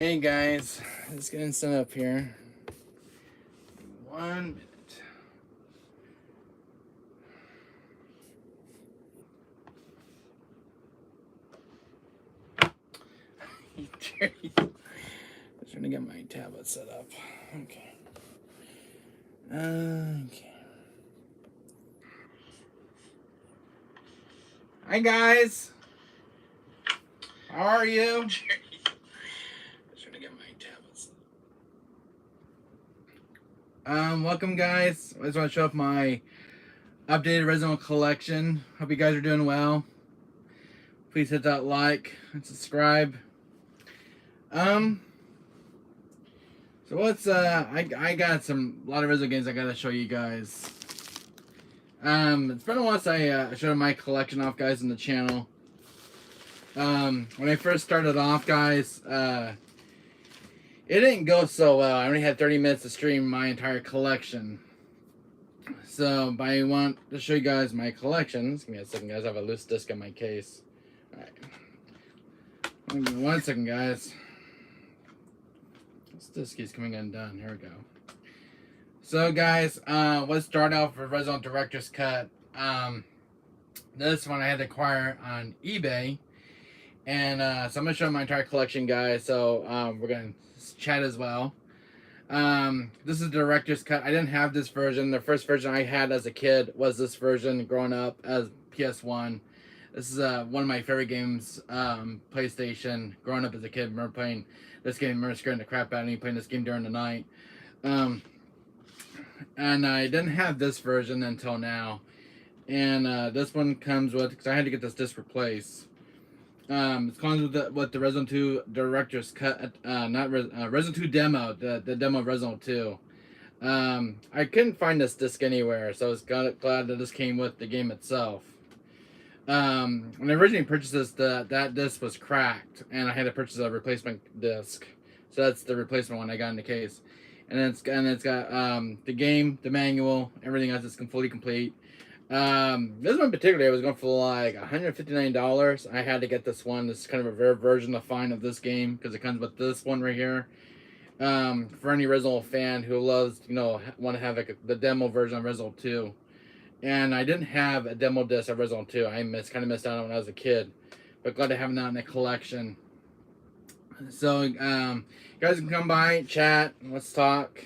Hey guys, just getting set up here. 1 minute. I'm trying to get my tablet set up. Okay. Okay. Hi guys. How are you? Just trying to get my tablet set up. Welcome guys. I just want to show up my updated Resident Evil collection. Hope you guys are doing well. Please hit that like and subscribe. So what's I got a lot of Resident games I gotta show you guys. It's been a while since I showed my collection off, guys, on the channel. When I first started off, guys, it didn't go so well. I only had 30 minutes to stream my entire collection. So, I want to show you guys my collections. Give me a second, guys. I have a loose disc in my case. Alright. 1 second, guys. This disc keeps coming undone. Here we go. So, guys, let's start off with Resident Director's Cut. This one I had to acquire on eBay. And so I'm going to show my entire collection, guys. So we're going to chat as well. This is the Director's Cut. I didn't have this version. The first version I had as a kid was this version growing up as PS1. This is one of my favorite games, PlayStation. Growing up as a kid, I remember playing this game. I remember scaring the crap out of me playing this game during the night. And I didn't have this version until now. And this one comes with, because I had to get this disc replaced. It comes with the Resident 2 Director's Cut, not Resident 2 demo, the demo of Resident 2. I couldn't find this disc anywhere, so I was glad that this came with the game itself. When I originally purchased this, that disc was cracked, and I had to purchase a replacement disc. So that's the replacement one I got in the case, and it's got the game, the manual, everything else is fully complete. This one particularly was going for like $159. I had to get this one. This is kind of a rare version to find of this game because it comes with this one right here. For any Resident Evil fan who loves, want to have like the demo version of Resident Evil 2. And I didn't have a demo disc of Resident Evil 2. I kind of missed out on it when I was a kid, but glad to have it out in the collection. So, you guys can come by, chat, let's talk.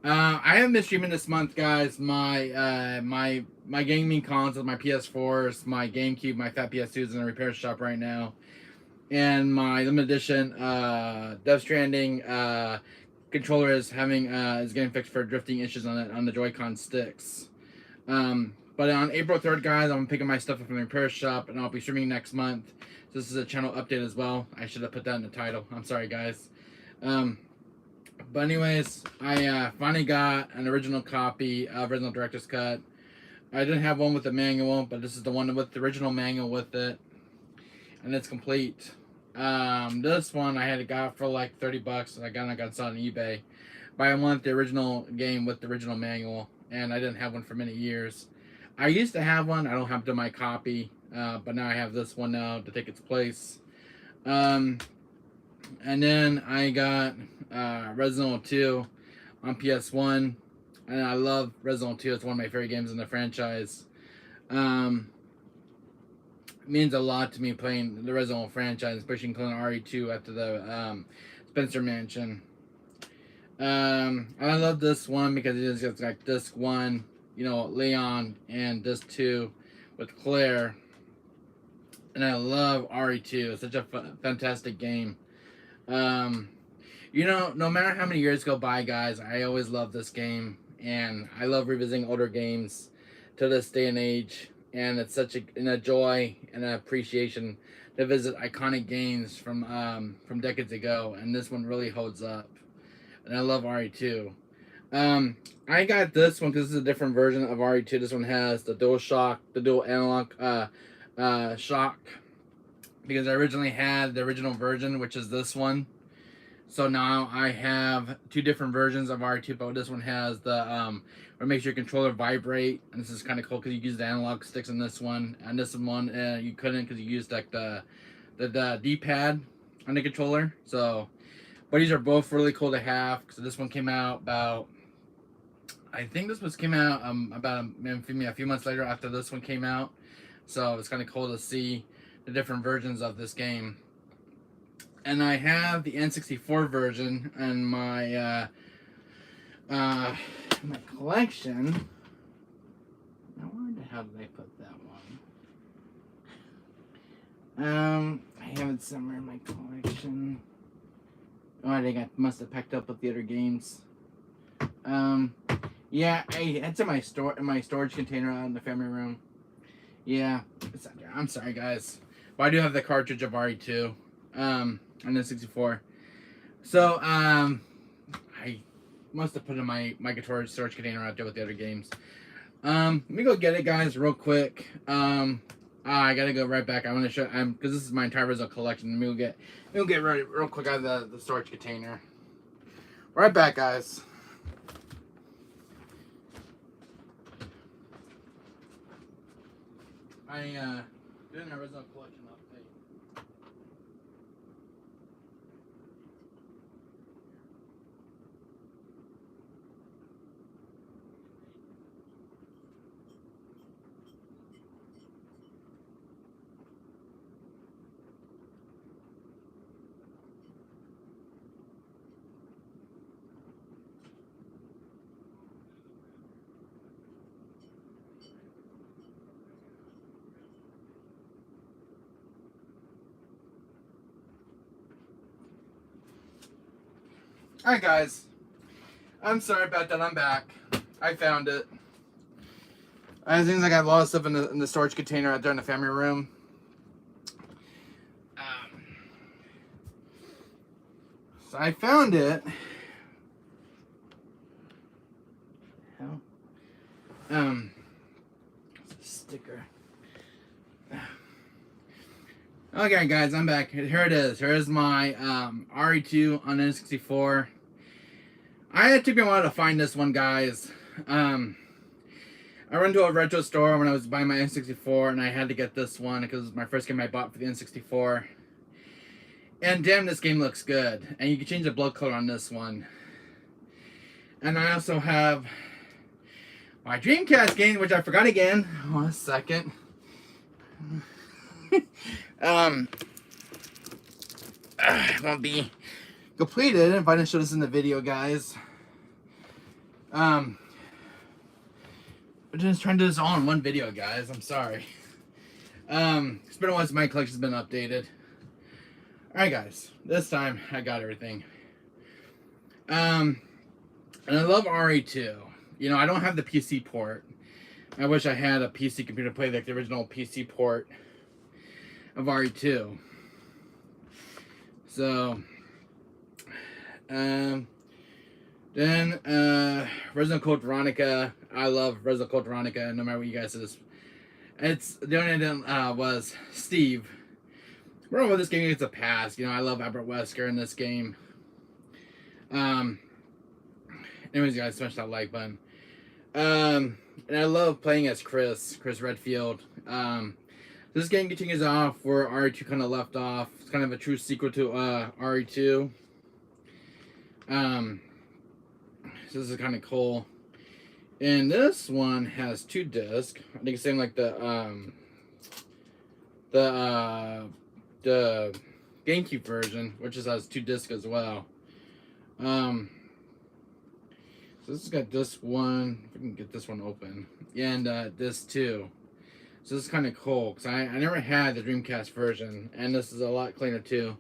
I haven't been streaming this month, guys. My gaming consoles, my PS4s, my GameCube, my fat PS2s in the repair shop right now, and my limited edition Death Stranding controller is getting fixed for drifting issues on the Joy-Con sticks. But on April 3rd, guys, I'm picking my stuff up from the repair shop, and I'll be streaming next month. So this is a channel update as well. I should have put that in the title. I'm sorry, guys. But anyways, I finally got an original copy of Resident Evil Director's Cut. I didn't have one with the manual, but this is the one with the original manual with it, and it's complete. This one I had got for like $30. I got it on eBay. But I want the original game with the original manual, and I didn't have one for many years. I used to have one. I don't have my copy, but now I have this one now to take its place. And then I got Resident Evil 2 on PS1, and I love Resident Evil 2. It's one of my favorite games in the franchise. It means a lot to me playing the Resident Evil franchise, especially including RE2 after the Spencer Mansion. I love this one because it is just like disc 1, Leon, and disc 2 with Claire. And I love RE2. It's such a fantastic game. No matter how many years go by, guys, I always love this game, and I love revisiting older games to this day and age, and it's such a joy and an appreciation to visit iconic games from decades ago, and this one really holds up, and I love RE2. I got this one because this is a different version of RE2. This one has the dual analog shock, because I originally had the original version, which is this one. So now I have two different versions of RE2, but this one has the where it makes your controller vibrate, and this is kind of cool because you use the analog sticks in this one, and this one you couldn't because you used like the D-pad on the controller. So But these are both really cool to have. So this one came out about, I think this was came out about maybe a few months later after this one came out. So it's kind of cool to see the different versions of this game. And I have the N64 version in my my collection. Now where the hell did I put that one? I have it somewhere in my collection. Oh, I think I must have packed up with the other games. Yeah, it's in my storage container out in the family room. Yeah, I'm sorry guys, but I do have the cartridge of RE2, on the 64. So I must have put it in my guitar storage container out there with the other games. Let me go get it, guys, real quick. I gotta go right back. I want to show because this is my entire original collection. We'll get real quick out of the storage container. Right back, guys. Doing an original collection update. Alright guys, I'm sorry about that, I'm back. I found it. It seems like I lost stuff in the storage container out there in the family room. So I found it. Sticker. Okay guys, I'm back. Here it is. Here's my RE2 on N64. It took me a while to find this one, guys. I went to a retro store when I was buying my N64, and I had to get this one because it was my first game I bought for the N64. And damn, this game looks good. And you can change the blood color on this one. And I also have my Dreamcast game, which I forgot again. One second. It won't be completed if I didn't show this in the video, guys. I'm just trying to do this all in one video, guys. I'm sorry. It's been a while since my collection's been updated. Alright, guys. This time, I got everything. And I love RE2. You know, I don't have the PC port. I wish I had a PC computer to play like the original PC port of RE2. So, then, Resident Code Veronica. I love Resident Code Veronica, no matter what you guys say. It's, the only thing was Steve. Well, this game gets a pass. You know, I love Albert Wesker in this game. Anyways, guys, smash that like button. And I love playing as Chris Redfield. This game continues off where RE2 kind of left off. It's kind of a true sequel to RE2. So this is kind of cool. And this one has 2 discs. I think it's same like the GameCube version, which just has 2 discs as well. So this has got this one. If we can get this one open, and this too. So this is kind of cool because I never had the Dreamcast version, and this is a lot cleaner too.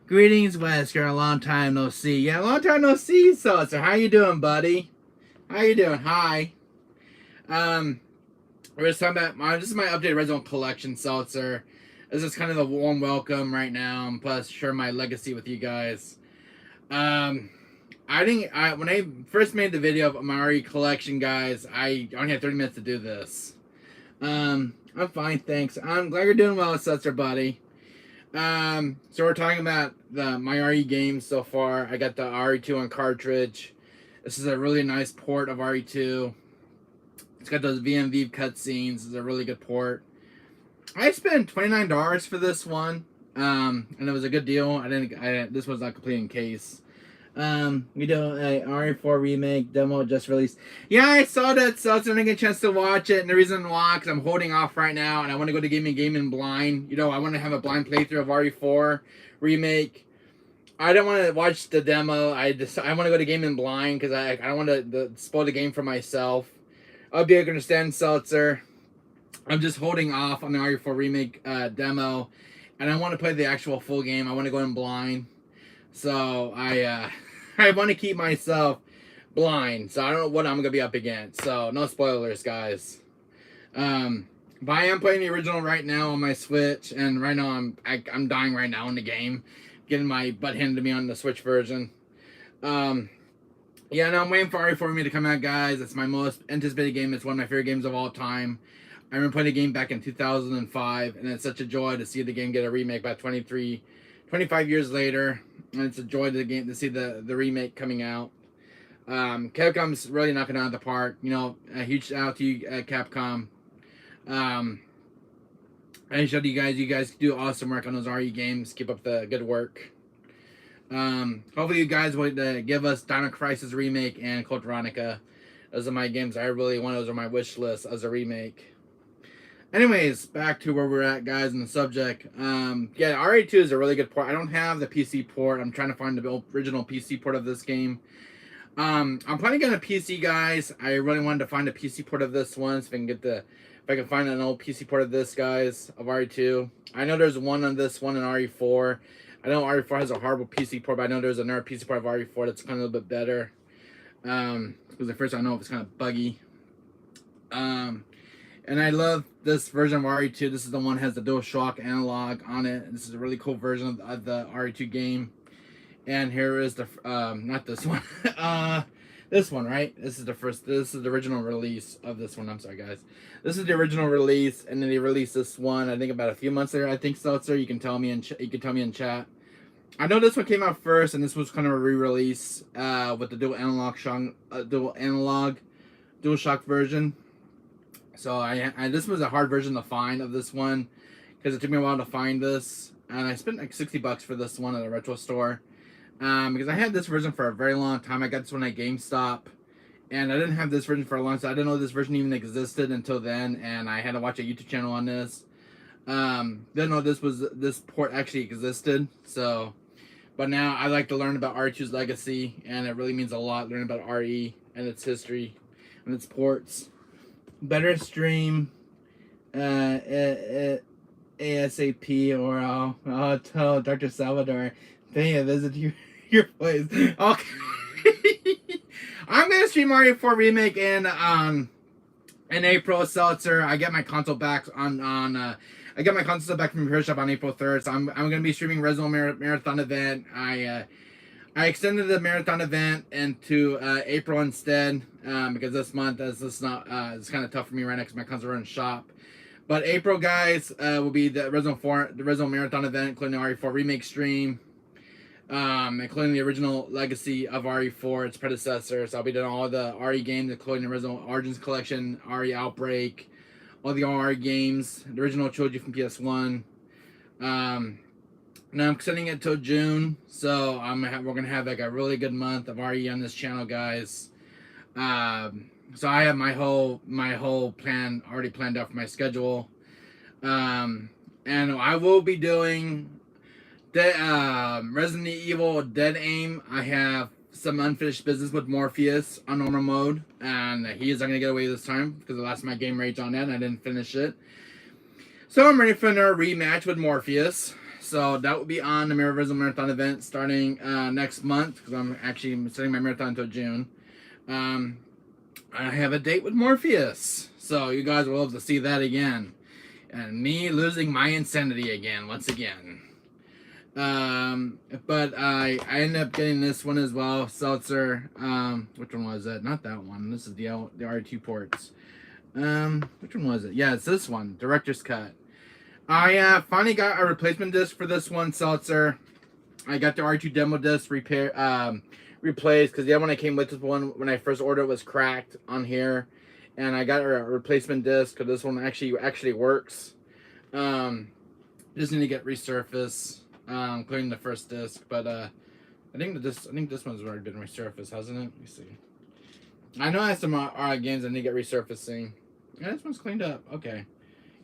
Greetings, Wesker. A long time no see. Yeah, a long time no see. So how you doing, buddy? How you doing? Hi. We're just talking about this is my updated Resident Collection, Seltzer. This is kind of a warm welcome right now, and plus share my legacy with you guys. When I first made the video of my RE collection, guys, I only had 30 minutes to do this. I'm fine, thanks. I'm glad you're doing well, Seltzer, buddy. So we're talking about my RE games so far. I got the RE2 on cartridge. This is a really nice port of RE2. It's got those VMV cutscenes. It's a really good port. I spent $29 for this one. And it was a good deal. This was not completely in case. We do a RE4 remake demo just released. Yeah, I saw that, so I didn't get a chance to watch it. And the reason why, because I'm holding off right now, and I want to go to gaming blind. You know, I want to have a blind playthrough of RE4 remake. I don't want to watch the demo. I want to go to gaming blind because I don't want to spoil the game for myself. I'll be able to understand Seltzer. I'm just holding off on the RE4 remake demo, and I want to play the actual full game. I want to go in blind. So I want to keep myself blind. So I don't know what I'm gonna be up against. So no spoilers, guys. But I am playing the original right now on my Switch, and right now I'm dying right now in the game, getting my butt handed to me on the Switch version. Yeah, no, I'm waiting for RE4 me to come out, guys. It's my most anticipated game. It's one of my favorite games of all time. I remember playing the game back in 2005, and it's such a joy to see the game get a remake about 25 years later. And it's a joy to see the remake coming out. Capcom's really knocking it out of the park. You know, a huge shout out to you, Capcom. I showed you guys do awesome work on those RE games. Keep up the good work. Hopefully you guys would give us Dino Crisis remake and Code Veronica. Those are my games I really want. Those are my wish list as a remake. Anyways, back to where we're at, guys, in the subject. Yeah, RE2 is a really good port. I don't have the PC port. I'm trying to find the original PC port of this game. I'm planning on a PC, guys. I really wanted to find a PC port of this one, so if I can find an old PC port of this, guys, of RE2. I know there's one on this one in RE4. I know RE4 has a horrible PC port, but I know there's another PC port of RE4 that's kind of a little bit better. Because at first I know it's kind of buggy. And I love this version of RE2. This is the one that has the DualShock analog on it. This is a really cool version of the RE2 game. And here is the, not this one. This one, right? This is the original release of this one. I'm sorry, guys. This is the original release, and then they released this one, I think about a few months later. I think so, sir. You can tell me in chat. I know this one came out first, and this was kind of a re-release with the DualShock version. So this was a hard version to find of this one because it took me a while to find this, and I spent like $60 for this one at a retro store because I had this version for a very long time. I got this one at GameStop, and I didn't have this version for a long time. I didn't know this version even existed until then, and I had to watch a YouTube channel on this. Didn't know this port actually existed. So, but now I like to learn about RE2's legacy, and it really means a lot learning about RE and its history and its ports. Better stream ASAP, or I'll tell Dr. Salvador pay a visit to your place. Okay. I'm gonna stream RE4 remake in April, Seltzer. I get my console back I get my console back from Repair Shop on April 3rd, so I'm gonna be streaming Resident Marathon event. I extended the marathon event into April instead because this month it's kind of tough for me right now because my console runs shop. But April, guys, will be the Resident Marathon event, including the RE4 remake stream, including the original legacy of RE4, its predecessor. So I'll be doing all the RE games, including the original Origins Collection, RE Outbreak, all the RE games, the original trilogy from PS1. Now I'm extending it till June, so we're gonna have like a really good month of RE on this channel, guys. So I have my whole plan already planned out for my schedule, and I will be doing Resident Evil Dead Aim. I have some unfinished business with Morpheus on normal mode, and he is not gonna get away this time because the last my game rage on that and I didn't finish it. So I'm ready for another rematch with Morpheus. So that will be on the Resident Marathon event starting next month because I'm actually setting my marathon until June. I have a date with Morpheus, so you guys will love to see that again, and me losing my insanity again once again. But I ended up getting this one as well, Seltzer. Which one was it? Not that one. This is the RE2 ports. Which one was it? Yeah, it's this one, Director's Cut. I finally got a replacement disc for this one, Seltzer. I got the RE2 demo disc replaced because the other one I came with this one when I first ordered it was cracked on here, and I got a replacement disc because this one actually works. Just need to get resurface, including the first disc. But I think this one's already been resurfaced, hasn't it? Let me see. I know I have some games that need to get resurfacing. Yeah, this one's cleaned up. Okay.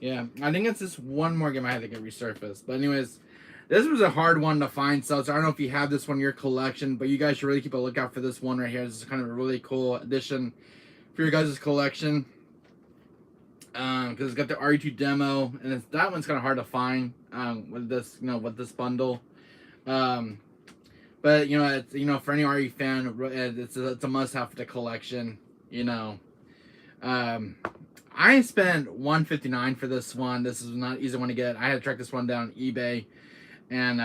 Yeah, I think it's just one more game I had to get resurfaced. But anyways, this was a hard one to find, so I don't know if you have this one in your collection, but you guys should really keep a lookout for this one right here. This is kind of a really cool addition for your guys' collection. Because it's got the RE2 demo, and that one's kind of hard to find with this, with this bundle. But it's for any RE fan, it's a must-have for the collection. I spent $159 for this one. This is not easy one to get. I had to track this one down on eBay, and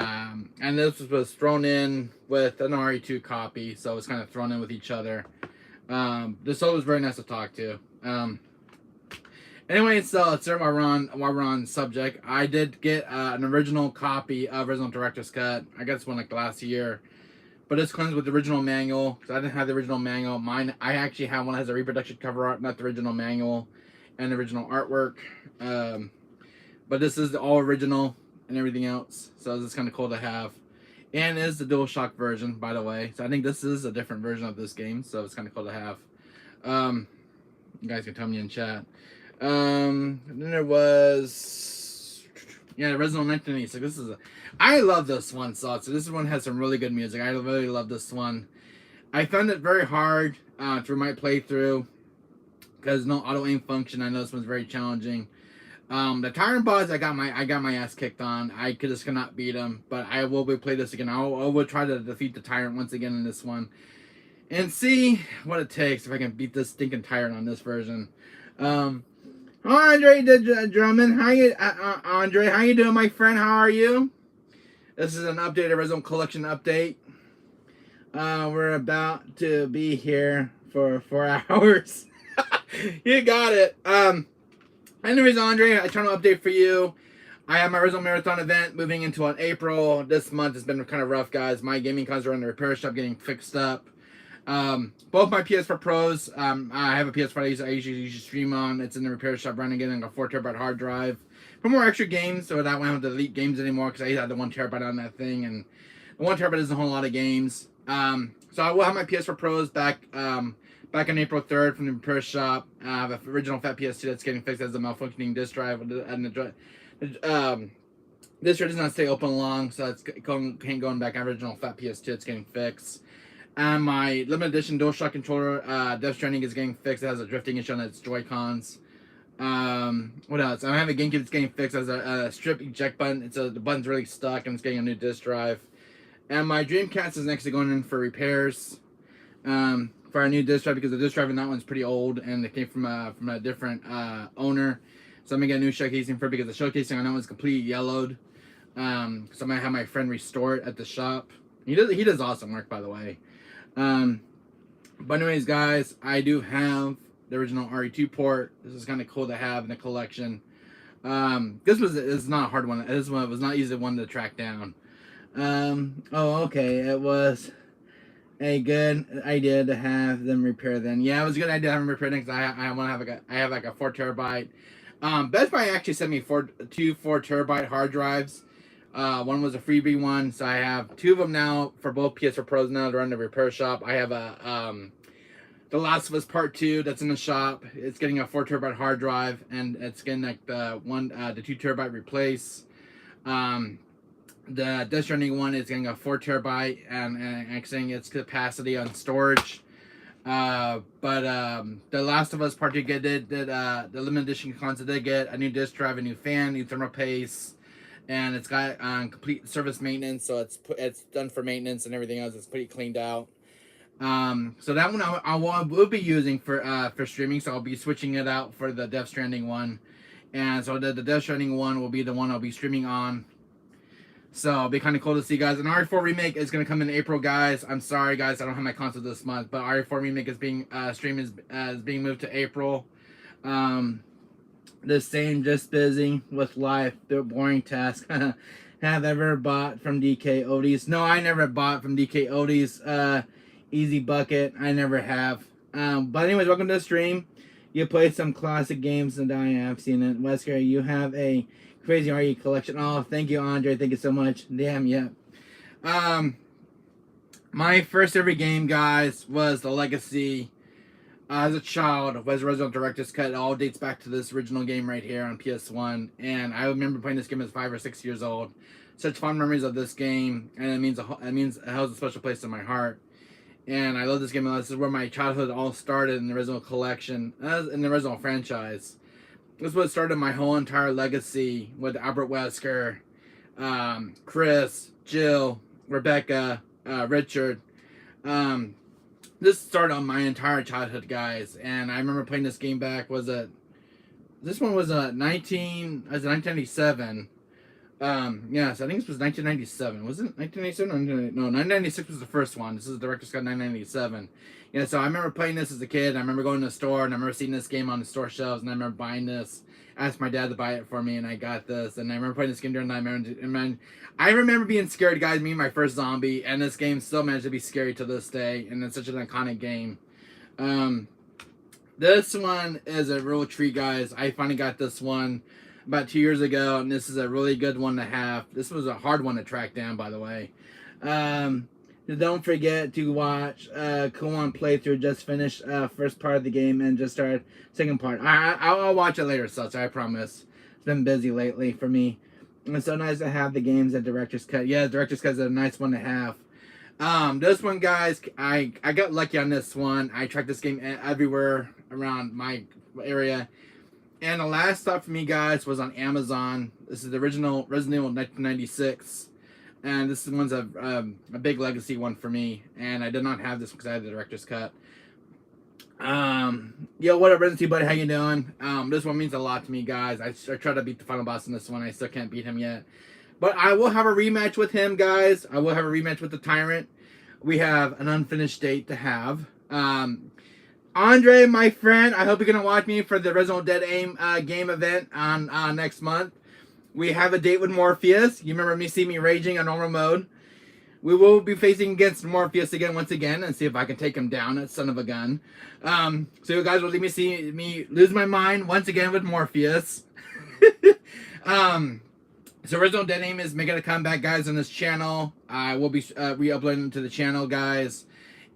this was thrown in with an RE2 copy, so it's kind of thrown in with each other. This soul was very nice to talk to. Anyway, so while we're on subject, I did get an original copy of Original Director's Cut. I got this one like last year, but this comes with the original manual because I didn't have the original manual. Mine, I actually have one that has a reproduction cover art, not the original manual and the original artwork. But this is the all original and everything else, so this is kind of cool to have. And it is the DualShock version, by the way. So I think this is a different version of this game, so it's kind of cool to have. You guys can tell me in chat. And then there was, Resident 1986. I love this one, so this one has some really good music. I really love this one. I found it very hard through my playthrough because no auto aim function. I know this one's very challenging. The Tyrant boss, I got my ass kicked on. I just cannot beat him, but I will play this again. I will try to defeat the Tyrant once again in this one, and see what it takes if I can beat this stinking Tyrant on this version. Andre Drummond, Andre, how you doing, my friend? How are you? This is an updated Resident Collection update. We're about to be here for 4 hours. You got it. Anyways, Andre, I trying to update for you. I have my Resident Marathon event moving into April. This month has been kind of rough, guys. My gaming consoles are in the repair shop getting fixed up. Both my PS4 Pros, I have a PS4 I usually stream on. It's in the repair shop running it on a 4TB hard drive for more extra games, so that way I don't have to delete games anymore because I had the 1TB on that thing, and the 1TB isn't a whole lot of games. So I will have my PS4 Pros back on April 3rd from the repair shop. I have an original Fat PS2 that's getting fixed as a malfunctioning disk drive, and the disk drive does not stay open long, so it's going back on original Fat PS2. It's getting fixed. And my limited edition DualShock controller, Death Stranding, is getting fixed. It has a drifting issue on its Joy-Cons. What else? I have a GameCube that's getting fixed. It has a strip eject button. The button's really stuck, and it's getting a new disk drive. And my Dreamcast is actually going in for repairs for a new disk drive because the disk drive in that one's pretty old, and it came from a different owner. So I'm gonna get a new shell casing for it because the shell casing on that one's completely yellowed. So I'm gonna have my friend restore it at the shop. He does awesome work, by the way. But anyways, guys, I do have the original RE2 port. This is kind of cool to have in the collection. It's not a hard one. This one was not easy one to track down. Oh, okay. It was a good idea to have them repair then. Yeah, it was a good idea to have them repair then because I have like a 4TB. Best Buy actually sent me two 4TB hard drives. One was a freebie one, so I have 2 of them now for both PS4 Pros now. They're in the repair shop. I have The Last of Us Part 2 that's in the shop. It's getting a 4TB hard drive, and it's getting like the 2TB replace. The Death Stranding one is getting a 4TB and extending its capacity on storage. But The Last of Us Part 2 the limited edition console did get a new disc drive, a new fan, new thermal paste. And it's got complete service maintenance, so it's done for maintenance and everything else. It's pretty cleaned out. So that one I will be using for streaming. So I'll be switching it out for the Death Stranding one, and so the Death Stranding one will be the one I'll be streaming on. So it'll be kind of cool to see, guys. An RE4 remake is gonna come in April, guys. I'm sorry, guys, I don't have my console this month, but RE4 remake is being being moved to April. The same, just busy with life. The boring task. Have ever bought from DK Odie's? No, I never bought from DK Odie's. Easy Bucket. I never have. But anyways, welcome to the stream. You played some classic games that I have seen it. Wesker, you have a crazy RE collection. Oh, thank you, Andre. Thank you so much. Damn, yeah. Um, my first ever game, guys, was the Legacy. As a child, was Resident Director's Cut. It all dates back to this original game right here on PS1, and I remember playing this game as 5 or 6 years old. Such fond memories of this game, and it holds a special place in my heart. And I love this game. This is where my childhood all started in the original collection, in the original franchise. This is what started my whole entire legacy with Albert Wesker, Chris, Jill, Rebecca, Richard. Um, this started on my entire childhood, guys. And I remember playing this game back. This one was a 1997. Yes, I think this was 1997. Was it 1997? No, 1996 was the first one. This is the Director's Cut 1997. Yeah, so I remember playing this as a kid. I remember going to the store and I remember seeing this game on the store shelves, and I remember buying this. Asked my dad to buy it for me, and I got this. And I remember playing this game during the night. And I remember being scared, guys. Me, my first zombie, and this game still managed to be scary to this day. And it's such an iconic game. This one is a real treat, guys. I finally got this one about 2 years ago, and this is a really good one to have. This was a hard one to track down, by the way. Don't forget to watch Koan playthrough. Just finished first part of the game and just started second part. I'll watch it later, so I promise. It's been busy lately for me. And it's so nice to have the games at Director's Cut. Yeah, Director's Cut is a nice one to have. This one, guys, I got lucky on this one. I tracked this game everywhere around my area. And the last stop for me, guys, was on Amazon. This is the original Resident Evil 1996. And this one's a big legacy one for me. And I did not have this because I had the Director's Cut. Yo, what up, Resident Evil buddy? How you doing? This one means a lot to me, guys. I tried to beat the final boss in this one. I still can't beat him yet. But I will have a rematch with him, guys. I will have a rematch with the Tyrant. We have an unfinished date to have. Andre, my friend, I hope you're going to watch me for the Resident Dead Aim game event on next month. We have a date with Morpheus. You remember me seeing me raging on normal mode. We will be facing against Morpheus again once again and see if I can take him down, that son of a gun. So you guys will let me see me lose my mind once again with Morpheus. So Resident Dead Aim is making a comeback, guys, on this channel. I will be re-uploading to the channel, guys.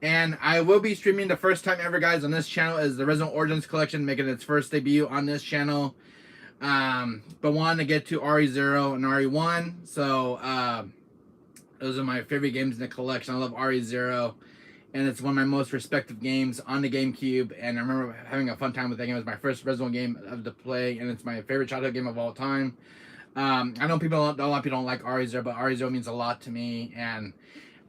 And I will be streaming the first time ever, guys, on this channel is the Resident Origins Collection, making its first debut on this channel. But wanted to get to RE0 and RE1. So, those are my favorite games in the collection. I love RE0. And it's one of my most respected games on the GameCube. And I remember having a fun time with that game. It was my first Resident game to play. And it's my favorite childhood game of all time. I know a lot of people don't like RE0, but RE0 means a lot to me, and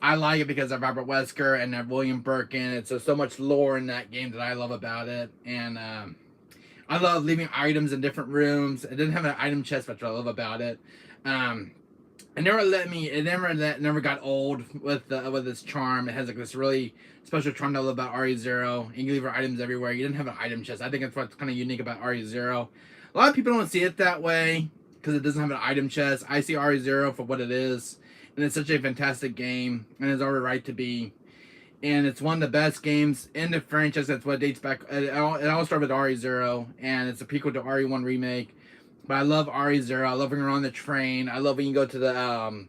I like it because of Robert Wesker and William Birkin. It's so much lore in that game that I love about it, and I love leaving items in different rooms. It didn't have an item chest, but what I love about it. It never got old with its charm. It has like this really special charm that I love about RE0. You can leave your items everywhere. You didn't have an item chest. I think that's what's kind of unique about RE0. A lot of people don't see it that way, because it doesn't have an item chest. I see RE0 for what it is, and it's such a fantastic game, and it's already right to be. And it's one of the best games in the franchise. That's what dates back. It all started with RE0, and it's a prequel to RE1 remake. But I love RE0. I love when you're on the train. I love when you go to the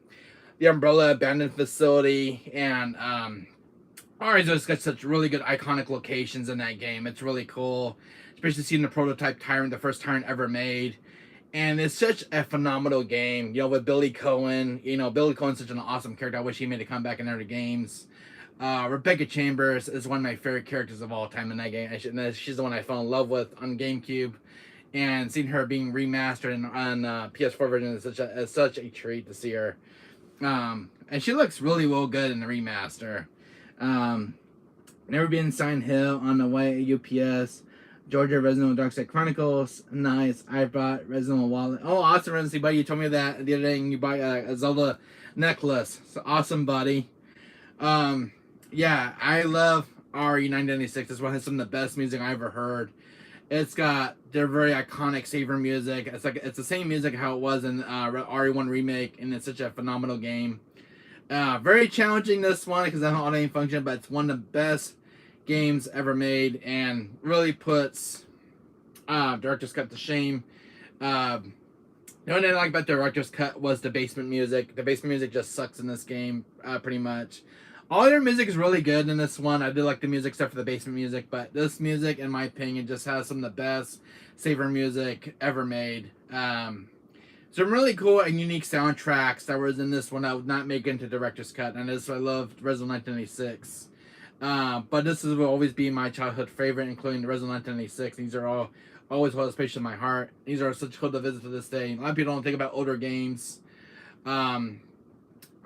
Umbrella abandoned facility, and RE0's got such really good iconic locations in that game. It's really cool, especially seeing the prototype Tyrant, the first Tyrant ever made. And it's such a phenomenal game, with Billy Cohen. Billy Cohen's such an awesome character. I wish he made a comeback in other games. Rebecca Chambers is one of my favorite characters of all time in that game. She's the one I fell in love with on GameCube. And seeing her being remastered on PS4 version is such a treat to see her. And she looks really well good in the remaster. Never been Silent Hill on the way at UPS. Georgia Resident Evil Darkside Chronicles. Nice. I bought Resident Evil Wallet. Oh, awesome, Resident Evil buddy. You told me that the other day, and you buy a Zelda necklace. So awesome, buddy. Yeah, I love RE996. This one has some of the best music I ever heard. It's got their very iconic Saver music. It's the same music how it was in RE1 remake, and it's such a phenomenal game. Very challenging, this one, because I don't have any function, but it's one of the best games ever made, and really puts Director's cut to shame. The only thing I like about the director's cut was the basement music. The basement music just sucks in this game, pretty much. All their music is really good in this one. I do like the music except for the basement music, but this music, in my opinion, just has some of the best saver music ever made. Some really cool and unique soundtracks that was in this one that would not make it into director's cut, and this I loved Resident 1986. But this will always be my childhood favorite, including the Resident 1986. These are all always hold a space in my heart. These are such cool to visit to this day. A lot of people don't think about older games.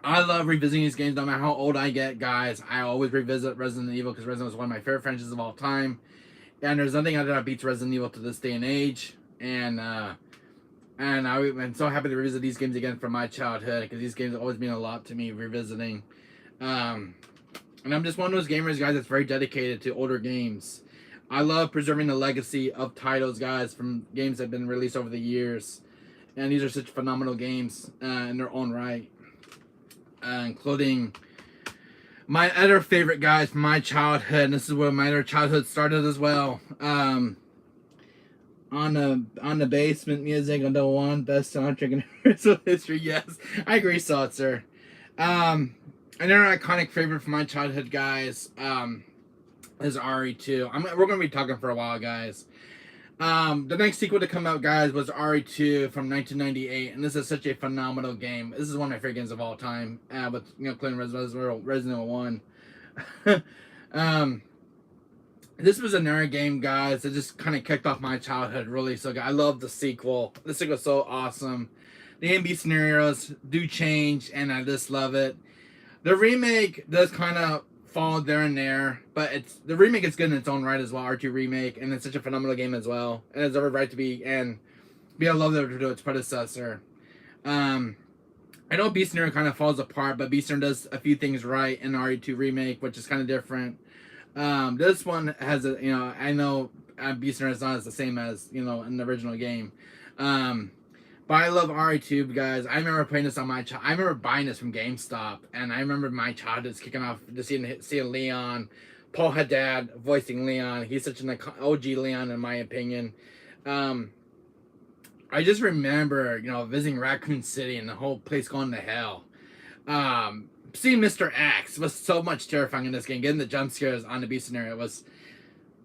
I love revisiting these games no matter how old I get, guys. I always revisit Resident Evil because Resident Evil is one of my favorite franchises of all time. And there's nothing out there that beats Resident Evil to this day and age. And I'm so happy to revisit these games again from my childhood because these games have always mean a lot to me revisiting. And I'm just one of those gamers, guys, that's very dedicated to older games. I love preserving the legacy of titles, guys, from games that have been released over the years. And these are such phenomenal games in their own right. Including my other favorite guys from my childhood. And this is where my other childhood started as well. On the basement music on the one best soundtrack in history. Yes, I agree, Saltzer. Another iconic favorite from my childhood, guys, is RE2. We're gonna be talking for a while, guys. The next sequel to come out, guys, was RE2 from 1998, and this is such a phenomenal game. This is one of my favorite games of all time, with including Resident Evil 1. This was another game, guys, that just kind of kicked off my childhood, really. So I love the sequel. The sequel is so awesome. The A&B scenarios do change, and I just love it. The remake does kind of fall there and there, but the remake is good in its own right as well. R2 remake, and it's such a phenomenal game as well, and it's every right to be a love to do its predecessor. I know Beast Scenario kind of falls apart, but Beast Scenario does a few things right in RE2 remake, which is kind of different. This one has I know Beast Scenario is not as the same as in the original game. But I love RE2, guys. I remember playing this on I remember buying this from GameStop, and I remember my childhood kicking off to seeing Leon, Paul Haddad voicing Leon. He's such an OG Leon, in my opinion. I just remember, visiting Raccoon City and the whole place going to hell. Seeing Mr. X was so much terrifying in this game. Getting the jump scares on the Beast Scenario was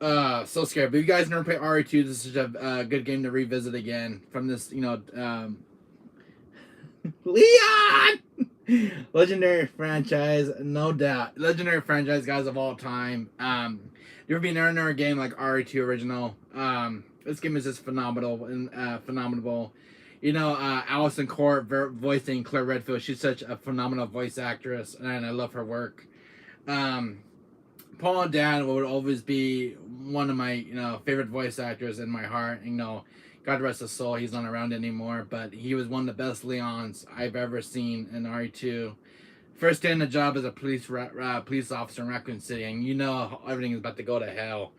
so scary. But if you guys never played RE2, this is a good game to revisit again from this, Leon! Legendary franchise, no doubt. Legendary franchise, guys, of all time. There will be another game like RE2 original. This game is just phenomenal and phenomenal. Allison Court voicing Claire Redfield. She's such a phenomenal voice actress, and I love her work. Paul Haddad would always be one of my favorite voice actors in my heart. God rest his soul, he's not around anymore, but he was one of the best Leons I've ever seen in RE2. First day on the job as a police officer in Raccoon City, and everything is about to go to hell.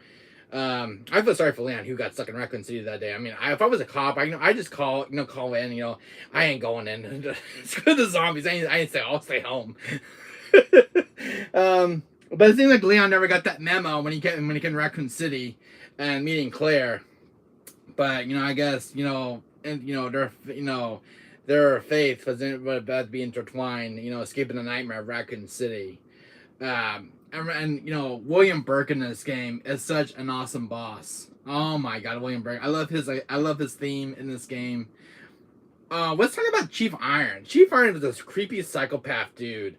I feel sorry for Leon who got stuck in Raccoon City that day. I mean, if I was a cop, I just call in. I ain't going in. Screw the zombies. I ain't say I'll stay home. But it seems like Leon never got that memo when he came to Raccoon City and meeting Claire. But I guess their faith was about to be intertwined. Escaping the nightmare of Raccoon City. And William Burke in this game is such an awesome boss. Oh my God, William Burke! I love his theme in this game. Let's talk about Chief Iron. Chief Iron was this creepy psychopath dude.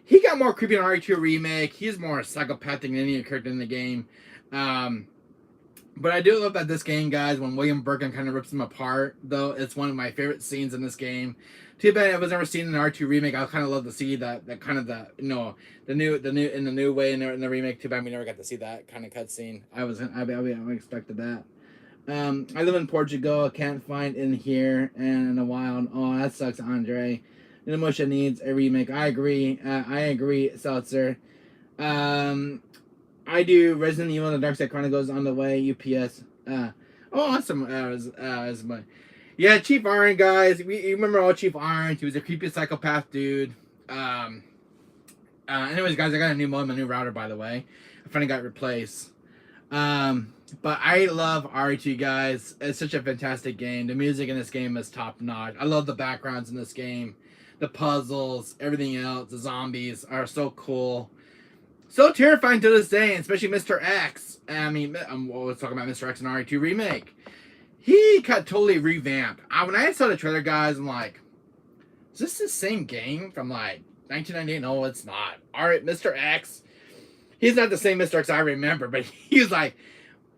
He got more creepy in RE2 remake. He's more psychopathic than any character in the game. But I do love that this game, guys, when William Birkin kind of rips him apart, though, it's one of my favorite scenes in this game. Too bad it was never seen in the R2 remake. I kind of love to see that kind of the new way in the remake. Too bad we never got to see that kind of cutscene. I expected that. I live in Portugal. I can't find in here and in the wild. Oh, that sucks, Andre. Inuyasha needs a remake. I agree, Seltzer. I do Resident Evil: The Dark Side Chronicles on the way. UPS. Awesome. Yeah, Chief Iron, guys. You remember all Chief Iron? He was a creepy psychopath dude. Anyways, guys, I got a new modem, a new router, by the way. I finally got replaced. But I love RE2, guys. It's such a fantastic game. The music in this game is top notch. I love the backgrounds in this game, the puzzles, everything else. The zombies are so cool, so terrifying to this day, and especially Mr. X. I mean, I'm always talking about Mr. X and RE2 remake. He got totally revamped. When I saw the trailer, guys, I'm like, is this the same game from like 1998? No, it's not. All right, Mr. X. He's not the same Mr. X I remember, but he's like,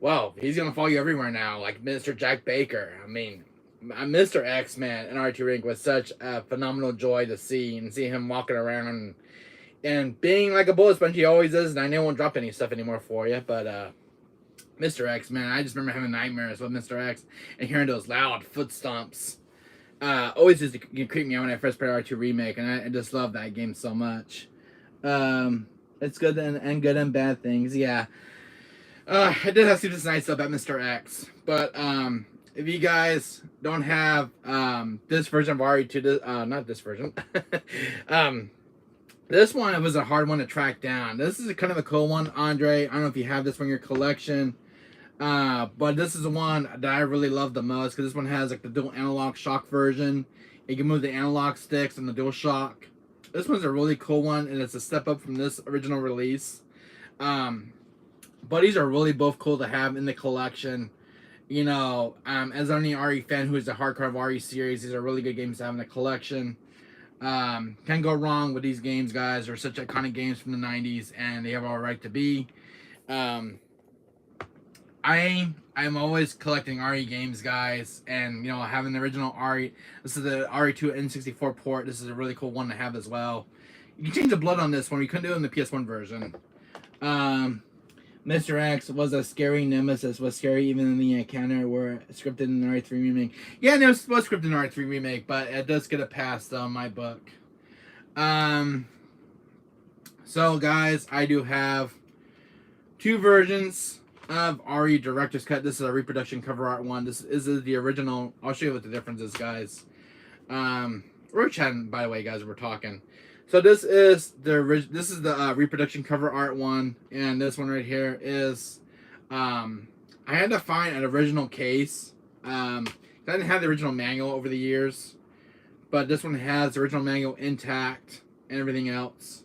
well, he's gonna follow you everywhere now, like Mr. Jack Baker. I mean, Mr. X, man, in RE2 Rink was such a phenomenal joy to see, and see him walking around and being like a bullet sponge he always is. And I know I won't drop any stuff anymore for you, but Mr. X, man, I just remember having nightmares with Mr. X and hearing those loud foot stomps. Always used to creep me out when I first played RE2 Remake, and I just love that game so much. It's good and good and bad things, yeah. I did have to do this nice stuff about Mr. X, but if you guys don't have this version of RE2, not this version, this one was a hard one to track down. This is kind of a cool one, Andre. I don't know if you have this one in your collection, but this is the one that I really love the most because this one has like the dual analog shock version. You can move the analog sticks and the dual shock. This one's a really cool one, and it's a step up from this original release. But these are really both cool to have in the collection. You know, as any RE fan who is a hardcore of RE series, these are really good games to have in the collection. Can't go wrong with these games, guys. They're such iconic games from the 90s, and they have all right to be. I'm always collecting RE games, guys, and you know, having the original RE. This is the RE2 N64 port. This is a really cool one to have as well. You can change the blood on this one. You couldn't do it in the PS1 version. Mr. X was a scary nemesis. Was scary even in the encounter were scripted in the RE3 remake. Yeah, no, it was scripted in the RE3 remake, but it does get a pass though in my book. So guys, I do have two versions of RE Director's Cut. This is a reproduction cover art one. This is the original. I'll show you what the difference is, guys. We're chatting, by the way, guys. We're talking. So this is the reproduction cover art one, and this one right here is. I had to find an original case. I didn't have the original manual over the years, but this one has the original manual intact and everything else.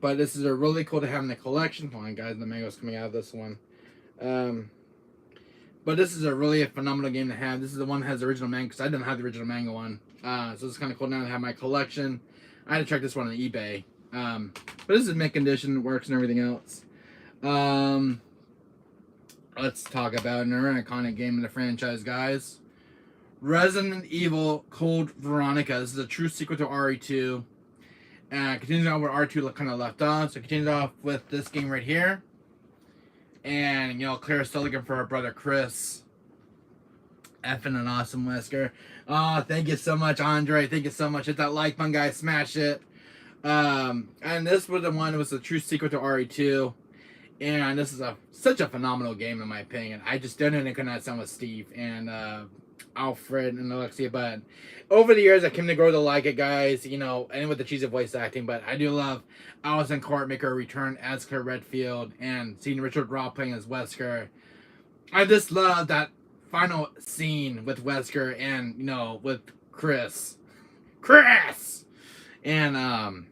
But this is a really cool to have in the collection. Hold on, guys, the manual's coming out of this one. But this is a phenomenal game to have. This is the one that has the original manual, because I didn't have the original manual one. So it's kind of cool now to have my collection. I had to check this one on eBay. But this is mint condition, works and everything else. Let's talk about another iconic game in the franchise, guys. Resident Evil Code Veronica. This is a true sequel to RE2. Continues on where R2 kind of left off. So it continues off with this game right here. And, you know, Claire still looking for her brother Chris. Effing an awesome Wesker. Oh, thank you so much, Andre. Thank you so much. Hit that like button, guys. Smash it. And this was the one that was a true sequel to RE2. And this is such a phenomenal game in my opinion. I just didn't connect sound with Steve and Alfred and Alexia, but over the years I came to grow to like it, guys. You know, and with the cheesy voice acting, but I do love Allison Court make her return as Claire Redfield and seeing Richard Robb playing as Wesker. I just love that final scene with Wesker and, you know, with Chris, and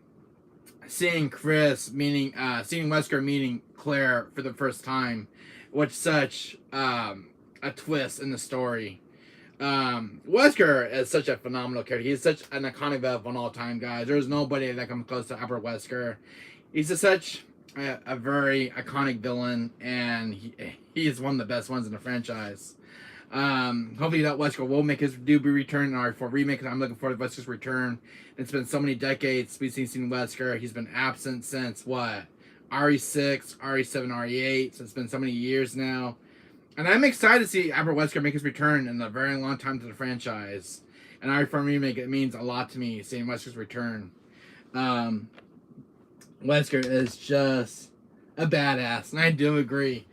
seeing Chris meeting seeing Wesker meeting Claire for the first time, which such a twist in the story. Wesker is such a phenomenal character. He's such an iconic of an all-time, guys. There's nobody that comes close to Albert Wesker. He's such a very iconic villain, and he is one of the best ones in the franchise. Hopefully that Wesker will make his debut return in RE4 remake. I'm looking forward to Wesker's return. It's been so many decades we've seen Wesker. He's been absent since what? RE6, RE7, RE8. So it's been so many years now. And I'm excited to see Albert Wesker make his return in a very long time to the franchise. And RE4 remake, it means a lot to me seeing Wesker's return. Wesker is just a badass, and I do agree.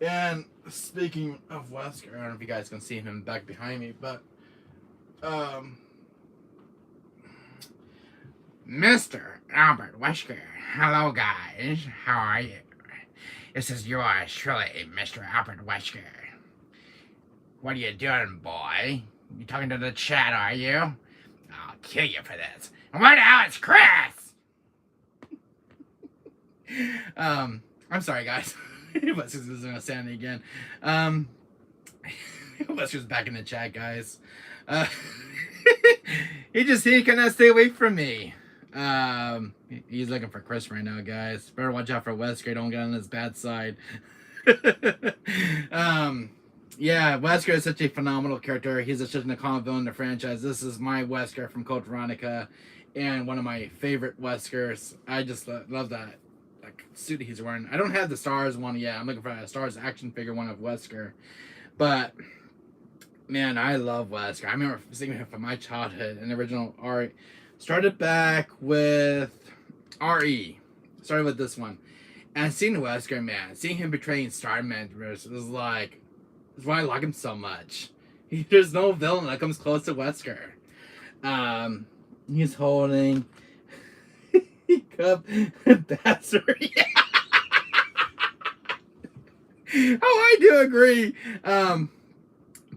And speaking of Wesker, I don't know if you guys can see him back behind me, but Mr. Albert Wesker. Hello, guys. How are you? This is yours truly, Mr. Albert Wesker. What are you doing, boy? You talking to the chat, are you? I'll kill you for this. And where the hell is Chris? I'm sorry, guys. Wesker's gonna stand again. Wesker's back in the chat, guys. He cannot stay away from me. He's looking for Chris right now, guys. Better watch out for Wesker. Don't get on his bad side. Yeah, Wesker is such a phenomenal character. He's such an iconic villain in the franchise. This is my Wesker from Code Veronica, and one of my favorite Weskers. I just love that suit he's wearing. I don't have the Stars one yet. I'm looking for a Stars action figure one of Wesker, but man, I love Wesker. I remember seeing him from my childhood. And the original RE started back with RE. Started with this one, and seeing Wesker, man, seeing him betraying Starman was like. That's why I like him so much. There's no villain that comes close to Wesker. He's holding cup. That's right. Oh, I do agree. But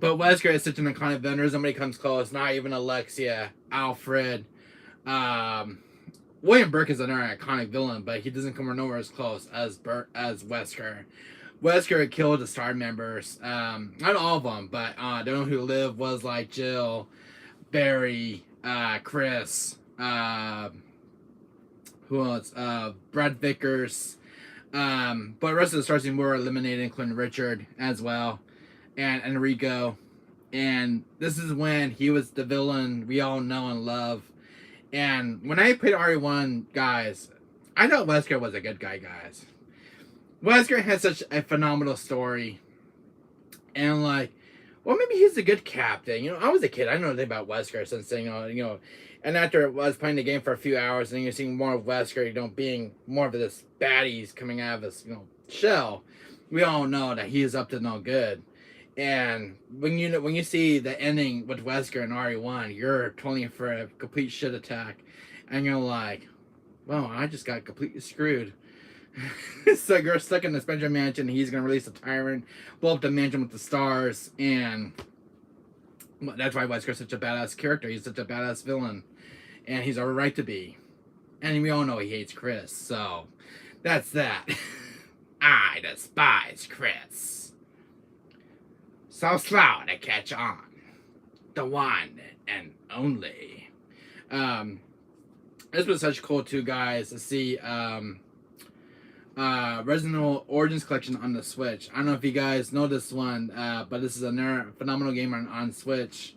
Wesker is such an iconic villain. Nobody comes close. Not even Alexia, Alfred. William Burke is another iconic villain, but he doesn't come nowhere as close as Wesker. Wesker killed the Star members. Not all of them, but the one who lived was like Jill, Barry, Chris, who else? Brad Vickers. But the rest of the Star team were eliminated, including Richard as well, and Enrico. And this is when he was the villain we all know and love. And when I played RE1, guys, I thought Wesker was a good guy, guys. Wesker has such a phenomenal story, and like, well, maybe he's a good captain. I was a kid. I didn't know anything about Wesker since and after I was playing the game for a few hours, and you're seeing more of Wesker, being more of this baddies coming out of this, shell. We all know that he is up to no good, and when you see the ending with Wesker and RE1, you're totally for a complete shit attack, and you're like, well, I just got completely screwed. So you're stuck in the Spencer mansion. He's gonna release the tyrant, blow up the mansion with the stars, and that's why Wesker's such a badass character. He's such a badass villain, and he's a right to be. And we all know he hates Chris, so that's that. I despise Chris. So slow to catch on. The one and only. This was such cool too, guys, to see Resident Evil Origins Collection on the Switch. I don't know if you guys know this one, but this is another phenomenal game on Switch.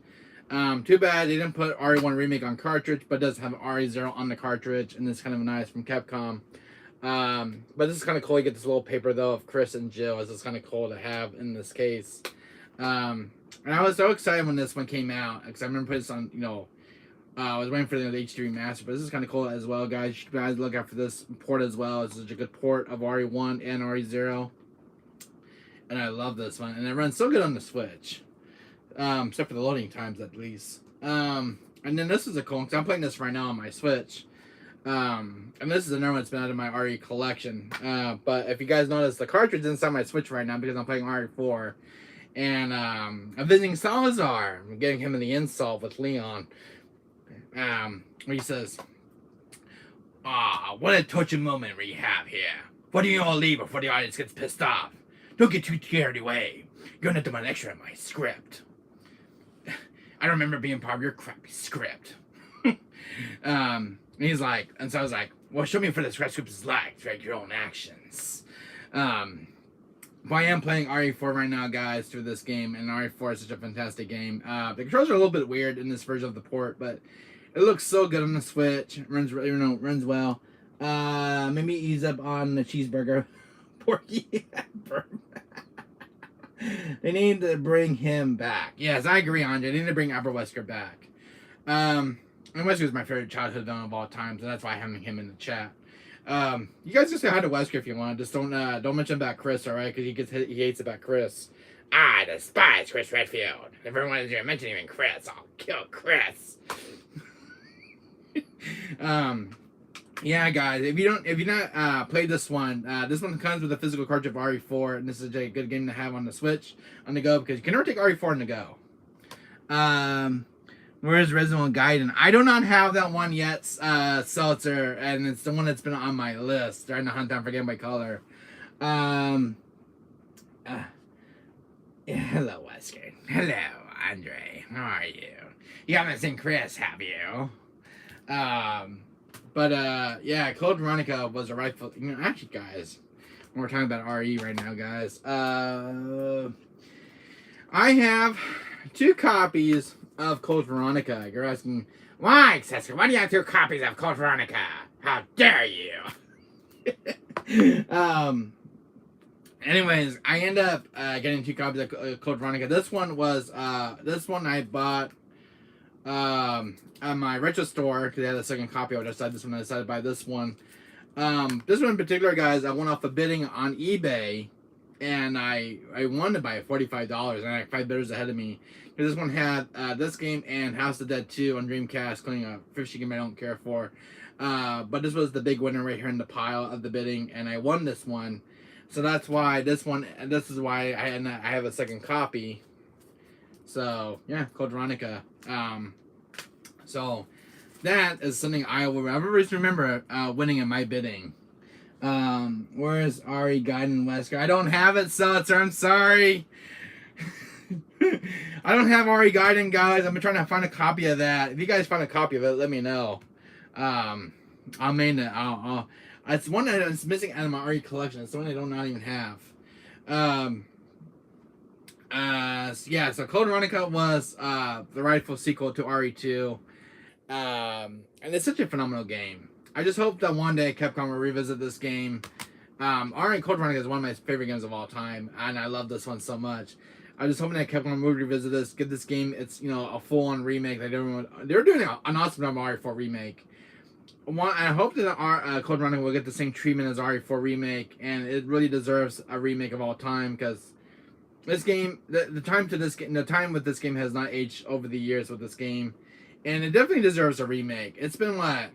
Too bad they didn't put RE1 Remake on cartridge, but it does have RE0 on the cartridge, and it's kind of nice from Capcom. But this is kind of cool. You get this little paper though of Chris and Jill. It's kind of cool to have in this case. And I was so excited when this one came out because I remember putting this on, I was waiting for the HD remaster, but this is kind of cool as well, guys. You should guys look out for this port as well. It's such a good port of RE1 and RE0. And I love this one. And it runs so good on the Switch. Except for the loading times, at least. And then this is a cool one, because I'm playing this right now on my Switch. And this is another one that's been out of my RE collection. But if you guys notice, the cartridge is inside my Switch right now because I'm playing RE4. And I'm visiting Salazar. I'm getting him in the insult with Leon. Where he says, what a touching moment we have here. Why do you all leave before the audience gets pissed off? Don't get too carried away. You're gonna have to my lecture on my script. I remember being part of your crappy script. And he's like, and so I was like, well, show me what the script is like. Direct your own actions. But I am playing RE4 right now, guys, through this game, and RE4 is such a fantastic game. The controls are a little bit weird in this version of the port, but it looks so good on the Switch. It runs, runs well. Maybe ease up on the cheeseburger. Porky. They need to bring him back. Yes, I agree, Andre. They need to bring Albert Wesker back. And Wesker is my favorite childhood villain of all time, so that's why I'm having him in the chat. You guys just say hi to Wesker if you want. Just don't mention about Chris, all right? Because he hates about Chris. I despise Chris Redfield. If everyone is going to mention even Chris, I'll kill Chris. Yeah, guys, if you not played this one comes with a physical cartridge of RE4, and this is a good game to have on the Switch on the go because you can never take RE4 on the go. Where's Resident Evil Gaiden? I do not have that one yet, Seltzer, and it's the one that's been on my list. Trying to hunt down for Game Boy Color. Yeah, hello, Wesker. Hello, Andre. How are you? You haven't seen Chris, have you? Yeah, Code Veronica was a rightful. Actually, guys, we're talking about RE right now, guys. I have 2 copies of Code Veronica. You're asking, why, Cesar? Why do you have 2 copies of Code Veronica? How dare you? Anyways, I end up getting 2 copies of Code Veronica. This one I bought at my retro store because they had a second copy. I decided to buy this one. This one in particular, guys, I went off a bidding on eBay, and I won to buy it $45, and I had 5 bidders ahead of me. This one had this game and House of the Dead 2 on Dreamcast, including a fishy game I don't care for. But this was the big winner right here in the pile of the bidding, and I won this one. So that's why this is why I have a second copy. So yeah, Code Veronica. So that is something I will always remember winning in my bidding. Where's RE Gaiden Wesker? I don't have it, Seltzer. I'm sorry. I don't have RE Gaiden, guys. I'm trying to find a copy of that. If you guys find a copy of it, let me know. I'll main it. It's one that's missing out of my RE collection. It's one I don't not even have. Yeah, so Code Veronica was the rightful sequel to RE2. And it's such a phenomenal game. I just hope that one day Capcom will revisit this game. Code Veronica is one of my favorite games of all time, and I love this one so much. I just hoping that Capcom will revisit this, give this game its a full-on remake. They're doing an awesome job of RE4 remake. I hope that our Code Veronica will get the same treatment as RE4 remake, and it really deserves a remake of all time because this game, the time with this game has not aged over the years with this game, and it definitely deserves a remake. It's been what,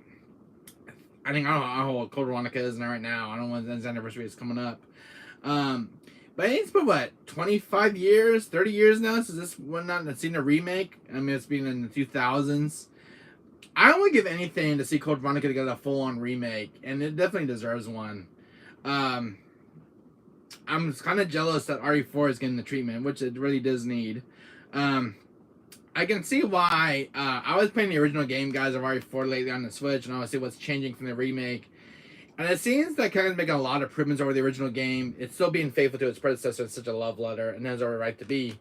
I don't know how old Code Veronica is right now. I don't know when its anniversary is coming up. But it's been what, 25 years, 30 years now since this one not seen a remake. I mean, it's been in the 2000s. I would give anything to see Code Veronica to get a full-on remake, and it definitely deserves one. I'm kind of jealous that RE4 is getting the treatment, which it really does need. I can see why. I was playing the original game, guys, of RE4 lately on the Switch, and I want to see what's changing from the remake. And it seems that kind of making a lot of improvements over the original game. It's still being faithful to its predecessor. It's such a love letter, and has every right to be.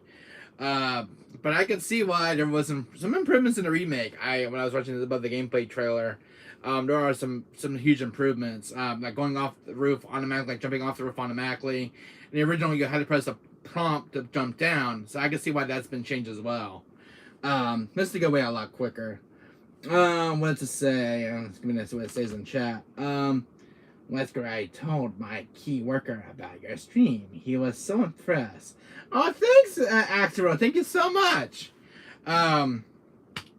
But I can see why there was some improvements in the remake. When I was watching above the gameplay trailer, there are some huge improvements, like going off the roof automatically, like jumping off the roof automatically. In the original, you had to press a prompt to jump down, so I can see why that's been changed as well. This to go away a lot quicker. What to say? Give me what it says in chat. Wesker, I told my key worker about your stream. He was so impressed. Oh, thanks, Axero. Thank you so much. What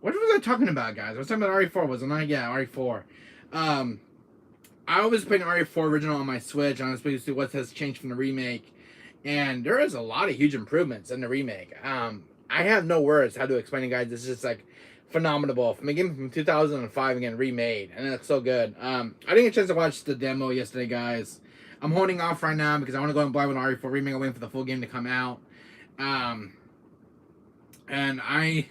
was I talking about, guys? I was talking about RE4, wasn't I? Yeah, RE4. I was playing RE4 original on my Switch, and I was supposed to see what has changed from the remake. And there is a lot of huge improvements in the remake. I have no words how to explain it, guys. This is just like phenomenal. From a game from 2005 again, remade, and it looks so good. I didn't get a chance to watch the demo yesterday, guys. I'm holding off right now because I want to go and buy one RE4 remake. I'm waiting for the full game to come out. And I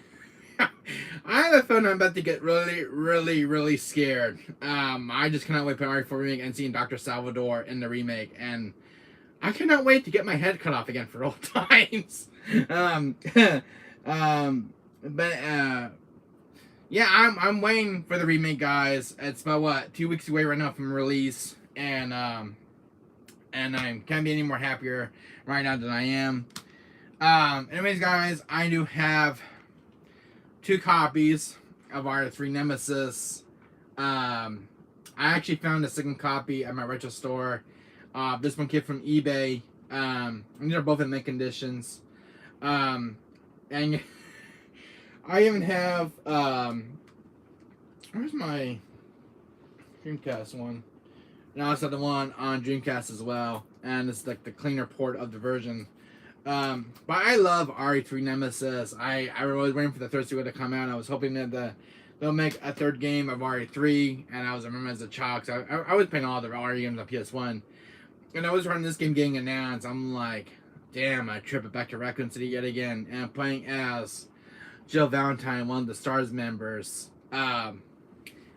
have a feeling I'm about to get really, really, really scared. I just cannot wait for RE4 remake and seeing Dr. Salvador in the remake, and I cannot wait to get my head cut off again for old times. Yeah, I'm waiting for the remake, guys. It's about what, 2 weeks away right now from release, and I can't be any more happier right now than I am. Anyways, guys, I do have 2 copies of R3 Nemesis. I actually found a second copy at my retro store. This one came from eBay. And they're both in mint conditions. And I even have where's my Dreamcast one. And I also had the one on Dreamcast as well, and it's like the cleaner port of the version. But I love RE3 Nemesis. I was waiting for the third sequel to come out. I was hoping that they'll make a third game of RE3, and I was remember as a child, cause I was playing all the RE games on PS1, and I was running this game getting announced. I'm like, damn, I trip it back to Raccoon City yet again, and I'm playing as Jill Valentine, one of the STARS members.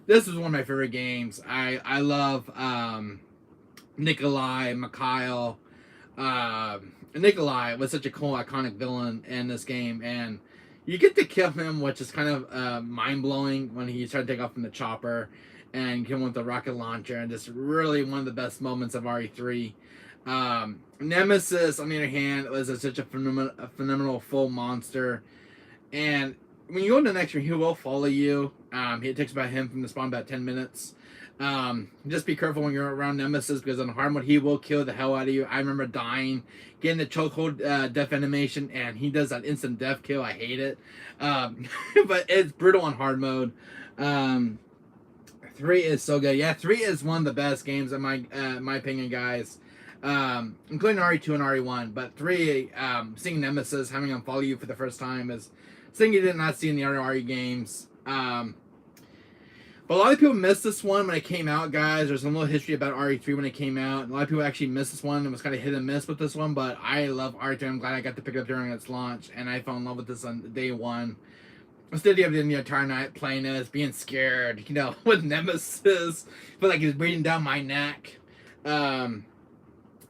This was one of my favorite games. I love Nikolai, Mikhail. Nikolai was such a cool, iconic villain in this game, and you get to kill him, which is kind of mind blowing when he tried to take off from the chopper and kill him with the rocket launcher, and just really one of the best moments of RE3. Nemesis, on the other hand, was such a phenomenal full monster, and when you go to the next room, he will follow you. It takes about him from the spawn about 10 minutes. Just be careful when you're around Nemesis, because on hard mode he will kill the hell out of you. I remember dying, getting the chokehold death animation, and he does that instant death kill. I hate it, but it's brutal on hard mode. 3 is so good. Yeah, 3 is one of the best games in my opinion, guys. Including RE2 and RE1, but 3, seeing Nemesis, having him follow you for the first time is something you did not see in the other RE games. But a lot of people missed this one when it came out, guys. There's some little history about RE3 when it came out. A lot of people actually missed this one and was kind of hit and miss with this one, but I love RE3. I'm glad I got to pick it up during its launch, and I fell in love with this on day one. I stayed the entire night playing this, being scared, you know, with Nemesis. Feel like he's breathing down my neck.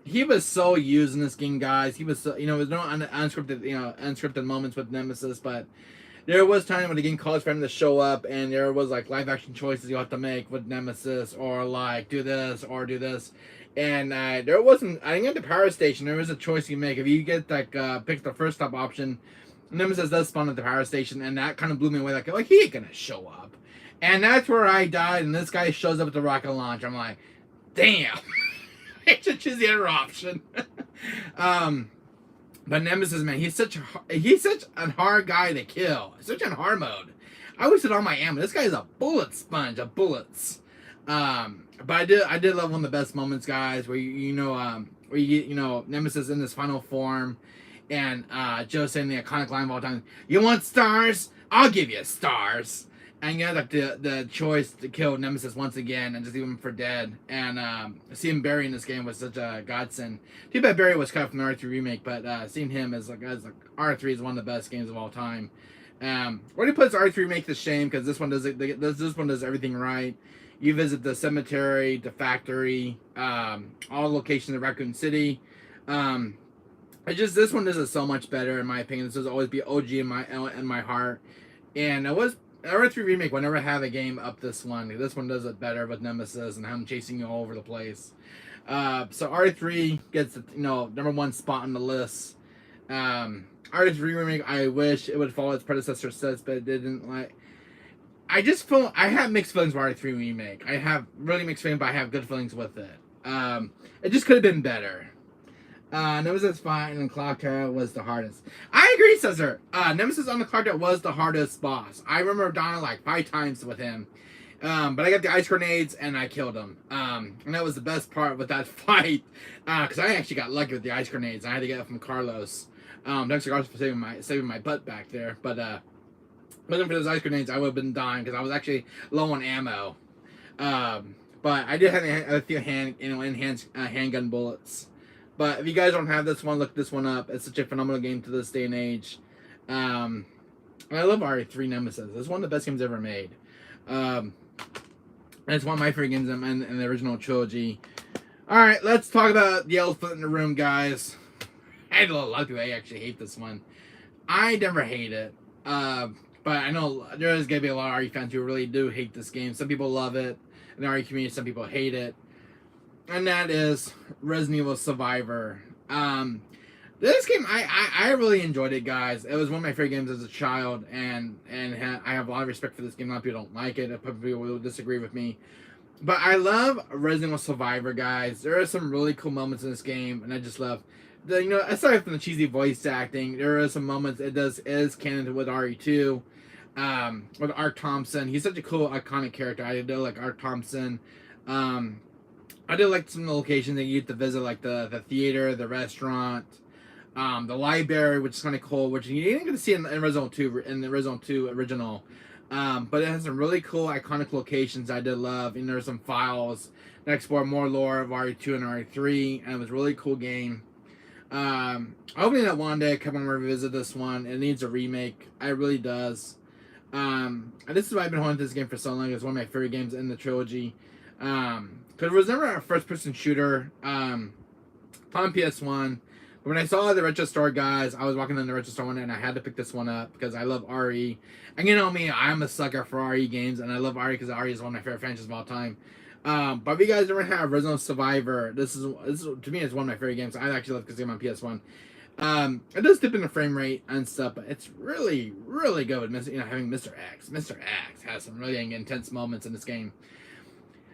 He was so used in this game, guys. He was so, you know, there's no unscripted moments with Nemesis, but there was time when the game calls for him to show up, and there was like live action choices you have to make with Nemesis, or like do this or do this. And there wasn't, I think at the power station there was a choice you make. If you get like pick the first stop option, Nemesis does spawn at the power station, and that kind of blew me away. Like he ain't gonna show up, and that's where I died. And this guy shows up at the rocket launch. I'm like, damn. I should choose the other option. But Nemesis, man, he's such a hard guy to kill. Such a hard mode. I wasted all my ammo. This guy is a bullet sponge of bullets. But I did love one of the best moments, guys, where where you get Nemesis in this final form, and Joe saying the iconic line of all time: "You want stars? I'll give you stars." And you had like the choice to kill Nemesis once again and just leave him for dead. And seeing Barry in this game was such a godsend. Too bad Barry was cut from the R3 remake, but seeing him as R3 is one of the best games of all time. What he puts R3 remake to shame, because this one does everything right. You visit the cemetery, the factory, all locations of Raccoon City. This one does it so much better in my opinion. This will always be OG in my heart. And it was R3 remake will never have a game up this one. This one does it better with Nemesis and him chasing you all over the place. So R3 gets the number one spot on the list. R3 remake, I wish it would follow its predecessor sets, but it didn't. I just feel I have mixed feelings with R3 remake. I have really mixed feelings, but I have good feelings with it. It just could have been better. Nemesis fine, and Clock Tower was the hardest. I agree, Cesar. Nemesis on the Clock Tower was the hardest boss. I remember dying like 5 times with him. But I got the ice grenades and I killed him. And that was the best part with that fight. Because I actually got lucky with the ice grenades. I had to get it from Carlos. Thanks to Carlos for saving my butt back there. But if it wasn't for those ice grenades, I would have been dying because I was actually low on ammo. But I did have a few handgun bullets. But if you guys don't have this one, look this one up. It's such a phenomenal game to this day and age. And I love RE3 Nemesis. It's one of the best games ever made. And it's one of my favorite games in the original trilogy. Alright, let's talk about the elephant in the room, guys. I know a lot of people actually hate this one. I never hate it. But I know there is going to be a lot of RE fans who really do hate this game. Some people love it in the RE community, some people hate it. And that is Resident Evil Survivor. This game, I really enjoyed it, guys. It was one of my favorite games as a child, and I have a lot of respect for this game. A lot of people don't like it. People will disagree with me. But I love Resident Evil Survivor, guys. There are some really cool moments in this game, and I just love aside from the cheesy voice acting, there are some moments it is canon with RE2. With Art Thompson. He's such a cool, iconic character. I do like Art Thompson. I did like some of the locations that you get to visit, like the theater, the restaurant, the library, which is kind of cool, which you didn't get to see in Resident 2, in the Resident 2 original. But it has some really cool, iconic locations I did love. And there's some files that explore more lore of RE2 and RE3, and it was a really cool game. Hoping that one day I come and revisit this one. It needs a remake. It really does. And this is why I've been holding this game for so long. It's one of my favorite games in the trilogy. Because it was never a first-person shooter on PS1. But when I saw the Retro Store guys, I was walking in the Retro Store one day and I had to pick this one up because I love RE. And you know me, I'm a sucker for RE games, and I love RE because RE is one of my favorite franchises of all time. But if you guys ever have Resident Survivor, this is to me it's one of my favorite games. I actually love this game on PS1. It does dip in the frame rate and stuff, but it's really, really good. You know, having Mr. X. Mr. X has some really intense moments in this game.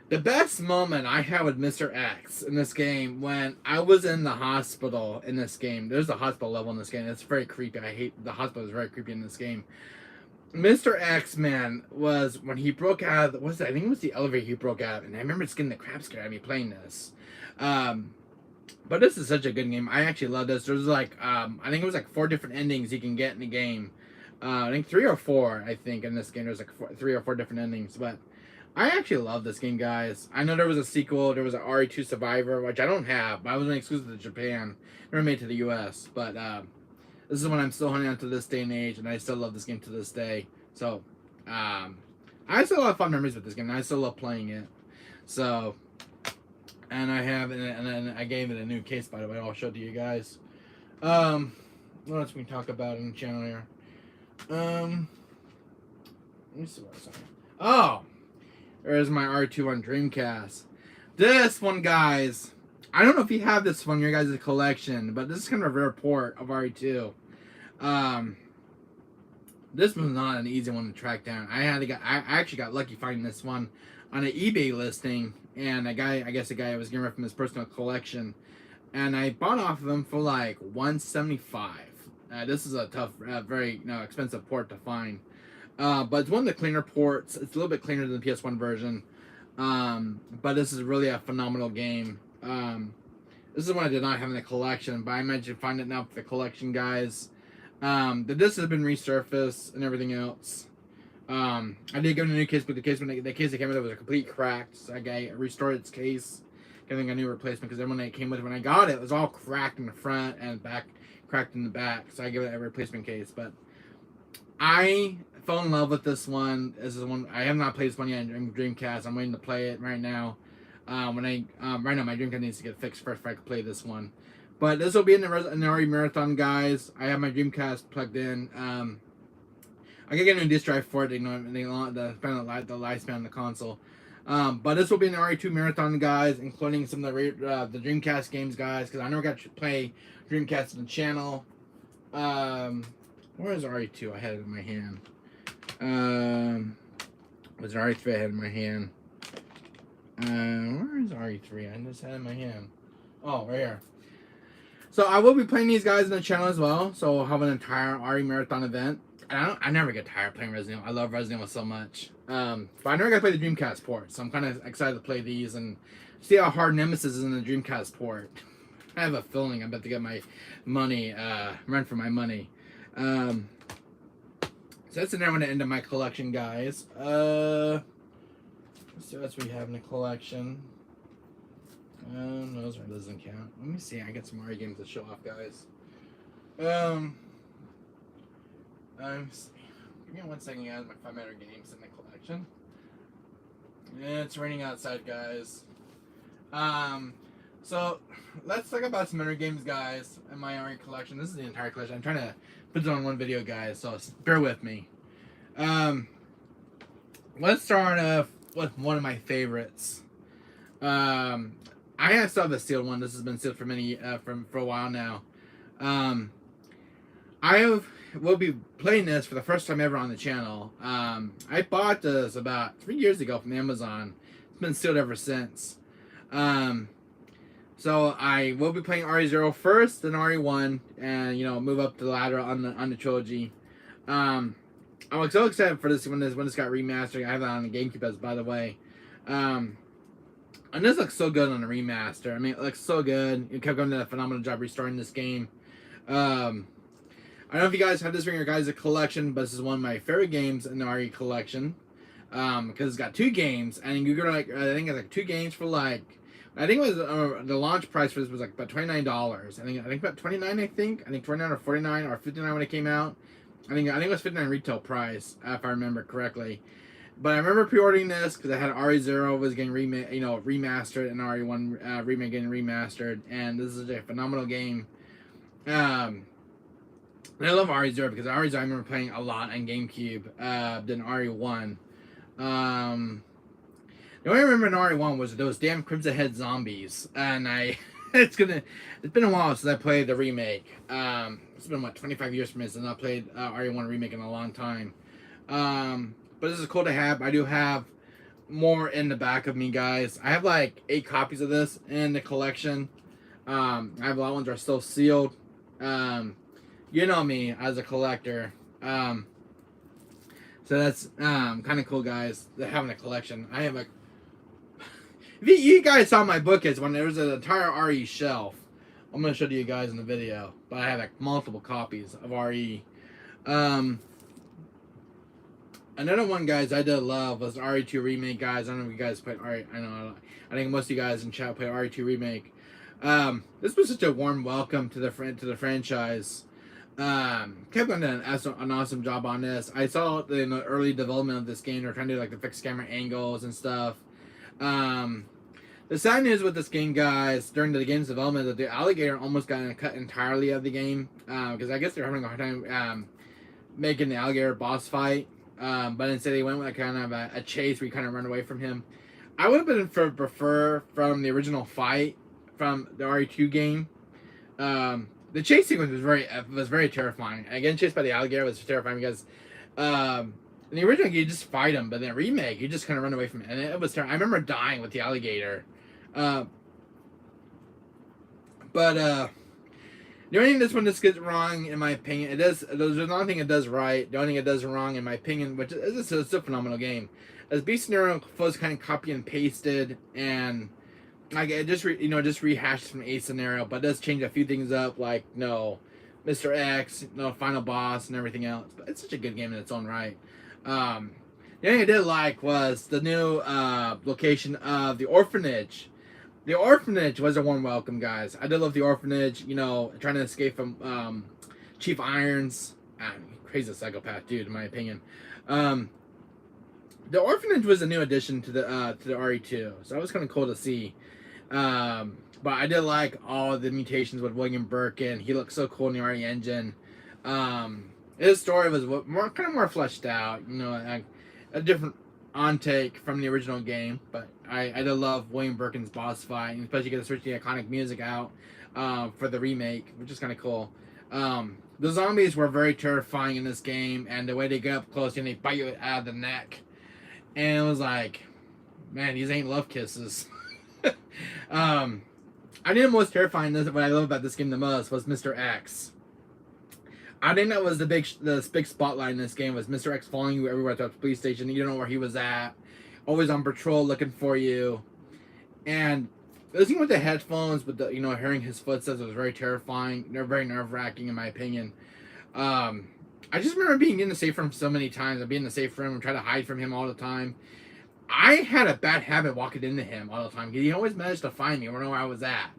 The best moment I had with Mr. X in this game when I was in the hospital in this game. There's a hospital level in this game. It's very creepy. I hate the hospital. Is very creepy in this game. Mr. X, man, was when he broke out of, I think it was the elevator he broke out of, and I remember just getting the crap scared out of me playing this. But this is such a good game. I actually love this. There's like, I think it was like 4 different endings you can get in the game. I think 3 or 4, I think, in this game. There's like 3 or 4 different endings, but I actually love this game, guys. I know there was a sequel. There was an RE2 Survivor, which I don't have, but I was only exclusive to Japan. Never made it to the US, but, this is one I'm still hunting on to this day and age, and I still love this game to this day. So, I still have fun memories with this game, and I still love playing it. So, and I have, and I gave it a new case, by the way. I'll show it to you guys. What else we can talk about in the channel here? Let me see what else. Oh, there's my R2 on Dreamcast. This one, guys. I don't know if you have this one in your guys' collection, but this is kind of a rare port of RE2. This was not an easy one to track down. I actually got lucky finding this one on an eBay listing, and a guy was getting rid from his personal collection, and I bought off of him for like $175. This is a tough, very expensive port to find, but it's one of the cleaner ports. It's a little bit cleaner than the PS1 version, but this is really a phenomenal game. This is one I did not have in the collection, but I imagine find it now for the collection, guys. The disc has been resurfaced and everything else. I did give it a new case, but the case that came with it was a complete cracked. So I restored its case, giving a new replacement because then when it came with it, when I got it, it was all cracked in the front and back, cracked in the back. So I gave it a replacement case. But I fell in love with this one. This is one I have not played this one yet in Dreamcast. I'm waiting to play it right now. Right now my Dreamcast needs to get fixed first before I can play this one. But this will be in the RE Marathon, guys. I have my Dreamcast plugged in. I can get a new disc drive for it. The lifespan of the console. But this will be in the RE2 Marathon, guys, including some of the Dreamcast games, guys, because I never got to play Dreamcast on the channel. Where is RE2? I had it in my hand. Was RE3 I had in my hand? Where is RE3? I just had it in my hand. Oh, right here. So I will be playing these guys in the channel as well. So I'll have an entire RE Marathon event. And I never get tired of playing Resident Evil. I love Resident Evil so much. But I never got to play the Dreamcast port. So I'm kind of excited to play these and see how hard Nemesis is in the Dreamcast port. I have a feeling I'm about to get my money, run for my money. So that's the one to end of my collection, guys. Let's see what else we have in the collection. No, those doesn't count. Let me see. I got some Mario games to show off, guys. Give me 1 second, guys. My 5 Matter games in the collection. Yeah, it's raining outside, guys. So let's talk about some Matter games, guys, in my RE collection. This is the entire collection. I'm trying to put it on one video, guys, so bear with me. Let's start off with one of my favorites. I still have a sealed one. This has been sealed for for a while now. Will be playing this for the first time ever on the channel. I bought this about 3 years ago from Amazon. It's been sealed ever since. So I will be playing RE0 first, then RE1, and move up the ladder on the trilogy. I'm so excited for this when this got remastered. I have that on the GameCube, by the way. And this looks so good on the remaster. I mean, it looks so good. It kept going to a phenomenal job restoring this game. I don't know if you guys have this in your guys' collection, but this is one of my favorite games in the RE collection. Because it's got 2 games, and you go like I think it's like 2 games for like I think it was the launch price for this was like about $29. I think about 29. I think 29 or 49 or 59 when it came out. I think it was 59 retail price if I remember correctly. But I remember pre-ordering this because I had RE0 was getting remastered and RE1 remake getting remastered, and this is a phenomenal game. And I love RE0 because RE0 I remember playing a lot on GameCube than RE1. The only I remember in RE1 was those damn Crimson Head zombies, and it's been a while since I played the remake. It's been what 25 years for me since I played RE1 remake in a long time. But this is cool to have. I do have more in the back of me, guys. I have like 8 copies of this in the collection. I have a lot of ones that are still sealed. You know me as a collector. So that's kind of cool, guys. Having a collection. I have like. If you guys saw my bookcase when there was an entire RE shelf. I'm gonna show you guys in the video, but I have like multiple copies of RE. Another one, guys, I did love was RE2 remake, guys. I don't know if you guys played RE. I think most of you guys in chat played RE2 remake. This was such a warm welcome to the franchise. Kept doing an awesome job on this. I saw in the early development of this game, they're trying to do like the fixed camera angles and stuff. The sad news with this game, guys, during the game's development, that the alligator almost got cut entirely of the game because I guess they're having a hard time making the alligator boss fight. But instead they went with a kind of a chase where you kind of run away from him. I would have been prefer from the original fight from the RE2 game. The chase sequence was very terrifying. And getting chased by the alligator was terrifying because in the original game you just fight him, but in the remake you just kind of run away from it, and it was terrifying. I remember dying with the alligator. The only thing this one just gets wrong, in my opinion, there's another thing it does right. The only thing it does wrong, in my opinion, which is it's a phenomenal game, is Beast Scenario was kind of copy and pasted, and like it just rehashed from A Scenario, but it does change a few things up, like Mr. X, final boss, and everything else. But it's such a good game in its own right. The only thing I did like was the new location of the orphanage. The orphanage was a warm welcome, guys. I did love the orphanage, trying to escape from Chief Irons. Crazy psychopath dude, in my opinion. The orphanage was a new addition to the RE2, so that was kind of cool to see. But I did like all the mutations with William Birkin. He looked so cool in the RE engine. His story was more fleshed out, a different on-take from the original game, but I did love William Birkin's boss fight, and especially get to switch the iconic music out for the remake, which is kind of cool. The zombies were very terrifying in this game, and the way they get up close and they bite you out of the neck, and it was like, man, these ain't love kisses. I think the most terrifying, what I love about this game the most, was Mr. X. I think that was the big spotlight in this game, was Mr. X following you everywhere to the police station. You don't know where he was at. Always on patrol looking for you. And listening with the headphones, but hearing his footsteps was very terrifying. They're very nerve-wracking in my opinion. I just remember being in the safe room so many times. I'd be in the safe room and try to hide from him all the time. I had a bad habit walking into him all the time because he always managed to find me. I don't know where I was at.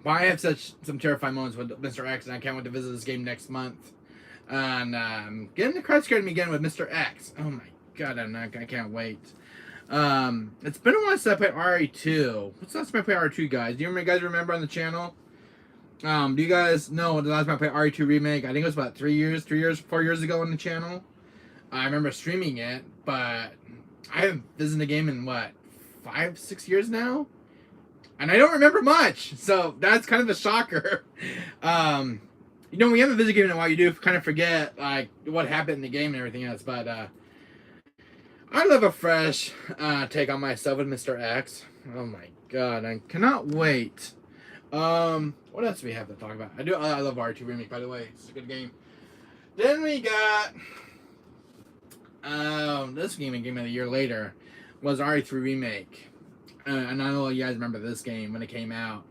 But I have some terrifying moments with Mr. X, and I can't wait to visit this game next month. And getting the crowd scared me again with Mr. X. Oh my god, I can't wait. It's been a while since I played RE2. What's the last time I played RE2, guys? Do you guys remember on the channel? Do you guys know the last time I played RE2 remake? I think it was about 4 years ago on the channel. I remember streaming it, but I haven't visited the game in 5-6 years now, and I don't remember much. So that's kind of a shocker. When you haven't visited the game in a while, you do kind of forget like what happened in the game and everything else. But I love a fresh take on myself with Mr. X. Oh my god, I cannot wait. What else do we have to talk about? I love RE2 remake, by the way. It's a good game. Then we got this game of the year later was RE3 Remake. And I know you guys remember this game when it came out.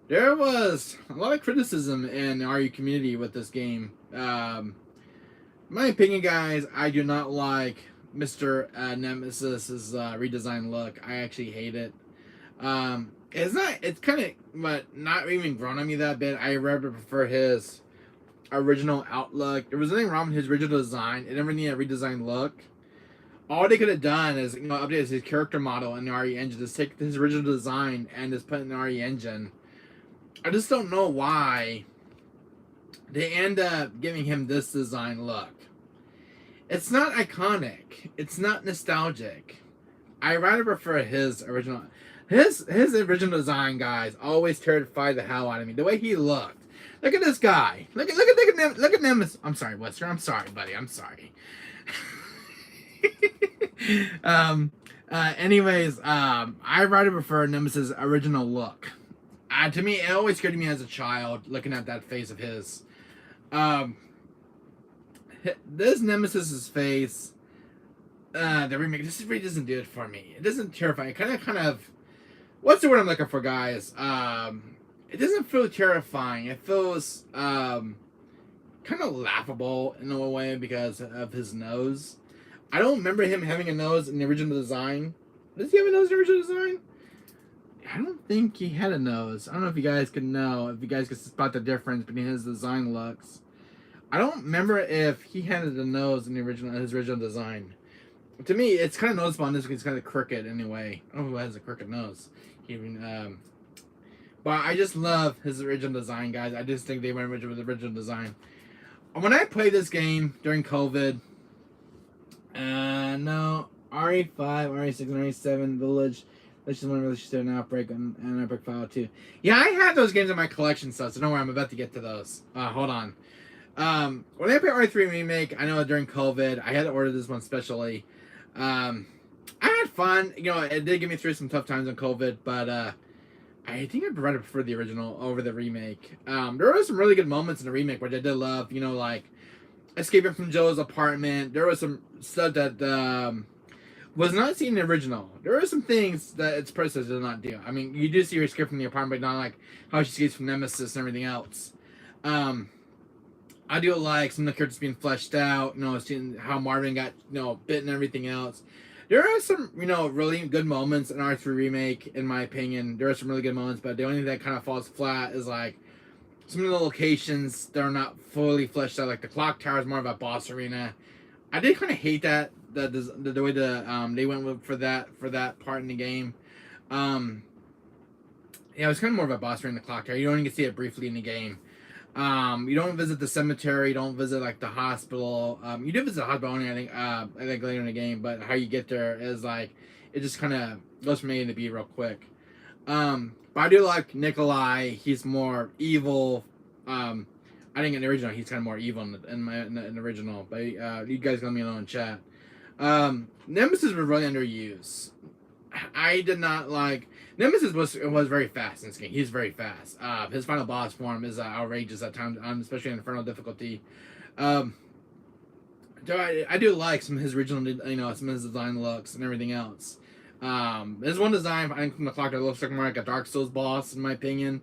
There was a lot of criticism in the RE community with this game. My opinion, guys, I do not like Mr. Nemesis's redesigned look. I actually hate it. It's kind of, but not even grown on me that bit. I rather prefer his original outlook. There was nothing wrong with his original design. It never needed a redesigned look. All they could have done is, update his character model in the RE engine. Just take his original design and just put it in the RE engine. I just don't know why they end up giving him this design look. It's not iconic. It's not nostalgic. I rather prefer his original. His original design, guys, always terrified the hell out of me. The way he looked. Look at this guy. Look at Nemesis. I'm sorry, Wester. I'm sorry, buddy. I'm sorry. I rather prefer Nemesis' original look. To me, it always scared me as a child looking at that face of his. This Nemesis' face, the remake, this really doesn't do it for me. It doesn't terrify. It kind of, what's the word I'm looking for, guys? It doesn't feel terrifying. It feels kind of laughable in a way because of his nose. I don't remember him having a nose in the original design. Does he have a nose in the original design? I don't think he had a nose. I don't know if you guys could know, if you guys could spot the difference between his design looks. I don't remember if he had a nose in his original design. To me, it's kind of noticeable on this because it's kind of crooked anyway. I don't know who has a crooked nose. But I just love his original design, guys. I just think they went with the original design. When I played this game during COVID, no, RE5, RE6, and RE7 Village. Let's just one relationship to an outbreak and Outbreak File 2. Yeah, I had those games in my collection stuff, so don't worry, I'm about to get to those. Hold on. When I played RE3 Remake, I know during COVID, I had to order this one specially. I had fun. It did get me through some tough times on COVID, but I think I'd rather prefer the original over the remake. There were some really good moments in the remake, which I did love. Like escaping from Joe's apartment. There was some stuff that was not seen in the original. There are some things that its predecessor did not do. I mean, you do see her escape from the apartment, but not like how she escapes from Nemesis and everything else. I do like some of the characters being fleshed out. Seeing how Marvin got bit and everything else. There are some really good moments in R3 Remake, in my opinion. There are some really good moments, but the only thing that kind of falls flat is like some of the locations that are not fully fleshed out. Like the clock tower is more of a boss arena. I did kind of hate that the way they went with for that part in the game. It was kind of more of a boss arena, the clock tower. You don't even get to see it briefly in the game. You don't visit the cemetery. You don't visit like the hospital. You do visit the hospital only, I think later in the game. But how you get there is like it just kind of goes from A to B real quick. But I do like Nikolai. He's more evil. I think in the original he's kind of more evil in the original. But you guys let me know in chat. Nemesis was really underused. I did not like. Nemesis was very fast in this game. He's very fast. His final boss form is outrageous at times, especially in Infernal difficulty. I do like some of his original, some of his design looks and everything else. There's one design I think from the clock that looks like more like a Dark Souls boss, in my opinion.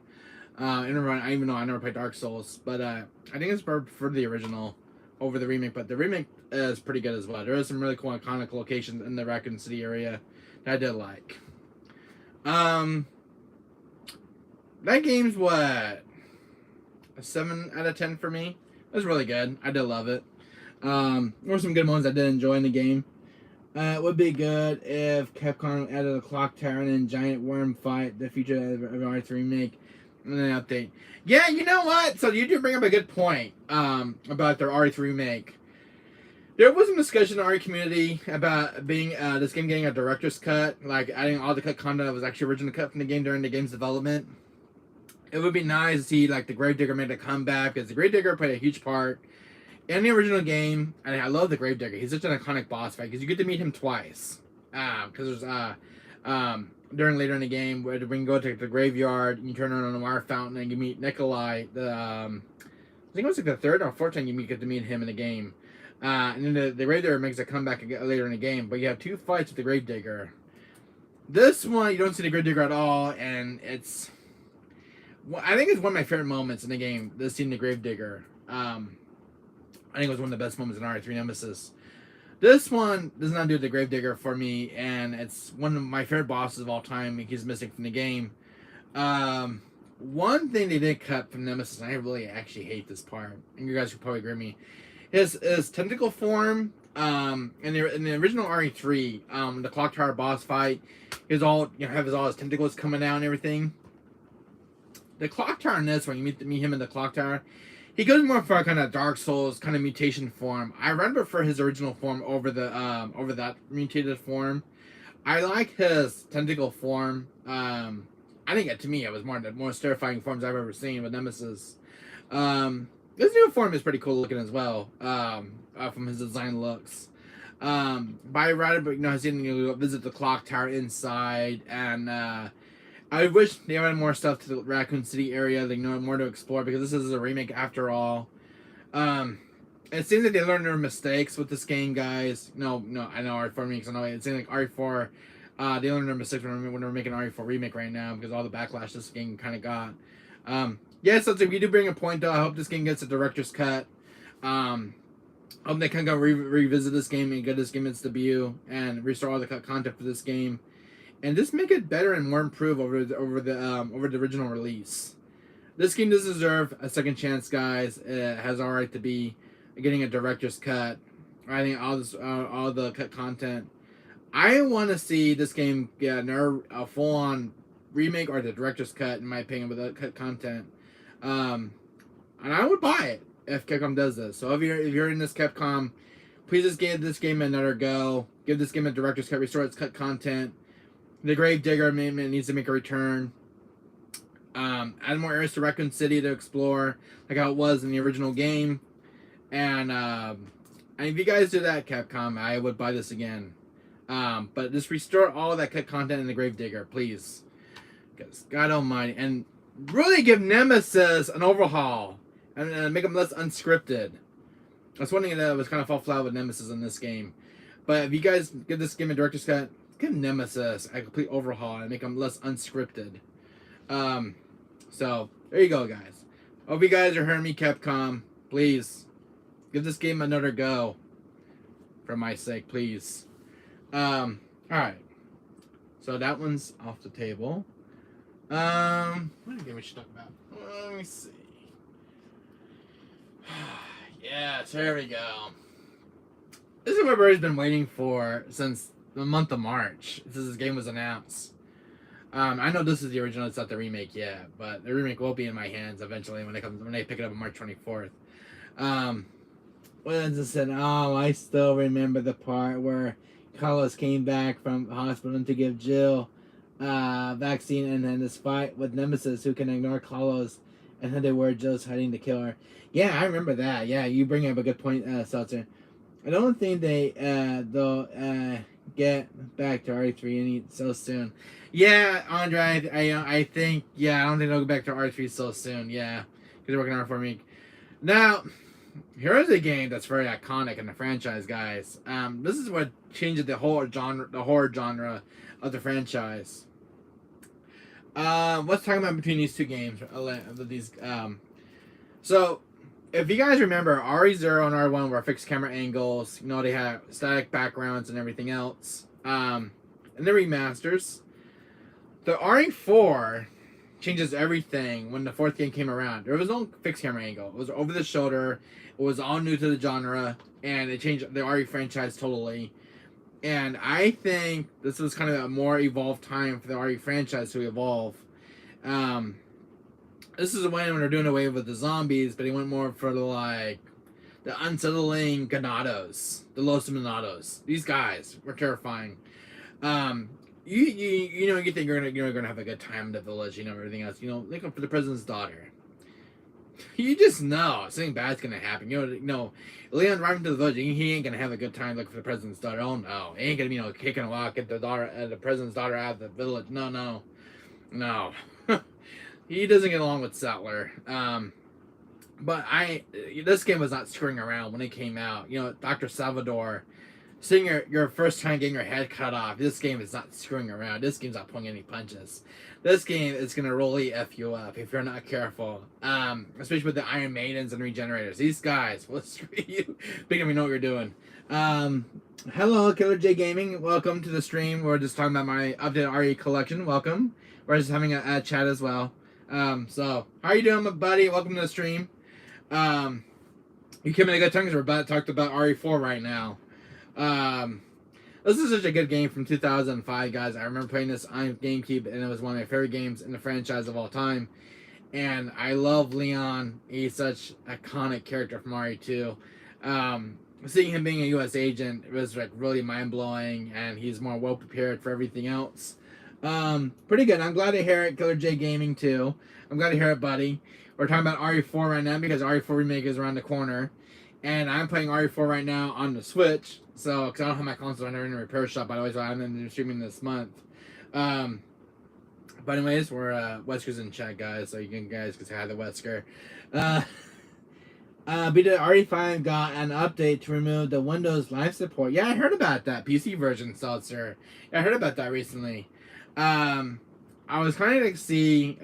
Even though I never played Dark Souls, but I think it's prefer the original over the remake. But the remake is pretty good as well. There is some really cool iconic locations in the Raccoon City area that I did like. That game's what? A 7 out of 10 for me. It was really good. I did love it. There were some good moments I did enjoy in the game. It would be good if Capcom added a clock tower and then giant worm fight, the future of R3 remake, and then update. Yeah, you know what? So you do bring up a good point about their R3 remake. There was some discussion in our community about being this game getting a director's cut, like adding all the cut content that was actually originally cut from the game during the game's development. It would be nice to see like the Gravedigger make a comeback, because the Gravedigger played a huge part in the original game, and I love the Gravedigger. He's such an iconic boss fight because you get to meet him twice. Because there's later in the game where we can go to the graveyard and you turn on a wire fountain and you meet Nikolai. I think it was like the third or fourth time you get to meet him in the game. And then the Gravedigger makes a comeback later in the game. But you have 2 fights with the Gravedigger. This one, you don't see the Gravedigger at all, and it's... I think it's one of my favorite moments in the game, this seeing the Gravedigger. I think it was one of the best moments in RE3 Nemesis. This one does not do the Gravedigger for me, and it's one of my favorite bosses of all time. He's missing from the game. One thing they did cut from Nemesis, and I really actually hate this part, and you guys could probably agree with me, his tentacle form. In the original RE3, the Clock Tower boss fight, is all have all his tentacles coming out and everything. The Clock Tower in this, when you meet him in the Clock Tower, he goes more for a kind of Dark Souls kind of mutation form. I rather prefer his original form over that mutated form. I like his tentacle form. I think to me it was one of the most terrifying forms I've ever seen with Nemesis. This new form is pretty cool looking as well. From his design looks. But I rather seeing visit the Clock Tower inside, and I wish they added more stuff to the Raccoon City area. They know more to explore because this is a remake after all. It seems like they learned their mistakes with this game, guys. No, I know RE4 remakes. I know it seems like RE4. They learned their mistakes when they're making an RE4 remake right now because all the backlash this game kind of got. Yeah, so if you do bring a point though, I hope this game gets a director's cut. I hope they can go revisit this game and get this game its debut and restore all the content for this game. And just make it better and more improved over the original release. This game does deserve a second chance, guys. It has all right to be getting a director's cut. I think all the cut content. I want to see this game get a full-on remake or the director's cut, in my opinion, with the cut content. And I would buy it if Capcom does this. So if you're in this Capcom, please just give this game another go. Give this game a director's cut. Restore its cut content. The Gravedigger needs to make a return. Add more areas to Raccoon City to explore, like how it was in the original game. And if you guys do that, Capcom, I would buy this again. But just restore all that cut content in the Gravedigger, please. Because God Almighty, and really give Nemesis an overhaul and make him less unscripted. That's one thing that was kind of fall flat with Nemesis in this game. But if you guys give this game a director's cut, give Nemesis a complete overhaul and make him less unscripted. So there you go, guys. Hope you guys are hearing me, Capcom. Please give this game another go. For my sake, please. Alright. So that one's off the table. What other game we should talk about? Let me see. Yes, here we go. This is what everybody's been waiting for since the month of March, since this game was announced. I know this is the original, it's not the remake yet, but the remake will be in my hands eventually when they pick it up on March 24th. What is it said? Oh, I still remember the part where Carlos came back from the hospital to give Jill vaccine, and then this fight with Nemesis, who can ignore Carlos, and then they were just hiding to kill her. Yeah, I remember that. Yeah, you bring up a good point, Seltzer. I don't think they'll get back to RE3 so soon. Yeah, Andre, I think, I don't think they'll go back to RE3 so soon. Yeah, because they're working on it for me. Now, here's a game that's very iconic in the franchise, guys. This is what changes the horror genre of the franchise. Let's talk about between these two games. So, if you guys remember, RE0 and R1 were fixed camera angles. They had static backgrounds and everything else. And the remasters. The RE4 changes everything when the fourth game came around. There was no fixed camera angle. It was over the shoulder. It was all new to the genre. And it changed the RE franchise totally. And I think this was kind of a more evolved time for the RE franchise to evolve. This is when they're doing away with the zombies, but they went more for the unsettling Ganados, the Los Minados. These guys were terrifying. You think you're gonna have a good time in the village, everything else. Looking for the president's daughter. You just know something bad's gonna happen. Leon driving to the village, he ain't gonna have a good time looking for the president's daughter. Oh no, he ain't gonna be kicking a walk at the president's daughter out of the village. No. He doesn't get along with Sattler. But this game was not screwing around when it came out. You know, Dr. Salvador, seeing your first time getting your head cut off, this game is not screwing around. This game's not pulling any punches. This game is gonna really F you up if you're not careful. Especially with the Iron Maidens and Regenerators. These guys will screw you. Big if you know what you're doing. Hello, Killer J Gaming. Welcome to the stream. We're just talking about my updated RE collection. Welcome. We're just having a chat as well. So how are you doing, my buddy? Welcome to the stream. You came in a good time because we're about to talk about RE4 right now. This is such a good game from 2005, guys. I remember playing this on GameCube, and it was one of my favorite games in the franchise of all time. And I love Leon. He's such an iconic character from RE2. Seeing him being a U.S. agent was like really mind-blowing, and he's more well-prepared for everything else. Pretty good. I'm glad to hear it, Killer J Gaming, too. I'm glad to hear it, buddy. We're talking about RE4 right now because RE4 Remake is around the corner. And I'm playing RE4 right now on the Switch. So, because I don't have my console, I'm never in a repair shop. By the way, so I'm in the streaming this month. But anyways, we're Wesker's in chat, guys. So you guys can say hi to Wesker. Beta RE5 got an update to remove the Windows Live support. Yeah, I heard about that. PC version, Seltzer. Yeah, I heard about that recently. I was kind of to see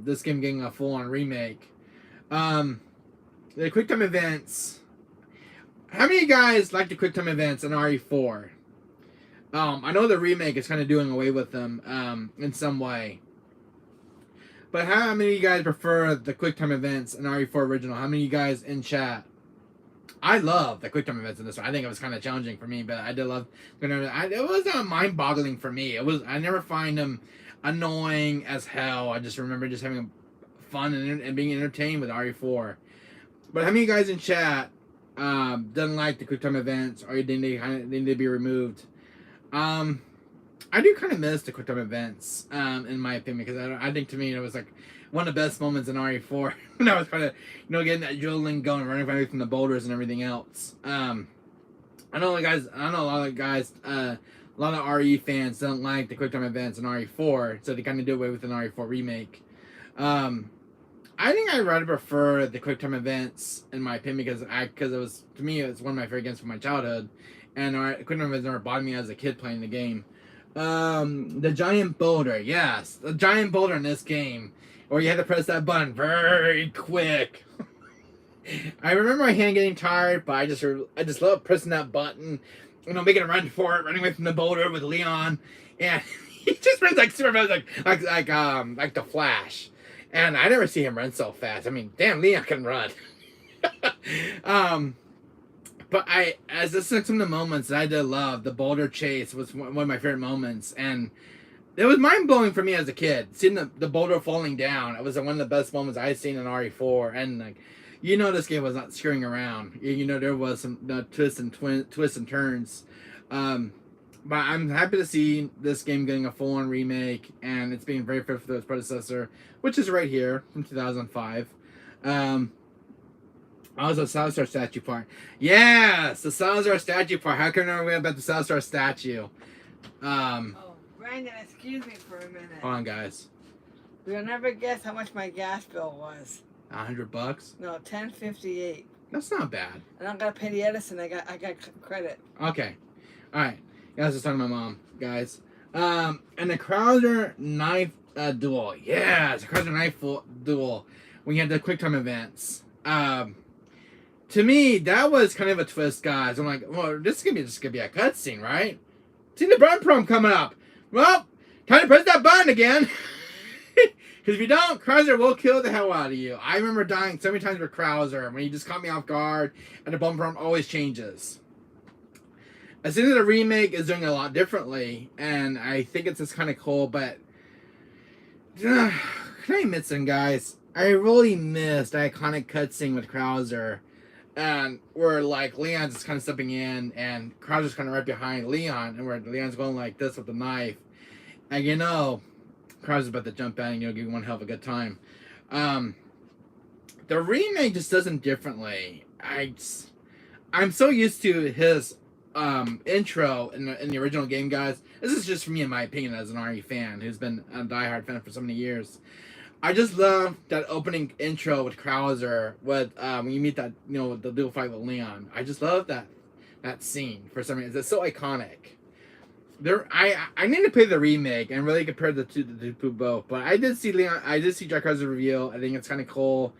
this game getting a full-on remake. The QuickTime events. How many of you guys like the QuickTime events in RE4? I know the remake is kind of doing away with them in some way. But how many of you guys prefer the QuickTime events in RE4 original? How many of you guys in chat? I love the QuickTime events in this one. I think it was kind of challenging for me, but I did love. It was mind-boggling for me. It was. I never find them annoying as hell. I just remember just having fun and being entertained with RE4. But how many of you guys in chat doesn't like the QuickTime events, or you think they kind of need to be removed? I do kind of miss the QuickTime events, in my opinion, because I think to me it was like one of the best moments in RE4 when I was kind of, getting that adrenaline going, running away from the boulders and everything else. I know a lot of guys, a lot of RE fans don't like the QuickTime events in RE4, so they kind of do away with an RE4 remake. I think I'd rather prefer the QuickTime events, in my opinion, because it was, to me, it was one of my favorite games from my childhood, and QuickTime events never bothered me as a kid playing the game. The giant boulder, yes, the giant boulder in this game, where you had to press that button very quick. I remember my hand getting tired, but I just love pressing that button, making a run for it, running away from the boulder with Leon, and he just runs like super fast, like the Flash. And I never see him run so fast. I mean, damn, Leon can run. But as this is some of the moments that I did love, the boulder chase was one of my favorite moments. And it was mind-blowing for me as a kid. Seeing the boulder falling down, it was one of the best moments I've seen in RE4. And, this game was not screwing around. There was some twists and turns. But I'm happy to see this game getting a full-on remake, and it's being very faithful to its predecessor, which is right here from 2005. Also, Salazar statue part. Yes, the Salazar statue part. How can I remember about the Salazar statue? Oh, Brandon, excuse me for a minute. Hold on, guys. You'll never guess how much my gas bill was. $100? No, $10.58. That's not bad. And I'm gonna pay the Edison. I got credit. Okay, all right. Yeah, I was just talking to my mom, guys. And the Krauser knife duel. Yeah, it's a Krauser knife duel. When you had the QuickTime events. To me, that was kind of a twist, guys. I'm like, well, this is gonna be a cutscene, right? See the burn prom coming up. Well, time to press that button again. Because if you don't, Krauser will kill the hell out of you. I remember dying so many times with Krauser when he just caught me off guard, and the bump prom always changes. I think that the remake is doing it a lot differently, and I think it's just kind of cool, but can I admit something, guys? I really missed the iconic cutscene with Krauser, and where Leon's just kind of stepping in, and Krauser's kind of right behind Leon, and where Leon's going like this with the knife, and Krauser's about to jump in and give you one hell of a good time. The remake just does it differently. I'm so used to his intro in the original game, guys. This is just for me, in my opinion, as an RE fan who's been a diehard fan for so many years. I just love that opening intro with Krauser with when you meet that the dual fight with Leon. I just love that scene for some reason. It's so iconic. I need to play the remake and really compare the two both. But I did see Jack Krauser reveal. I think it's kind of cool,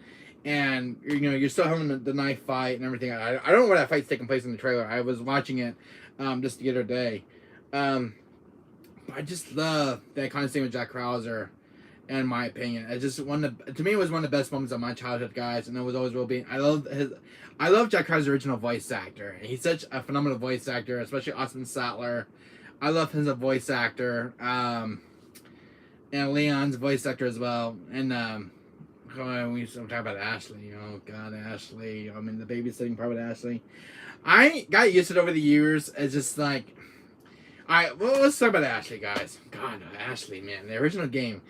and you're still having the knife fight and everything. I don't know where that fight's taking place in the trailer. I was watching it just the other day. But I just love that kind of scene with Jack Krauser. In my opinion, it's just to me it was one of the best moments of my childhood, guys, and it was always will be. I love Jack Krauser's original voice actor. He's such a phenomenal voice actor, especially Austin Sattler. I love him as a voice actor, and Leon's voice actor as well. And we talk about Ashley. Oh God, Ashley. I mean, the babysitting part with Ashley. I got used to it over the years. It's just like, well, let's talk about Ashley, guys. God, Ashley, man, the original game.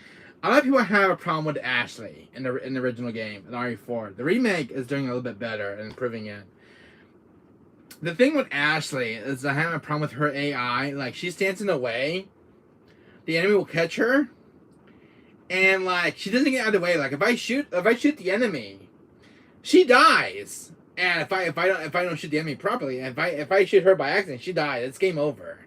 A lot of people have a problem with Ashley in the original game, in RE4. The remake is doing a little bit better and improving it. The thing with Ashley is I have a problem with her AI. Like, she stands in the way, the enemy will catch her, and like she doesn't get out of the way. Like if I shoot the enemy, she dies. And if I don't shoot the enemy properly, if I shoot her by accident, she dies. It's game over.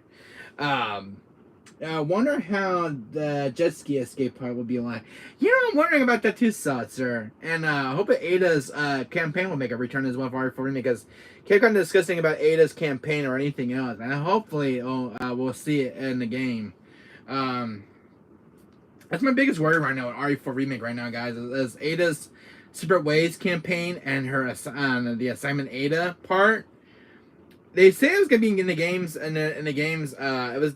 I wonder how the jet ski escape part will be like. I'm wondering about that too, sir. And I hope that Ada's campaign will make a return as well for RE4 Remake, because Capcom discussing about Ada's campaign or anything else. And hopefully we'll see it in the game. That's my biggest worry right now with RE4 Remake right now, guys, is Ada's Separate Ways campaign and her the Assignment Ada part. They say it was gonna be in the games, it was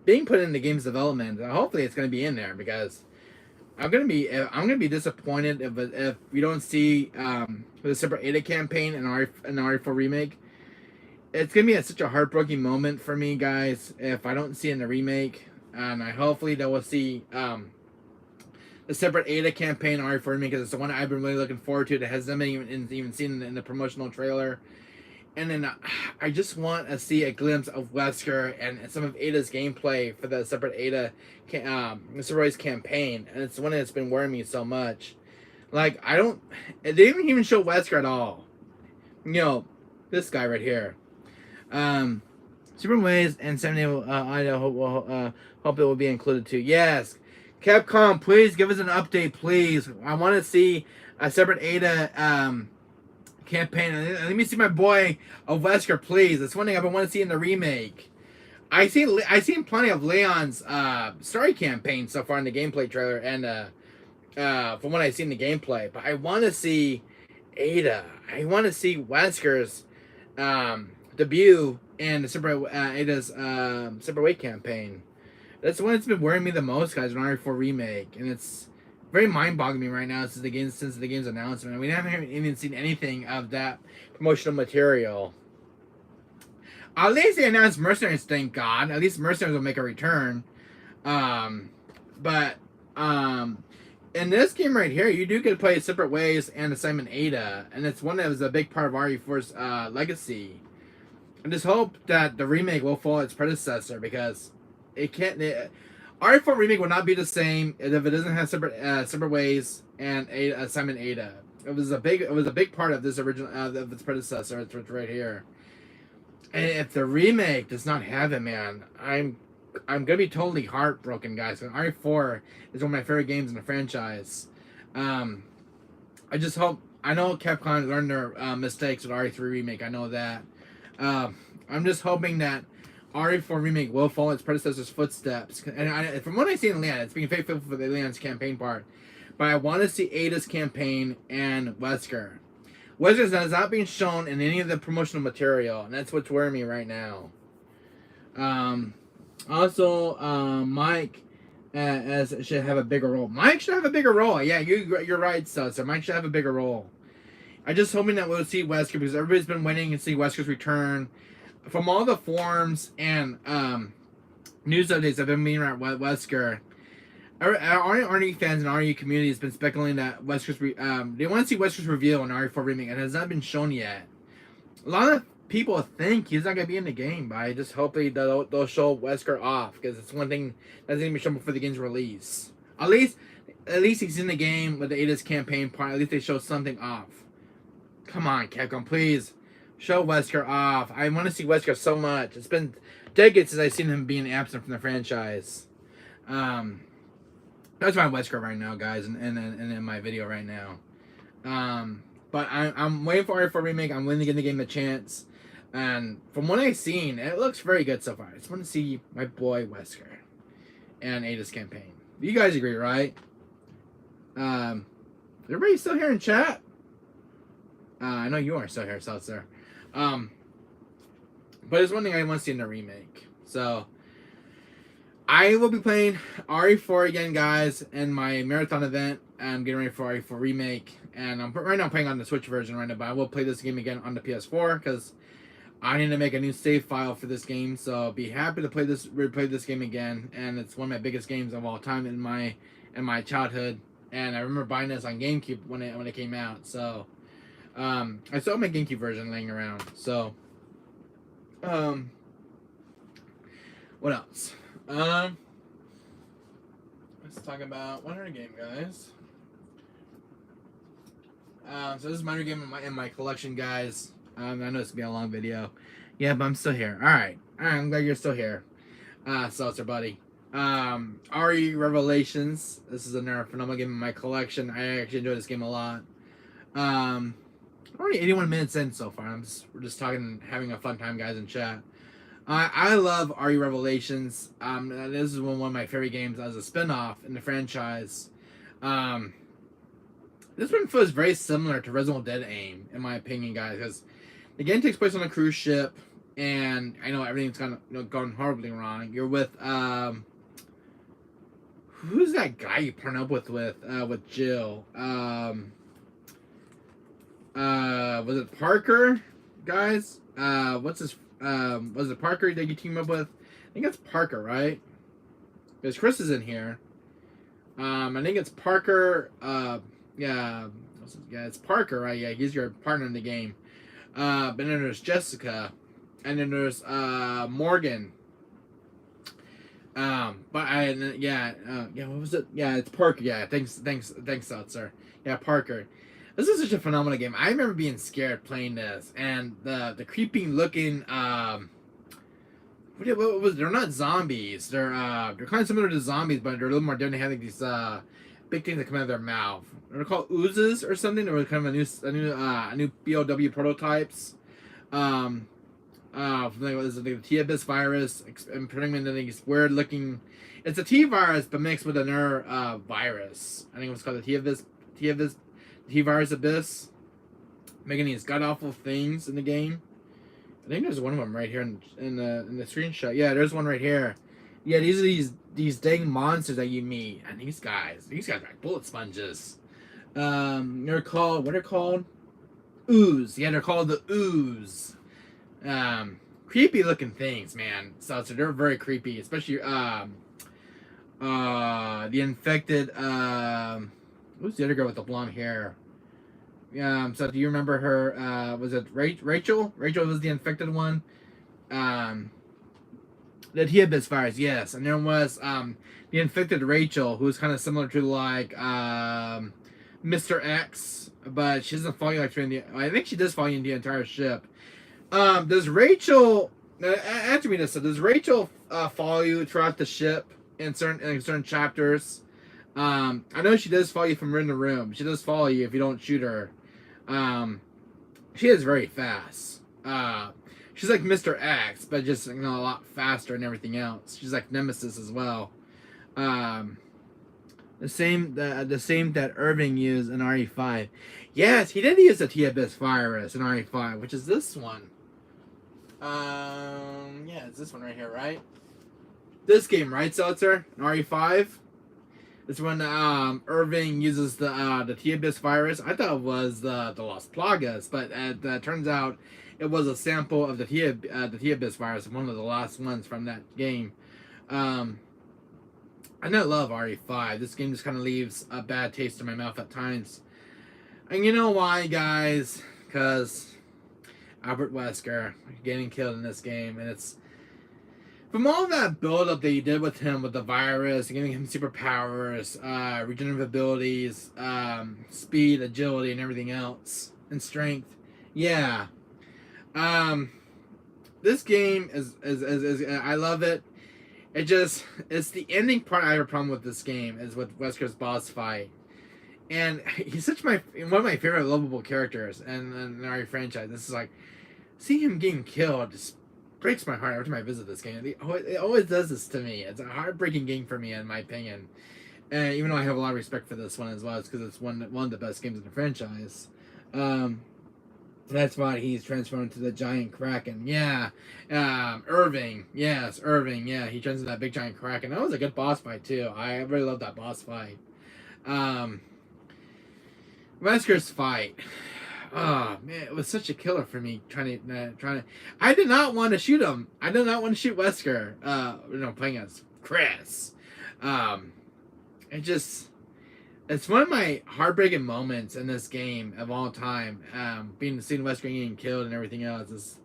being put in the game's development. Hopefully, it's gonna be in there, because I'm gonna be disappointed if we don't see the Separate Ada campaign in RE4 Remake. It's gonna be such a heartbreaking moment for me, guys, if I don't see it in the remake. And hopefully that we'll see the Separate Ada campaign in RE4 Remake, because it's the one I've been really looking forward to. That hasn't been even seen in the promotional trailer. And then I just want to see a glimpse of Wesker and some of Ada's gameplay for the Separate Ada, Separate Ways campaign. And it's one that's been worrying me so much. Like, they didn't even show Wesker at all. This guy right here. Separate Ways and 70 I hope it will be included too. Yes. Capcom, please give us an update, please. I want to see a Separate Ada, campaign. Let me see my boy Wesker, please. That's one thing I've been wanting to see in the remake. I seen plenty of Leon's story campaign so far in the gameplay trailer, and from what I've seen in the gameplay. But I want to see Ada. I want to see Wesker's debut in the Ada's Separate Way campaign. That's the one that's been worrying me the most, guys, in RE4 Remake, and it's very mind-boggling right now since the game's announcement. We haven't even seen anything of that promotional material. At least they announced Mercenaries, thank God. At least Mercenaries will make a return. But in this game right here, you do get to play Separate Ways and Assignment Ada, and it's one that was a big part of RE4's legacy. I just hope that the remake will follow its predecessor, because it can't. RE4 Remake will not be the same if it doesn't have Separate Ways and Assignment Ada. It was a big part of this original of its predecessor. It's right here. And if the remake does not have it, man, I'm gonna be totally heartbroken, guys. And RE4 is one of my favorite games in the franchise. I just hope. I know Capcom learned their mistakes with RE3 Remake. I know that. I'm just hoping that RE4 Remake will follow its predecessor's footsteps. And from what I see in Leon, it's being faithful for the Leon's campaign part. But I want to see Ada's campaign and Wesker. Wesker has not been shown in any of the promotional material, and that's what's worrying me right now. Also, Mike should have a bigger role. Mike should have a bigger role. Yeah, you're right, so Mike should have a bigger role. I'm just hoping that we'll see Wesker, because everybody's been waiting to see Wesker's return. From all the forums and news updates I've been reading around Wesker, RE fans and RE community has been speculating that Wesker's they want to see Wesker's reveal in RE4 Remake, and it has not been shown yet. A lot of people think he's not going to be in the game, but I just hope they'll show Wesker off, because it's one thing that's going to be shown before the game's release. At least at least he's in the game with the Ada's campaign part. At least they show something off. Come on, Capcom, please show Wesker off. I want to see Wesker so much. It's been decades since I've seen him being absent from the franchise. That's my Wesker right now, guys, and in my video right now. But I'm waiting for RE4 remake. I'm willing to give the game a chance. And from what I've seen, it looks very good so far. I just want to see my boy Wesker and Ada's campaign. You guys agree, right? Everybody still here in chat? I know you are still here, Seltzer. But there's one thing I want to see in the remake. So I will be playing RE4 again, guys, in my marathon event. I'm getting ready for RE4 remake, and I'm right now playing on the Switch version right now. But I will play this game again on the PS4 because I need to make a new save file for this game. So I'll be happy to replay this game again. And it's one of my biggest games of all time in my childhood. And I remember buying this on GameCube when it came out. So I still have my GameCube version laying around. So what else? Let's talk about one other game, guys. So this is my other game in my collection, guys. I know it's gonna be a long video. Yeah, but I'm still here. Alright, I'm glad you're still here. Seltzer buddy. RE Revelations. This is another phenomenal game in my collection. I actually enjoy this game a lot. Already 81 minutes in so far. We're just talking, having a fun time, guys, in chat. I love RE Revelations. This is one of my favorite games as a spin-off in the franchise. This one feels very similar to Resident Evil Dead Aim, in my opinion, guys, because the game takes place on a cruise ship, and I know everything's gone horribly wrong. You're with who's that guy you partner up with Jill? Was it Parker, guys? What's his was it Parker that you team up with? I think it's Parker, right? Because Chris is in here. I think it's Parker. Yeah, it's Parker, right? Yeah, he's your partner in the game. But then there's Jessica, and then there's Morgan. What was it? Yeah, it's Parker. Yeah, thanks, Seltzer. Yeah, Parker. This is such a phenomenal game. I remember being scared playing this, and the creepy looking what was it? They're not zombies. They're kind of similar to zombies, but they're a little more different. They have like these big things that come out of their mouth. They're called oozes or something. They were kind of a new BOW prototypes. From the T abyss virus, and putting them into these weird looking. It's a T virus, but mixed with another virus. I think it was called the T virus abyss, making these god awful things in the game. I think there's one of them right here in the screenshot. Yeah, there's one right here. Yeah, these are these dang monsters that you meet, and these guys are like bullet sponges. They're called, what are called? Ooze. Yeah, they're called the ooze. Creepy looking things, man. So they're very creepy, especially the infected. Who's the other girl with the blonde hair? So do you remember her? Was it Rachel? Rachel was the infected one. The T abyss virus, yes, and there was the infected Rachel, who was kind of similar to like Mr. X, but she doesn't follow you like I think she does follow you in the entire ship. Does Rachel? Answer me this. So does Rachel follow you throughout the ship in certain chapters? I know she does follow you from room to room. She does follow you if you don't shoot her. She is very fast. She's like Mr. X, but just a lot faster and everything else. She's like Nemesis as well. The same that Irving used in RE5. Yes, he did use the T abyss virus in RE5, which is this one. Yeah, it's this one right here, right? This game, right, Seltzer? In RE5. It's when Irving uses the T abyss virus. I thought it was the Las Plagas, but it turns out it was a sample of the T abyss virus, one of the last ones from that game. I don't love RE5. This game just kind of leaves a bad taste in my mouth at times. And you know why, guys? Because Albert Wesker getting killed in this game, and it's from all that build up that you did with him with the virus, giving him superpowers, regenerative abilities, speed, agility, and everything else, and strength. Yeah. This game is I love it. It's the ending part I have a problem with this game is with Wesker's boss fight. And he's one of my favorite lovable characters in our franchise. This is like, seeing him getting killed just breaks my heart every time I visit this game. It always does this to me. It's a heartbreaking game for me, in my opinion. And even though I have a lot of respect for this one as well, it's because it's one of the best games in the franchise. That's why he's transformed into the giant kraken. Yeah, Irving. Yes, Irving. Yeah, he turns into that big giant kraken. That was a good boss fight too. I really love that boss fight. Wesker's fight. Oh man, it was such a killer for me. Trying to. I did not want to shoot him. I did not want to shoot Wesker. Playing as Chris. It's one of my heartbreaking moments in this game of all time. Seeing Wesker getting killed and everything else is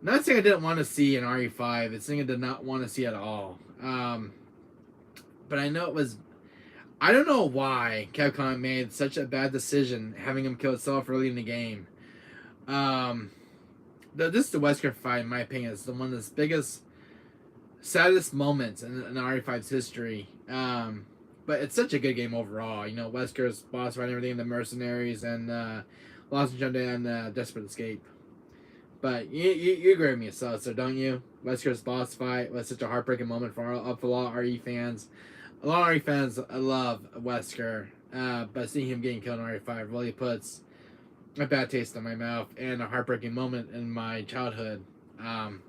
not something I didn't want to see in RE5. It's something I did not want to see at all. But I know it was. I don't know why Capcom made such a bad decision having him kill itself early in the game. This is the Wesker fight, in my opinion. It's one of the biggest, saddest moments in RE5's history. But it's such a good game overall. You know, Wesker's boss fight and everything, the mercenaries, and Lost and and Desperate Escape. But you agree with me, so don't you? Wesker's boss fight was such a heartbreaking moment for a lot of RE fans. A lot of RE fans love Wesker, but seeing him getting killed in RE5 really puts a bad taste in my mouth and a heartbreaking moment in my childhood. Obras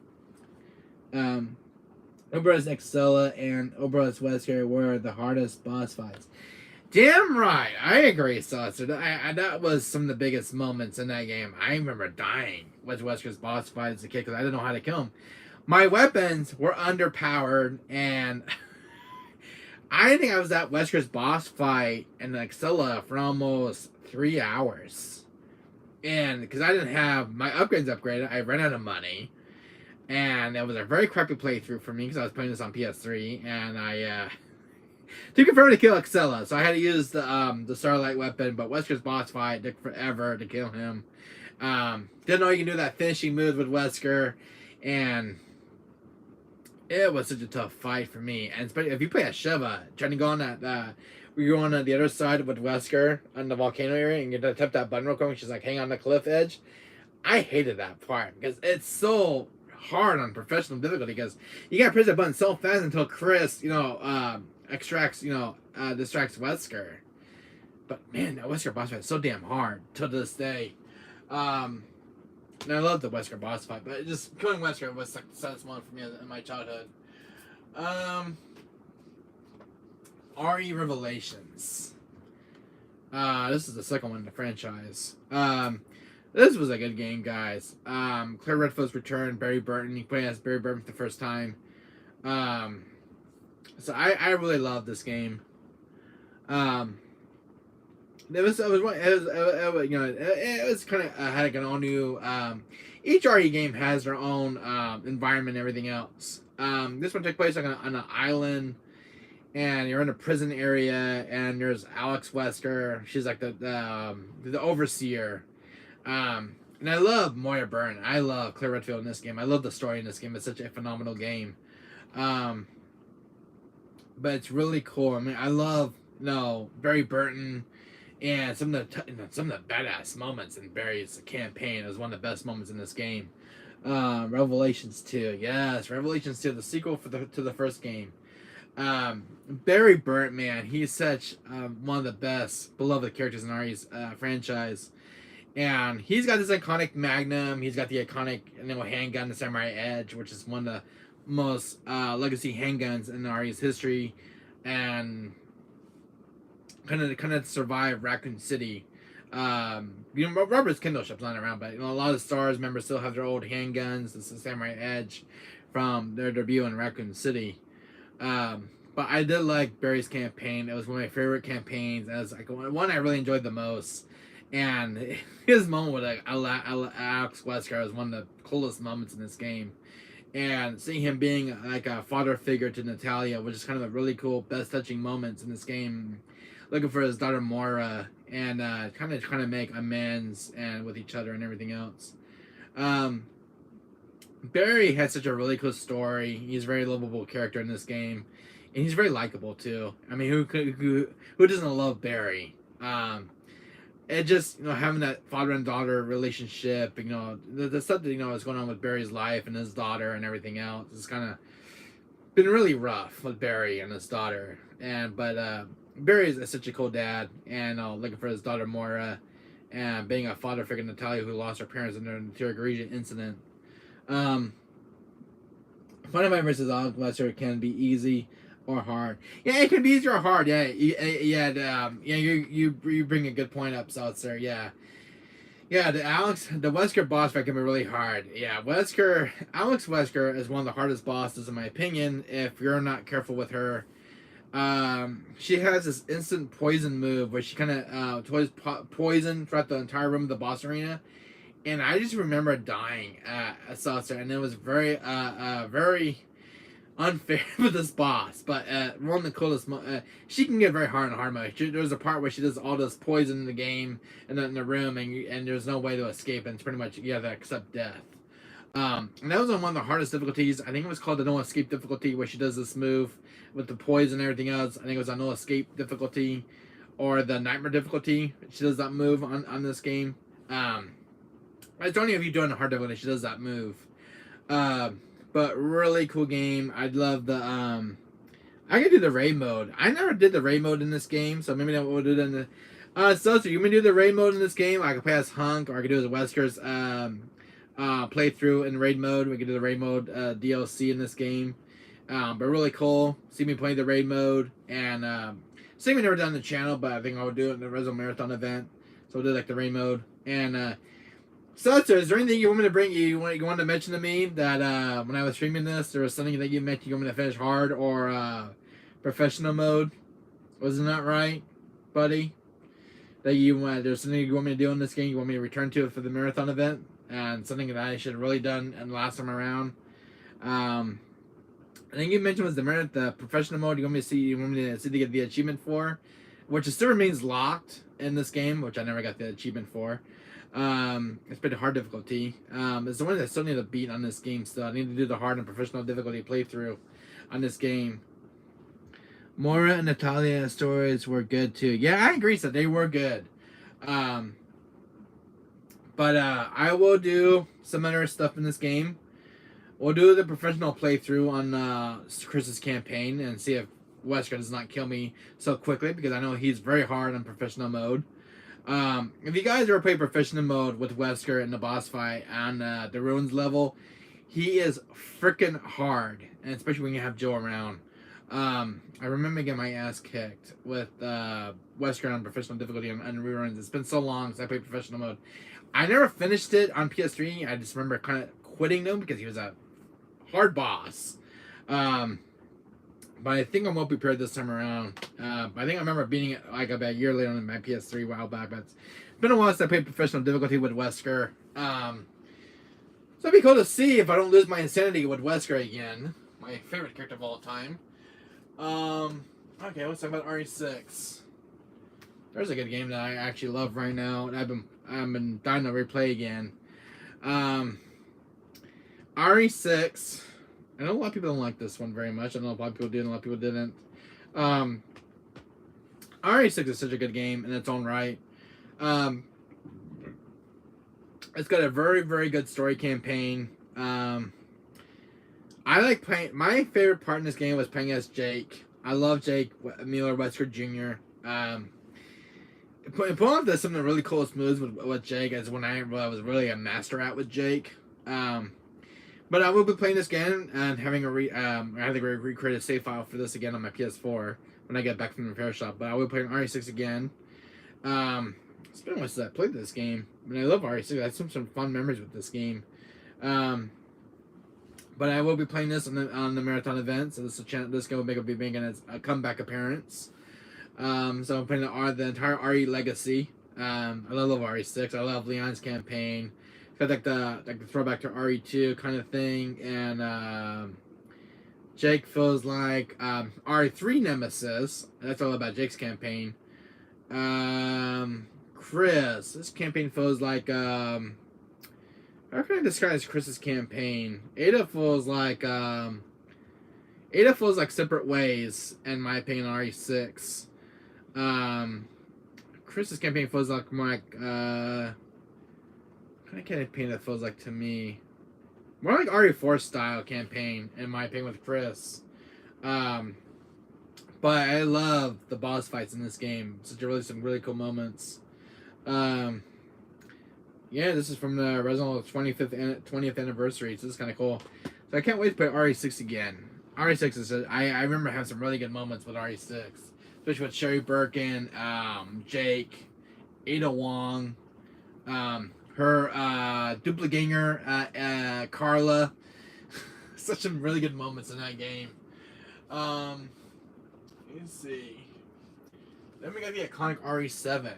Excella and Obras Wesker were the hardest boss fights. Damn right, I agree, Saucer. That was some of the biggest moments in that game. I remember dying with Wesker's boss fight as a kid because I didn't know how to kill him. My weapons were underpowered, and I think I was at Wesker's boss fight in Excella for almost 3 hours. And because I didn't have my upgrades upgraded, I ran out of money. And it was a very crappy playthrough for me because I was playing this on PS3. And I took it forever to kill Excella. So I had to use the Starlight weapon. But Wesker's boss fight took forever to kill him. Didn't know you can do that finishing move with Wesker. And it was such a tough fight for me, and especially if you play as Shiva, trying to go on that, we go on the other side with Wesker on the volcano area, and you have to tap that button real quick. She's like, hang on the cliff edge. I hated that part because it's so hard on professional difficulty because you gotta press that button so fast until Chris, distracts Wesker. But man, that Wesker boss fight is so damn hard to this day. And I love the Wesker boss fight, but just killing Wesker was like the saddest one for me in my childhood. RE Revelations. This is the second one in the franchise. This was a good game, guys. Claire Redfield's return, Barry Burton. He played as Barry Burton for the first time. So I really love this game. It was kind of had like an all new. Each RE game has their own environment and everything else. This one took place on an island, and you're in a prison area, and there's Alex Wesker. She's like the overseer. And I love Moira Byrne. I love Claire Redfield in this game. I love the story in this game. It's such a phenomenal game. But it's really cool. I mean, I love Barry Burton. And some of the badass moments in Barry's campaign is one of the best moments in this game. Revelations 2, yes, Revelations 2, the sequel to the first game. Barry Burton, man, he's such one of the best beloved characters in RE's franchise. And he's got this iconic Magnum. He's got the iconic handgun, the Samurai Edge, which is one of the most legacy handguns in RE's history. And kind of survive Raccoon City. Robert's Kindle shop's not around, but a lot of the Stars members still have their old handguns. This is Samurai Edge from their debut in Raccoon City. But I did like Barry's campaign. It was one of my favorite campaigns. It was like one I really enjoyed the most. And his moment with Alex Wesker was one of the coolest moments in this game. and seeing him being like a father figure to Natalia was just kind of a really cool, best touching moments in this game. Looking for his daughter Mora and kind of make amends and with each other and everything else. Barry has such a really cool story. He's a very lovable character in this game, and he's very likable too. I mean, who doesn't love Barry? And just having that father and daughter relationship, the stuff that is going on with Barry's life and his daughter and everything else. It's kind of been really rough with Barry and his daughter, but Barry is such a cool dad, and looking for his daughter Mora, and being a father figure to Natalia, who lost her parents in the Tigresia incident. Fight versus Alex Lesser can be easy or hard. Yeah, it can be easy or hard. Yeah, you bring a good point up, Seltzer. Yeah, the Wesker boss fight can be really hard. Yeah, Alex Wesker is one of the hardest bosses in my opinion. If you're not careful with her, she has this instant poison move where she kind of poison throughout the entire room of the boss arena. And I just remember dying at Seltzer, and it was very unfair with this boss. But one of the coolest, she can get very hard in hard mode. There's a part where she does all this poison in the game and in the room, and there's no way to escape, and it's pretty much you have to accept death. And that was on one of the hardest difficulties. I think it was called the no escape difficulty, where she does this move with the poison and everything else. I think it was on no escape difficulty, or the nightmare difficulty. She does that move on this game. It's only if you're doing a hard difficulty she does that move. But really cool game. I'd love the I could do the raid mode. I never did the raid mode in this game, so maybe that would do it in the so you want me to do the raid mode in this game? I could play as Hunk, or I could do the Wesker's playthrough in raid mode. We could do the raid mode DLC in this game. But really cool. See me playing the raid mode, and same we never done on the channel, but I think I would do it in the Rezo Marathon event. So we'll do like the raid mode. And Seltzer, is there anything you want me to bring you want to mention to me that when I was streaming this, there was something that you mentioned you want me to finish hard or professional mode? Wasn't that right, buddy? That there's something you want me to do in this game? You want me to return to it for the marathon event, and something that I should have really done in the last time around. I think you mentioned was the professional mode. You want me to see to get the achievement for, which still remains locked in this game, which I never got the achievement for. It's been a hard difficulty. It's the one that I still need to beat on this game still. I need to do the hard and professional difficulty playthrough on this game. Mora and Natalia stories were good too. Yeah, I agree, so they were good. But I will do some other stuff in this game. We'll do the professional playthrough on Chris's campaign and see if Wesker does not kill me so quickly, because I know he's very hard on professional mode. If you guys ever play professional mode with Wesker in the boss fight on the Ruins level, he is freaking hard, and especially when you have Joe around. I remember getting my ass kicked with Wesker on professional difficulty on Ruins. It's been so long since I played professional mode. I never finished it on PS3. I just remember kind of quitting him because he was a hard boss. But I think I'm well prepared this time around. I think I remember beating it like about a year later on my PS3 a while back. But it's been a while since I played professional difficulty with Wesker. So it'd be cool to see if I don't lose my insanity with Wesker again. My favorite character of all time. Okay, let's talk about RE6. There's a good game that I actually love right now, and I've been dying to replay again. RE6. I know a lot of people don't like this one very much. I know a lot of people did, and a lot of people didn't. RE6 is such a good game in its own right. It's got a very, very good story campaign. I like playing. My favorite part in this game was playing as Jake. I love Jake Mueller Wesker Jr. Pulling off some of the really coolest moves with Jake is when I was really a master at with Jake. But I will be playing this again and having I have to recreate a save file for this again on my PS4 when I get back from the repair shop. But I will play RE6 again. It's been a while since I played this game, but I love RE6. I have some fun memories with this game. But I will be playing this on the marathon event, so this game will be making a comeback appearance. So I'm playing the entire RE Legacy. I love RE6. I love Leon's campaign. It's got like the throwback to RE2 kind of thing, and Jake feels like RE3 Nemesis. That's all about Jake's campaign. Chris, this campaign feels like how can I describe Chris's campaign? Ada feels like separate ways, in my opinion, on RE6. Chris's campaign feels like more like what kind of campaign that feels like to me? More like RE4 style campaign, in my opinion, with Chris. But I love the boss fights in this game. Some really cool moments. Yeah, this is from the Resident Evil 20th anniversary, so this is kind of cool. So I can't wait to play RE6 again. RE6 is I remember having some really good moments with RE6, especially with Sherry Birkin, Jake, Ada Wong, her doppelganger, Carla. Such some really good moments in that game. Let's see. Then we got the iconic RE7.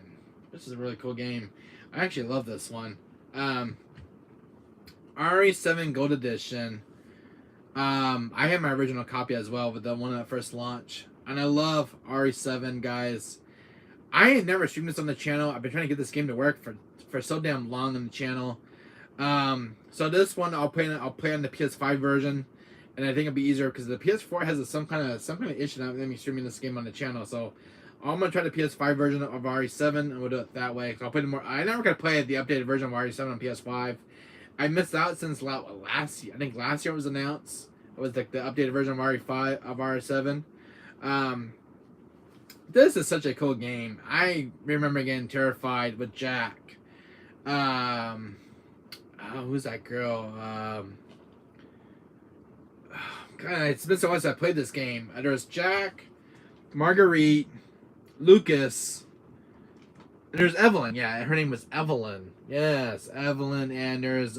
This is a really cool game. I actually love this one. RE7 Gold Edition. I have my original copy as well, with the one at first launch. And I love RE7, guys. I ain't never streamed this on the channel. I've been trying to get this game to work for so damn long on the channel. So this one I'll play on the PS5 version, and I think it'll be easier because the PS4 has some kind of issue not letting me streaming this game on the channel. So I'm gonna try the PS5 version of RE7, and we'll do it that way. So I'll play the more. I never got to play the updated version of RE7 on PS5. I missed out since last year. I think last year it was announced. It was like the updated version of RE7. This is such a cool game. I remember getting terrified with Jack. Who's that girl? God, it's been so long since I played this game. There's Jack, Marguerite, Lucas, and there's Evelyn. Yeah, her name was Evelyn. Yes, Evelyn. And there's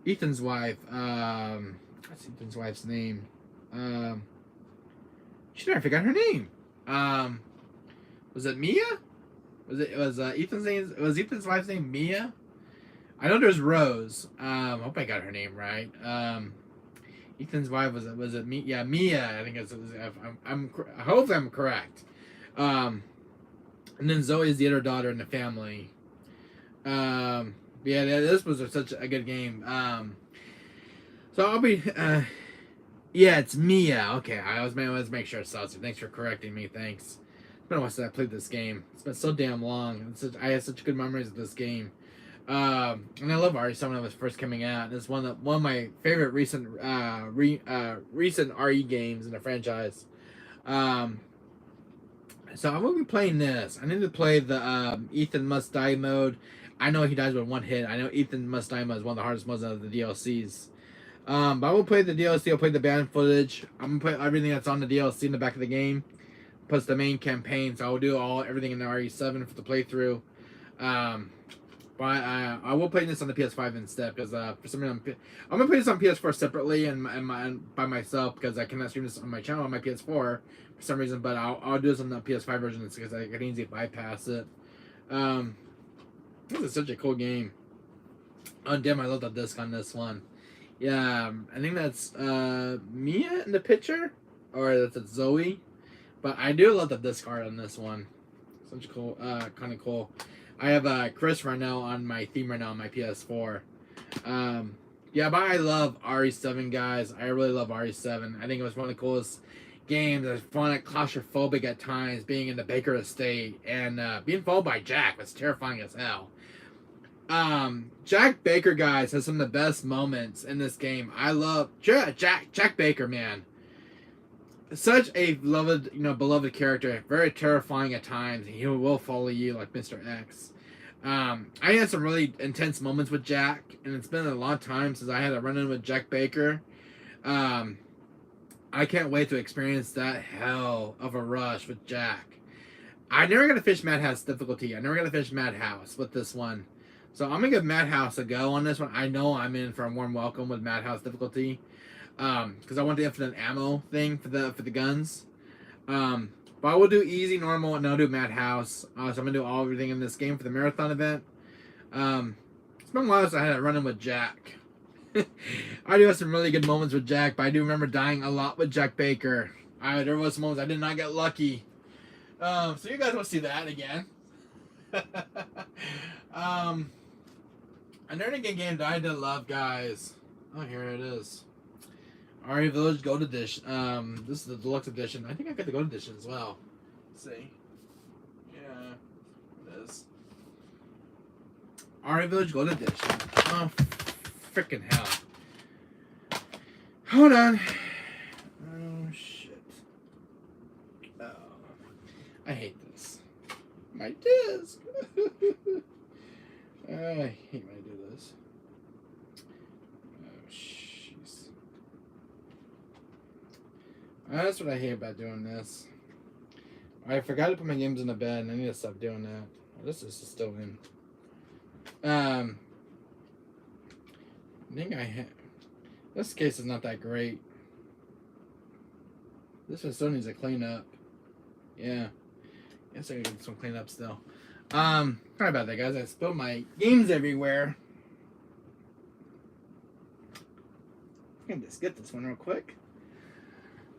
Ethan's wife. What's Ethan's wife's name? She never forgot her name. Was it Mia? Was Ethan's name? Was Ethan's wife's name Mia? I know there's Rose. I hope I got her name right. Ethan's wife was it Mia? Yeah, Mia. I think I hope I'm correct. And then Zoe is the other daughter in the family. Yeah, this was such a good game. So I'll be. Yeah, it's Mia. Okay, I was make sure. So thanks for correcting me. Thanks. It's been a while since I played this game. It's been so damn long. I have such good memories of this game. And I love RE7 when it was first coming out. It's one of my favorite recent RE games in the franchise. So I will be playing this. I need to play the Ethan Must Die mode. I know he dies with one hit. I know Ethan Must Die mode is one of the hardest modes of the DLCs. But I will play the DLC. I'll play the band footage. I'm gonna play everything that's on the DLC in the back of the game, plus the main campaign. So I will do everything in the RE7 for the playthrough. But I will play this on the PS5 instead, because for some reason I'm gonna play this on PS4 separately and by myself, because I cannot stream this on my channel on my PS4 for some reason. But I'll do this on the PS5 version because I can easily bypass it. This is such a cool game. Oh damn! I love the disc on this one. Yeah, I think that's Mia in the picture, or that's Zoe. But I do love the disc art on this one. Such cool, kind of cool. I have Chris right now on my theme right now on my PS4. Yeah, but I love RE7, guys. I really love RE7. I think it was one of the coolest games. It was fun, claustrophobic at times, being in the Baker estate, and being followed by Jack was terrifying as hell. Jack Baker, guys, has some of the best moments in this game. I love Jack Baker, man. Such a beloved character. Very terrifying at times. He will follow you like Mr. X. I had some really intense moments with Jack, and it's been a long time since I had a run-in with Jack Baker. I can't wait to experience that hell of a rush with Jack. I never got to finish Madhouse difficulty. I never got to finish Madhouse with this one. So I'm going to give Madhouse a go on this one. I know I'm in for a warm welcome with Madhouse difficulty. Because I want the infinite ammo thing for the guns. But I will do easy, normal, and I'll do Madhouse. So I'm gonna do everything in this game for the marathon event. been a while since I had a run-in with Jack. I do have some really good moments with Jack, but I do remember dying a lot with Jack Baker. There was moments I did not get lucky. So you guys will see that again. Another game that I did love, guys. Oh, here it is. RE Village Gold Edition. This is the deluxe edition. I think I got the gold edition as well. Let's see. Yeah, it is. RE Village Gold Edition. Oh, freaking hell. Hold on. Oh, shit. Oh, I hate this. My disc. I hate when I do this. Oh, jeez. That's what I hate about doing this. I forgot to put my games in the bed, and I need to stop doing that. Oh, this is still in. I think this case is not that great. This one still needs a clean up. Yeah. Guess I can get some clean up still. Sorry about that, guys. I spilled my games everywhere. I can just get this one real quick.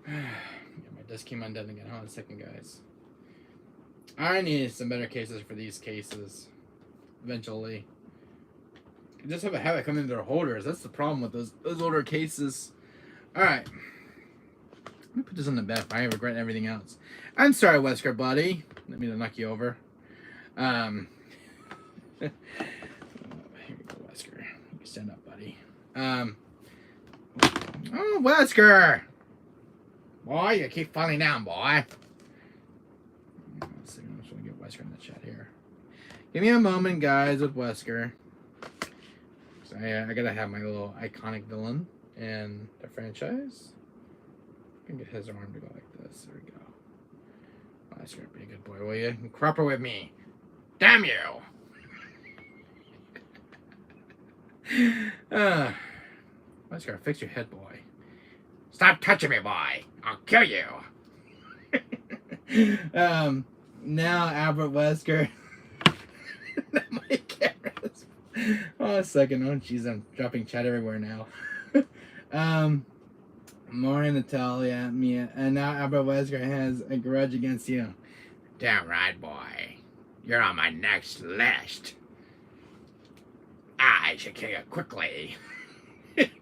Yeah, my disc came undone again. Hold on a second, guys. I need some better cases for these cases. Eventually. You just have a habit coming in their holders. That's the problem with those older cases. Alright. Let me put this on the bed if I regret everything else. I'm sorry, Wesker, buddy. Let me knock you over. Here we go, Wesker. You can stand up, buddy. Oh, Wesker! Boy, you keep falling down, boy. Let's see, I'm just going to get Wesker in the chat here. Give me a moment, guys, with Wesker. So I gotta have my little iconic villain in the franchise. I can get his arm to go like this. There we go. Wesker, be a good boy, will you? Cropper with me. Damn you! Wesker, fix your head, boy. Stop touching me, boy. I'll kill you. Now Albert Wesker. My cameras. Oh, a second. Oh, jeez, I'm dropping chat everywhere now. Maureen, Natalia, Mia, and now Albert Wesker has a grudge against you. Damn right, boy. You're on my next list. I should kill you quickly. Don't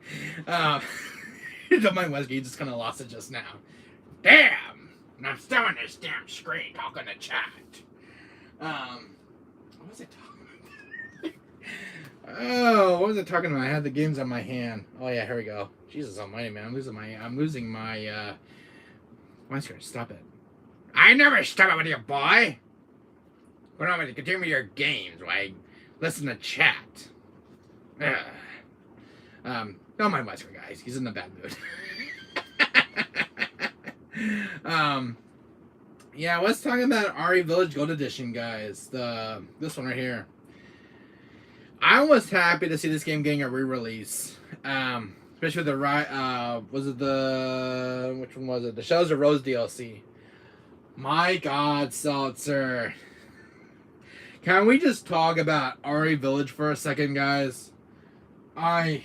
mind Wesker, you just kind of lost it just now. Damn! And I'm still on this damn screen talking to chat. What was I talking about? Oh, what was I talking about? I had the games on my hand. Oh yeah, here we go. Jesus almighty, man. I'm losing my Wesker, stop it. I never stop it with you, boy! What am I to continue with your games while I listen to chat? Don't mind Wesker, guys. He's in a bad mood. Yeah, let's talk about RE Village Gold Edition, guys. This one right here. I was happy to see this game getting a re-release. Especially with the which one was it? The Shadows of Rose DLC. My God, Seltzer. Can we just talk about RE Village for a second, guys? I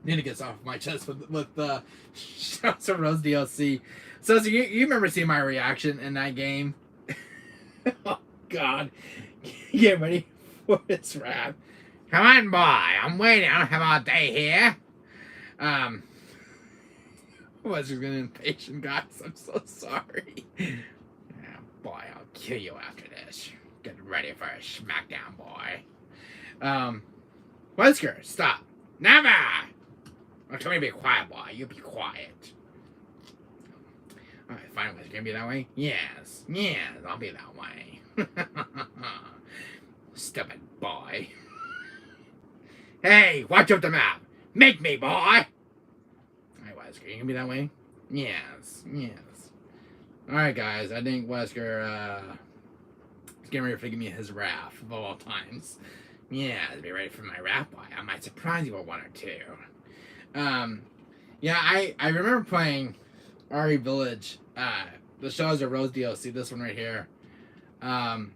need to get this off my chest with the Shadows of Rose DLC. So you remember seeing my reaction in that game? Oh, God. Get ready for this rap. Come on, boy. I'm waiting. I don't have all day here. I was just getting impatient, guys. I'm so sorry. Yeah, boy, I'll kill you after this. Get ready for a smackdown, boy. Wesker, stop. Never! Don't tell me to be quiet, boy. You be quiet. Alright, fine. Was it gonna be that way? Yes. Yes, I'll be that way. Stupid boy. Hey, watch out the map. Make me, boy. Alright, Wesker, you gonna be that way? Yes. Yes. Alright, guys. I think Wesker, is getting ready to give me his wrath of all times. Yeah, be ready for my rap, boy. I might surprise you with one or two. Yeah, I remember playing RE Village, the Shadows of Rose DLC, this one right here. I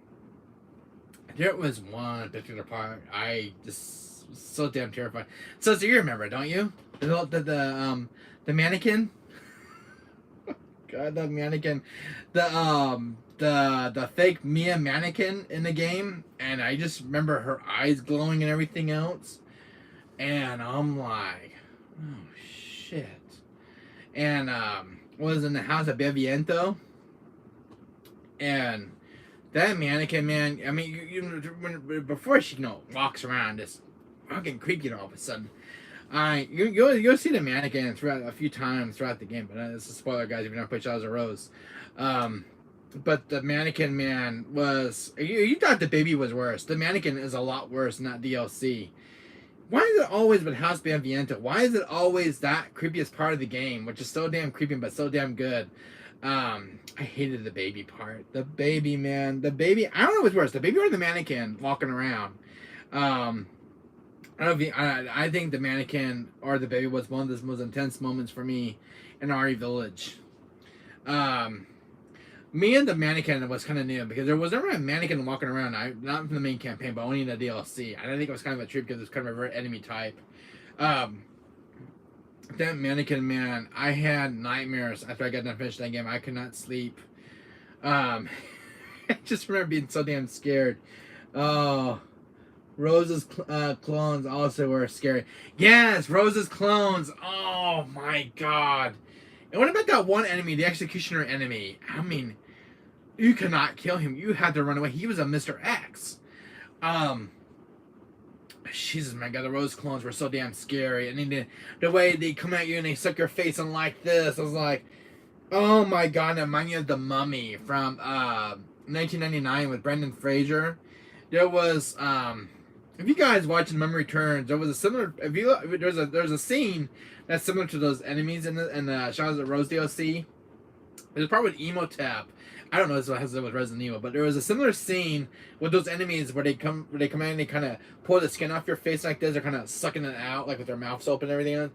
there was one particular part I just was so damn terrified. So you remember, don't you? The mannequin. God, that mannequin, the fake Mia mannequin in the game, and I just remember her eyes glowing and everything else, and I'm like, oh shit. And was in the house of Beviento, and that mannequin, man. I mean, before she walks around, just fucking creepy all of a sudden. You'll see the mannequin throughout a few times throughout the game, but it's a spoiler, guys. If you don't play Shadows of Rose, but the mannequin, man, was you thought the baby was worse. The mannequin is a lot worse, not DLC. Why is it always with House Beviento? Why is it always that creepiest part of the game, which is so damn creepy but so damn good? I hated the baby part. The baby, man, the baby. I don't know what's worse, the baby or the mannequin walking around. I don't know if I think the mannequin or the baby was one of the most intense moments for me in RE Village. Me and the mannequin was kind of new because there was never a mannequin walking around. Not from the main campaign, but only in the DLC. I think it was kind of a treat because it's kind of a very enemy type. That mannequin, man, I had nightmares after I got done finishing that game. I could not sleep. I just remember being so damn scared. Oh. Rose's clones also were scary. Yes, Rose's clones. Oh my god. And what about that one enemy, the Executioner enemy? I mean, you cannot kill him. You had to run away. He was a Mr. X. Jesus, my god, the Rose clones were so damn scary. And then the way they come at you and they suck your face and like this, I was like, oh my god, it reminded me of The Mummy from 1999 with Brendan Fraser. There was if you guys watch Mummy Returns, there was a similar. There's a scene that's similar to those enemies in the Shadows of Rose DLC. There's a part with Emotep. I don't know if it has to do with Resident Evil, but there was a similar scene with those enemies where they come in and they kind of pull the skin off your face like this. They're kind of sucking it out like with their mouths open and everything.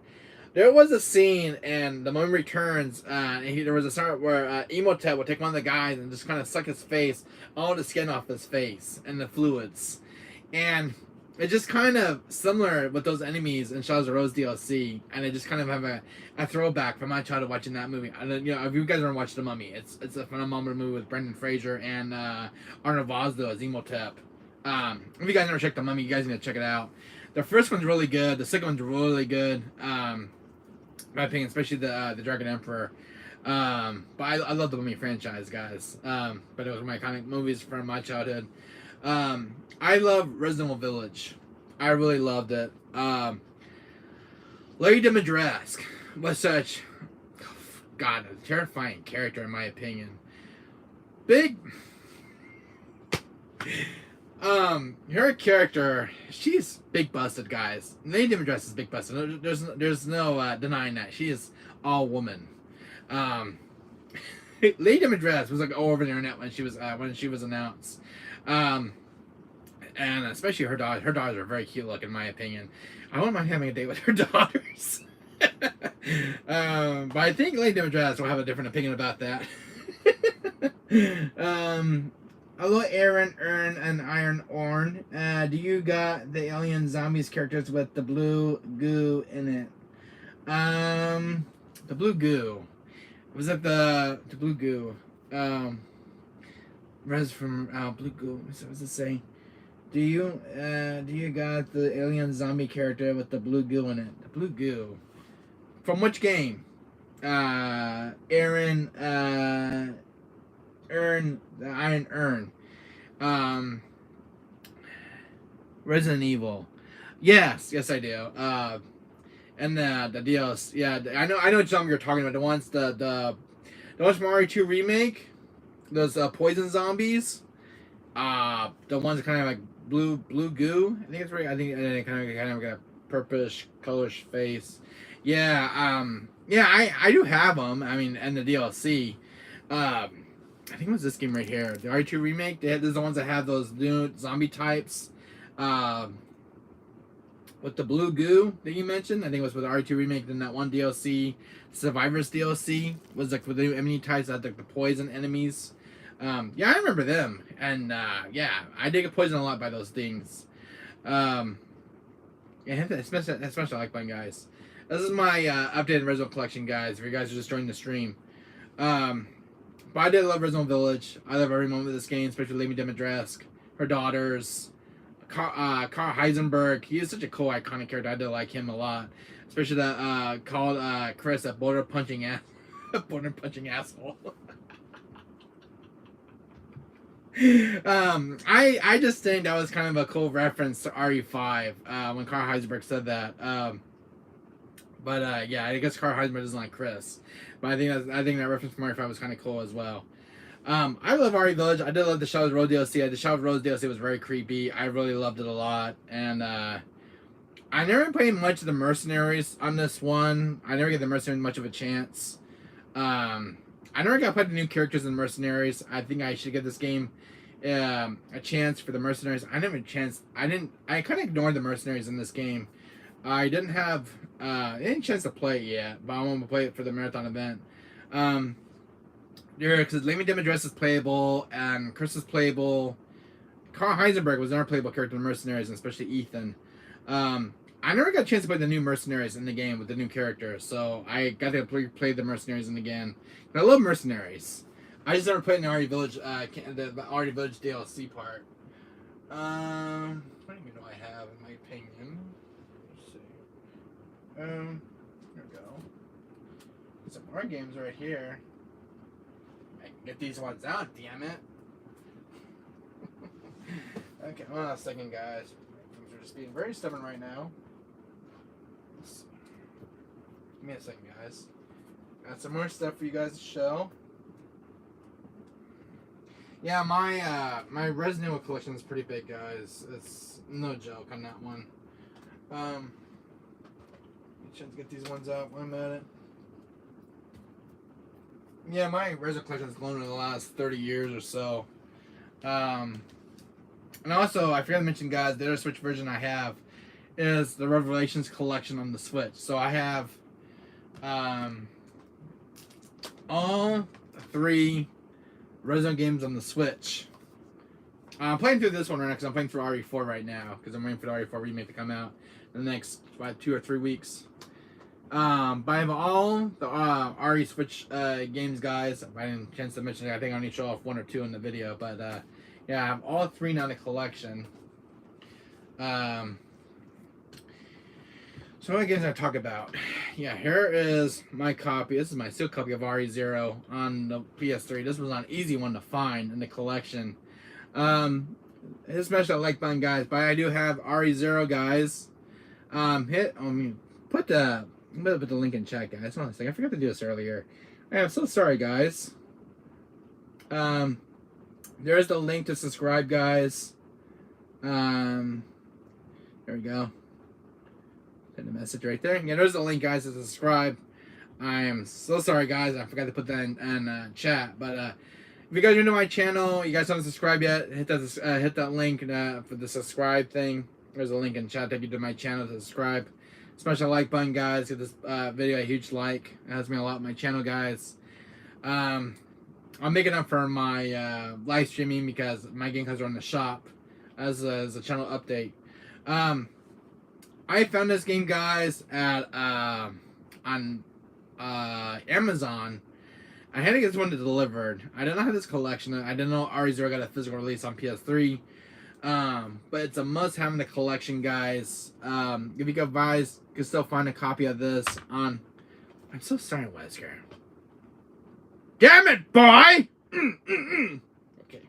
There was a scene in The Mummy Returns, there was a start where Emotep would take one of the guys and just kind of suck his face, all the skin off his face and the fluids, and it's just kind of similar with those enemies in Shadows of Rose DLC, and I just kind of have a throwback from my childhood watching that movie. And if you guys ever watched The Mummy, it's a phenomenal movie with Brendan Fraser and Arnold Vosloo as Emotep. If you guys never checked The Mummy, you guys need to check it out. The first one's really good. The second one's really good. In my opinion, especially the Dragon Emperor. But I love the Mummy franchise, guys. But it was one of my iconic movies from my childhood. I love Resident Evil Village. I really loved it. Larry Dimitrescu was such, God, a terrifying character in my opinion. Her character, she's big busted, guys. Lady Dimitrescu is big busted. There's no denying that. She is all woman. Lady Dimitrescu was like all over the internet when she was announced. And especially her daughters. Her daughters are very cute looking, in my opinion. I wouldn't mind having a date with her daughters. But I think Lady Dimitrescu will have a different opinion about that. Hello, Aaron, Ern, and Iron Orn. Do you got the Alien Zombies characters with the blue goo in it? The blue goo. Was that the blue goo? Res from Blue Goo. What's it say? Do you got the alien zombie character with the blue goo in it? The blue goo. From which game? Aaron. Ern. The Iron Urn. Resident Evil. Yes, I do. And the DLC. Yeah, I know which zombie you're talking about. The ones the ones from RE2 remake. Those poison zombies, the ones that kind of like blue goo. I think it's right. I think it kind of got a purplish colorish face. Yeah, I do have them. I mean, and the DLC. I think it was this game right here, the RE2 remake. There's the ones that have those new zombie types. With the blue goo that you mentioned, I think it was with the RE2 remake. Then that one DLC, Survivors DLC, was like with the new enemy types that had like the poison enemies. Yeah, I remember them, and yeah, I did get poisoned a lot by those things. Yeah, especially like playing guys. This is my updated Resident Collection, guys. If you guys are just joining the stream, but I did love Resident Village. I love every moment of this game, especially Lady Dimitrescu, her daughters, Carl Heisenberg. He is such a cool, iconic character. I did like him a lot, especially that called Chris a border punching asshole. I just think that was kind of a cool reference to RE5 when Carl Heisenberg said that. But yeah, I guess Carl Heisenberg doesn't like Chris, but I think that reference from RE5 was kind of cool as well. I love RE Village. I did love the Shadow Road DLC. The Shadow Road DLC was very creepy. I really loved it a lot, and I never played much of the Mercenaries on this one. I never gave the Mercenaries much of a chance. I never got to play the new characters in Mercenaries. I think I should give this game a chance for the Mercenaries. I never chance. I kind of ignored the Mercenaries in this game. I didn't have any chance to play it yet, but I want to play it for the marathon event. Because Lady Dimitrescu is playable and Chris is playable. Carl Heisenberg was another playable character in the Mercenaries, and especially Ethan. I never got a chance to play the new Mercenaries in the game with the new characters, so I got to play the Mercenaries in the game. And I love Mercenaries. I just never played in the RE Village, the RE Village DLC part. What do you know I have, in my opinion? Let's see. Here we go. Some more games right here. I can get these ones out, damn it. Okay, hold on a second, guys. Things are just being very stubborn right now. Give me a second, guys. Got some more stuff for you guys to show. Yeah, my Resident Evil collection is pretty big, guys. It's no joke on that one. Trying to get these ones out. 1 minute. Yeah, my Resident collection has grown in the last 30 years or so. And also, I forgot to mention, guys, the other Switch version I have is the Revelations collection on the Switch. So I have all 3 Resident games on the Switch. I'm playing through this one right now because I'm playing through RE4 right now because I'm waiting for the RE4 remake to come out in the next 2 or 3 weeks. But I have all the RE Switch games, guys. I didn't chance to mention it. I think I only show off 1 or 2 in the video, but yeah, I have all 3 now in the collection. So what games I talk about? Yeah, here is my copy. This is my sealed copy of RE0 on the PS3. This was an easy one to find in the collection. Especially I like button, guys, but I do have RE0, guys. I'm gonna put the link in chat, guys. Hold on a second. I forgot to do this earlier. I'm so sorry, guys. There's the link to subscribe, guys. There we go. Send a message right there. Yeah, there's the link, guys, to subscribe. I am so sorry, guys. I forgot to put that in chat. But if you guys are new to my channel, you guys haven't subscribed yet, hit that link for the subscribe thing. There's a link in chat. Take you to my channel to subscribe. Smash that like button, guys. Give this video a huge like. It helps me a lot with my channel, guys. I'm making up for my live streaming because my game comes on the shop as a channel update. I found this game, guys, at on Amazon. I had to get this one delivered. I did not have this collection. I didn't know RE0 got a physical release on PS3. But it's a must-have in the collection, guys. If you guys can still find a copy of this on... I'm so sorry, Wesker. Damn it, boy! Okay.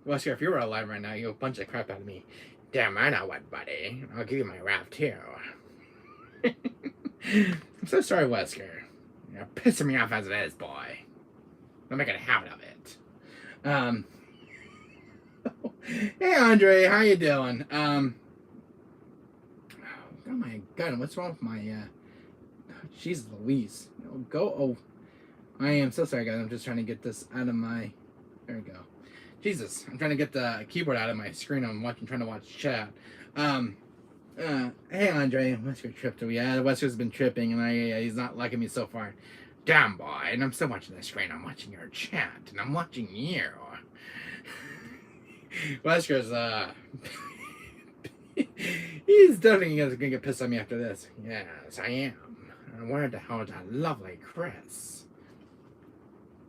Wesker, if you were alive right now, you'll punch the crap out of me. Damn, I know what, buddy. I'll give you my rap, too. I'm so sorry, Wesker. You're pissing me off as it is, boy. I'm making a habit of it. Hey, Andre, how you doing? Oh my God, what's wrong with my, Jesus Louise. Oh, I am so sorry, guys. I'm just trying to get this out of my, there we go. Jesus, I'm trying to get the keyboard out of my screen. I'm trying to watch chat. Hey, Andre, Wesker tripped. Yeah, Wesker's been tripping, and he's not liking me so far. Damn, boy, and I'm still watching the screen. I'm watching your chat, and I'm watching you. Wesker's he's definitely gonna get pissed at me after this. Yes, I am. And where the hell is that lovely Chris?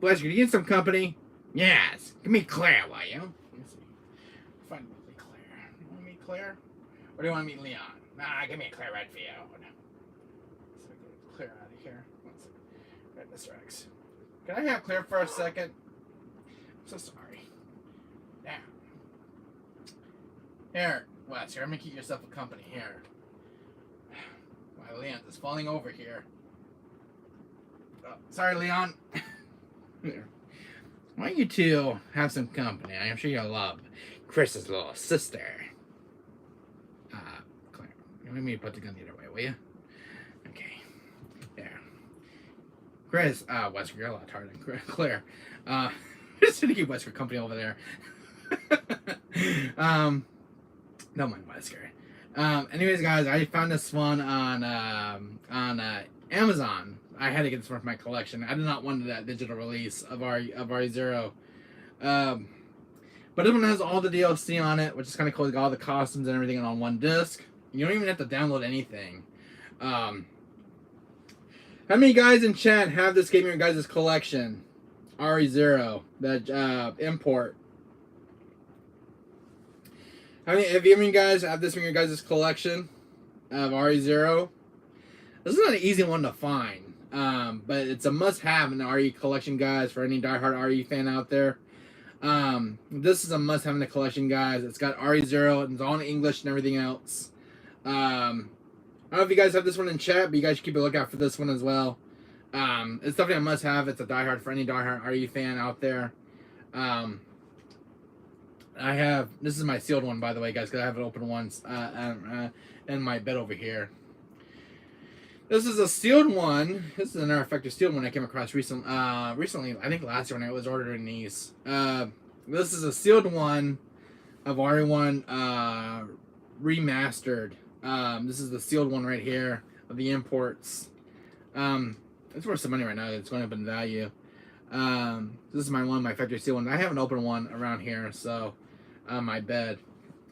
Wesker, do you need some company? Yes. Give me Claire, will you? Let's see. Find lovely Claire. You want to meet Claire? Or do you want to meet Leon? Nah, give me Claire Redfield. Let's get Claire out of here. One second. Right, Mr. X. Can I have Claire for a second? I'm so sorry. Now. Here, Wesker, I'm gonna keep yourself a company here. My Leon is falling over here. Oh, sorry, Leon. Why don't you two have some company? I'm sure you'll love Chris's little sister. Claire, let me put the gun the other way, will you? Okay, there. Chris, Wesker, you're a lot harder than Claire. Just gonna keep Wesker company over there. Don't mind Wesker. Anyways, guys, I found this one on Amazon. I had to get this one for my collection. I did not want that digital release of RE0. But this one has all the DLC on it, which is kind of cool. Got all the costumes and everything on one disc. You don't even have to download anything. How many guys in chat have this game in your guys' collection? RE0, that import. How many of you guys have this in your guys' collection of RE0? This is not an easy one to find. But it's a must-have in the RE collection, guys, for any diehard RE fan out there. This is a must-have in the collection, guys. It's got RE0, and it's all in English and everything else. I don't know if you guys have this one in chat, but you guys should keep a lookout for this one as well. It's definitely a must-have. It's a diehard for any diehard RE fan out there. This is my sealed one, by the way, guys, because I have it open once in my bed over here. This is a sealed one. This is another effective sealed one I came across recently. I think last year when I was ordering these. This is a sealed one of RE1 remastered. This is the sealed one right here of the imports. It's worth some money right now. It's going up in value. This is my factory sealed one. I have an open one around here, so on my bed.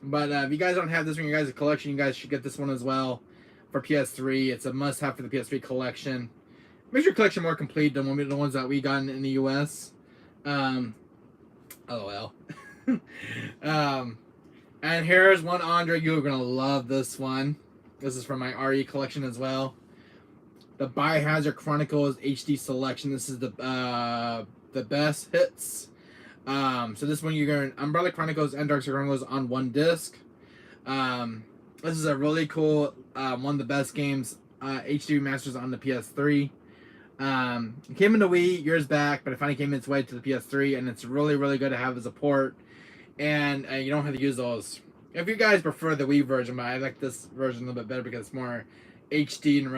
But if you guys don't have this in your guys' collection, you guys should get this one as well. For PS3, it's a must-have for the PS3 collection. Makes your collection more complete than the ones that we got in the US. LOL. And here's one, Andre. You're gonna love this one. This is from my RE collection as well. The Biohazard Chronicles HD Selection. This is the best hits. So this one you're going Umbrella Chronicles and Dark Side Chronicles on one disc. This is a really cool, one of the best games, HD remasters on the PS3. It came in the Wii years back, but it finally came its way to the PS3, and it's really, really good to have as a port. And you don't have to use those. If you guys prefer the Wii version, but I like this version a little bit better because it's more HD and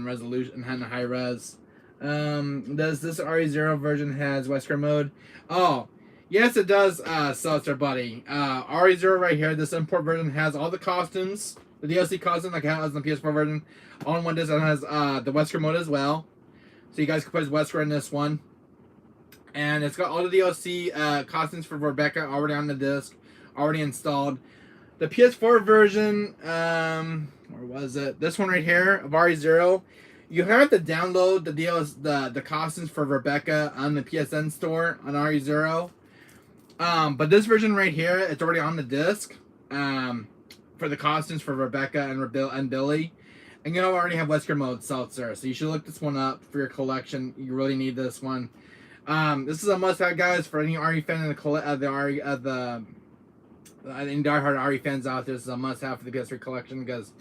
resolution and high res. Does this RE0 version has Wesker mode? Oh, yes, it does, Seltzer Buddy. RE0 right here, this import version has all the costumes, the DLC costume like it has in the PS4 version. All in one disc, and has the Wesker mode as well. So you guys can play as Wesker in this one. And it's got all the DLC costumes for Rebecca already on the disc, already installed. The PS4 version, where was it? This one right here of RE0. You have to download the costumes for Rebecca on the PSN store on RE0. But this version right here, it's already on the disc. For the costumes for Rebecca and Billy. And you already have Wesker mode, Seltzer. So you should look this one up for your collection. You really need this one. This is a must-have, guys, for any RE fan in the any diehard RE fans out there. This is a must-have for the PS3 collection because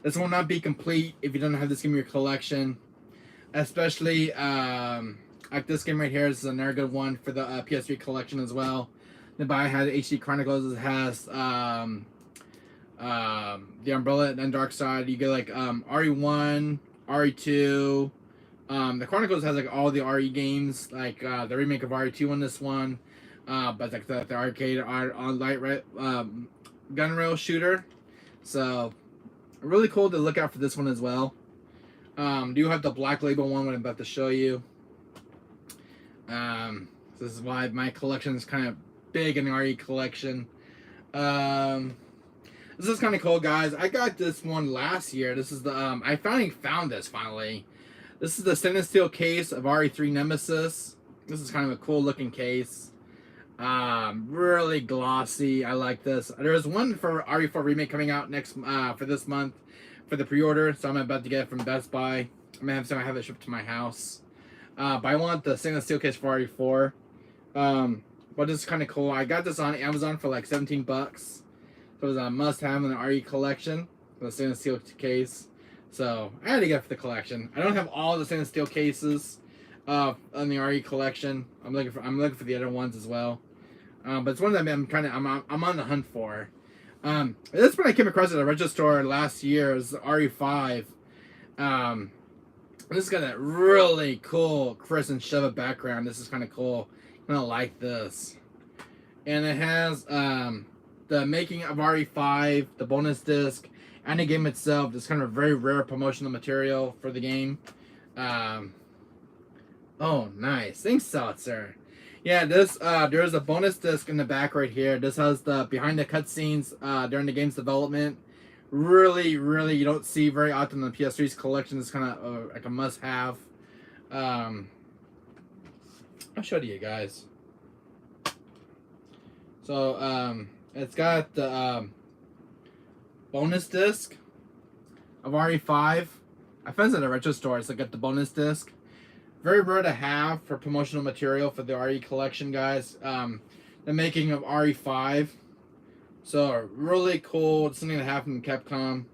this will not be complete if you don't have this game in your collection. Especially like this game right here. This is another good one for the PS3 collection as well. The Biohazard HD Chronicles has the Umbrella and Dark Side. You get like RE1, RE2. The Chronicles has like all the RE games, like the remake of RE2 on this one. But like the arcade on light gun rail shooter. So really cool to look out for this one as well. Do you have the Black Label one? What I'm about to show you. This is why my collection is kind of big in the RE collection. This is kind of cool, guys. I got this one last year. This is the I finally found this finally. This is the stainless steel case of RE3 Nemesis. This is kind of a cool looking case. Really glossy. I like this. There's one for RE4 Remake coming out next for this month for the pre-order, so I'm about to get it from Best Buy. I'm gonna have it shipped to my house. But I want the stainless steel case for RE4. But this is kind of cool. I got this on Amazon for like 17 bucks. So it was a must-have in the RE collection. The stainless steel case. So I had to get it for the collection. I don't have all the stainless steel cases on the RE collection. I'm looking for the other ones as well. But it's one that I'm on the hunt for. This one I came across at a retro store last year. Is the RE5. This has got a really cool Chris and Sheva background. This is kind of cool. I don't like this. And it has the making of RE5, the bonus disc, and the game itself. It's kind of a very rare promotional material for the game. Oh, nice. Thanks, Seltzer. Yeah, this there's a bonus disc in the back right here. This has the behind the cutscenes during the game's development. Really, you don't see very often in the PS3's collection. It's kind of like a must-have. I'll show it to you guys. So, it's got the bonus disc of RE5. I found it at a retro store. It's like got the bonus disc. Very rare to have for promotional material for the RE collection, guys. The making of RE5. So really cool. It's something that happened in Capcom.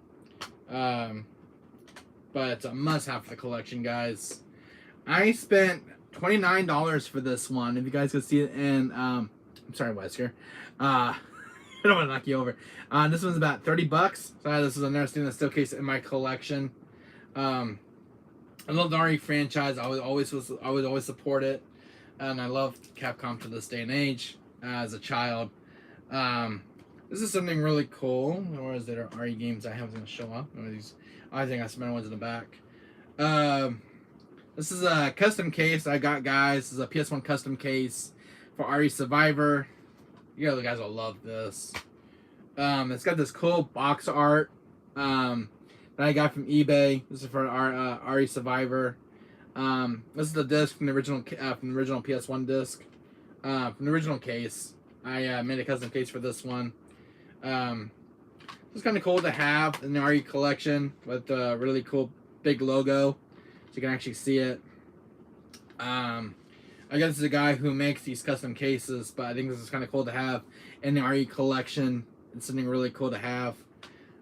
But it's a must-have for the collection, guys. I spent $29 for this one. If you guys could see it in, I'm sorry, Wesker. I don't want to knock you over. This one's about 30 bucks. So this is another stainless steel case in my collection. I love the RE franchise. I would always support it, and I love Capcom to this day and age. As a child, this is something really cool. Where is there RE games I have going to show up? One of these. I think I some other ones in the back. This is a custom case I got, guys. This is a PS1 custom case for RE Survivor. You guys will love this. It's got this cool box art that I got from eBay. This is for our RE Survivor. This is the disc from the original PS1 disc. From the original case. I made a custom case for this one. It's kind of cool to have in the RE collection with a really cool big logo, so you can actually see it. I guess this is a guy who makes these custom cases, but I think this is kind of cool to have in the RE collection. It's something really cool to have.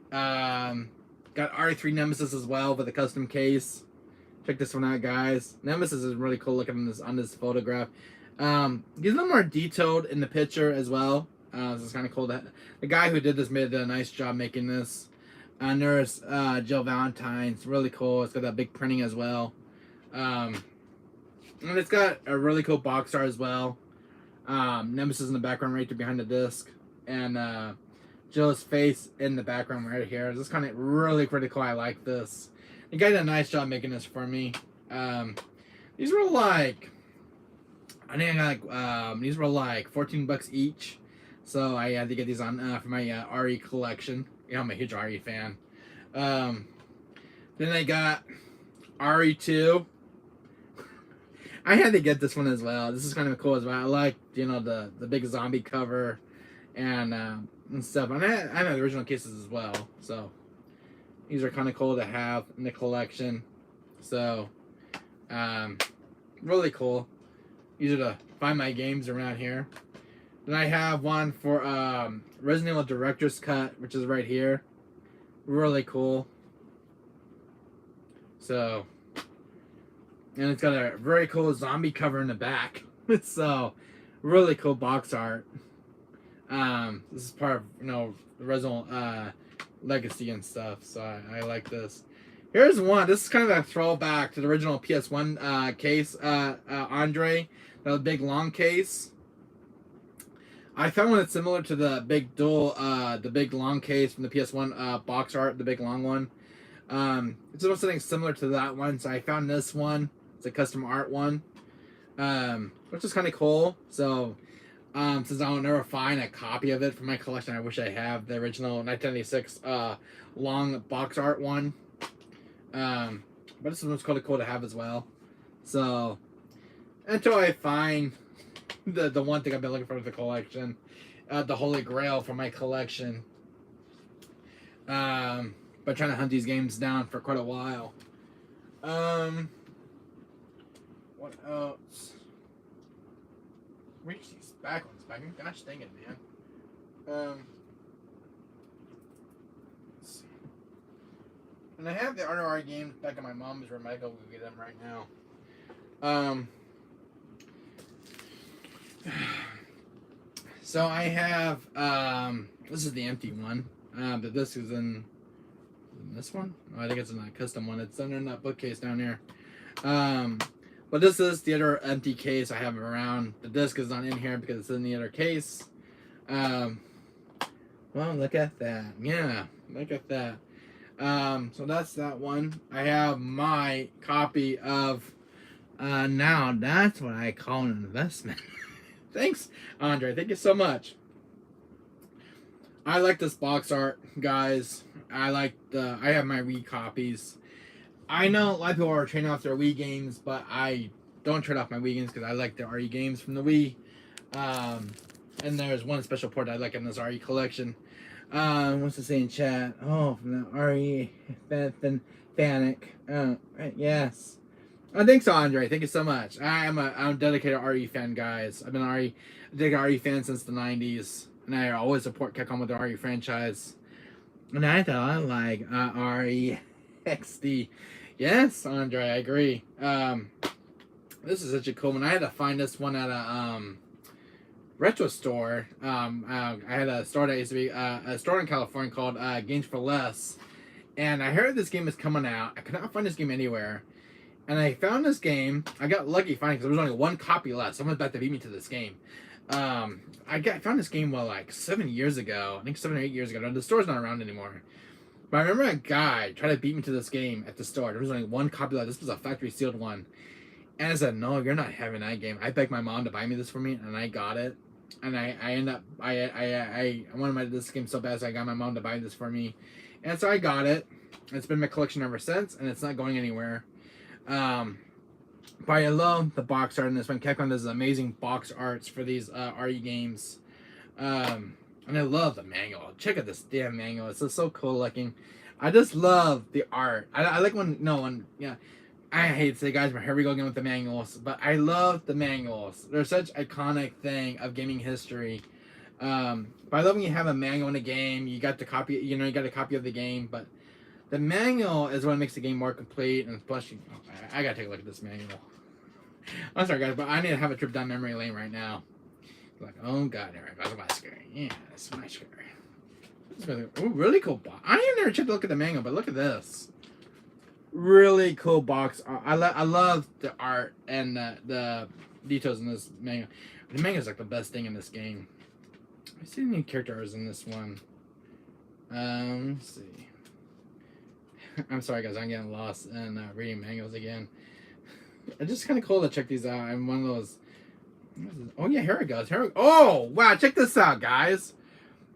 Got RE3 Nemesis as well with a custom case. Check this one out, guys. Nemesis is really cool looking on this photograph. He's a little more detailed in the picture as well. This is kind of cool. The guy who did this made a nice job making this. And there's Jill Valentine. It's really cool. It's got that big printing as well. And it's got a really cool box art as well. Nemesis in the background right there behind the disc. And Jill's face in the background right here. This is kind of really critical. I like this. The guy did a nice job making this for me. These were like, I think these were like 14 bucks each. So I had to get these on for my RE collection. Yeah, I'm a huge RE fan. Then I got RE2. I had to get this one as well. This is kind of cool as well. I like, the big zombie cover and stuff. And I have the original cases as well. So these are kind of cool to have in the collection. So really cool. Easy to find my games around here. Then I have one for Resident Evil Director's Cut, which is right here. Really cool. So, and it's got a very cool zombie cover in the back. So, really cool box art. This is part of, the Resident legacy and stuff. So I like this. Here's one. This is kind of a throwback to the original PS1 case, Andre. The big long case. I found one that's similar to the big the big long case from the PS1 box art, the big long one. It's almost something similar to that one, so I found this one. It's a custom art one, which is kind of cool. So Since I'll never find a copy of it for my collection, I wish I have the original 1986 long box art one. But this one's kind of cool to have as well. So until I find the one thing I've been looking for the collection, the Holy Grail for my collection. But trying to hunt these games down for quite a while. What else? Reach these back ones back. Gosh dang it, man. Let's see. And I have the RRI games back in my mom's room. I go get them right now. So I have this is the empty one. But this is in this one. Oh, I think it's in that custom one. It's under that bookcase down here. But this is the other empty case I have around. The disc is not in here because it's in the other case. Well, look at that. Yeah, look at that. So that's that one. I have my copy of now that's what I call an investment. Thanks, Andre. Thank you so much. I like this box art, guys. I have my Wii copies. I know a lot of people are trading off their Wii games, but I don't trade off my Wii games because I like the RE games from the Wii. And there's one special port I like in this RE collection. What's it say in chat? Oh, from the RE Fanic. Yes. Oh, thanks, Andre. Thank you so much. I'm a dedicated RE fan, guys. I've been a dedicated RE fan since the 90s. And I always support Capcom with the RE franchise. And I thought like RE XD. Yes, Andre, I agree. This is such a cool one. I had to find this one at a retro store. I had a store that used to be a store in California called Games for Less. And I heard this game is coming out. I could not find this game anywhere. And I found this game. I got lucky finding it because there was only one copy left. Someone's about to beat me to this game. I found this game like 7 years ago. I think 7 or 8 years ago. The store's not around anymore. But I remember a guy tried to beat me to this game at the store. There was only one copy left. This was a factory sealed one. And I said, no, you're not having that game. I begged my mom to buy me this for me, and I got it. And I wanted this game so bad, so I got my mom to buy this for me. And so I got it. It's been in my collection ever since, and it's not going anywhere. But I love the box art in this one. Capcom does amazing box arts for these RE games. And I love the manual. Check out this damn manual. It's just so cool looking. I just love the art. I like yeah. I hate to say, guys, but here we go again with the manuals. But I love the manuals. They're such iconic thing of gaming history. But I love when you have a manual in a game. You got the copy. You got a copy of the game, but the manual is what makes the game more complete. And plus, I gotta take a look at this manual. I'm sorry, guys, but I need to have a trip down memory lane right now. Like, oh god, there I go. My screen. Yeah, that's my screen. Really cool box. I ain't never checked a look at the manual, but look at this. Really cool box. I love the art and the details in this manual. The manual is like the best thing in this game. I see any characters in this one. Let's see. I'm sorry, guys. I'm getting lost in reading manuals again. It's just kind of cool to check these out. I'm one of those. Oh yeah, here it goes. Oh wow, check this out, guys.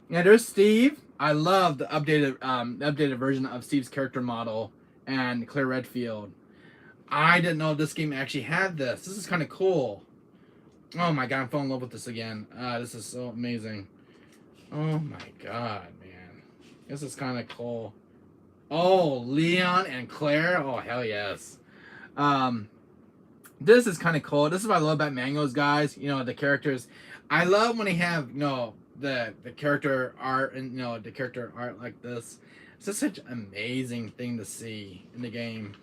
Yeah, there's Steve. I love the updated version of Steve's character model and Claire Redfield. I didn't know this game actually had this. This is kind of cool. Oh my god, I'm falling in love with this again. This is so amazing. Oh my god, man. This is kind of cool. Oh, Leon and Claire. Oh hell yes. This is kind of cool. This is what I love about manuals, guys. The characters. I love when they have, the character art and, the character art like this. It's just such an amazing thing to see in the game.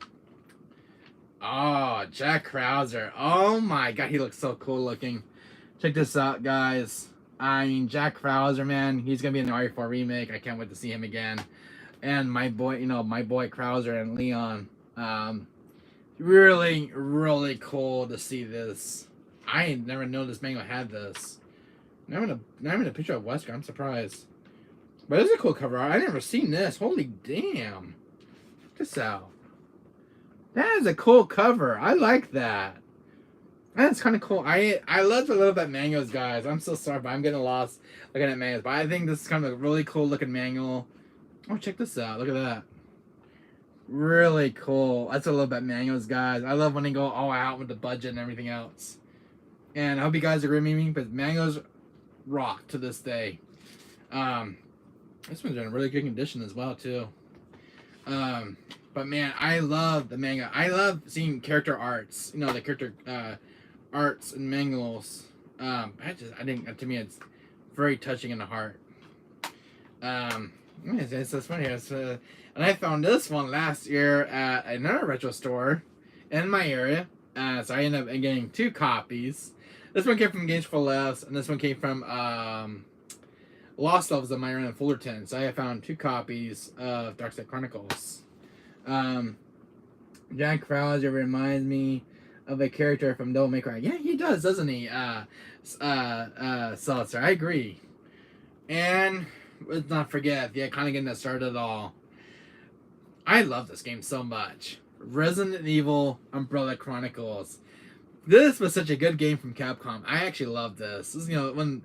Oh, Jack Krauser. Oh my god, he looks so cool looking. Check this out, guys. I mean, Jack Krauser, man, he's gonna be in the RE4 remake. I can't wait to see him again. And my boy, my boy Krauser and Leon. Really, really cool to see this. I never know this manual had this. Not even a picture of Wesker. I'm surprised. But it's a cool cover art. I never seen this. Holy damn. Check this out. That is a cool cover. I like that. That's kind of cool. I love to look at mangoes, guys. I'm so sorry, but I'm getting lost looking at mangoes. But I think this is kind of a really cool looking manual. Oh, check this out. Look at that. Really cool. That's a little bit mangoes, guys. I love when they go all out with the budget and everything else. And I hope you guys agree with me, but mangoes rock to this day. This one's in really good condition as well too. But man, I love the manga. I love seeing character arts. You know, the character arts and manuals. I think to me it's very touching in the heart. It's funny. And I found this one last year at another retro store in my area. So I ended up getting 2 copies. This one came from Games for Less, and this one came from Lost Levels of Myron and Fullerton. So I found 2 copies of Darkside Chronicles. Jack Krause reminds me of a character from Devil May Cry. Yeah, he does, doesn't he? Seltzer. I agree. And let's not forget, kind of getting that started at all. I love this game so much. Resident Evil Umbrella Chronicles. This was such a good game from Capcom. I actually love this. This is, when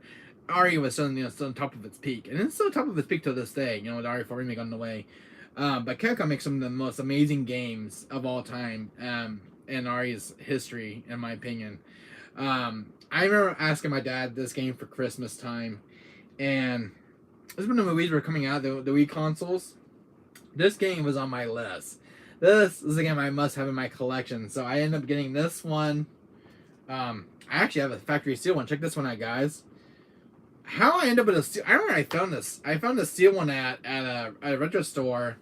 RE was still, still on top of its peak. And it's still on top of its peak to this day, with RE4 Remake on the way. But Capcom makes some of the most amazing games of all time in RE's history, in my opinion. I remember asking my dad this game for Christmas time. And this is when the movies were coming out, the Wii consoles. This game was on my list. This is a game I must have in my collection. So I ended up getting this one. I actually have a factory seal one. Check this one out, guys. How I ended up with a seal. I remember I found this. I found a seal one at a retro store.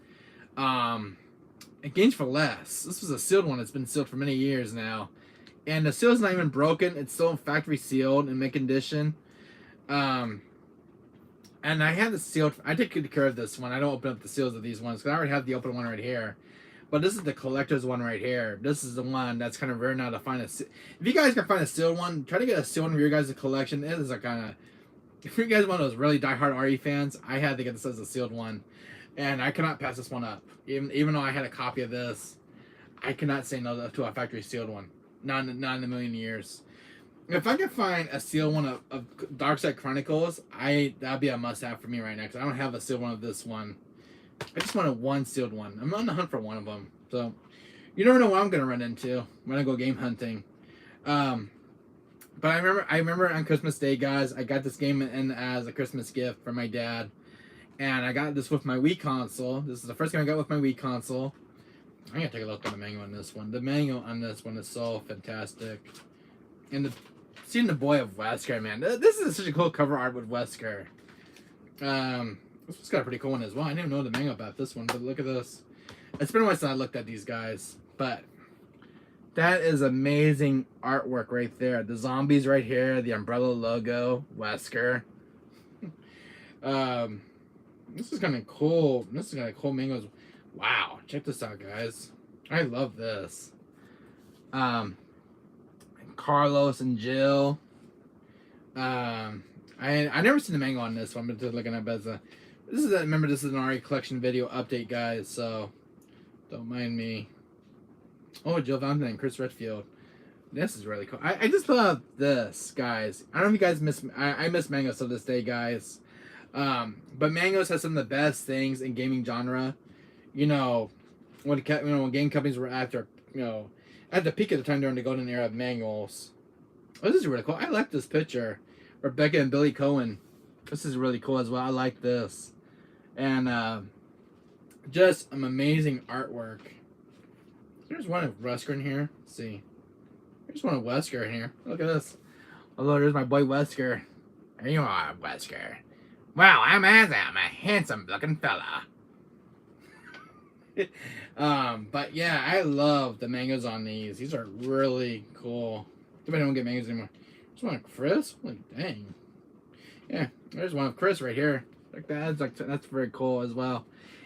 At Games for Less. This was a sealed one. It's been sealed for many years now. And the seal's not even broken. It's still factory sealed in mint condition. And I had the sealed. I take good care of this one. I don't open up the seals of these ones because I already have the open one right here. But this is the collector's one right here. This is the one that's kind of rare now to find a. If you guys can find a sealed one, try to get a sealed one for your guys' collection. It is a kind of. If you guys one of those really diehard RE fans, I had to get this as a sealed one, and I cannot pass this one up. Even though I had a copy of this, I cannot say no to a factory sealed one. Not in a million years. If I can find a sealed one of Darkside Chronicles, that'd be a must-have for me right now because I don't have a sealed one of this one. I just wanted one sealed one. I'm on the hunt for one of them. So, you never know what I'm gonna run into when I go game hunting. But I remember on Christmas Day, guys, I got this game in as a Christmas gift from my dad, and I got this with my Wii console. This is the first game I got with my Wii console. I'm gonna take a look at the manual on this one. The manual on this one is so fantastic, and seeing the boy of Wesker, man, this is such a cool cover art with Wesker. This one's got a pretty cool one as well. I didn't even know the manga about this one, but look at this. It's been a while since I looked at these guys, but that is amazing artwork right there. The zombies right here, the umbrella logo, Wesker. This is kind of cool. This is kind of cool mangoes. Wow, check this out, guys. I love this. Carlos and Jill. I never seen the manga on this one, but just looking up as a. Remember, this is an RE collection video update, guys. So don't mind me. Oh, Jill Valentine and Chris Redfield. This is really cool. I just love this, guys. I don't know if you guys miss. I miss Mangos to this day, guys. But Mangos has some of the best things in gaming genre. When game companies were at the peak of the time during the golden era of manuals. Oh, this is really cool. I like this picture. Rebecca and Billy Cohen. This is really cool as well. I like this. And just an amazing artwork. There's one of Wesker in here. Let's see. There's one of Wesker in here. Look at this. Hello, there's my boy Wesker. There you are, Wesker. Wow, I'm a handsome looking fella. But yeah, I love the mangas on these. These are really cool. Too bad I don't get mangas anymore. There's one of Chris. Holy dang. Yeah, there's one of Chris right here. Like that. That's very cool as well.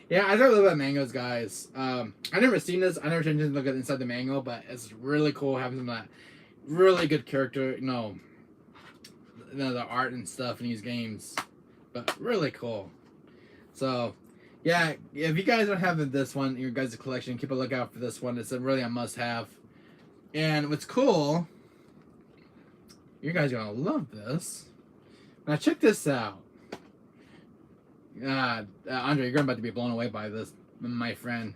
Yeah, I love about mangoes, guys. I never seen this. I never tried to look at inside the mango, but it's really cool having some of that really good character. The art and stuff in these games, but really cool. So. Yeah, if you guys don't have this one in your guys' collection, keep a lookout for this one. It's really a must-have. And what's cool You guys are gonna love this. Now check this out. Andre, you're about to be blown away by this, my friend.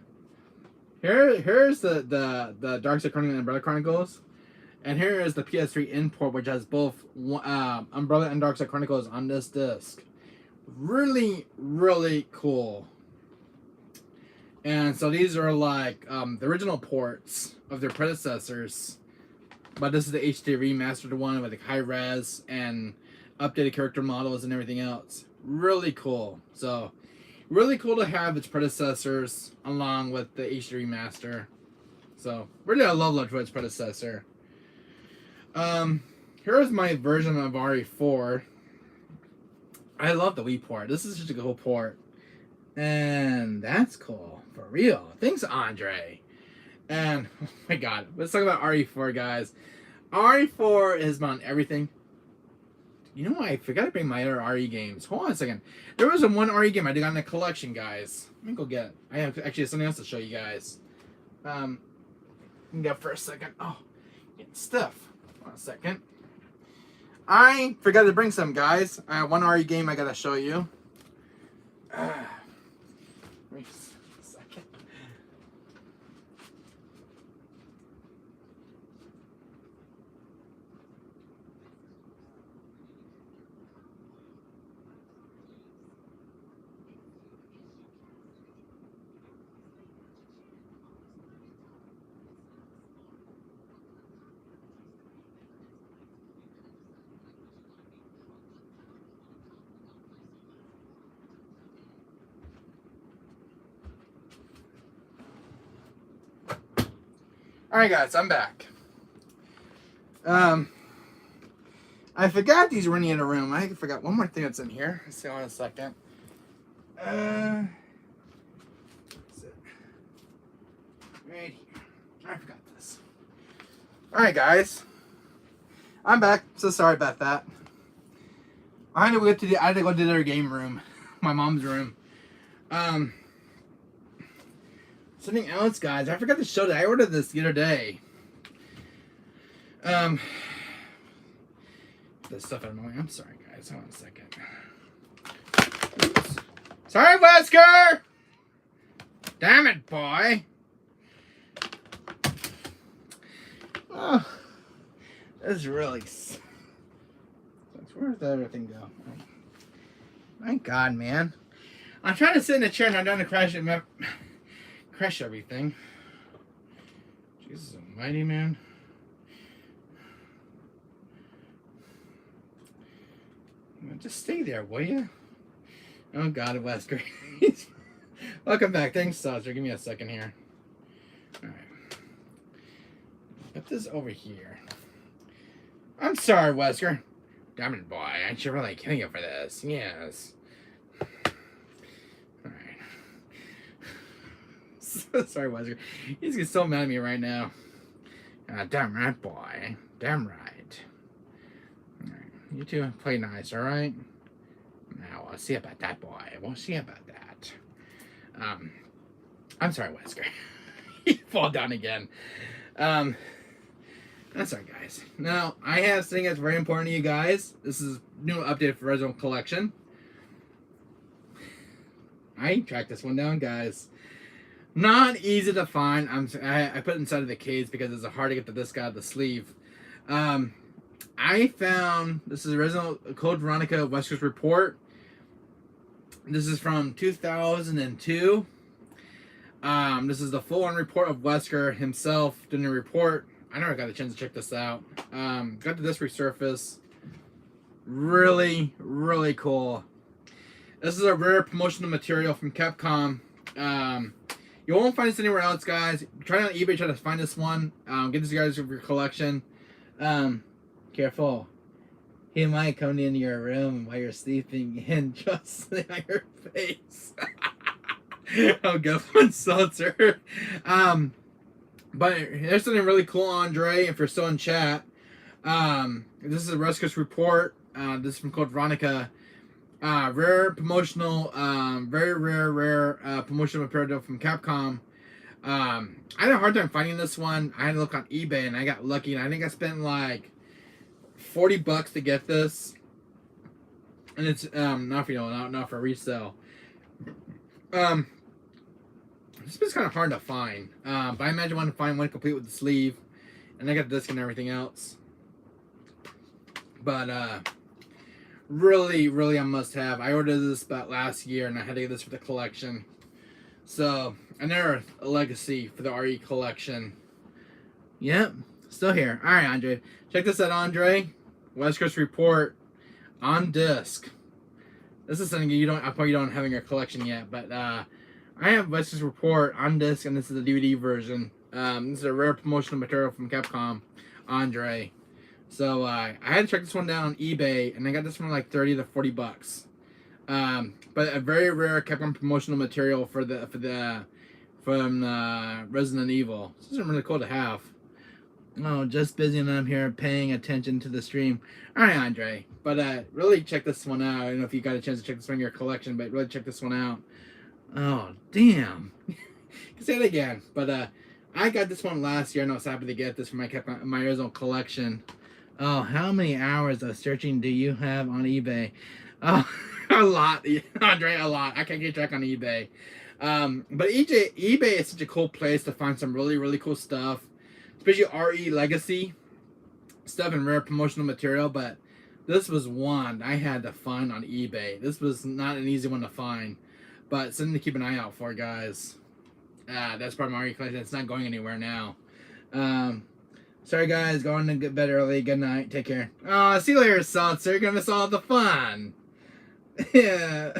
Here's the Dark Side Chronicles and Umbrella Chronicles, and here is the PS3 import, which has both Umbrella and Dark Side Chronicles on this disc. Really, really cool. And so these are like the original ports of their predecessors, but this is the HD remastered one with like high res and updated character models and everything else. Really cool. So really cool to have its predecessors along with the HD remaster. So really a love letter to its predecessor. Here's my version of RE4. I love the Wii port. This is such a cool port. And that's cool. For real. Thanks, Andre. And, oh my god. Let's talk about RE4, guys. RE4 is on everything. You know what? I forgot to bring my other RE games. Hold on a second. There was one RE game I got in the collection, guys. Let me go get it. I have actually something else to show you guys. Get for a second. Oh, getting stuff. Hold on a second. I forgot to bring some, guys. I have one RE game I gotta show you. Wait a second. Alright guys, I'm back. I forgot these were in the other room. I forgot one more thing that's in here. Let's see, hold on a second. Right here. I forgot this. Alright guys. I'm back. So sorry about that. I had to go to their game room. My mom's room. Something else, guys. I forgot to show that I ordered this the other day. The stuff I'm I'm sorry, guys. Hold on a second. Oops. Sorry, Wesker! Damn it, boy. Oh, this is really. Where did everything go? My God, man. I'm trying to sit in the chair and I'm trying to crash everything. Jesus almighty, man. Just stay there, will you? Oh God, Wesker. Welcome back. Thanks, Saucer. Give me a second here. Alright. Put this over here. I'm sorry, Wesker. Damn it, boy. I should really kill you for this. Yes. Alright. So sorry, Wesker. He's getting so mad at me right now. Damn right, boy. Damn right. Alright. You two play nice, alright? Now, we'll see about that, boy. We'll see about that. I'm sorry, Wesker. He fall down again. That's all right, guys. Now, I have something that's very important to you guys. This is new update for Resident Collection. I tracked this one down, guys. Not easy to find. I put it inside of the case because it's hard to get the disc out of the sleeve. I found this is Resident Code Veronica Wesker's Report. This is from 2002. This is the full-on report of Wesker himself doing the report. I never got a chance to check this out. Got the disc resurface. Really, really cool. This is a rare promotional material from Capcom. You won't find this anywhere else, guys. Try on eBay, try to find this one. Get this guys for your collection. Careful. He might come into your room while you're sleeping and just lay on your face. Oh, good one, Seltzer. But here's something really cool, Andre, if you're still in chat. This is a Wesker's report. This is from Code Veronica. Rare promotional, very rare promotional material from Capcom. I had a hard time finding this one. I had to look on eBay and I got lucky, and I think I spent like $40 to get this, and it's not for not for resale. This is kind of hard to find, but I imagine I want to find one complete with the sleeve, and I got the disc and everything else. But really a must-have. I ordered this about last year, and I had to get this for the collection. So another legacy for the RE collection. Yep, still here. All right, Andre, check this out, Andre. West Coast Report on disc. This is something I probably don't have in your collection yet, but I have West Coast Report on disc, and this is the DVD version. This is a rare promotional material from Capcom, Andre. So I had to track this one down on eBay, and I got this one like $30 to $40. But a very rare Capcom promotional material from Resident Evil. This is really cool to have. Oh, just busy and I'm here paying attention to the stream. All right, Andre. But really check this one out. I don't know if you got a chance to check this one in your collection, but really check this one out. Oh, damn. Can say it again. But I got this one last year, and I was happy to get this for my original collection. Oh, how many hours of searching do you have on eBay? Oh, a lot, Andre, a lot. I can't get track on eBay. But eBay is such a cool place to find some really cool stuff, especially RE Legacy stuff and rare promotional material. But this was one I had to find on eBay. This was not an easy one to find, but something to keep an eye out for, guys. That's part of my RE collection. It's not going anywhere now. Sorry, guys. Going to get bed early. Good night. Take care. Oh, see you later, Seltzer. You're gonna miss all the fun. Yeah.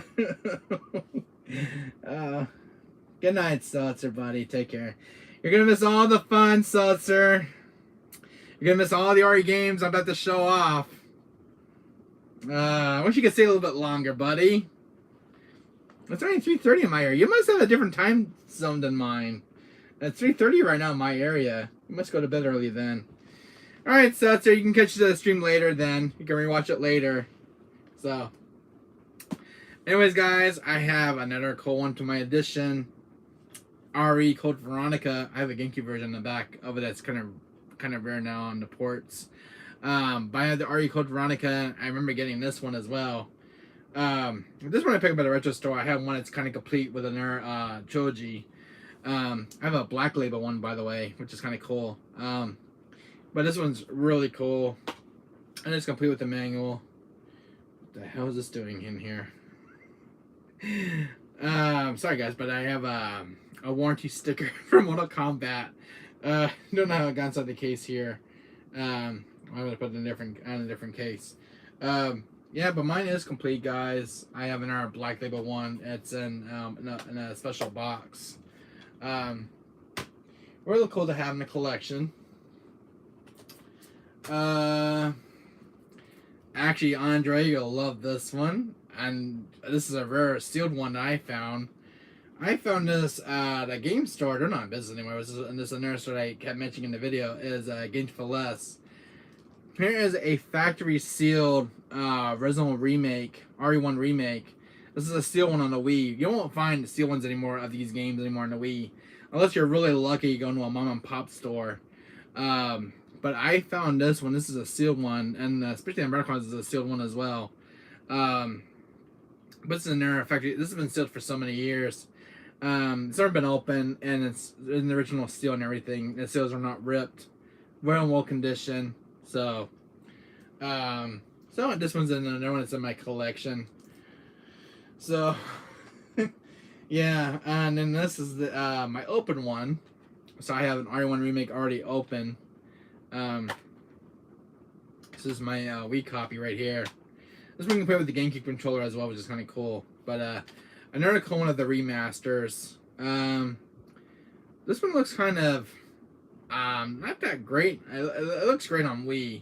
Good night, Seltzer, buddy. Take care. You're gonna miss all the fun, Seltzer. You're gonna miss all the RE games I'm about to show off. I wish you could stay a little bit longer, buddy. It's only 3:30 in my area. You must have a different time zone than mine. It's 3:30 right now in my area. You must go to bed early then. Alright, Seltzer, you can catch the stream later then. You can rewatch it later. So, anyways, guys, I have another cool one to my edition. RE Code Veronica. I have a GameCube version in the back of it that's kind of rare now on the ports. But I have the RE Code Veronica. I remember getting this one as well. This one I picked up at a retro store. I have one that's kind of complete with another trilogy. I have a Black Label one, by the way, which is kind of cool. But this one's really cool. And it's complete with the manual. What the hell is this doing in here? Sorry guys, but I have a warranty sticker from Mortal Kombat. Don't know how it got inside the case here. I'm gonna put it in a different case. Yeah, but mine is complete, guys. I have another Black Label one. It's in a special box. Really cool to have in the collection. Actually, Andre, you'll love this one. And this is a rare sealed one that I found. I found this at a game store. They're not in business anymore. This is another store I kept mentioning in the video. Is Games for Less. Here is a factory sealed Resident Remake, RE1 remake. This is a steel one on the Wii. You won't find steel ones anymore of these games anymore on the Wii, unless you're really lucky going to a mom and pop store. But I found this one. This is a sealed one, and especially American is a sealed one as well. But it's in their factory. This has been sealed for so many years. It's never been open, and it's in the original steel and everything. The seals are not ripped. Well in well condition. So this one's in another one that's in my collection. So, yeah, and then this is the my open one. So I have an RE1 remake already open. This is my Wii copy right here. This one can play with the GameCube controller as well, which is kind of cool. But another cool one of the remasters. This one looks kind of not that great. It looks great on Wii,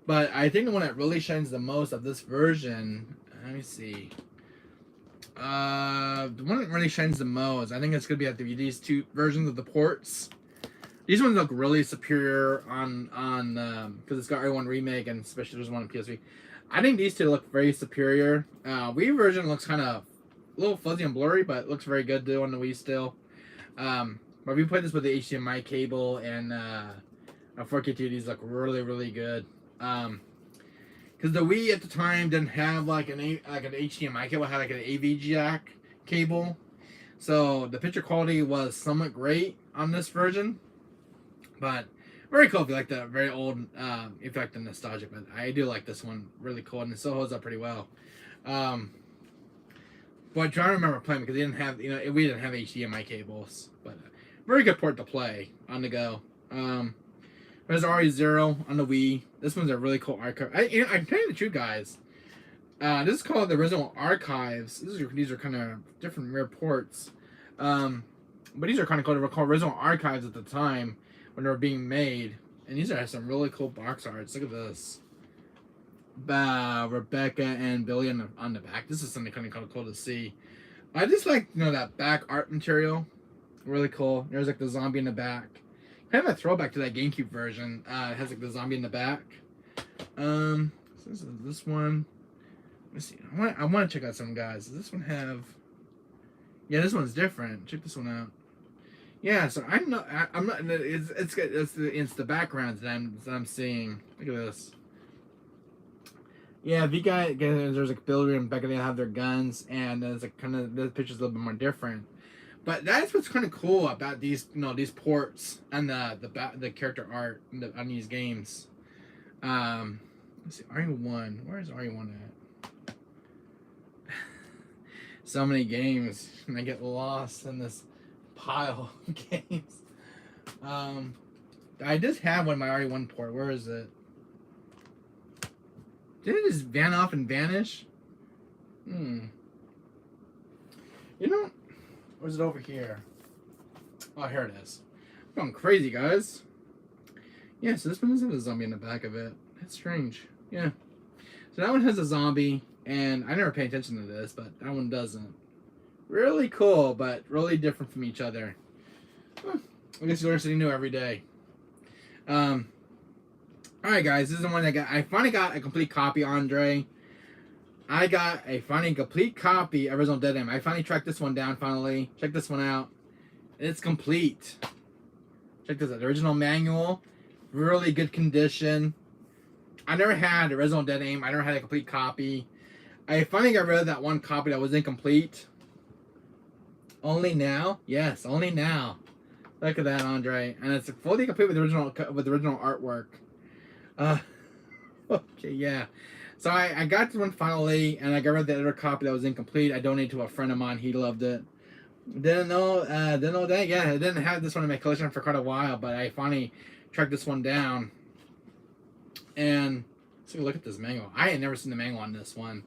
but I think the one that really shines the most of this version. Let me see. The one that really shines the most, I think it's gonna be at these two versions of the ports. These ones look really superior on because it's got RE1 remake, and especially there's one on PSV. I think these two look very superior. Wii version looks kind of a little fuzzy and blurry, but it looks very good too on the Wii still. But if you play this with the HDMI cable and 4K TV, these look really good. because the Wii at the time didn't have like an HDMI cable, it had like an AV jack cable, so the picture quality was somewhat great on this version, but very cool if you like the very old effect and nostalgic. But I do like this one, really cool, and it still holds up pretty well. But I remember playing because we didn't have HDMI cables, but very good port to play on the go. There's RE0 on the Wii. This one's a really cool archive. I'm telling you the truth, guys. This is called the Original Archives. These are kind of different rare ports. But these are kind of cool. They were called Original Archives at the time when they were being made. And these are some really cool box arts. Look at this. Rebecca and Billy on the back. This is something kind of cool to see. I just like, that back art material. Really cool. There's like the zombie in the back. Kind of a throwback to that GameCube version. It has like the zombie in the back. So this one. Let's see. I want to check out some guys. Does this one have? Yeah, this one's different. Check this one out. Yeah, so I'm not. It's the backgrounds that I'm seeing. Look at this. Yeah, if you guys, there's like Billy and Becca, they have their guns, and there's like kind of the picture's a little bit more different. But that's what's kind of cool about these, these ports and the character art on these games. Let's see, RE1. Where's RE1 at? So many games, and I get lost in this pile of games. I just have one my RE1 port. Where is it? Did it just van off and vanish? Where's it over here? Oh, here it is. I'm going crazy, guys. Yeah, so this one doesn't have a zombie in the back of it. That's strange. Yeah. So that one has a zombie, and I never pay attention to this, but that one doesn't. Really cool, but really different from each other. I guess you learn something new every day. Alright, guys, this is the one I finally got a complete copy, Andre. I got a complete copy of Original Dead Aim. I finally tracked this one down, finally. Check this one out. It's complete. Check this out. The original manual. Really good condition. I never had Original Dead Aim. I never had a complete copy. I finally got rid of that one copy that was incomplete. Only now? Yes, only now. Look at that, Andre. And it's fully complete with the original artwork. Okay, yeah. So I got this one finally, and I got rid of the other copy that was incomplete. I donated to a friend of mine. He loved it. Didn't know that. Yeah, I didn't have this one in my collection for quite a while, but I finally tracked this one down. And let's take a look at this manual. I had never seen the manual on this one.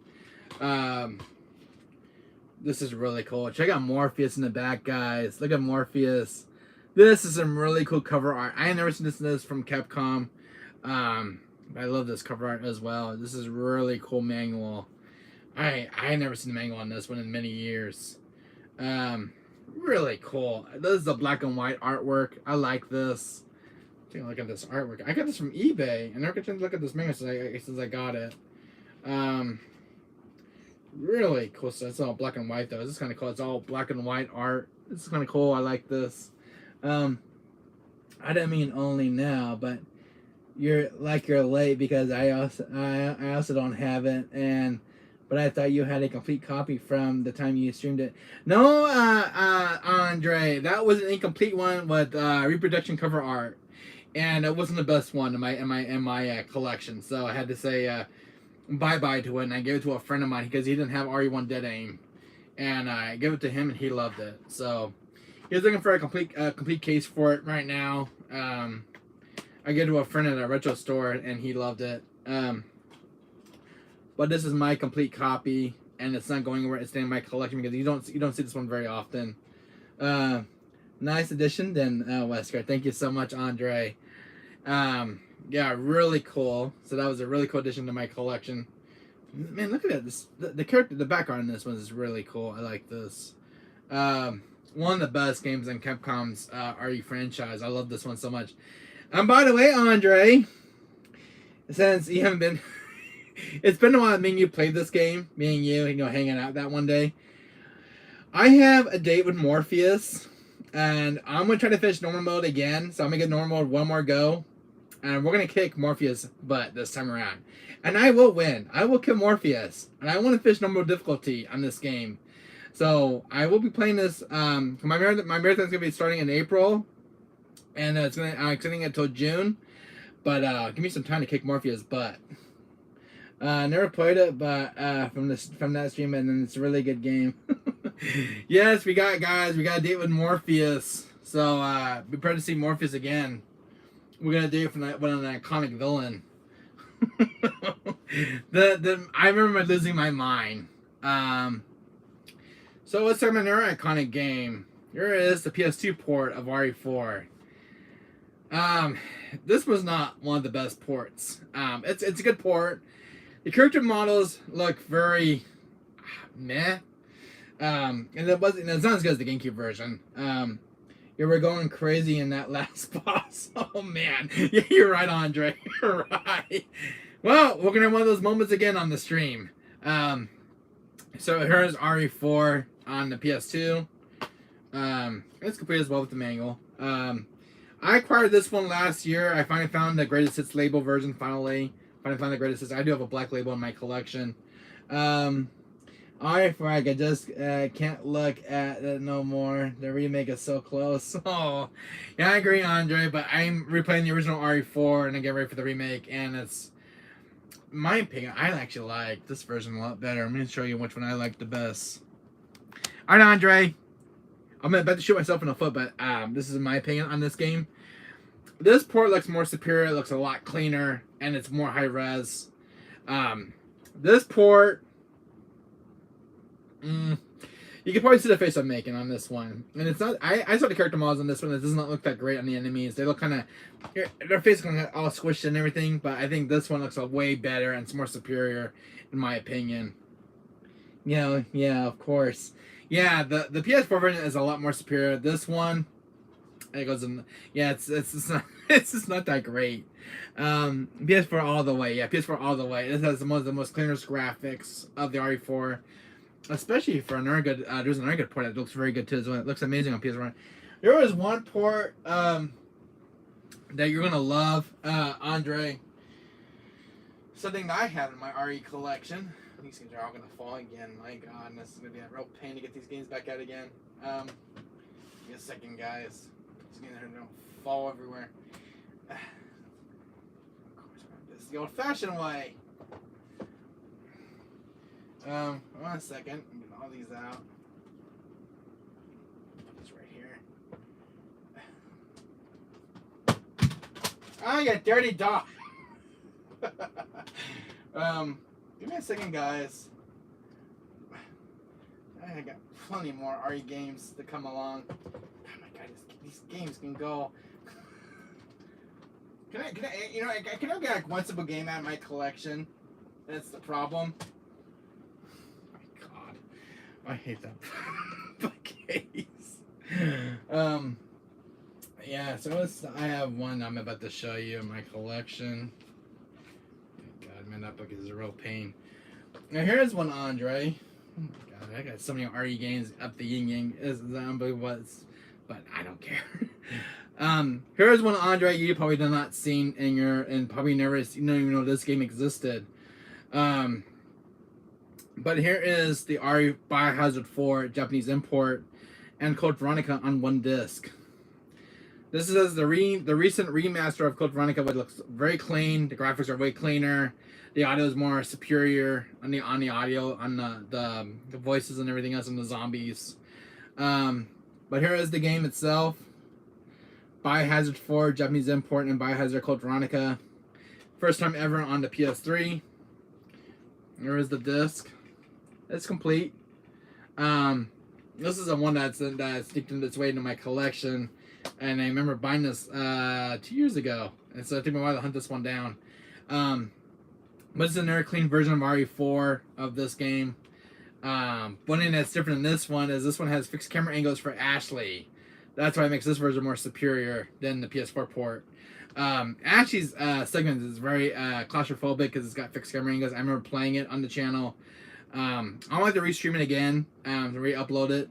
This is really cool. Check out Morpheus in the back, guys. Look at Morpheus. This is some really cool cover art. I had never seen this from Capcom. I love this cover art as well. This is really cool manual. I had never seen the manual on this one in many years. Really cool. This is the black and white artwork. I like this. Take a look at this artwork. I got this from eBay, and I never get to look at this manual since I got it. Really cool. So it's all black and white though. This is kind of cool. It's all black and white art. This is kind of cool. I like this. I didn't mean only now, but you're late because I also don't have it, but I thought you had a complete copy from the time you streamed it. No, Andre, that was an incomplete one with reproduction cover art, and it wasn't the best one in my collection. So I had to say bye to it, and I gave it to a friend of mine because he didn't have RE1 Dead Aim, and I gave it to him, and he loved it. So he's looking for a complete case for it right now. I gave it to a friend at a retro store, and he loved it. But this is my complete copy, and it's not going anywhere. It's staying in my collection because you don't see this one very often. Nice addition, then, Wesker. Thank you so much, Andre. Yeah, really cool. So that was a really cool addition to my collection. Man, look at that. The character, the background in this one is really cool. I like this. One of the best games in Capcom's RE franchise. I love this one so much. And by the way, Andre, since you haven't been, it's been a while. Me and you played this game. Me and you, hanging out that one day. I have a date with Morpheus, and I'm gonna try to finish normal mode again. So I'm gonna get normal mode one more go. and we're gonna kick Morpheus' butt this time around, and I will win. I will kill Morpheus, and I want to fish normal difficulty on this game. So I will be playing this. My marathon's gonna be starting in April, and it's gonna extending it until June. But give me some time to kick Morpheus' butt. Never played it, but from that stream, and it's a really good game. Yes, we got a date with Morpheus. So be prepared to see Morpheus again. We're gonna do it from an iconic villain. I remember losing my mind. So let's start with another iconic game. Here is the PS2 port of RE4. This was not one of the best ports. It's a good port. The character models look very meh. And it's not as good as the GameCube version. You were going crazy in that last boss. Oh man, yeah, you're right, Andre. You're right. Well, we're gonna have one of those moments again on the stream. So here's RE4 on the PS2. It's complete as well with the manual. I acquired this one last year. I finally found the Greatest Hits label version. Finally found the Greatest Hits. I do have a black label in my collection. RE4, I just can't look at it no more. The remake is so close. Oh, yeah, I agree, Andre. But I'm replaying the original RE4 and I get ready for the remake, and it's. In my opinion, I actually like this version a lot better. I'm going to show you which one I like the best. Alright, Andre. I'm about to shoot myself in the foot, but this is my opinion on this game. This port looks more superior. It looks a lot cleaner, and it's more high res. This port... you can probably see the face I'm making on this one. And it's not... I saw the character models on this one. It does not look that great on the enemies. They look kind of... Their face is kind of all squished and everything, but I think this one looks way better, and it's more superior, in my opinion. Yeah, of course. Yeah, the PS4 version is a lot more superior. This one, it goes in. Yeah, it's just not that great. PS4 all the way. Yeah, PS4 all the way. This has the most cleanest graphics of the RE4, especially for another good. There's another good port that looks very good too. As well. It looks amazing on PS4. There was one port that you're gonna love, Andre. Something that I have in my RE collection. These games are all gonna fall again. My God, this is gonna be a real pain to get these games back out again. Give me a second, guys. These games are gonna fall everywhere. Of course, this is the old-fashioned way. One second. I'm getting all these out. Put this right here. Ah, you dirty dog. Give me a second, guys. I got plenty more RE games to come along. Oh my God, these games can go. Can I get like one simple game out of my collection? That's the problem. Oh my God, I hate that case. Yeah. So I have one I'm about to show you in my collection. Man, that book is a real pain. Now here's one, Andre. Oh my God, I got so many RE games up the yin yang. It's unbelievable, but I don't care. Here's one, Andre. You probably did not seen and probably never don't even know this game existed. But here is the RE Biohazard 4 Japanese import and Code Veronica on one disc. This is the recent remaster of Code Veronica, which looks very clean. The graphics are way cleaner. The audio is more superior on the audio, on the voices and everything else, and the zombies. But here is the game itself. Biohazard 4 Japanese import and Biohazard Code Veronica. First time ever on the PS3. Here is the disc. It's complete. This is the one that sneaked in its way into my collection. And I remember buying this 2 years ago. And so it took me a while to hunt this one down. But it's another clean version of RE4 of this game. One thing that's different in this one is this one has fixed camera angles for Ashley. That's why it makes this version more superior than the PS4 port. Ashley's segment is very claustrophobic because it's got fixed camera angles. I remember playing it on the channel. I like to restream it again, to re-upload it.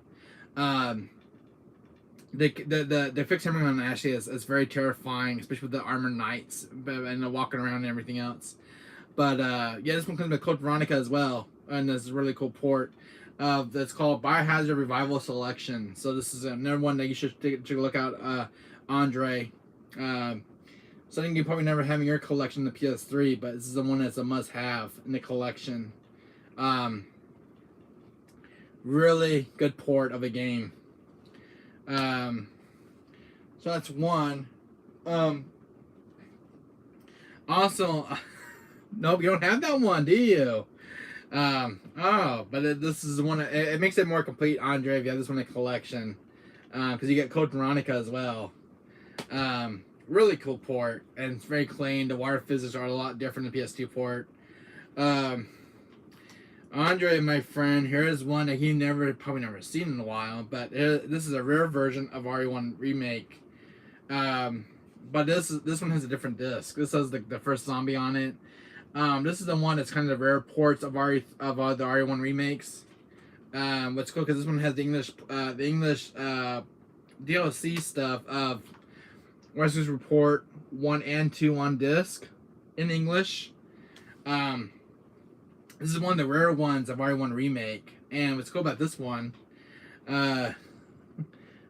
the fixed hammering on Ashley is very terrifying, especially with the armored knights and the walking around and everything else. But yeah, this one comes with Code Veronica as well, and this is a really cool port. That's called Biohazard Revival Selection. So this is another one that you should take a look out, Andre. Something you probably never have in your collection, the PS3, but this is the one that's a must-have in the collection. Really good port of a game. So that's one. Also, nope, you don't have that one, do you? This is the one. It makes it more complete, Andre, if you have this one in collection, because you get Code Veronica as well. Really cool port, and it's very clean. The water physics are a lot different than PS2 port. Andre, my friend, here is one that he probably never seen in a while, but this is a rare version of RE1 Remake. But this one has a different disc. This has the first zombie on it. This is the one that's kind of the rare ports of the RE1 remakes. What's cool because this one has the English DLC stuff of Rescue's Report 1 and 2 on disc in English. This is one of the rare ones of RE1 Remake. And what's cool about this one, that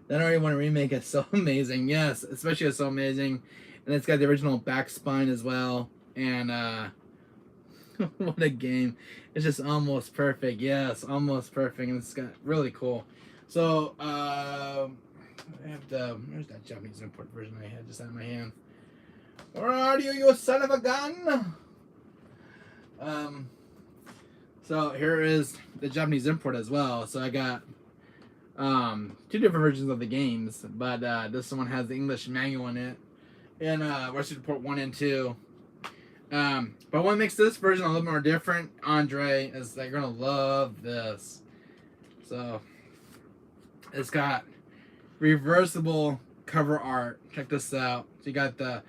RE1 Remake is so amazing. Yes, especially it's so amazing. And it's got the original back spine as well. And what a game. It's just almost perfect. Yes, almost perfect. And it's got really cool. So, I have where's that Japanese import version I had just out of my hand? Where are you, you son of a gun? So here is the Japanese import as well. So I got two different versions of the games, but this one has the English manual in it, and Rescue Report 1 and 2. But what makes this version a little more different, Andre, is that you're gonna love this. So it's got reversible cover art. Check this out. So you got the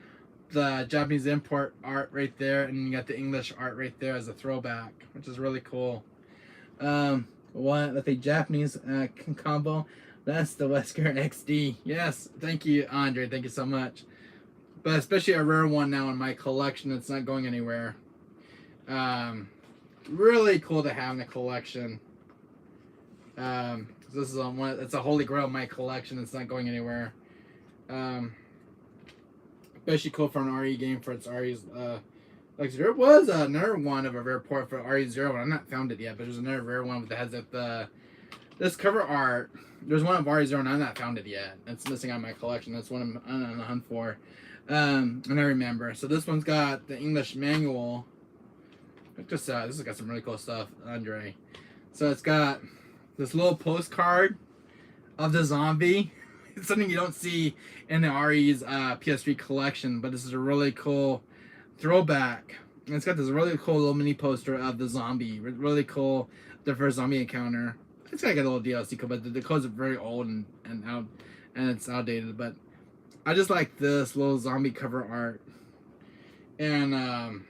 Japanese import art right there, and you got the English art right there as a throwback, which is really cool. With a Japanese combo, that's the Wesker XD. Yes, thank you, Andre. Thank you so much. But especially a rare one now in my collection that's not going anywhere. Really cool to have in the collection. This is one. It's a holy grail of my collection. It's not going anywhere. Especially cool for an RE game for its RE's. Like there was another one of a rare port for RE0, but I've not found it yet. But there's another rare one that has this cover art. There's one of RE0, and I've not found it yet. It's missing out of my collection. That's one I'm on the hunt for. And I remember. So this one's got the English manual. Check this out. This has got some really cool stuff, Andre. So it's got this little postcard of the zombie. It's something you don't see in the RE's PS3 collection, but this is a really cool throwback. And it's got this really cool little mini poster of the zombie. Really cool, the first zombie encounter. It's got a little DLC code, but the codes are very old and out, and it's outdated. But I just like this little zombie cover art. And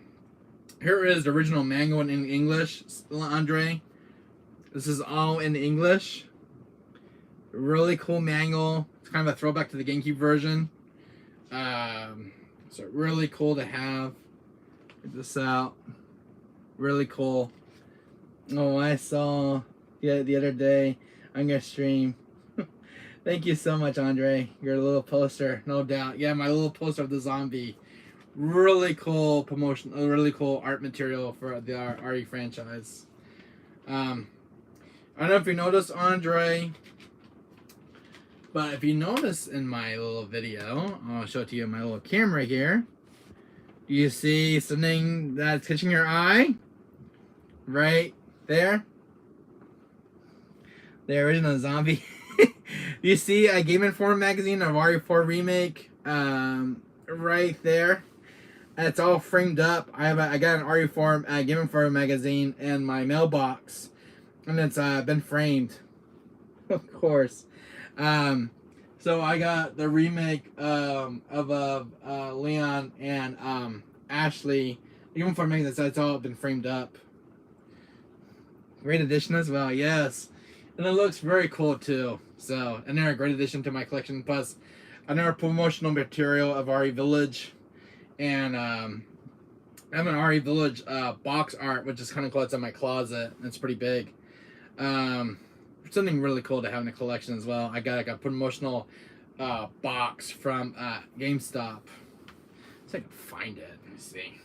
here is the original manual in English, Andre. This is all in English. Really cool manual. It's kind of a throwback to the GameCube version. So really cool to have. Check this out. Really cool. Oh, I saw the other day on your stream. Thank you so much, Andre. Your little poster, no doubt. Yeah, my little poster of the zombie. Really cool promotion. Really cool art material for the RE franchise. I don't know if you noticed, Andre, but if you notice in my little video, I'll show it to you in my little camera here. Do you see something that's catching your eye? Right there? The original zombie. You see a Game Informer magazine of RE4 Remake right there. It's all framed up. I got an RE4 Game Informer magazine in my mailbox. And it's been framed, of course. So I got the remake of Leon and Ashley. Even for me, that's all been framed up. Great edition as well, yes. And it looks very cool too. So another great addition to my collection. Plus another promotional material of RE Village, and I have an RE Village box art, which is kind of cool. It's in my closet. It's pretty big. Something really cool to have in a collection as well. I got like a promotional box from GameStop. Let's see if I can find it. Let me see.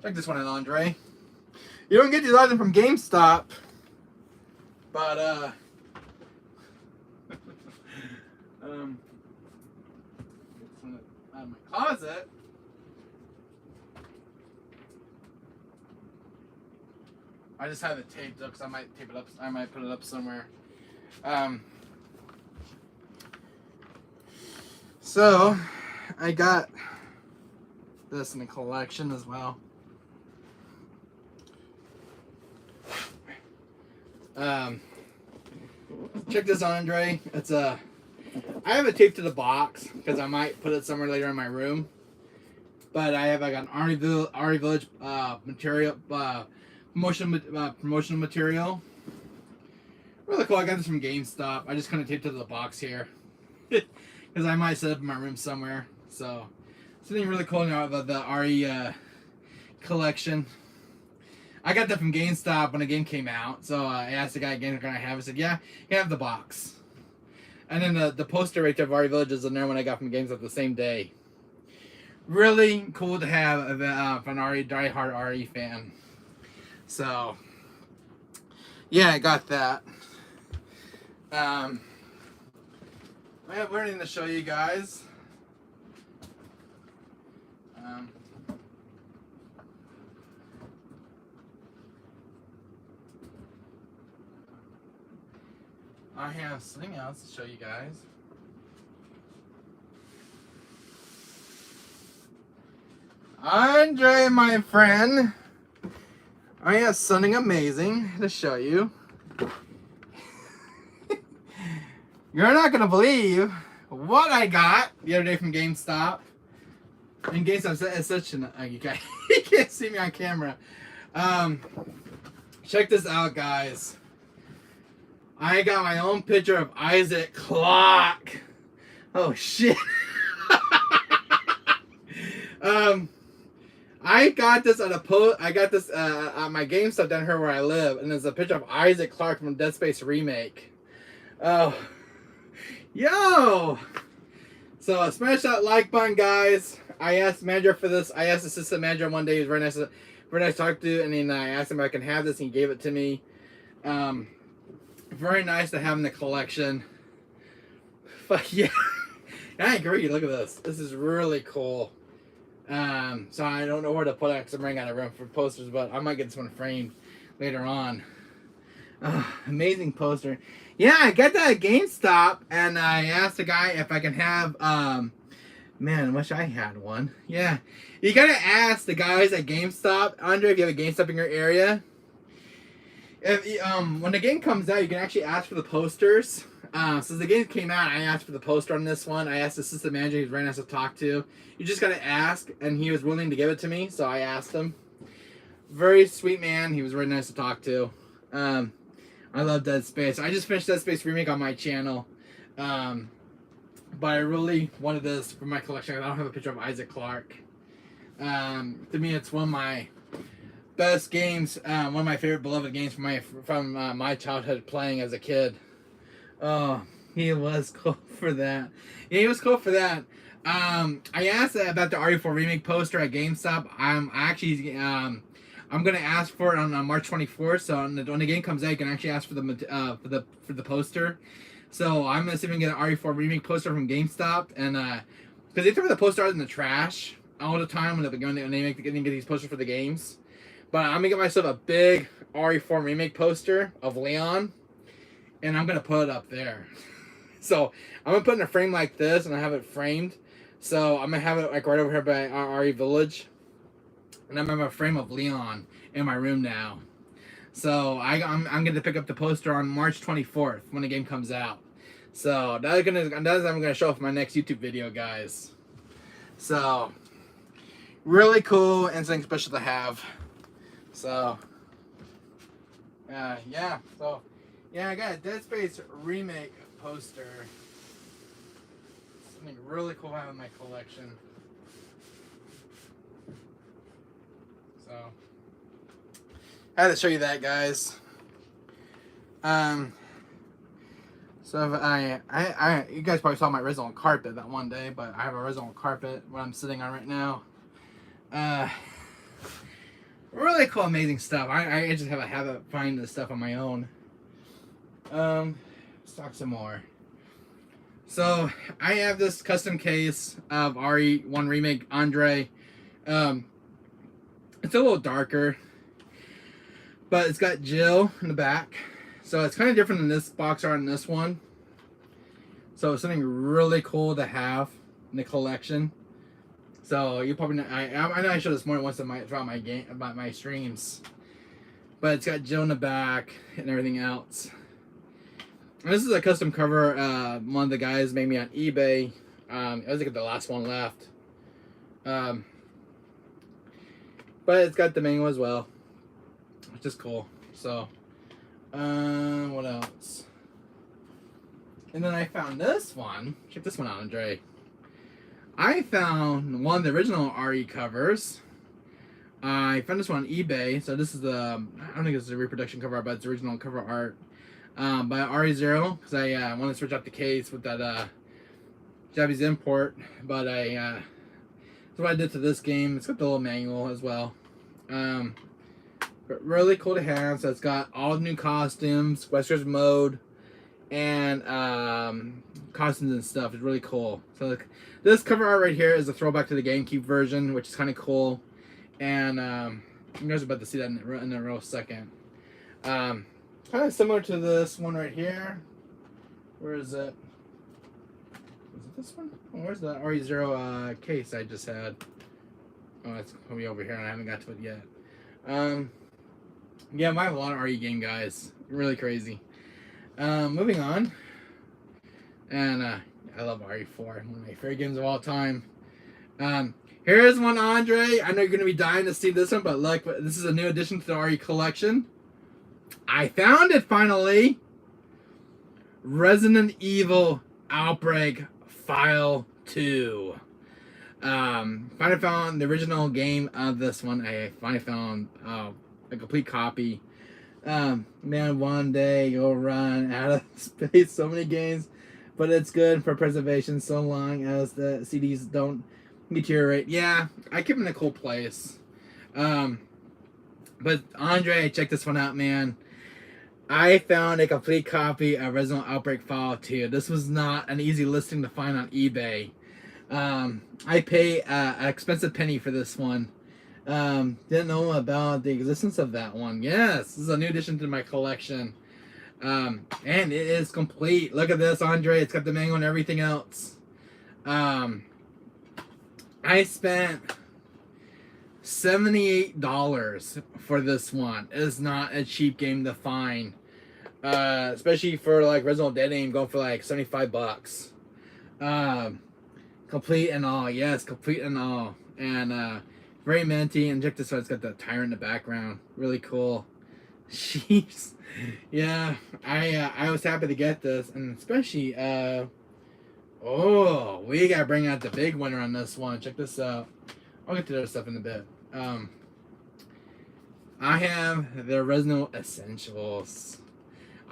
Check this one out, Andre. You don't get these items from GameStop, but it's out of my closet. I just have it taped up because I might tape it up. I might put it up somewhere. So I got this in the collection as well. Check this, Andre. It's I have it taped to the box because I might put it somewhere later in my room. But I have like an RE Village material, promotional material. Really cool. I got this from GameStop. I just kind of taped it to the box here because I might set up in my room somewhere. So something really cool about the RE collection. I got that from GameStop when the game came out. So I asked the guy again, can I have it? He said, yeah, you can have the box. And then the poster right there of RE Village is another one I got from GameStop the same day. Really cool to have an diehard RE fan. So, yeah, I got that. I have learning to show you guys. I have something else to show you guys. Andre, my friend, I have something amazing to show you. You're not gonna believe what I got the other day from GameStop. And GameStop is such an you can't see me on camera. Check this out, guys. I got my own picture of Isaac Clarke. Oh shit. I got this at I got this at my GameStop down here where I live, and there's a picture of Isaac Clarke from Dead Space Remake. Oh, yo! So smash that like button, guys. I asked the manager for this. I asked the assistant manager one day. He was very nice to talk to, and then I asked him if I can have this, and he gave it to me. Very nice to have in the collection. But yeah, I agree. Look at this. This is really cool. So I don't know where to put it because I'm running out of room for posters, but I might get this one framed later on. Amazing poster. Yeah, I got that at GameStop, and I asked the guy if I can have, man, I wish I had one. Yeah, you gotta ask the guys at GameStop, Andre, if you have a GameStop in your area. If when the game comes out, you can actually ask for the posters. Since the game came out, I asked for the poster on this one. I asked the assistant manager, he's very nice to talk to. You just gotta ask, and he was willing to give it to me, so I asked him. Very sweet man. He was very nice to talk to. I love Dead Space. I just finished Dead Space Remake on my channel. But I really wanted this for my collection. I don't have a picture of Isaac Clarke. To me, it's one of my best games. One of my favorite beloved games from my childhood playing as a kid. Oh, he was cool for that. Yeah, he was cool for that. I asked about the RE4 Remake poster at GameStop. I'm gonna ask for it on March 24th. So when the game comes out, you can actually ask for the poster. So I'm gonna see if I can get an RE4 Remake poster from GameStop, and because they throw the poster out in the trash all the time when they get these posters for the games. But I'm gonna get myself a big RE4 Remake poster of Leon, and I'm gonna put it up there. So I'm gonna put it in a frame like this, and I have it framed. So I'm gonna have it like right over here by RE Village, and I'm gonna have a frame of Leon in my room now. So I'm gonna pick up the poster on March 24th when the game comes out. So that's I'm gonna show off my next YouTube video, guys. So really cool and something special to have. So yeah. So Yeah, I got a Dead Space remake poster. Something really cool I have in my collection. So I had to show you that, guys. So if I you guys probably saw my original carpet that one day, but I have a original carpet what I'm sitting on right now. Really cool, amazing stuff. I just have a habit of finding this stuff on my own. Let's talk some more. So I have this custom case of RE1 Remake Andre. It's a little darker, but it's got Jill in the back. So it's kind of different than this box art in this one. So it's something really cool to have in the collection. So you probably know, I know I showed this more than once throughout my game about my streams, but it's got Jill in the back and everything else. And this is a custom cover. One of the guys made me on eBay. I was like the last one left. But it's got the manual as well, which is cool. So, what else? And then I found this one. Check this one out, Andre. I found one of the original RE covers. I found this one on eBay. So this is the, I don't think it's a reproduction cover art, but it's original cover art by RE0. Because I wanted to switch out the case with that Japanese import. But that's what I did to this game. It's got the little manual as well. But really cool to have. So it's got all new costumes, Wester's mode, and costumes and stuff. It's really cool. So this cover art right here is a throwback to the GameCube version, which is kind of cool. And you guys are about to see that in a real second. Kind of similar to this one right here. Where is it? Is it this one? Oh, where's the RE0 case I just had? Oh, it's probably over here, and I haven't got to it yet. Yeah, I have a lot of RE game, guys. Really crazy. Moving on. And I love RE4, one of my favorite games of all time. Here's one, Andre. I know you're going to be dying to see this one, but look, this is a new addition to the RE collection. I found it finally. Resident Evil Outbreak File 2. Finally found the original game of this one. I finally found a complete copy. Man, one day you'll run out of space. So many games, but it's good for preservation so long as the CDs don't deteriorate. Yeah, I keep them in a cool place. But Andre, check this one out, man. I found a complete copy of Resident Evil Outbreak File 2. This was not an easy listing to find on eBay. I pay an expensive penny for this one. Didn't know about the existence of that one. Yes, this is a new addition to my collection. And it is complete. Look at this, Andre. It's got the manual and everything else. I spent $78 for this one. It is not a cheap game to find. Especially for like Resident Evil Dead Aim going for like $75. Complete and all. Yes, complete and all. And very minty. And check this out. It's got the tire in the background. Really cool. Jeez. Yeah, I was happy to get this, and especially oh, we gotta bring out the big winner on this one. Check this out. I'll get to that stuff in a bit. I have the Resident Evil Essentials.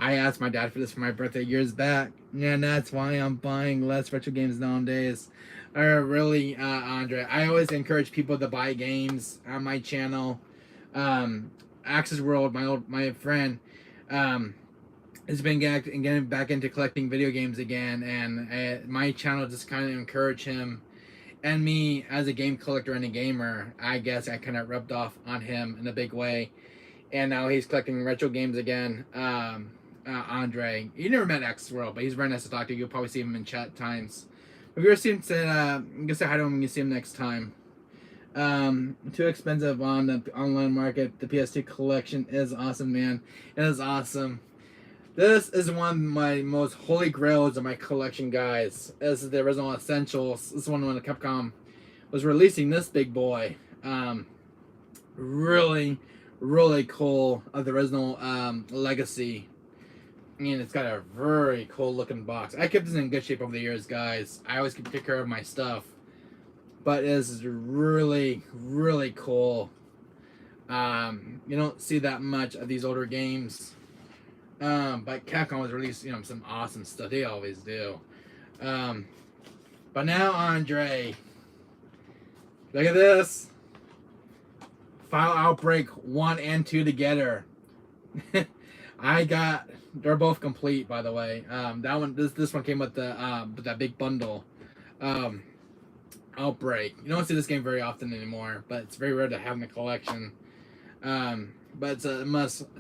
I asked my dad for this for my birthday years back, and that's why I'm buying less retro games nowadays. Really, Andre, I always encourage people to buy games on my channel. Access World, my friend, has been getting back into collecting video games again, and my channel just kind of encouraged him and me as a game collector and a gamer. I guess I kind of rubbed off on him in a big way, and now he's collecting retro games again. Andre, you never met Access World, but he's very nice to talk to. You'll probably see him in chat times. If you ever see him, say hi to him when you see him next time. Too expensive on the online market. The PS2 collection is awesome, man. It is awesome. This is one of my most holy grails of my collection, guys. This is the original Essentials. This is one when Capcom was releasing this big boy. Really, really cool of the original Legacy. And it's got a very cool looking box. I kept this in good shape over the years, guys. I always take care of my stuff. But this is really, really cool. You don't see that much of these older games. But Capcom has released, some awesome stuff. They always do. But now, Andre, look at this. File Outbreak 1 and 2 together. They're both complete, by the way. This one came with that big bundle. Outbreak. You don't see this game very often anymore, but it's very rare to have in the collection. But it's a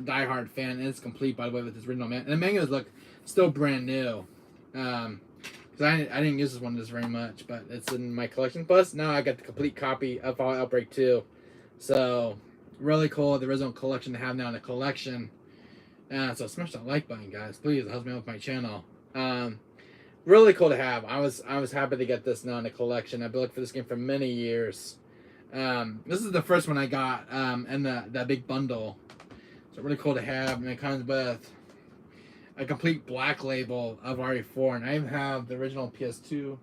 die-hard fan, and it's complete, by the way, with this original man. And the mangas look still brand new. Because I didn't use this one very much, but it's in my collection. Plus, now I got the complete copy of Fallout Outbreak 2. So, really cool. The original collection to have now in the collection. So smash that like button, guys. Please, it helps me out with my channel. Really cool to have. I was happy to get this now in the collection. I've been looking for this game for many years. This is the first one I got in that big bundle. So really cool to have. And it comes with a complete black label of RE4. And I even have the original PS2.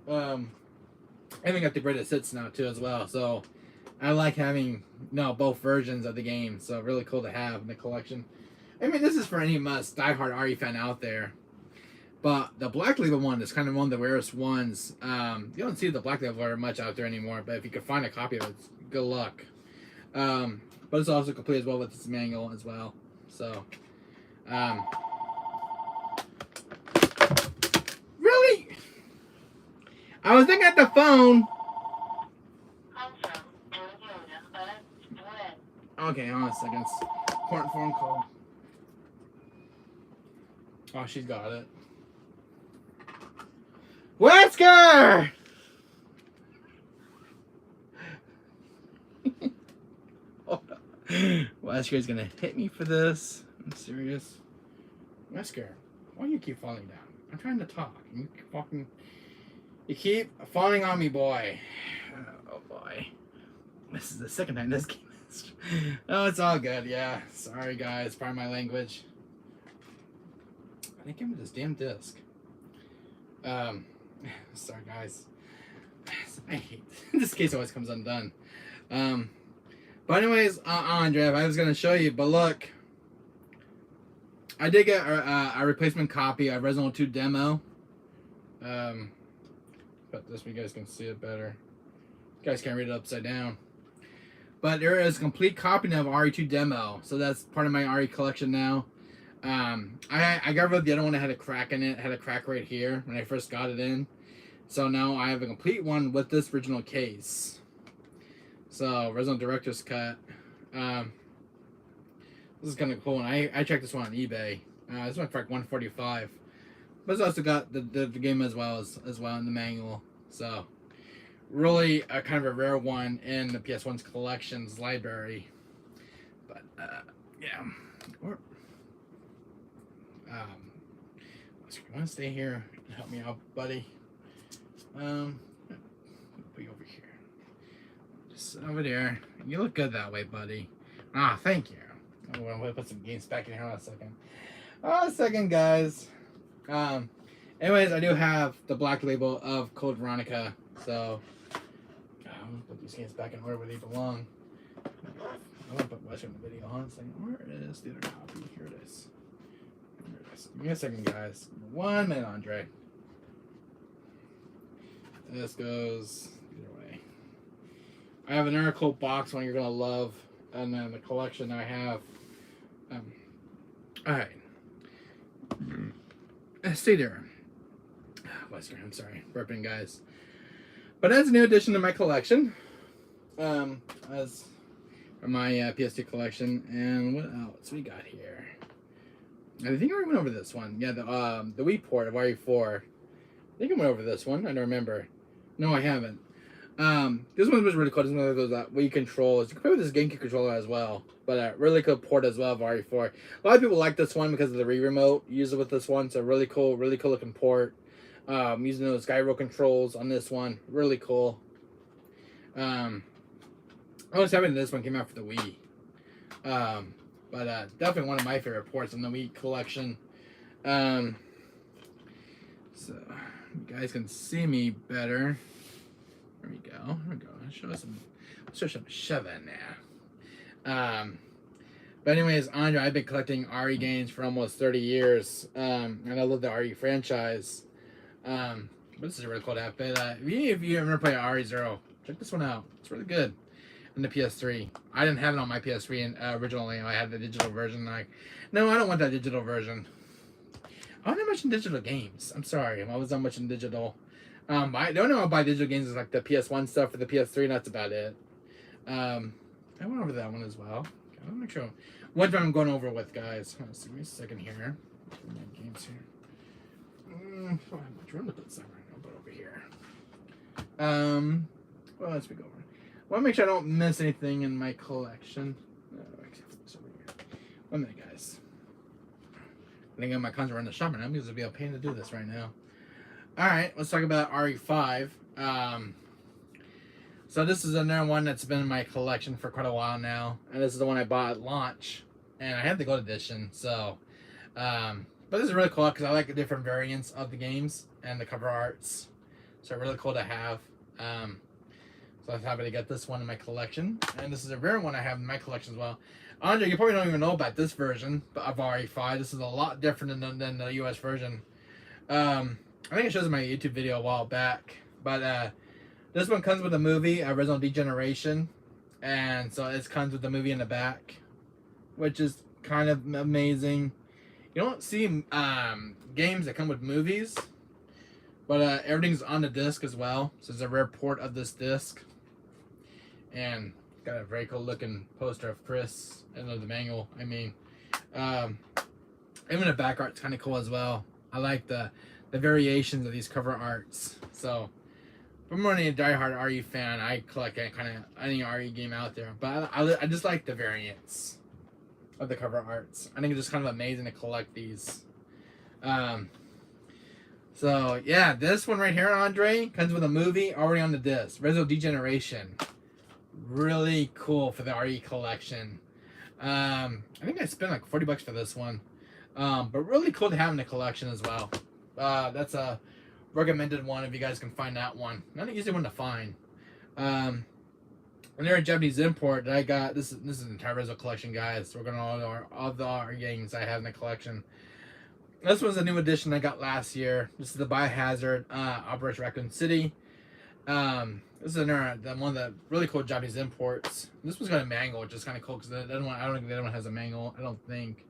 I even got the greatest hits now too as well. So I like having both versions of the game. So really cool to have in the collection. I mean, this is for any diehard RE fan out there. But the Black Label one is kind of one of the rarest ones. You don't see the Black Label very much out there anymore, but if you can find a copy of it, good luck. But it's also complete as well with its manual as well. So, really? I was looking at the phone. Okay, hold on a second. Important phone call. Oh, she's got it. Wesker! Wesker's gonna hit me for this. I'm serious. Wesker, why do you keep falling down? I'm trying to talk. You keep falling on me, boy. Oh boy. This is the second time this game is. Oh, it's all good, yeah. Sorry guys, pardon my language. I didn't give me this damn disc. Sorry guys. I hate this case always comes undone. But anyways, Andre, I was gonna show you, but look, I did get a replacement copy of Resident Evil 2 demo. But this way you guys can see it better. You guys can't read it upside down. But there is a complete copy of RE2 demo, so that's part of my RE collection now. I got rid of the other one that had a crack in it. It had a crack right here when I first got it in. So now I have a complete one with this original case. So, Resident Director's Cut. This is kind of cool. And I checked this one on eBay. This one for like $145. But it's also got the game as well in the manual. So, really kind of a rare one in the PS1's collections library. But, yeah. You want to stay here and help me out, buddy? Put you over here. Just over there. You look good that way, buddy. Ah, thank you. I'm going to put some games back in here in a second. A second, guys. Anyways, I do have the Black Label of Code Veronica. So, I'm going to put these games back in order where they belong. I'm going to put watching the video on a second. Where is the other copy? Here it is. Give me a second, guys. 1 minute, Andre. This goes either way. I have an Oracle box, one you're gonna love, and then the collection I have. All right. Stay there. Wesker, I'm sorry, burping, guys. But that's a new addition to my collection. As for my PS2 collection, and what else we got here? I think I already went over this one. Yeah, the Wii port of RE4. I think I went over this one. I don't remember. No, I haven't. This one was really cool. This one of those Wii controls. You can play with this GameCube controller as well. But a really cool port as well of RE4. A lot of people like this one because of the Wii remote. Use it with this one. So really cool looking port. Using those gyro controls on this one. Really cool. I was happy that this one came out for the Wii. But definitely one of my favorite ports in the Wii collection. So you guys can see me better. There we go. There we go. Show some shove in there. But anyways, Andre, I've been collecting RE games for almost 30 years. And I love the RE franchise. But this is really cool to have. But if you ever play RE0, check this one out. It's really good. On the PS3. I didn't have it on my PS3 originally. I had the digital version. No, I don't want that digital version. I wasn't much in digital games. I'm sorry. I wasn't much in digital. I don't know how to buy digital games is like the PS1 stuff for the PS3. And that's about it. I went over that one as well. Okay, let me make sure. One time I'm going over with, guys. Let's give me a second here. My games here. I don't have much room to put stuff right now, but over here. Well, let's go over. I want to make sure I don't miss anything in my collection. One minute, guys. I think I my cons are in the shop right now because it'd be a pain to do this right now. Alright, let's talk about RE5. So this is another one that's been in my collection for quite a while now. And this is the one I bought at launch. And I had the gold edition, so... but this is really cool because I like the different variants of the games and the cover arts. So really cool to have. So I was happy to get this one in my collection. And this is a rare one I have in my collection as well. Andre, you probably don't even know about this version of RE5. This is a lot different than the US version. I think I showed in my YouTube video a while back. But this one comes with a movie, Original Degeneration. And so it comes with the movie in the back, which is kind of amazing. You don't see games that come with movies. But everything's on the disc as well. So it's a rare port of this disc. And got a very cool looking poster of Chris and the manual. I mean, even the back art's kind of cool as well. I like the variations of these cover arts. So, if I'm only a diehard RE fan, I collect kind of any RE game out there. But I just like the variants of the cover arts. I think it's just kind of amazing to collect these. So yeah, this one right here, Andre, comes with a movie already on the disc. Resident Degeneration. Really cool for the RE collection. I think I spent like $40 for this one. But really cool to have in the collection as well. That's a recommended one if you guys can find that one. Not an easy one to find. And they're a Japanese import that I got. This is an entire Rezo collection, guys. We're going to all the RE games I have in the collection. This one's a new edition I got last year. This is the Biohazard Operation Raccoon City. This is another one of the really cool Japanese imports. This one's got a manual, which is kind of cool because I don't think the other one has a manual. I don't think.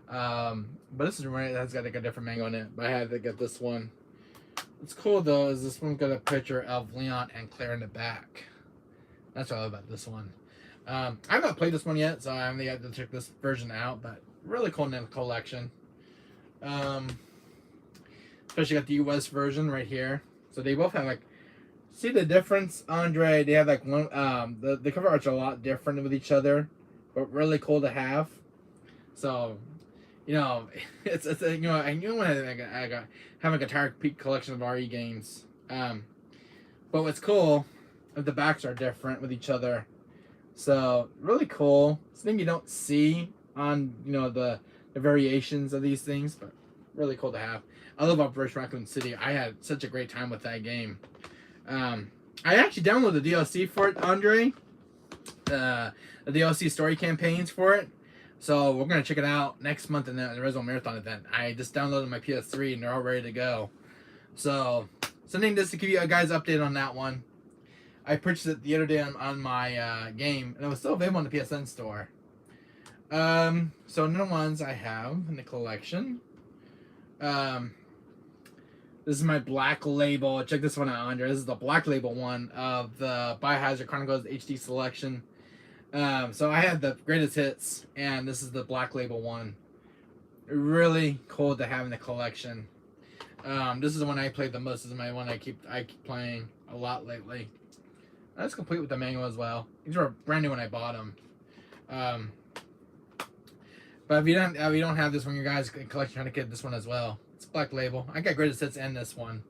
But this is right. It has got like a different manual in it. But I had to get this one. What's cool though is this one got a picture of Leon and Claire in the back. That's what I love about this one. I've not played this one yet, so I haven't yet to check this version out. But really cool in the collection. Especially got the US version right here. So they both have like, see the difference, Andre? They have like one, the cover arts are a lot different with each other, but really cool to have. So, you know, it's you know, I want to have like a entire peak collection of RE games. But what's cool, the backs are different with each other. So really cool. Something you don't see on, you know, the variations of these things, but really cool to have. I love Operation Raccoon City. I had such a great time with that game. I actually downloaded the DLC for it, Andre. The DLC story campaigns for it. So we're going to check it out next month in the Rezo Marathon event. I just downloaded my PS3 and they're all ready to go. So something just to give you guys update on that one. I purchased it the other day on my game, and it was still available on the PSN store. So another ones I have in the collection. This is my black label. Check this one out, Andre. This is the black label one of the Biohazard Chronicles HD Selection. So I have the greatest hits, and this is the black label one. Really cool to have in the collection. This is the one I played the most. This is my one I keep playing a lot lately. That's complete with the manual as well. These were brand new when I bought them. But if you don't have this one, you guys can collect, trying to get this one as well. It's black label. I got greatest hits and this one,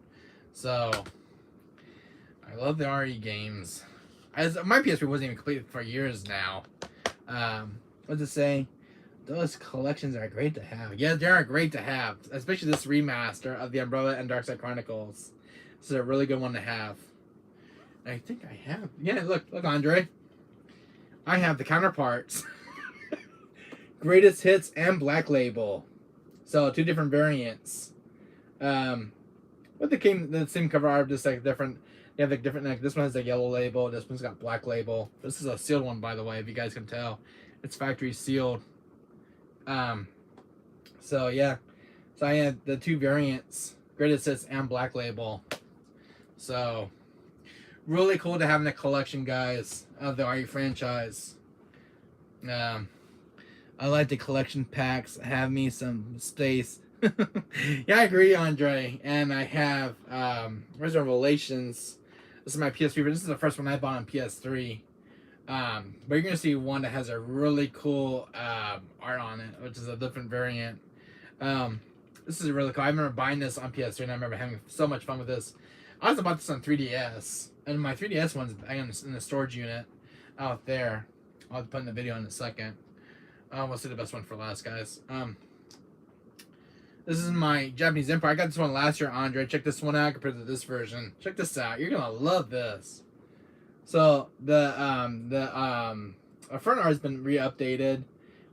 so I love the RE games. As my PS3 wasn't even completed for years now. What does it say? those collections are great to have. Yeah, they are great to have, especially this remaster of the Umbrella and Darkside Chronicles. This is a really good one to have. I think I have. Yeah, look, Andre. I have the counterparts. Greatest Hits and Black Label. So 2 different variants. But they came the same cover art, just like different. They have like different. Like this one has a yellow label. This one's got black label. This is a sealed one, by the way, if you guys can tell. It's factory sealed. So yeah. So I had the 2 variants, Greatest Hits and Black Label. So really cool to have in the collection, guys, of the RE franchise. I like the collection packs. Have me some space. Yeah, I agree, Andre. And I have Resident Revelations. This is my PS3, but this is the first one I bought on PS3. But you're gonna see one that has a really cool art on it, which is a different variant. This is really cool. I remember buying this on PS3, and I remember having so much fun with this. I also bought this on 3DS, and my 3DS one's in the storage unit out there. I'll put in the video in a second. We'll see the best one for last, guys. This is my Japanese Empire. I got this one last year, Andre. Check this one out compared to this version. Check this out. You're gonna love this. So the front art has been re-updated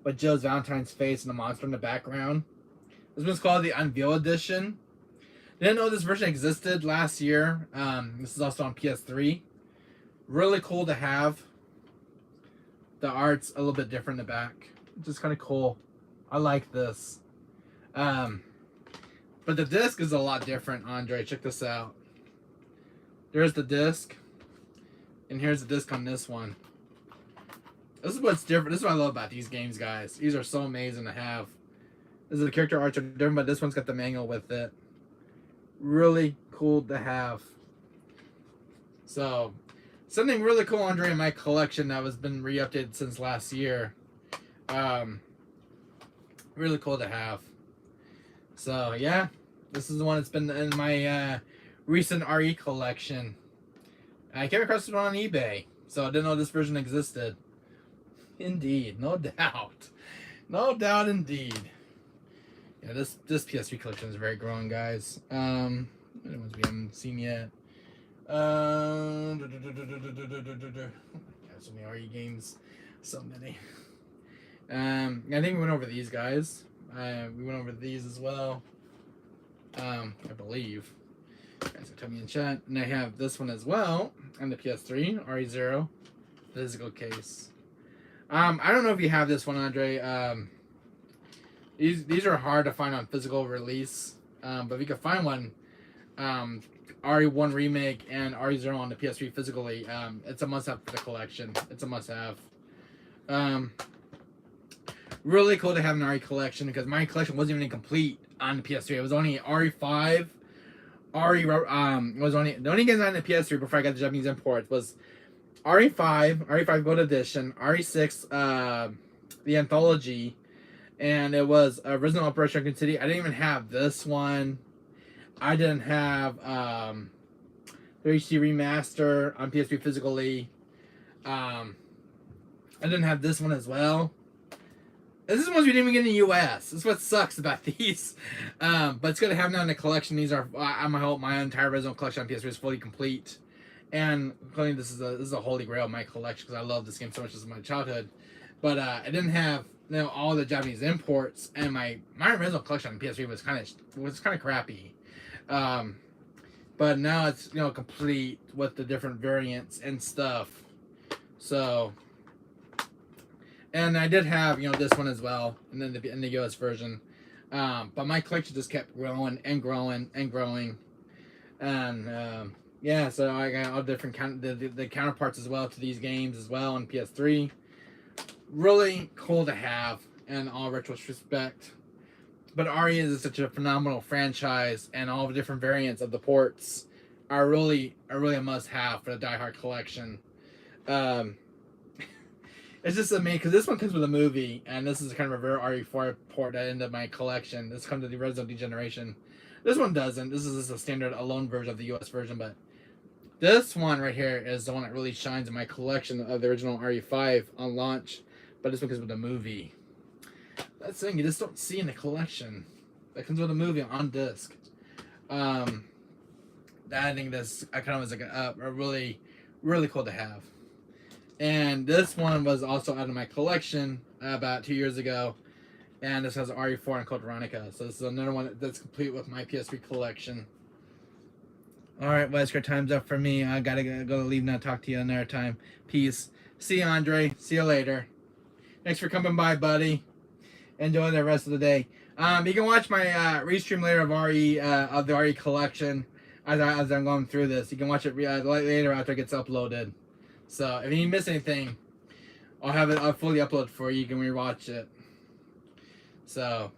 with Joe's Valentine's face and the monster in the background. This one's called the Unveil Edition. Didn't know this version existed last year. This is also on PS3. Really cool to have. The art's a little bit different in the back. Just kind of cool. I like this. But the disc is a lot different, Andre. Check this out. There's the disc. And here's the disc on this one. This is what's different. This is what I love about these games, guys. These are so amazing to have. This is the character arts are different, but this one's got the manual with it. Really cool to have. So, something really cool, Andre, in my collection that has been re-updated since last year. Really cool to have. So, yeah. This is the one that's been in my recent RE collection. I came across this one on eBay, so I didn't know this version existed. Indeed, no doubt. No doubt indeed. Yeah, this PS3 collection is very growing, guys. Any ones we haven't seen yet? Yeah, so many RE games. So many. I think we went over these guys. We went over these as well. I believe. Guys can tell me in chat. And I have this one as well on the PS3, RE0 physical case. I don't know if you have this one, Andre. These are hard to find on physical release. But if you can find one, RE1 remake and RE0 on the PS3 physically, it's a must-have for the collection. It's a must-have. Really cool to have an RE collection because my collection wasn't even complete on the PS3. It was only RE5. Was only the only games on the PS3 before I got the Japanese imports was RE5 Gold Edition, RE6, the Anthology, and it was Original Operation Raccoon City. I didn't even have this one. I didn't have 3HD Remaster on PS3 physically. I didn't have this one as well. This is ones we didn't even get in the U.S. This is what sucks about these. But it's good to have now in the collection. These are my entire Resident collection on PS3 is fully complete, and including this is a holy grail of my collection because I love this game so much. This is my childhood, but I didn't have all the Japanese imports, and my Resident collection on PS3 was kind of crappy. But now it's complete with the different variants and stuff. So. And I did have, this one as well, and then in the US version. But my collection just kept growing and growing and growing. And, yeah, so I got all different the counterparts as well to these games as well on PS3. Really cool to have in all retrospect. But RE is such a phenomenal franchise, and all the different variants of the ports are really a must-have for the Die Hard collection. It's just amazing because this one comes with a movie, and this is kind of a rare RE4 port that ended my collection. This comes to the Resident Degeneration. This one doesn't. This is just a standard alone version of the US version, but this one right here is the one that really shines in my collection of the original RE5 on launch. But this one comes with a movie. That's the thing you just don't see in the collection. That comes with a movie on disc. That I think this I kind of was like a really, really cool to have. And this one was also out of my collection about 2 years ago. And this has RE4 and Code Veronica. So this is another one that's complete with my PS3 collection. Alright, Wesker, time's up for me. I gotta go leave now. Talk to you another time. Peace. See you, Andre. See you later. Thanks for coming by, buddy. Enjoy the rest of the day. You can watch my restream later of the RE collection as I'm going through this. You can watch it later after it gets uploaded. So if you miss anything, I'll fully upload for you. You can rewatch it. So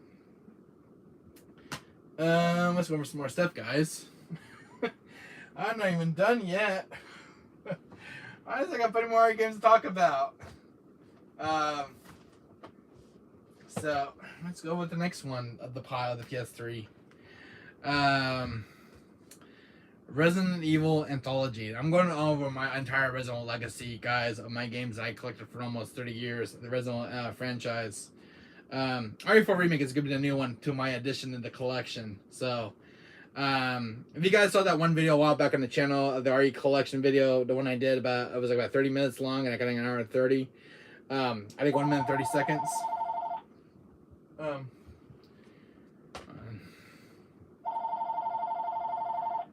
let's go over some more stuff, guys. I'm not even done yet. I just got plenty more games to talk about. So let's go with the next one of the pile, the PS3. Resident Evil Anthology. I'm going over my entire Resident Evil legacy, guys, of my games that I collected for almost 30 years. The Resident Evil franchise. RE4 Remake is going to be the new one to my addition to the collection. So, if you guys saw that one video a while back on the channel, the RE collection video, the one I did it was like about 30 minutes long, and I got an hour and 30. I think 1 minute and 30 seconds.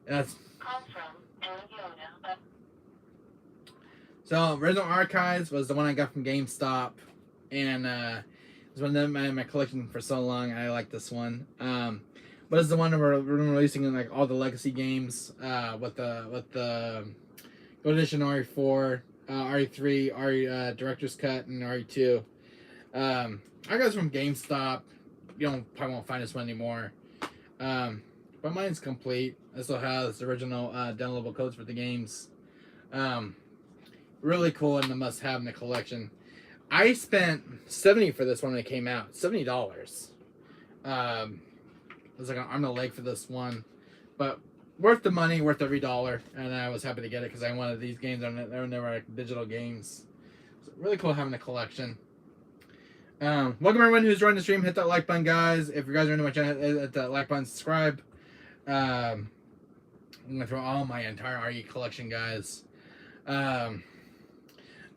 That's so Resident Archives was the one I got from GameStop, and it's one of them in my collection for so long. I like this one. But it's the one that we're releasing in like all the legacy games with the Gold Edition RE4, RE3, RE Director's Cut, and RE2. I got this from GameStop. You probably won't find this one anymore. But mine's complete. It still has the original downloadable codes for the games. Really cool and a must-have in the collection. I spent $70 for this one when it came out. $70. It was like an arm and a leg for this one, but worth the money, worth every dollar. And I was happy to get it because I wanted these games. They were never like digital games. So really cool having the collection. Welcome everyone who's joined the stream. Hit that like button, guys. If you guys are new to my channel, hit that like button, subscribe. I'm gonna throw all my entire RE collection, guys.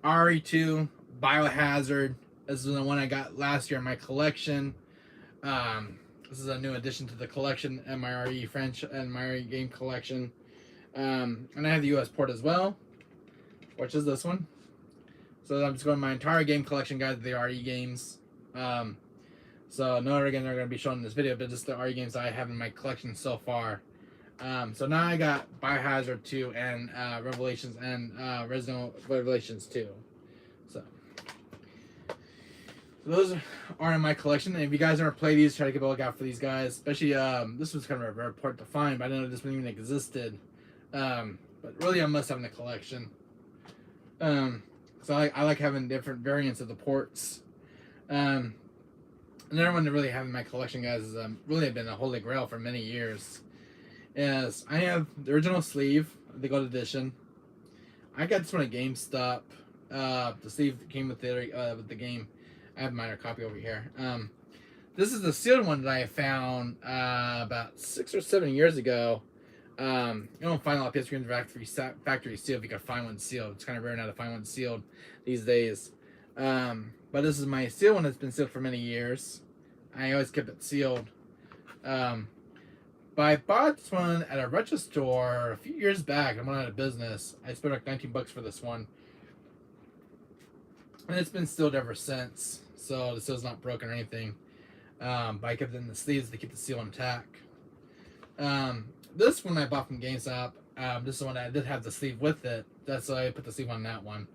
RE2, Biohazard. This is the one I got last year in my collection. This is a new addition to the collection and my RE French and my RE game collection. And I have the US port as well, which is this one. So I'm just going my entire game collection, guys, the RE games. So no other games are going to be shown in this video, but just the RE games I have in my collection so far. So now I got Biohazard 2 and Revelations and Resident Revelations 2. So those are in my collection. And if you guys ever play these, try to keep a lookout for these guys. Especially this was kind of a rare part to find, but I didn't know this one even existed. But really, I must have in the collection. So I like having different variants of the ports. Another one to really have in my collection, guys, is really been a holy grail for many years. Is I have the original sleeve, the Gold Edition. I got this one at GameStop. The sleeve came with the game. I have a minor copy over here. This is the sealed one that I found about 6 or 7 years ago. You don't find a lot of PS3 games factory sealed. If you can find one sealed, it's kind of rare now to find one sealed these days. But this is my sealed one that's been sealed for many years. I always kept it sealed. But I bought this one at a retro store a few years back. I went out of business. I spent like $19 for this one. And it's been sealed ever since. So the seal's not broken or anything. But I kept it in the sleeves to keep the seal intact. This one I bought from GameStop. This is the one I did have the sleeve with it. That's why I put the sleeve on that one.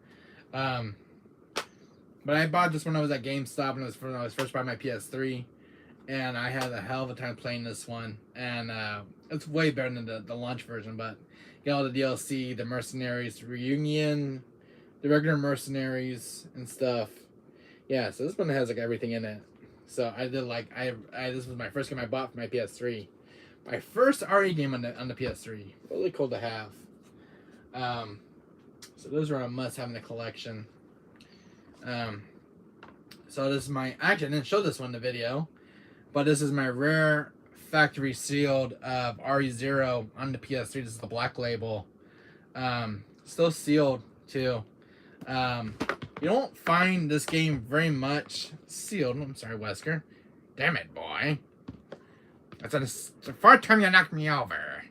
But I bought this when I was at GameStop when I was first buying my PS3. And I had a hell of a time playing this one. And it's way better than the launch version. But you get all the DLC, the Mercenaries Reunion, the regular Mercenaries and stuff. Yeah, so this one has like everything in it. So I did like this was my first game I bought for my PS3. My first RE game on the PS3. Really cool to have. So those are a must have in the collection. So this is my, actually I didn't show this one in the video, but this is my rare factory sealed of RE0 on the PS3. This is the black label. Still sealed too. You don't find this game very much sealed. I'm sorry, Wesker. Damn it, boy. That's the fourth time you knocked me over.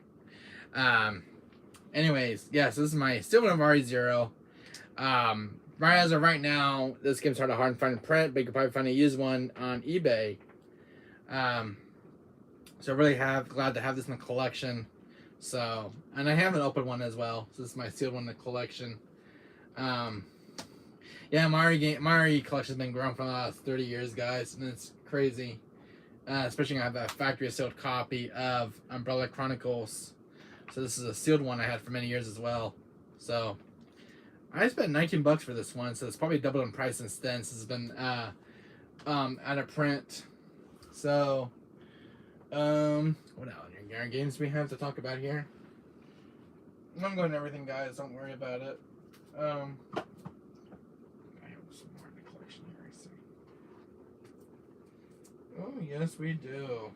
Anyways, yes, this is my sealed one of RE0. Right as of right now, this game's hard to find in print, but you can probably find a used one on eBay. So really glad to have this in the collection. So, and I have an open one as well. So this is my sealed one in the collection. Yeah, my RE collection's been growing for the last 30 years, guys, and it's crazy. Especially I have a factory sealed copy of Umbrella Chronicles. So this is a sealed one I had for many years as well. So I spent $19 for this one, so it's probably doubled in price since then. Since it's been out of print. So what else? Games we have to talk about here? I'm going to everything, guys. Don't worry about it. I have some more in the collection here. I see. Oh yes, we do.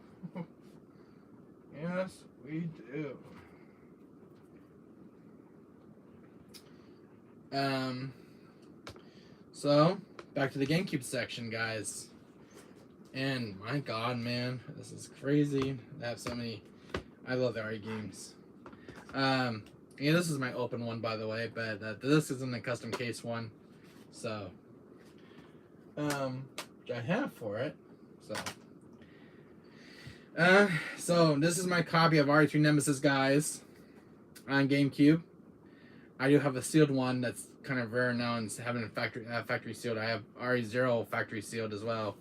Yes, we do. So back to the GameCube section, guys. And my God, man, this is crazy. I have so many. I love the RE games. Yeah, this is my open one, by the way, but this isn't a custom case one. So, which I have for it. So this is my copy of RE3 Nemesis, guys, on GameCube. I do have a sealed one that's kind of rare now and having a factory sealed. I have RE0 factory sealed as well.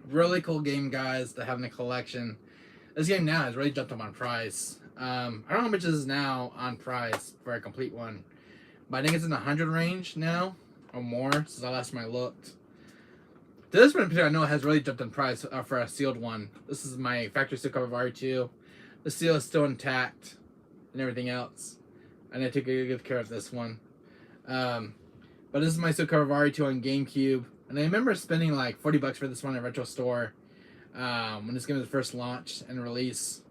Really cool game, guys, to have in the collection. This game now has really jumped up on price. I don't know how much this is now on price for a complete one, but I think it's in the 100 range now or more since the last time I looked. This one in particular I know has really jumped in price for a sealed one. This is my factory seal cover of RE2. The seal is still intact and everything else. And I took good care of this one. But this is my seal cover of RE2 on GameCube. And I remember spending like $40 for this one at a retro store when this game was first launched and released.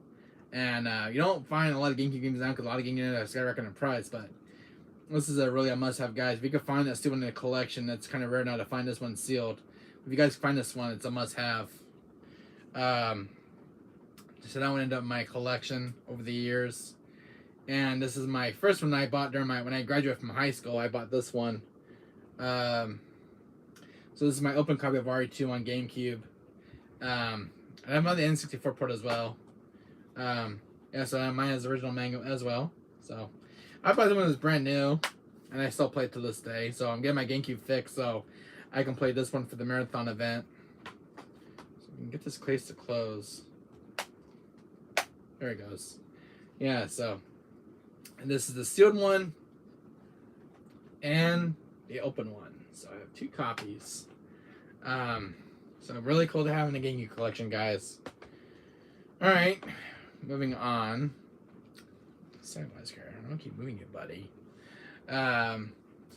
And you don't find a lot of GameCube games now because a lot of GameCube games are skyrocketing in price. But this is a must-have, guys. If you can find that still in the collection, that's kind of rare now to find this one sealed. If you guys find this one, it's a must-have. So that one ended up in my collection over the years. And this is my first one I bought when I graduated from high school. I bought this one. So this is my open copy of RE2 on GameCube. And I'm on the N64 port as well. Yeah, so mine has the original manga as well. So I bought this one that's brand new, and I still play it to this day. So I'm getting my GameCube fixed so I can play this one for the marathon event. So we can get this case to close. There it goes. Yeah, so and this is the sealed one and the open one. So I have two copies. So really cool to have in the GameCube collection, guys. All right, moving on. Sideways here. I don't keep moving you, buddy. So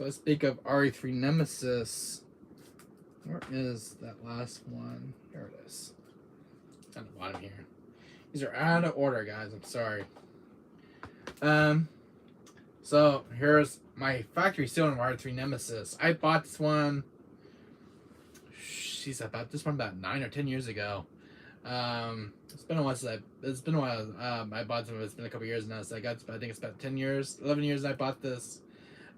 let's speak of RE3 Nemesis. Where is that last one? There it is. It's on the bottom here. These are out of order, guys. I'm sorry. So here's my factory sealed RE3 Nemesis. I bought this one. Jeez, I bought this one about 9 or 10 years ago. It's been a while since I bought some. It's been a couple years now. So I think it's about 10 years, 11 years I bought this.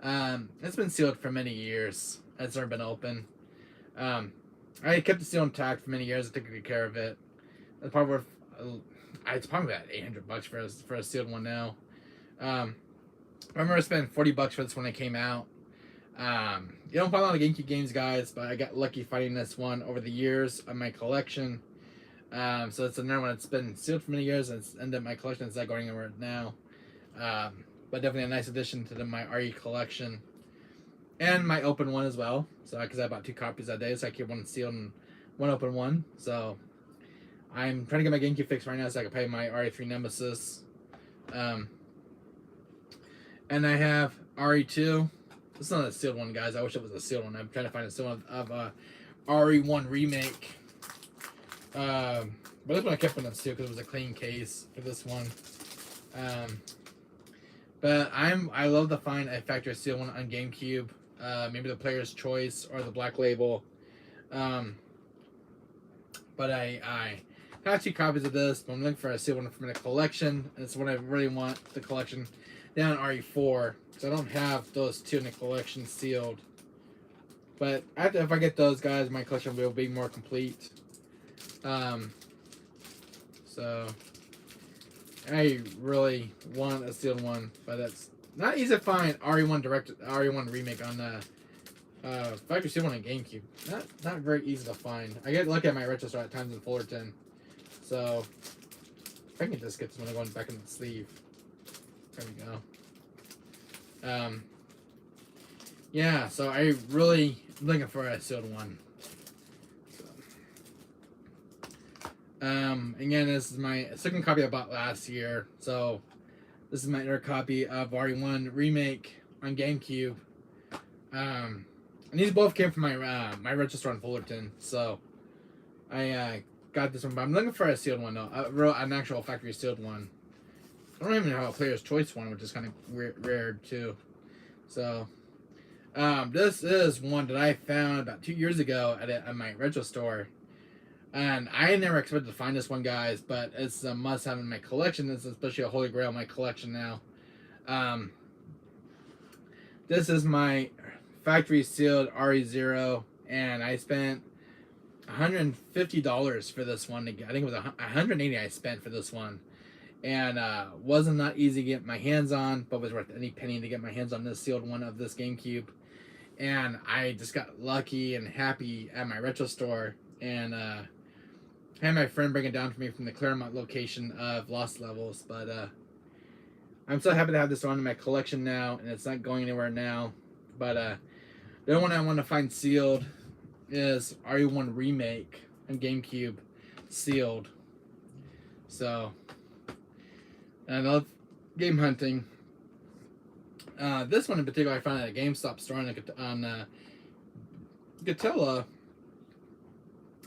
It's been sealed for many years. It's never been open. I kept the seal intact for many years. I took good care of it. It's probably worth. It's probably about $800 for a sealed one now. I remember spending $40 for this when it came out. You don't find a lot of GameCube games, guys, but I got lucky finding this one over the years of my collection. So it's another one that's been sealed for many years, and it's ended up my collection. It's not going anywhere now. But definitely a nice addition to my RE collection. And my open one as well. So, because I bought 2 copies that day, so I keep one sealed and one open one. So, I'm trying to get my GameCube fixed right now so I can play my RE3 Nemesis. And I have RE2 This is not a sealed one, guys. I wish it was a sealed one. I'm trying to find a sealed one of RE1 remake. But this one I kept in a seal because it was a clean case for this one. But I love to find a factory seal one on GameCube. Maybe the Player's Choice or the Black Label. But I got 2 copies of this, but I'm looking for a sealed one from the collection. It's what I really want, the collection. Down RE4, so I don't have those 2 in the collection sealed. But if I get those, guys, my collection will be more complete. So I really want a sealed one, but it's not easy to find RE1 remake on the factory sealed one on GameCube. Not very easy to find. I get lucky at my retro store at times in Fullerton. So if I can just get this one going back in the sleeve. There we go. Yeah, so I really looking for a sealed one. Again, this is my second copy I bought last year. So this is my other copy of RE1 remake on GameCube. And these both came from my my retro store in Fullerton. So I got this one, but I'm looking for a sealed one though. An actual factory sealed one. I don't even have a Player's Choice one, which is kind of rare too. So, this is one that I found about 2 years ago at my retro store, and I never expected to find this one, guys. But it's a must-have in my collection. It's especially a holy grail in my collection now. This is my factory sealed RE0, and I spent $150 for this one. I think it was $180 I spent for this one. And wasn't that easy to get my hands on, but was worth any penny to get my hands on this sealed one of this GameCube. And I just got lucky and happy at my retro store, and had my friend bring it down for me from the Claremont location of Lost Levels. But I'm so happy to have this one in my collection now, and it's not going anywhere now. But the other one I want to find sealed is RE1 remake on GameCube sealed. So I love game hunting. This one in particular I found at a GameStop store on Gatilla,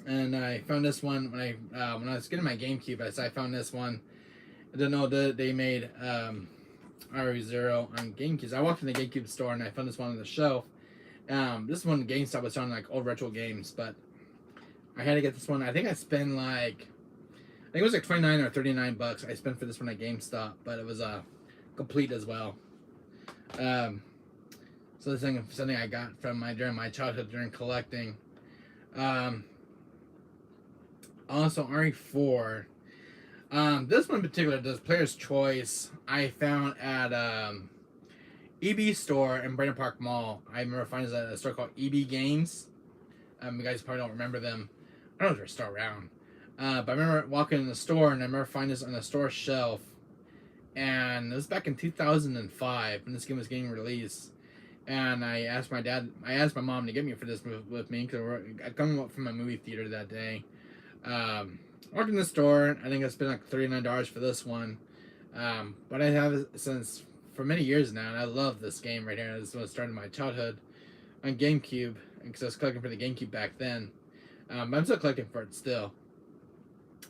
and I found this one when I was getting my GameCube. I found this one. I didn't know that they made RE0 on GameCube. I walked in the GameCube store and I found this one on the shelf. This one GameStop was selling like old retro games, but I had to get this one. I think I spent like. I think it was like 29 or 39 bucks I spent for this one at GameStop, but it was complete as well. So this thing is something I got from during my childhood during collecting. Also RE4. This one in particular, this Player's Choice, I found at EB store in Brandon Park Mall. I remember finding this at a store called EB Games. You guys probably don't remember them. I don't know if they're still around. But I remember walking in the store, and I remember finding this on the store shelf. And it was back in 2005 when this game was getting released. And I asked my mom to get me for this with me because I come up from a movie theater that day. Walked in the store. I think I spent like $39 for this one. But I have it since for many years now, and I love this game right here. This was started my childhood on GameCube because I was collecting for the GameCube back then. But I'm still collecting for it still.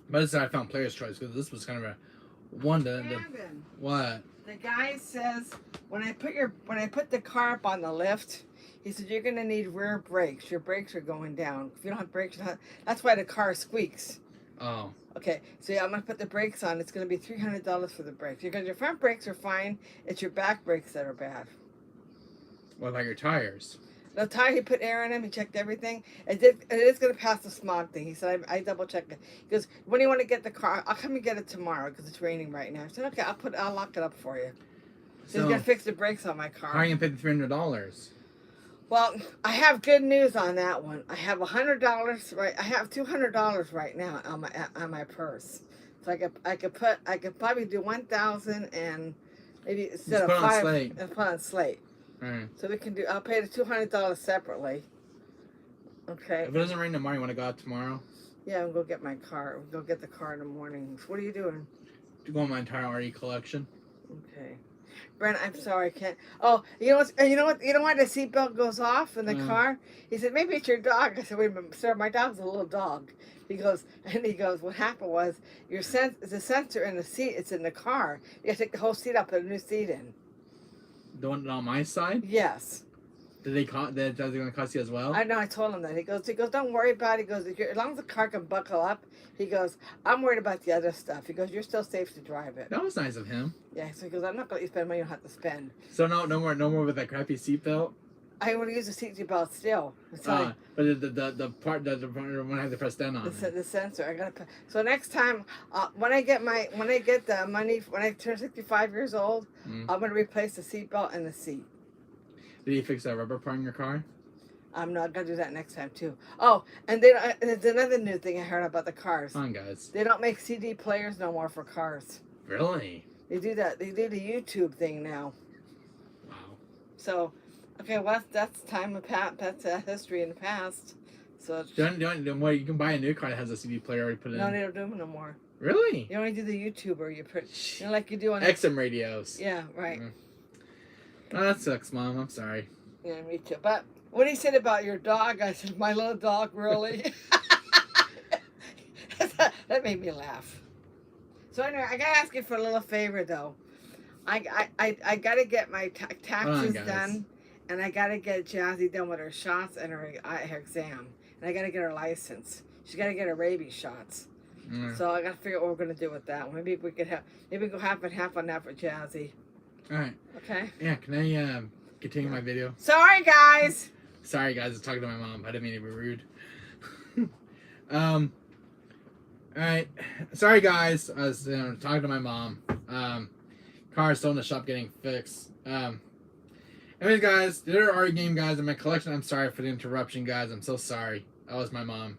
But it's I found Player's Choice because this was kind of a one to what? The guy says when I put the car up on the lift, he said you're gonna need rear brakes. Your brakes are going down. If you don't have brakes, that's why the car squeaks. Oh. Okay, so yeah, I'm gonna put the brakes on. It's gonna be $300 for the brakes because your front brakes are fine. It's your back brakes that are bad. What about your tires? The tire, he put air in them. He checked everything. It is going to pass the smog thing. He said, I double checked it. He goes, when do you want to get the car? I'll come and get it tomorrow because it's raining right now. I said, okay, I'll lock it up for you. So he's going to fix the brakes on my car. How are you going to pay the $300? Well, I have good news on that one. I have $100 right. I have $200 right now on my purse. So I could probably do 1,000 and maybe instead of 5 and put on slate. Right. So we can do. I'll pay the $200 separately. Okay. If it doesn't rain tomorrow, you want to go out tomorrow? Yeah, I'll go get my car. We'll go get the car in the morning. So what are you doing? To go on my entire RE collection. Okay. Brent, I'm sorry, I can't. Oh, you know what? You know what? You know why the seatbelt goes off in the Uh. car? He said maybe it's your dog. I said, wait a minute, sir, my dog's a little dog. He goes, what happened was the sensor in the seat. It's in the car. You have to take the whole seat out, put a new seat in. The one on my side? Yes. Did they cost? That's going to cost you as well? I know. I told him that. He goes, don't worry about it. He goes, as long as the car can buckle up. He goes, I'm worried about the other stuff. He goes, you're still safe to drive it. That was nice of him. Yeah. So he goes, I'm not going to spend money you don't have to spend. So no more with that crappy seatbelt. I want to use the seat belt still. So But the part when I have to press down on it. the sensor. I gotta put. So next time, when I get the money, when I turn 65 years old, I'm gonna replace the seat belt and the seat. Did he fix that rubber part in your car? I'm not gonna do that next time too. Oh, and then there's another new thing I heard about the cars. Come on, guys. They don't make CD players no more for cars. Really? They do that. They do the YouTube thing now. Wow. So, okay, well that's time of that's history in the past. So Don't you can buy a new car that has a CD player already put in. no, they don't do them no more. Really? You only do the YouTuber. Like you do on XM radios. Yeah, right. Oh, that sucks, Mom. I'm sorry. Yeah, me too. But when he said about your dog, I said, my little dog, really? That made me laugh. So anyway, I gotta ask you for a little favor, though. I gotta get my taxes done, and I gotta get Jazzy done with her shots and her exam, and I gotta get her license. She's gotta get her rabies shots. So I gotta figure out what we're gonna do with that. Maybe we go half and half on that for Jazzy. All right. Okay. Yeah. Can I continue my video? Sorry, guys. Sorry, guys. I was talking to my mom. I didn't mean to be rude. All right. Sorry, guys. I was talking to my mom. Car is still in the shop getting fixed. Anyways, guys, there are game guys in my collection. I'm sorry for the interruption, guys. I'm so sorry. That was my mom.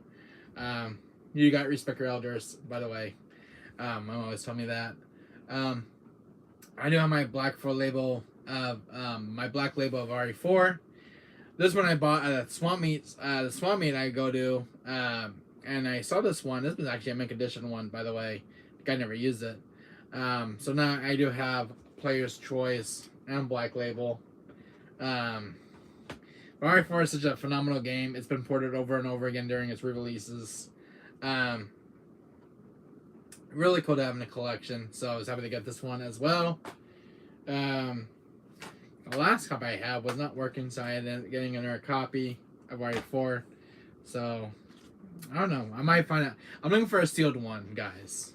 You got respect your elders, by the way. My mom always told me that. I do have my black label of RE4. This one I bought at a swap meet. The swap meet I go to, and I saw this one. This was actually a mint condition one, by the way. The guy never used it. So now I do have Player's Choice and Black Label. RE4 is such a phenomenal game. It's been ported over and over again during its re-releases. Really cool to have in a collection, so I was happy to get this one as well. The last copy I had was not working, so I ended up getting another copy of RE4. So I don't know. I might find out. I'm looking for a sealed one, guys.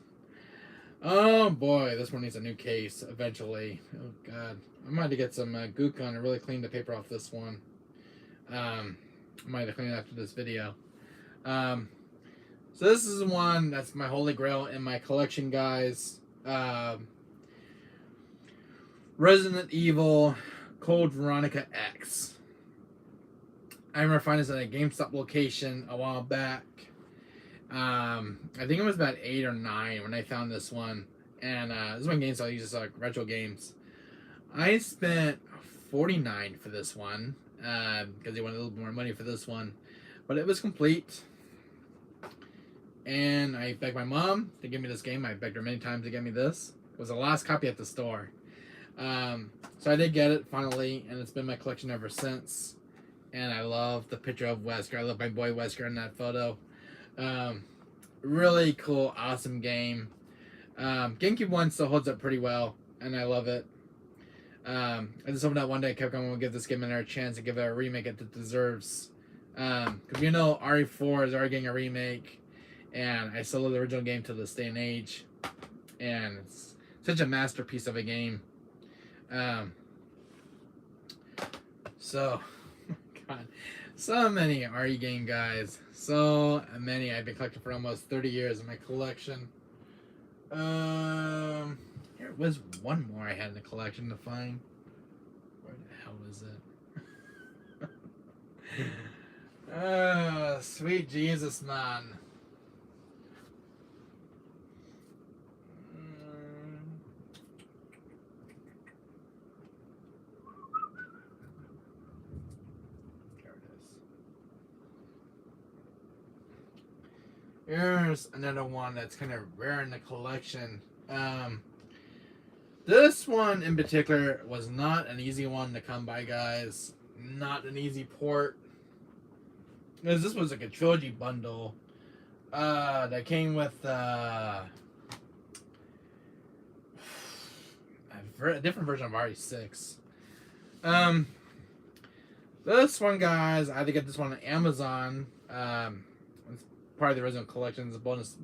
Oh boy, this one needs a new case eventually. Oh god, I might have to get some Gook gun and really clean the paper off this one. I might have to clean it after this video. So this is one that's my holy grail in my collection, guys. Resident Evil Code Veronica X. I remember finding this at a GameStop location a while back. I think it was about 8 or 9 when I found this one. And this is when GameStop uses like retro games. I spent $49 for this one because they wanted a little more money for this one. But it was complete. And I begged my mom to give me this game. I begged her many times to get me this. It was the last copy at the store. So I did get it finally, and it's been my collection ever since. And I love the picture of Wesker. I love my boy Wesker in that photo. Really cool, awesome game. GameCube one still holds up pretty well, and I love it. I just hope that one day Capcom will give this game another chance and give it a remake it deserves. Because you know RE4 is already getting a remake, and I still love the original game to this day and age. And it's such a masterpiece of a game. So, God, so many RE game guys. So many. I've been collecting for almost 30 years in my collection. There was one more I had in the collection to find. Where the hell is it? Oh, sweet Jesus, man. Here's another one that's kind of rare in the collection. This one in particular was not an easy one to come by, guys. Not an easy port. Because this was like a trilogy bundle that came with a different version of RE6. This one, guys, I had to get this one on Amazon. It's part of the original collection. It's a bonus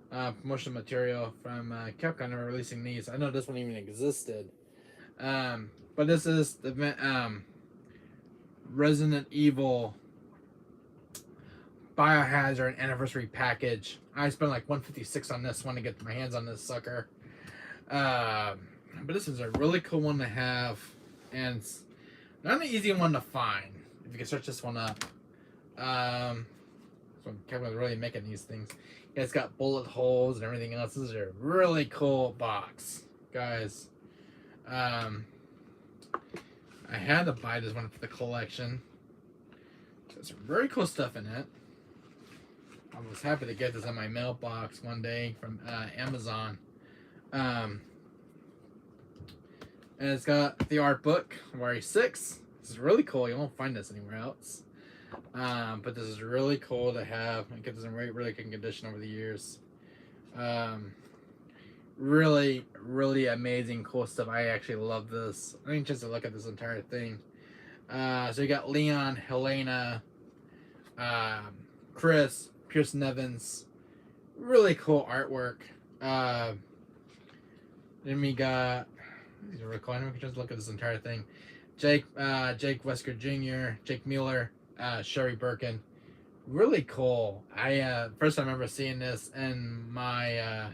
promotional material from Capcom. Never releasing these. I know this one even existed. But this is the Resident Evil Biohazard Anniversary Package. I spent like $156 on this one to get my hands on this sucker. But this is a really cool one to have, and it's not an easy one to find. If you can search this one up. So Capcom's really making these things. Yeah, it's got bullet holes and everything else. This is a really cool box, guys. I had to buy this one for the collection. There's some very cool stuff in it. I was happy to get this in my mailbox one day from Amazon. And it's got the art book, RE6. This is really cool. You won't find this anywhere else. But this is really cool to have. I get this in really good condition over the years. Really, really amazing, cool stuff. I actually love this. I didn't just look at this entire thing. So you got Leon, Helena, Chris, Pierce Nevins. Really cool artwork. Then we got, these are really cool. I can just look at this entire thing. Jake Wesker Jr., Jake Mueller, Sherry Birkin. Really cool. I first time I remember seeing this in my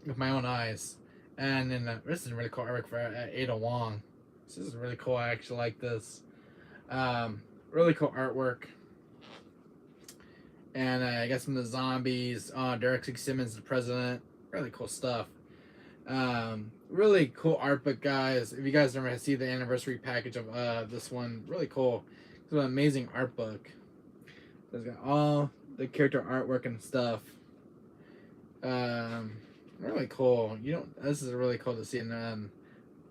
with my own eyes. And then this is really cool artwork for Ada Wong. This is really cool. I actually like this. Really cool artwork. And I guess from the zombies, Derek C. Simmons, the president. Really cool stuff. Really cool art book, guys. If you guys never see the anniversary package of this one, really cool. It's an amazing art book. It's got all the character artwork and stuff. Really cool. This is really cool to see in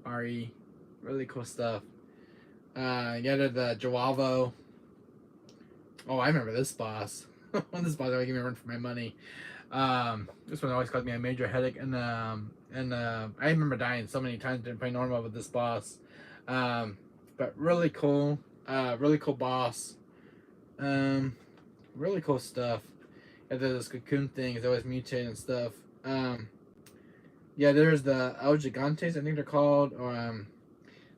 RE. Really cool stuff. You got the Joavo. Oh, I remember this boss. This boss always gave me a run for my money. This one always caused me a major headache, and I remember dying so many times during play normal with this boss. But really cool. Really cool boss. Really cool stuff. And then this cocoon thing is always mutating and stuff. Yeah, there's the El Gigantes, I think they're called, or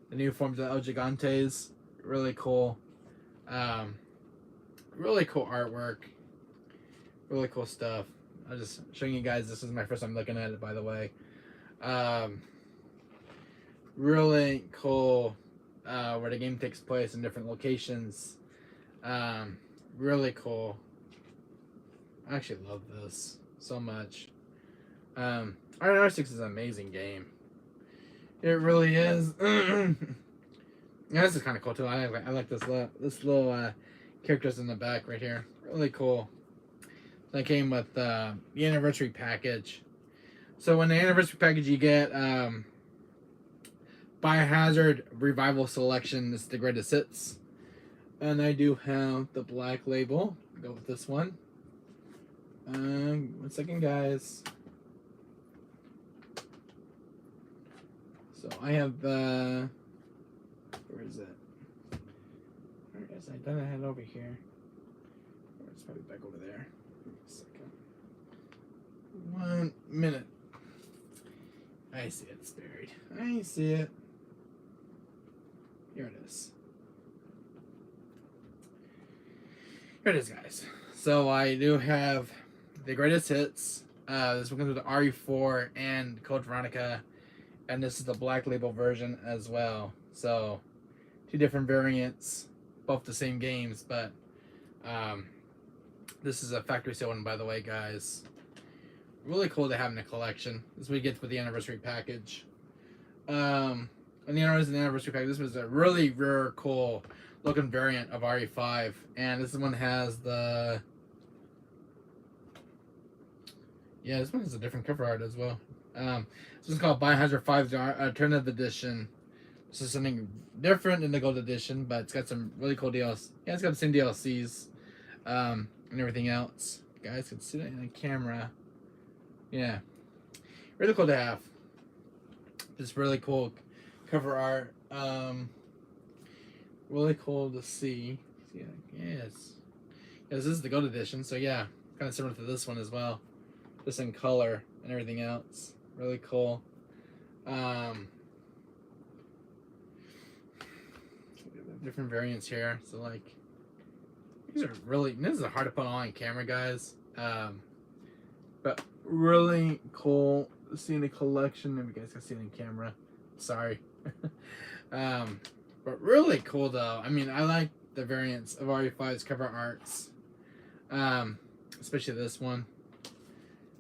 the new forms of El Gigantes. Really cool. Really cool artwork. Really cool stuff. I'm just showing you guys. This is my first time looking at it, by the way. Really cool. Where the game takes place in different locations. Really cool. I actually love this so much. RE6 is an amazing game. It really is. Yeah, this is kind of cool too. I like this little characters in the back right here. Really cool. That came with the anniversary package. So when the anniversary package, you get Biohazard Revival Selection. This is the greatest hits. And I do have the black label. Go with this one. 1 second, guys. So I have where is it? Where is it? I thought I had it over here. It's probably back over there. Give me a second. 1 minute. I see it. It's buried. I see it. Here it is. Here it is, guys. So I do have the greatest hits. This one comes with the RE4 and Code Veronica, and this is the black label version as well. So 2 different variants, both the same games, but this is a factory sale one, by the way, guys. Really cool to have in the collection. This is what you get with the anniversary package. And the anniversary package, this was a really rare, cool looking variant of RE5, and this one has the this one has a different cover art as well. This is called Biohazard 5 the Alternative Edition. This is something different in the Gold Edition, but it's got some really cool DLC. Yeah, it's got the same DLCs and everything else. You guys can see that in the camera. Yeah, really cool to have. It's really cool cover art. Really cool to see. Yeah, yes. This is the Gold Edition, so yeah, kind of similar to this one as well, just in color and everything else. Really cool. Different variants here. So like, these are really. This is hard to put on camera, guys. But really cool seeing the collection. If you guys can see it in camera, sorry. But really cool though. I mean, I like the variants of RE5's cover arts. Especially this one.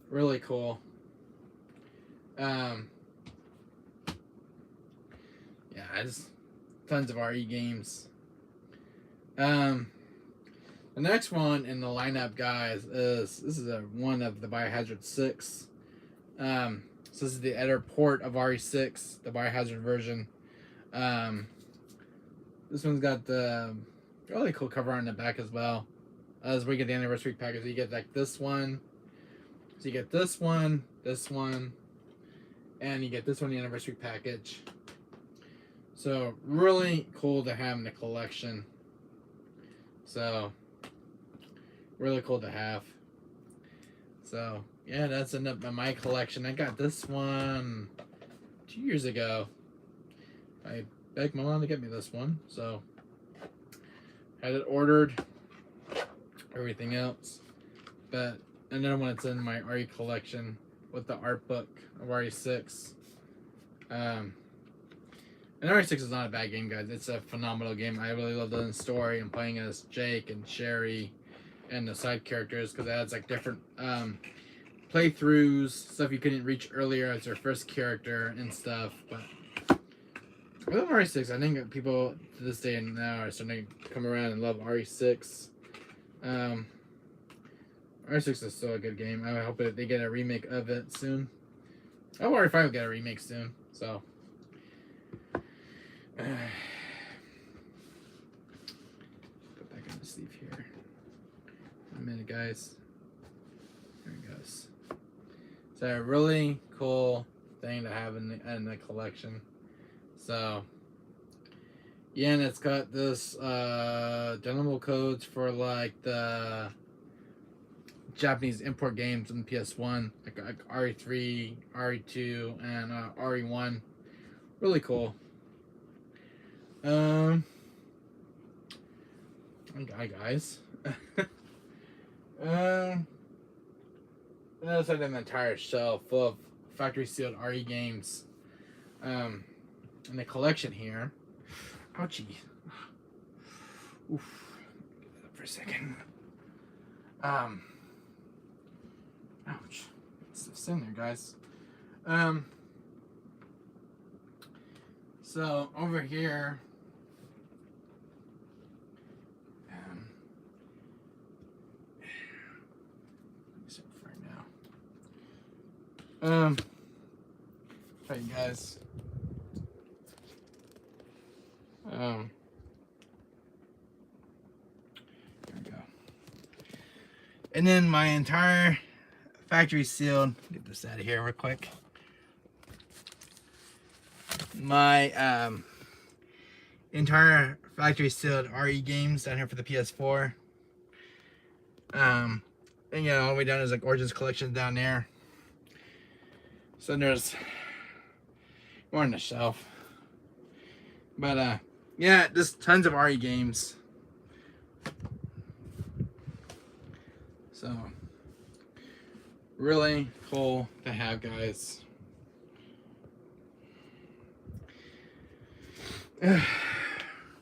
Really cool. Yeah, just tons of RE games. The next one in the lineup, guys, is this is one of the Biohazard 6. So this is the editor port of RE6, the Biohazard version. This one's got the really cool cover art in the back as well. As we get the anniversary package, you get like this one. So you get this one, and you get this one, the anniversary package. So really cool to have in the collection. So really cool to have. So yeah, that's in my collection. I got this one 2 years ago. I begged my mom to get me this one, so had it ordered. Everything else, but another one that's in my RE collection with the art book of RE6. And RE6 is not a bad game, guys. It's a phenomenal game. I really love the story and playing as Jake and Sherry and the side characters, because it adds like different playthroughs, stuff you couldn't reach earlier as your first character and stuff. But I love RE6. I think people to this day and now are starting to come around and love RE6. RE6 is still a good game. I hope they get a remake of it soon. I hope RE5 will get a remake soon. So, put back in the sleeve here. A minute, guys. There it goes. So a really cool thing to have in the collection. So. Yeah, and it's got this downloadable codes for like the Japanese import games on PS1, like RE3, RE2, and RE1. Really cool. Hi guys. Notice I have an entire shelf full of factory sealed RE games. In the collection here. Ouchie. Oof. Get that up for a second. Ouch. Stuff's in there, guys. So over here, right now. Hey guys. There we go. And then my entire factory sealed. Get this out of here real quick. My entire factory sealed RE games down here for the PS4. And yeah, all the way down is like Origins Collection down there. So there's more on the shelf. But yeah, just tons of RE games. So really cool to have, guys.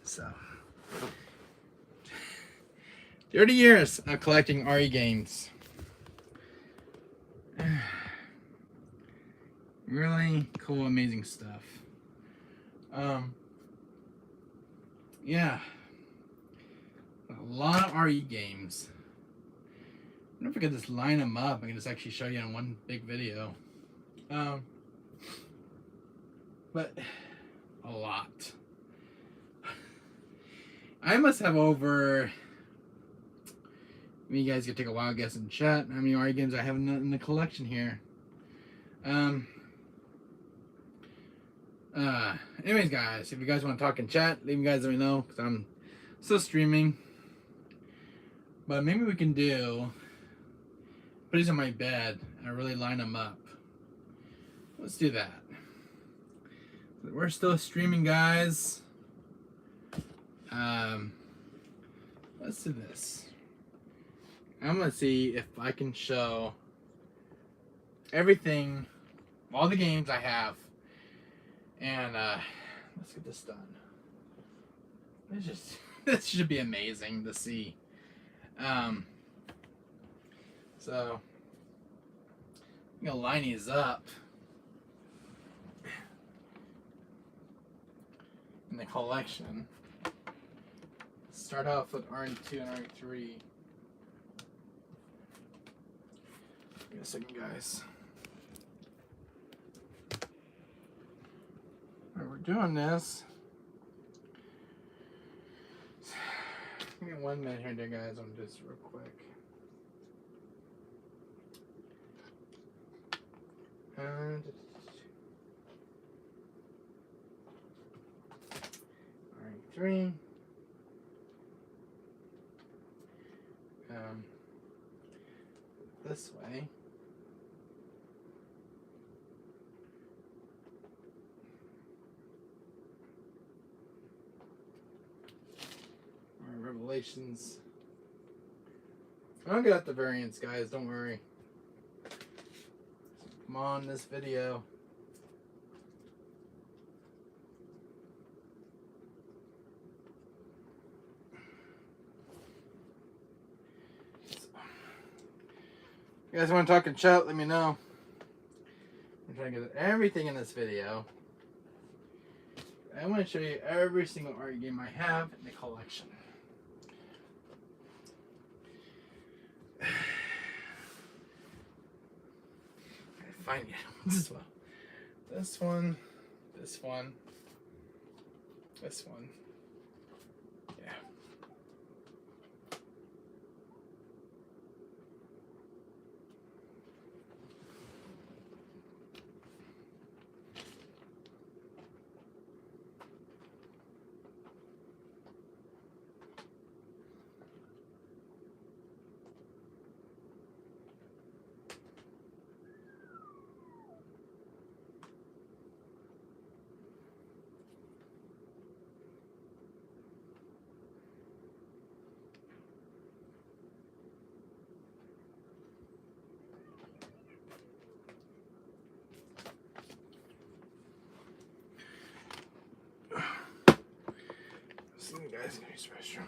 So 30 years of collecting RE games. Really cool, amazing stuff. Yeah, a lot of RE games. I wonder if I could just line them up. I can just actually show you in one big video. Um, but a lot. I must have over. You guys can take a wild guess in chat. How many Mario games I have in the collection here? Anyways, guys, if you guys want to talk in chat, leave you guys let me know because I'm still streaming. But maybe we can do. Put these on my bed and really line them up. Let's do that. We're still streaming, guys. Let's do this. I'm gonna see if I can show everything, all the games I have, and let's get this done. This should be amazing to see. So I'm gonna line these up in the collection. Start off with RE2 and RE3. Give me a second, guys. Alright, we're doing this. Give me 1 minute here, there, guys. I'm just real quick. RE3. This way. Revelations. I'll get out the variants, guys. Don't worry. Come on, this video. You guys want to talk in chat? Let me know. I'm trying to get everything in this video. I want to show you every single art game I have in the collection. I find it as well. This one, this one, this one. Yeah. Listen, guys, can use the restroom.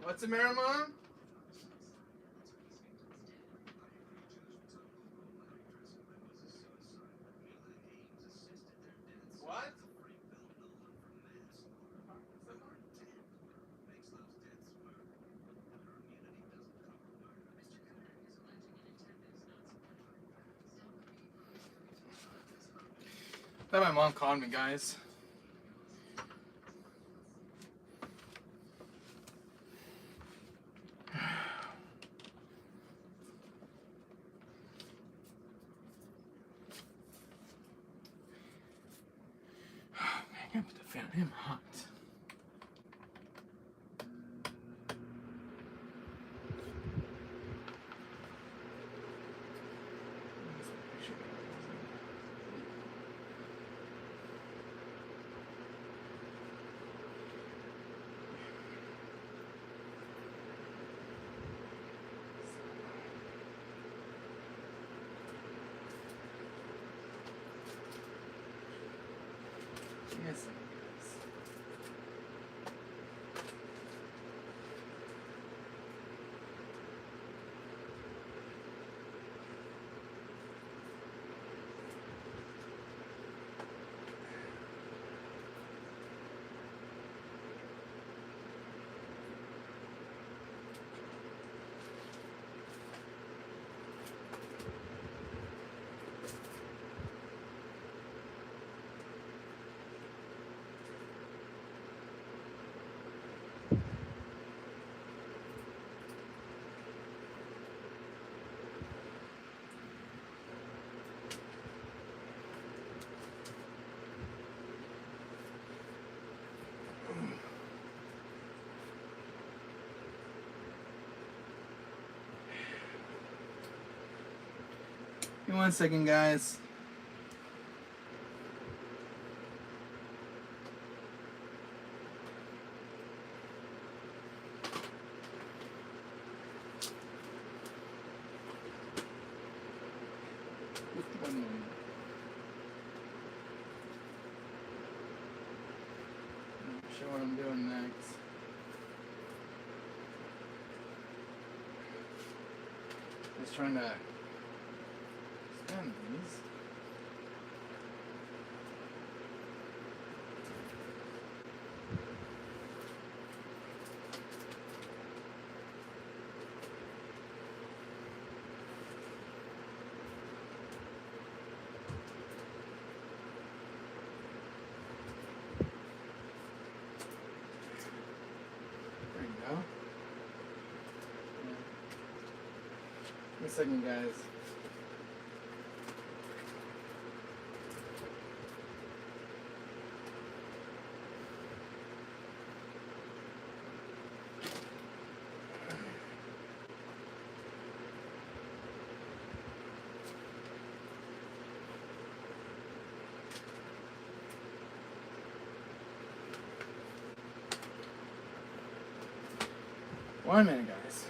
What's the matter, Mom? What? That my mom called me, guys. I gotta put the fan on him hot. Yes. me 1 second, guys. Which one? Not sure what I'm doing next. Just trying to spend these. There you go. Give me a second, guys. One minute, guys.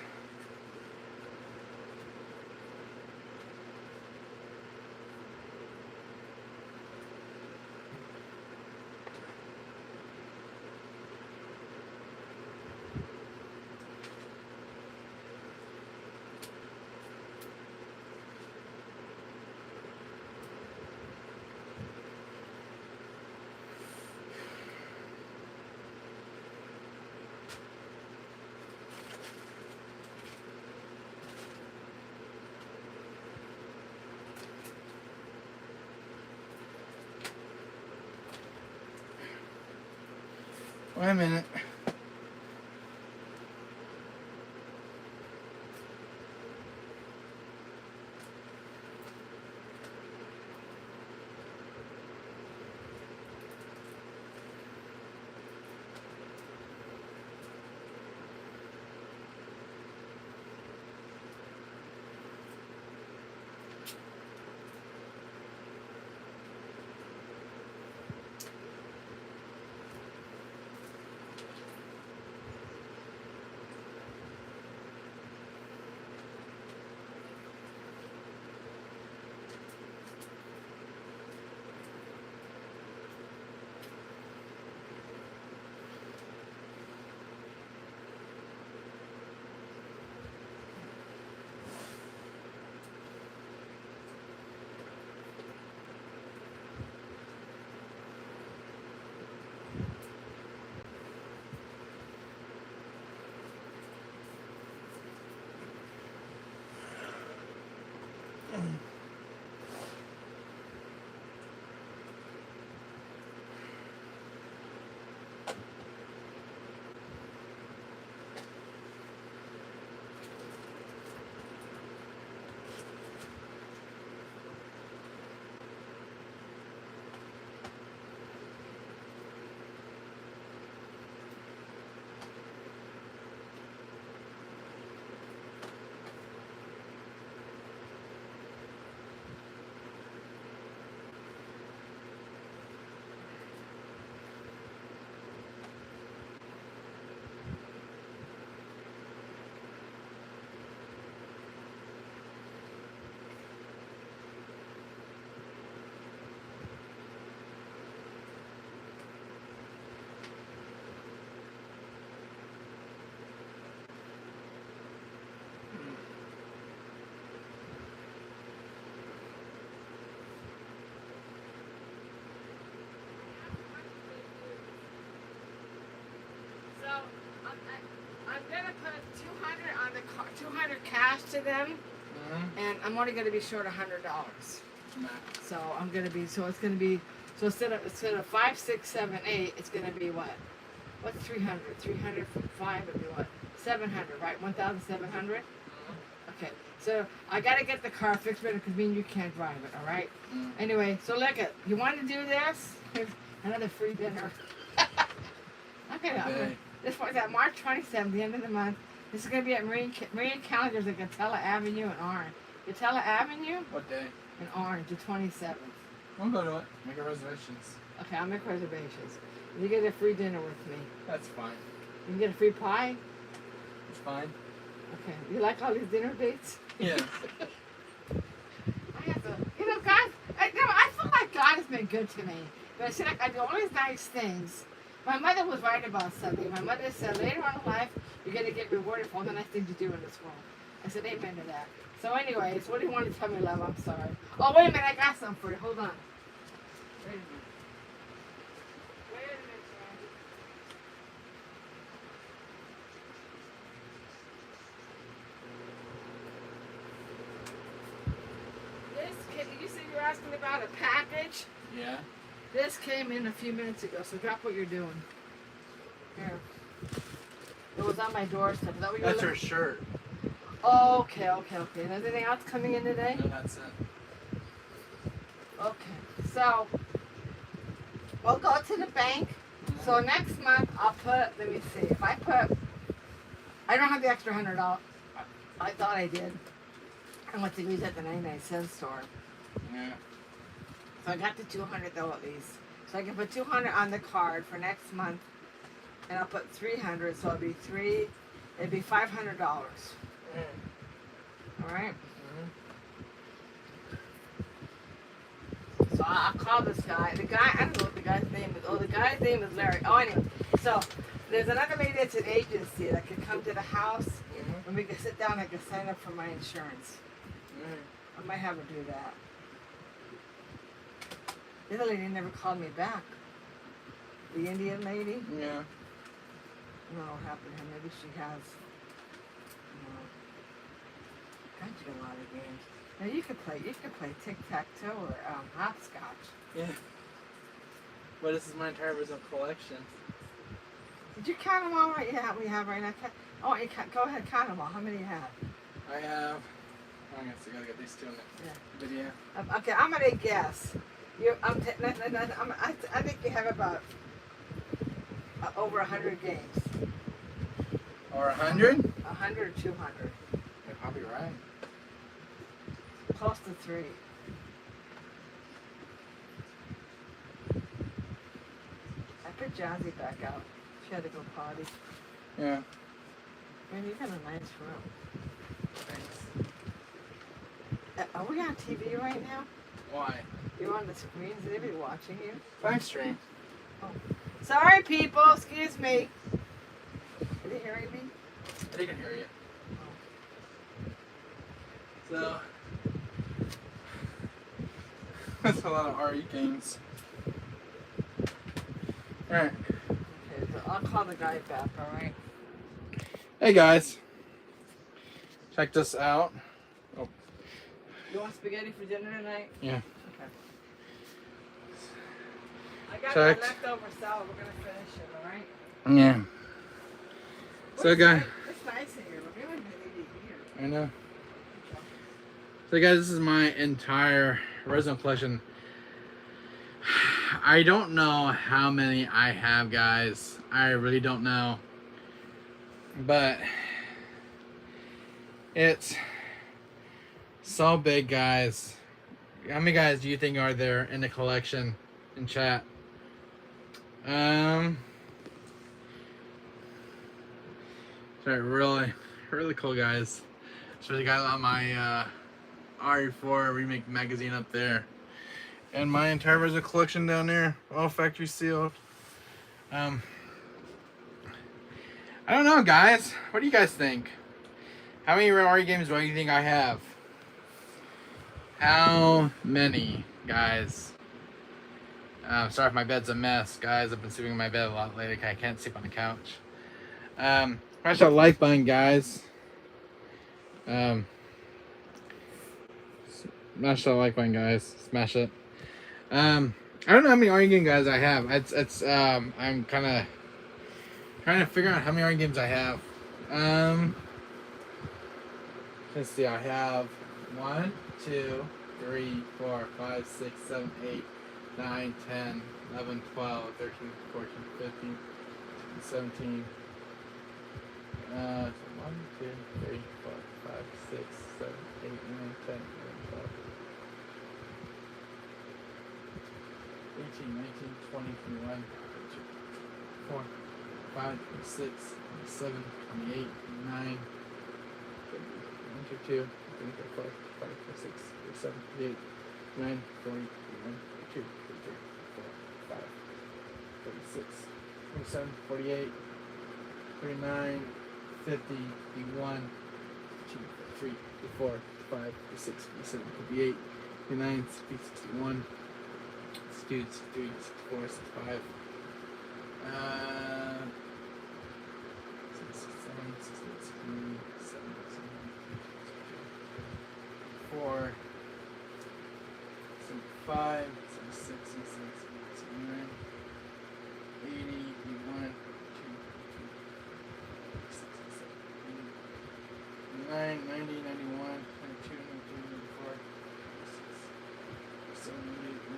Wait a minute. I'm gonna put 200 on the car, 200 cash to them, and I'm only gonna be short $100. So I'm gonna be so it's gonna be so instead of 5, 6, 7, 8, it's gonna be what? What's 300? 300 from 5 would be what? 700, right? 1,700. Okay, so I gotta get the car fixed better because me and you can't drive it. All right. Anyway, so look at you want to do this? Here's another free dinner. Okay. This was at March 27th, the end of the month. This is going to be at Marine Callender's at Gatella Avenue in Orange. Gatella Avenue? What day? and orange, the 27th. I'll go to it. Make reservations. Okay, I'll make reservations. You get a free dinner with me. That's fine. You can get a free pie. It's fine. Okay. You like all these dinner dates? Yeah. I have to, you know, God, I feel like God has been good to me. But I feel like I do all these nice things. My mother was right about something. My mother said later on in life, you're going to get rewarded for all the nice things you do in this world. I said amen to that. So anyways, what do you want to tell me, love? I'm sorry. Oh, wait a minute. I got something for you. Hold on. Wait a minute. Wait a minute, Sandy. You said you were asking about a package? Yeah. This came in a few minutes ago, so drop what you're doing. Here. It was on my doorstep. Is that what you That's were her shirt. Okay. And anything else coming in today? No, that's it. Okay. So, we'll go to the bank. So next month, I'll put, let me see, if I put, I don't have the extra $100. I thought I did. I went to use it at the 99-cent store. Yeah. So I got the 200 though at least. So I can put 200 on the card for next month, and I'll put 300. So it'll be $500. All right. So I'll call this guy. The guy, I don't know what the guy's name is. Oh, the guy's name is Larry. Oh, anyway. So there's another lady that's an agency that can come to the house, and we can sit down. I can sign up for my insurance. I might have her do that. The other lady never called me back. The Indian lady? Yeah. I don't know what happened to her. Maybe she has. No. God, you got a lot of games. Now you could play tic-tac-toe or hopscotch. Yeah. But this is my entire original collection. Did you count them all right? Yeah, we have right now. Oh, go ahead, count them all. How many you have? I have. I guess I gotta get these two in the video. Okay, I'm gonna guess. I think you have about over 100 games. Or 100? 100 or 200. You're probably right. Close to 3. I put Jazzy back out. She had to go potty. Yeah. Man, you got a nice room. Thanks. Are we on TV right now? Why? You're on the screens. Is anybody watching you? Live stream. Sorry, people. Excuse me. Are they hearing me? They can hear you. So that's a lot of RE games. Alright. Okay, so I'll call the guy back, alright? Hey guys. Check this out. Oh. You want spaghetti for dinner tonight? Yeah. Okay. I got Checked. my leftover salad. We're gonna finish it, alright? Yeah. So guys, It's nice in here. We haven't been eating here. I know. So guys, this is my entire resin collection. I don't know how many I have, guys. I really don't know. But it's so big, guys. How many guys do you think are there in the collection in chat? Sorry, really cool, guys. Especially got on my RE4 remake magazine up there, and my entire resin collection down there, all factory sealed. I don't know, guys. What do you guys think? How many RE games do you think I have? How many, guys? Sorry if my bed's a mess, guys. I've been sleeping in my bed a lot lately. I can't sleep on the couch. Smash that like button, guys. Smash that like button, guys. Smash it. I don't know how many RE game guys I have. I'm kind of trying to figure out how many RE games I have. Let's see. I have 1, 2, 3, 4, 5, 6, 7, 8, 9, 10, 11, 12, 13, 14, 15, 17. 1, 2, 3, 4, 5, 6, 7, 8, 9, 10, 11, 12. 18, 19, 20, 21, 4, 5, 6, 7, 28, 9, 22, 24, 5, 6, 7, 8, 9, 40, 41, 42, 43, 44, 5, 46, 47, 48, 49, 50, 51, 53, 54, 55, 56, 57, 58, 59, 60, 61, 62, 63, 64, 65, 67, 68, 69, 70, 74, 75, 76, 77, 79, 80, 81, 9, 90, 91, 92, 93, 94, 97, 98,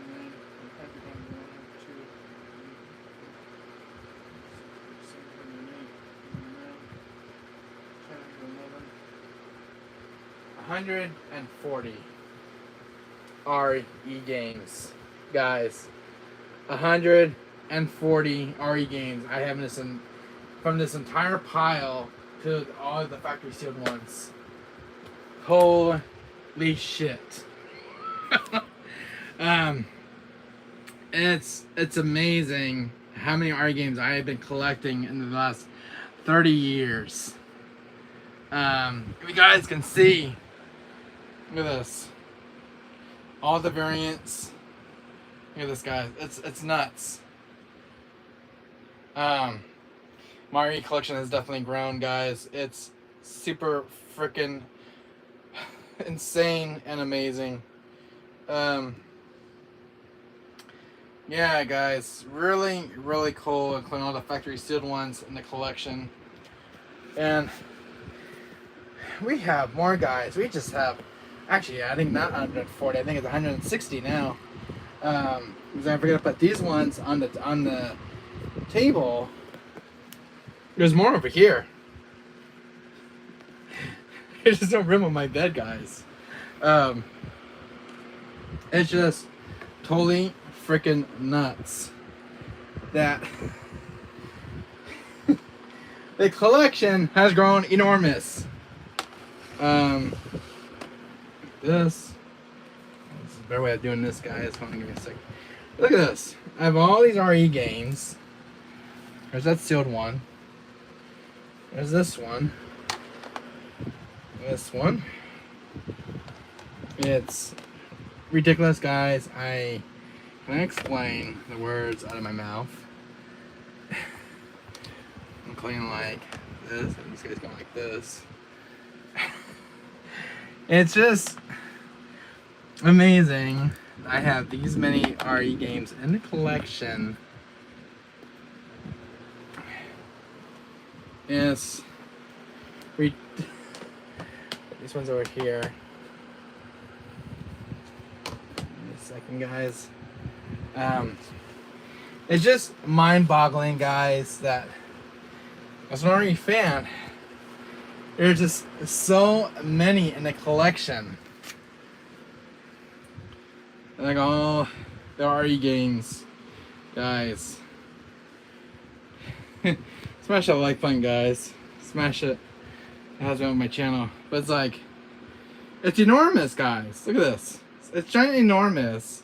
99, 100, 140 RE games, guys. 140 RE games. I have this in from this entire pile to all of the factory sealed ones. Holy shit. It's amazing how many RE games I have been collecting in the last 30 years. If you guys can see, look at this. All the variants. Look at this, guys. It's nuts. My RE collection has definitely grown, guys. It's super freaking insane and amazing. Yeah, guys, really cool, including all the factory sealed ones in the collection. And we have more, guys. We just have, actually, I think not 140. I think it's 160 now. Because I forgot to put these ones on the table. There's more over here. There's just no room on my bed, guys. It's just totally freaking nuts that the collection has grown enormous. This is a better way of doing this, guys. Hold on, give me a second. Look at this. I have all these RE games. There's that sealed one. There's this one. This one. It's ridiculous, guys. I can explain the words out of my mouth. I'm cleaning like this, and these guys going like this. It's just amazing. I have these many RE games in the collection. Yes. These ones over here. Give me a second, guys. It's just mind-boggling, guys, that as an RE fan, there's just so many in the collection. Like all the RE games, guys. Smash that like button, guys. Smash it. It has been on my channel. But it's like, it's enormous, guys. Look at this. It's giant enormous.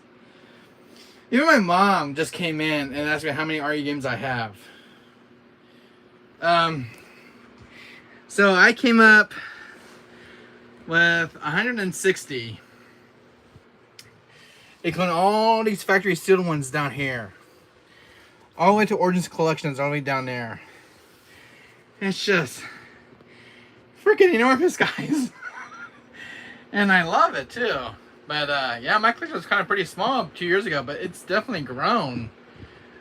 Even my mom just came in and asked me how many RE games I have. So I came up with 160. Including all these factory sealed ones down here. All the way to Origins Collections, all the way down there. It's just freaking enormous, guys. And I love it too. But yeah, my collection was kind of pretty small 2 years ago, but it's definitely grown.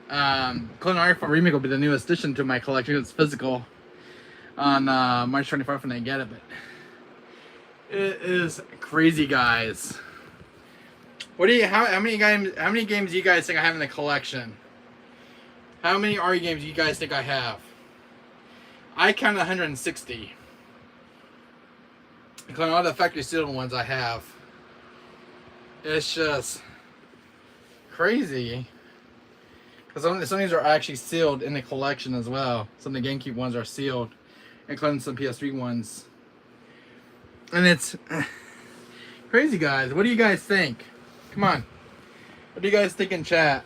Clone RE4 Remake will be the newest addition to my collection. It's physical on March 24th when I get it. But it is crazy, guys. What do you? How many games do you guys think I have in the collection? How many RE games do you guys think I have? I counted 160. Including all the factory sealed ones I have. It's just crazy Because some of these are actually sealed in the collection as well. Some of the GameCube ones are sealed, including some PS3 ones. And it's crazy, guys. What do you guys think? Come on. What do you guys think in chat?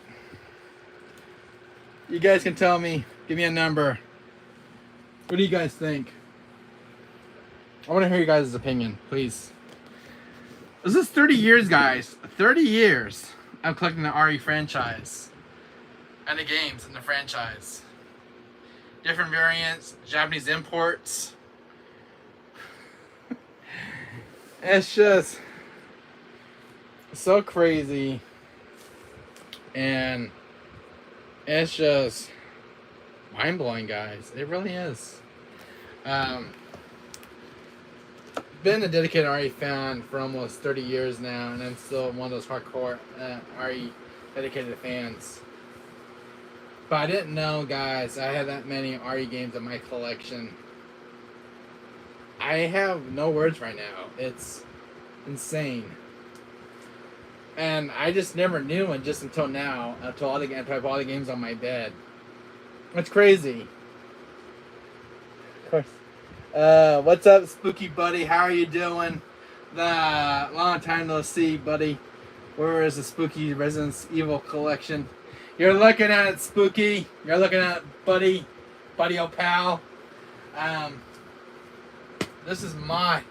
You guys can tell me. Give me a number. What do you guys think? I want to hear you guys' opinion, please. This is 30 years, guys. 30 years of collecting the RE franchise. And the games in the franchise. Different variants, Japanese imports. It's just so crazy. And it's just mind-blowing, guys. It really is. Been a dedicated RE fan for almost 30 years now, and I'm still one of those hardcore RE dedicated fans. But I didn't know, guys, I had that many RE games in my collection. I have no words right now. It's insane. And I just never knew, and just until now, until I have all the games on my bed. It's crazy. Of course. What's up, Spooky Buddy? How are you doing? Long time no see, buddy. Where is the Spooky Resident Evil collection? You're looking at it, Spooky. You're looking at it, buddy. Buddy, oh pal. This is my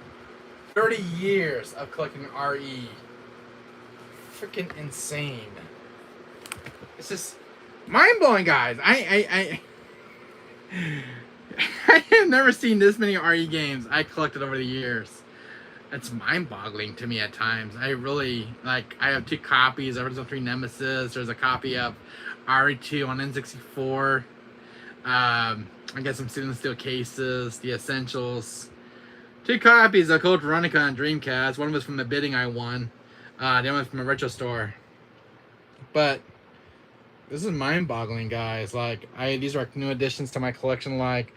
30 years of collecting RE. Freaking insane. It's just mind-blowing, guys. I have never seen this many RE games I collected over the years. It's mind-boggling to me at times. I really, like, I have 2 copies of Resident Evil 3 Nemesis. There's a copy of RE2 on N64. I got some Stainless Steel cases, the Essentials. 2 copies of Code Veronica on Dreamcast. One was from the bidding I won. The other one from a retro store. But this is mind-boggling, guys. Like, these are new additions to my collection, like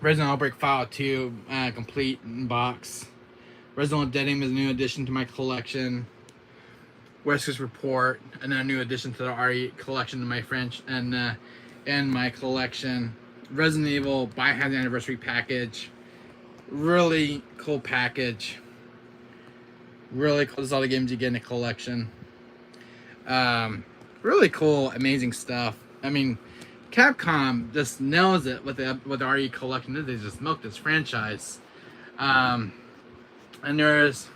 Resident Outbreak File 2 complete in box. Resident Evil Dead Aim is a new addition to my collection. Wesker's Report, another new addition to the RE collection in my French and my collection. Resident Evil Biohazard Anniversary package. Really cool package. Really cool. This is all the games you get in a collection. Really cool, amazing stuff. I mean, Capcom just nails it with the RE collection. They just milked this franchise. And there's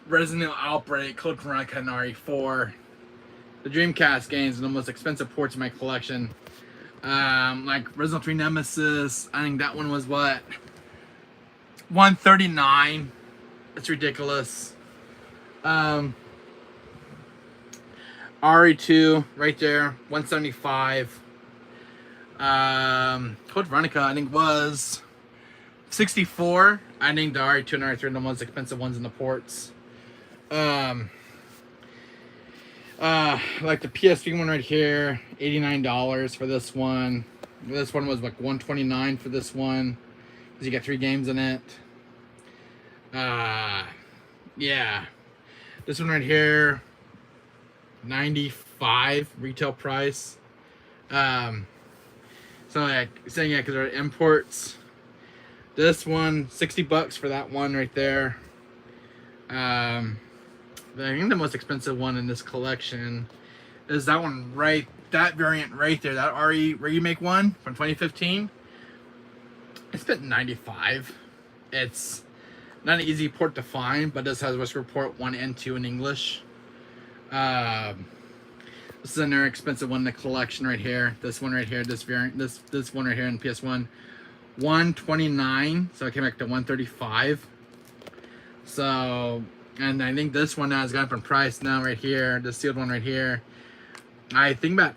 Resident Evil Outbreak, Code Veronica, and RE4. The Dreamcast games are the most expensive ports in my collection. Like Resident Evil 3 Nemesis. I think that one was what? $139. It's ridiculous. RE2 right there, $175. Code Veronica I think was $64. I think the RE2 and RE3 are the most expensive ones in the ports. Like the PS3 one right here, $89 for this one. This one was like $129 for this one, because you got 3 games in it. Yeah, this one right here, $95 retail price. So like saying, yeah, because they're imports. This one, $60 for that one right there. I think the most expensive one in this collection is that one right, that variant right there, that RE remake one from 2015. I spent $95. It's not an easy port to find, but this has Wesker Report 1 and 2 in English. This is another expensive one in the collection right here. This one right here, this variant, this one right here in PS1, $129. So it came back to $135. So, and I think this one now has gone up in price now right here. The sealed one right here, I think about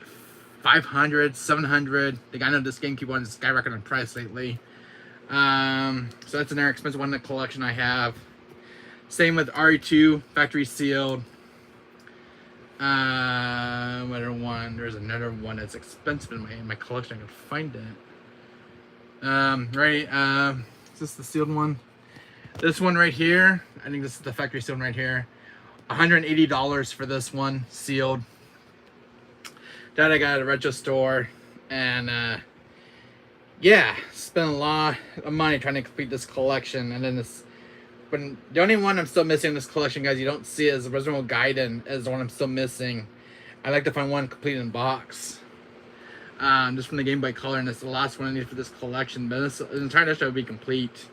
$500, $700. I think I know this GameCube one is skyrocketing in price lately. So that's another expensive one in the collection I have. Same with RE2, factory sealed. Another one. There's another one that's expensive in my collection. I can find it. Right. Is this the sealed one? This one right here. I think this is the factory sealed one right here. $180 for this one, sealed. that I got at a retro store, and yeah, spent a lot of money trying to complete this collection, and then this. But the only one I'm still missing in this collection, guys, you don't see is the Resident Evil Gaiden is the one I'm still missing. I'd like to find one complete in box. Just from the Game Boy Color, and it's the last one I need for this collection. But this the entire edition will be complete.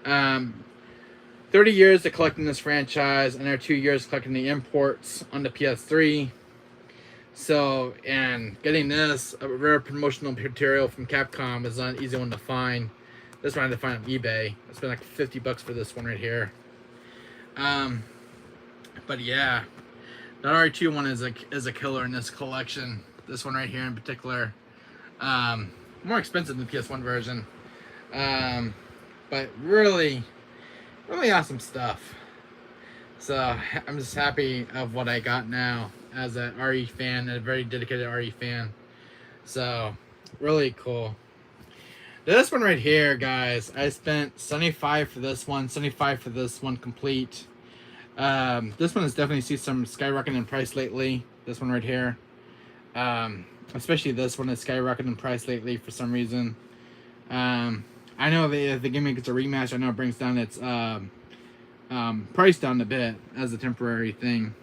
30 years to collecting this franchise, and there are 2 years collecting the imports on the PS3. So, and getting this, a rare promotional material from Capcom, is not an easy one to find. This one I had to find on eBay. I spent like $50 for this one right here. But yeah, the RE2 one is a killer in this collection. This one right here in particular, more expensive than the PS1 version, but really awesome stuff. So I'm just happy of what I got now as a RE fan, a very dedicated RE fan. So really cool. This one right here, guys, I spent $75 for this one, $75 for this one complete. This one has definitely seen some skyrocketing in price lately. This one right here, especially this one has skyrocketed in price lately for some reason. I know if the gimmick gets a rematch, I know it brings down its price down a bit as a temporary thing.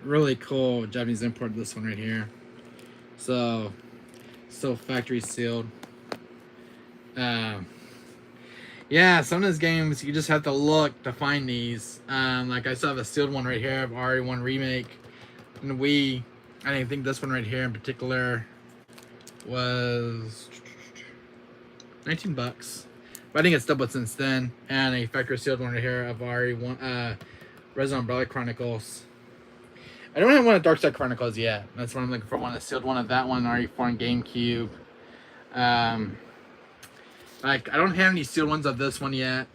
Really cool Japanese import of this one right here. So factory sealed. Yeah, some of these games you just have to look to find these. Like I still have a sealed one right here of RE1 Remake and Wii. I think this one right here in particular was $19, but I think it's doubled since then. And a factory sealed one right here of RE1 Resident Umbrella Chronicles. I don't have one of Dark Side Chronicles yet. That's what I'm looking for. One, a sealed one of that one, RE4 and GameCube. Like I don't have any sealed ones of this one yet,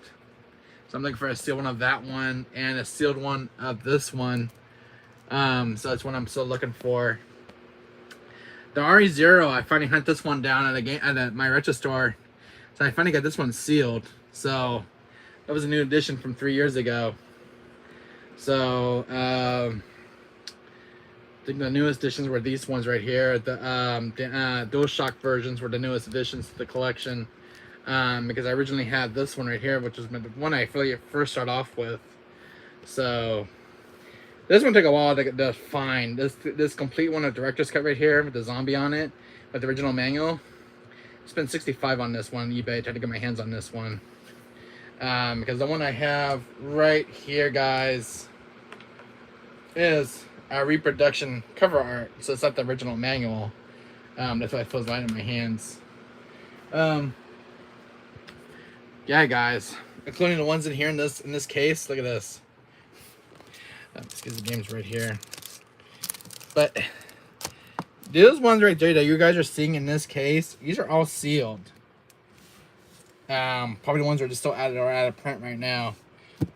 so I'm looking for a sealed one of that one and a sealed one of this one. So that's what I'm still looking for. The RE0, I finally hunt this one down at my retro store, so I finally got this one sealed. So that was a new edition from 3 years ago. So I think the newest editions were these ones right here. The DualShock versions were the newest additions to the collection. Because I originally had this one right here, which was the one I first started off with. So this one took a while to find. This complete one, a director's cut right here with the zombie on it, with the original manual. I spent $65 on this one on eBay, trying to get my hands on this one. Because the one I have right here, guys, is a reproduction cover art, so it's not the original manual. That's why it feels light in my hands. Yeah, guys, including the ones in here in this case. Look at this. This gives the games right here. But those ones right there that you guys are seeing in this case, these are all sealed. Probably the ones that are just still out of print right now,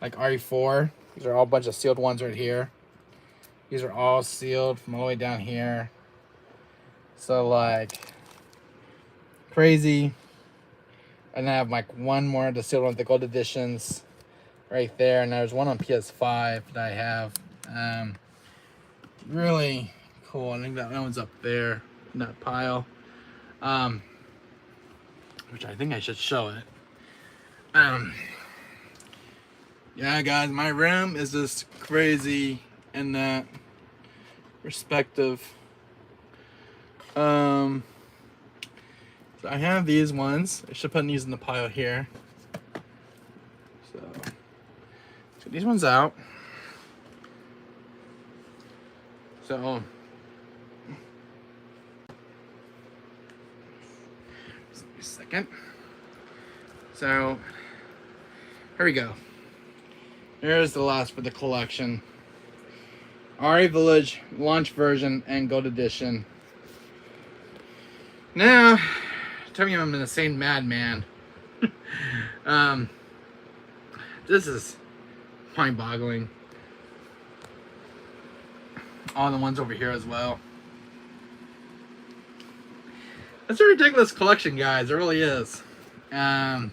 like RE4. These are all a bunch of sealed ones right here. These are all sealed from all the way down here. So like crazy. And I have like one more of the sealed one, the gold editions right there. And there's one on PS5 that I have. Really cool. I think that one's up there in that pile. Which I think I should show it. Yeah, guys, my room is just crazy in that perspective. So I have these ones. I should put these in the pile here. So these ones out. So just a second. So here we go. Here's the last for the collection. RE Village launch version and gold edition. Now, tell me I'm an insane madman. This is mind-boggling. All the ones over here as well. It's a ridiculous collection, guys. It really is. Trying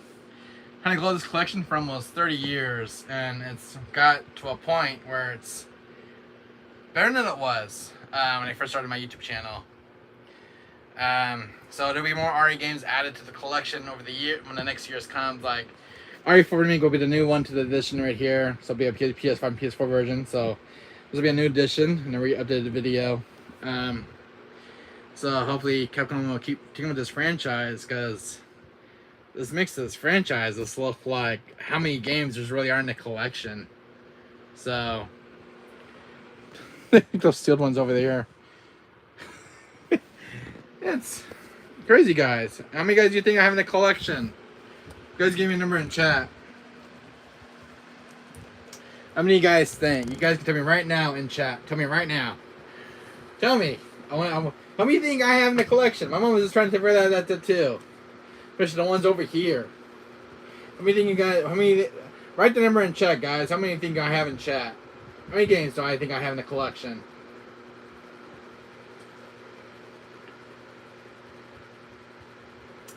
to grow this collection for almost 30 years, and it's got to a point where it's better than it was when I first started my YouTube channel. So there'll be more RE games added to the collection over the year when the next years comes. Like RE4 Remake will be the new one to the edition right here. So it'll be a PS5 and PS4 version. So this will be a new edition and a re-updated video. So hopefully Capcom will keep taking with this franchise, because this makes this franchise this look like how many games there's really are in the collection. So those sealed ones over there. It's crazy, guys. How many guys do you think I have in the collection? You guys give me a number in chat. How many you guys think? You guys can tell me right now in chat. Tell me right now. Tell me. How many do you think I have in the collection? My mom was just trying to figure that out too. Especially the ones over here. How many think you guys? Write the number in chat, guys. How many do you think I have in chat? How many games do I think I have in the collection?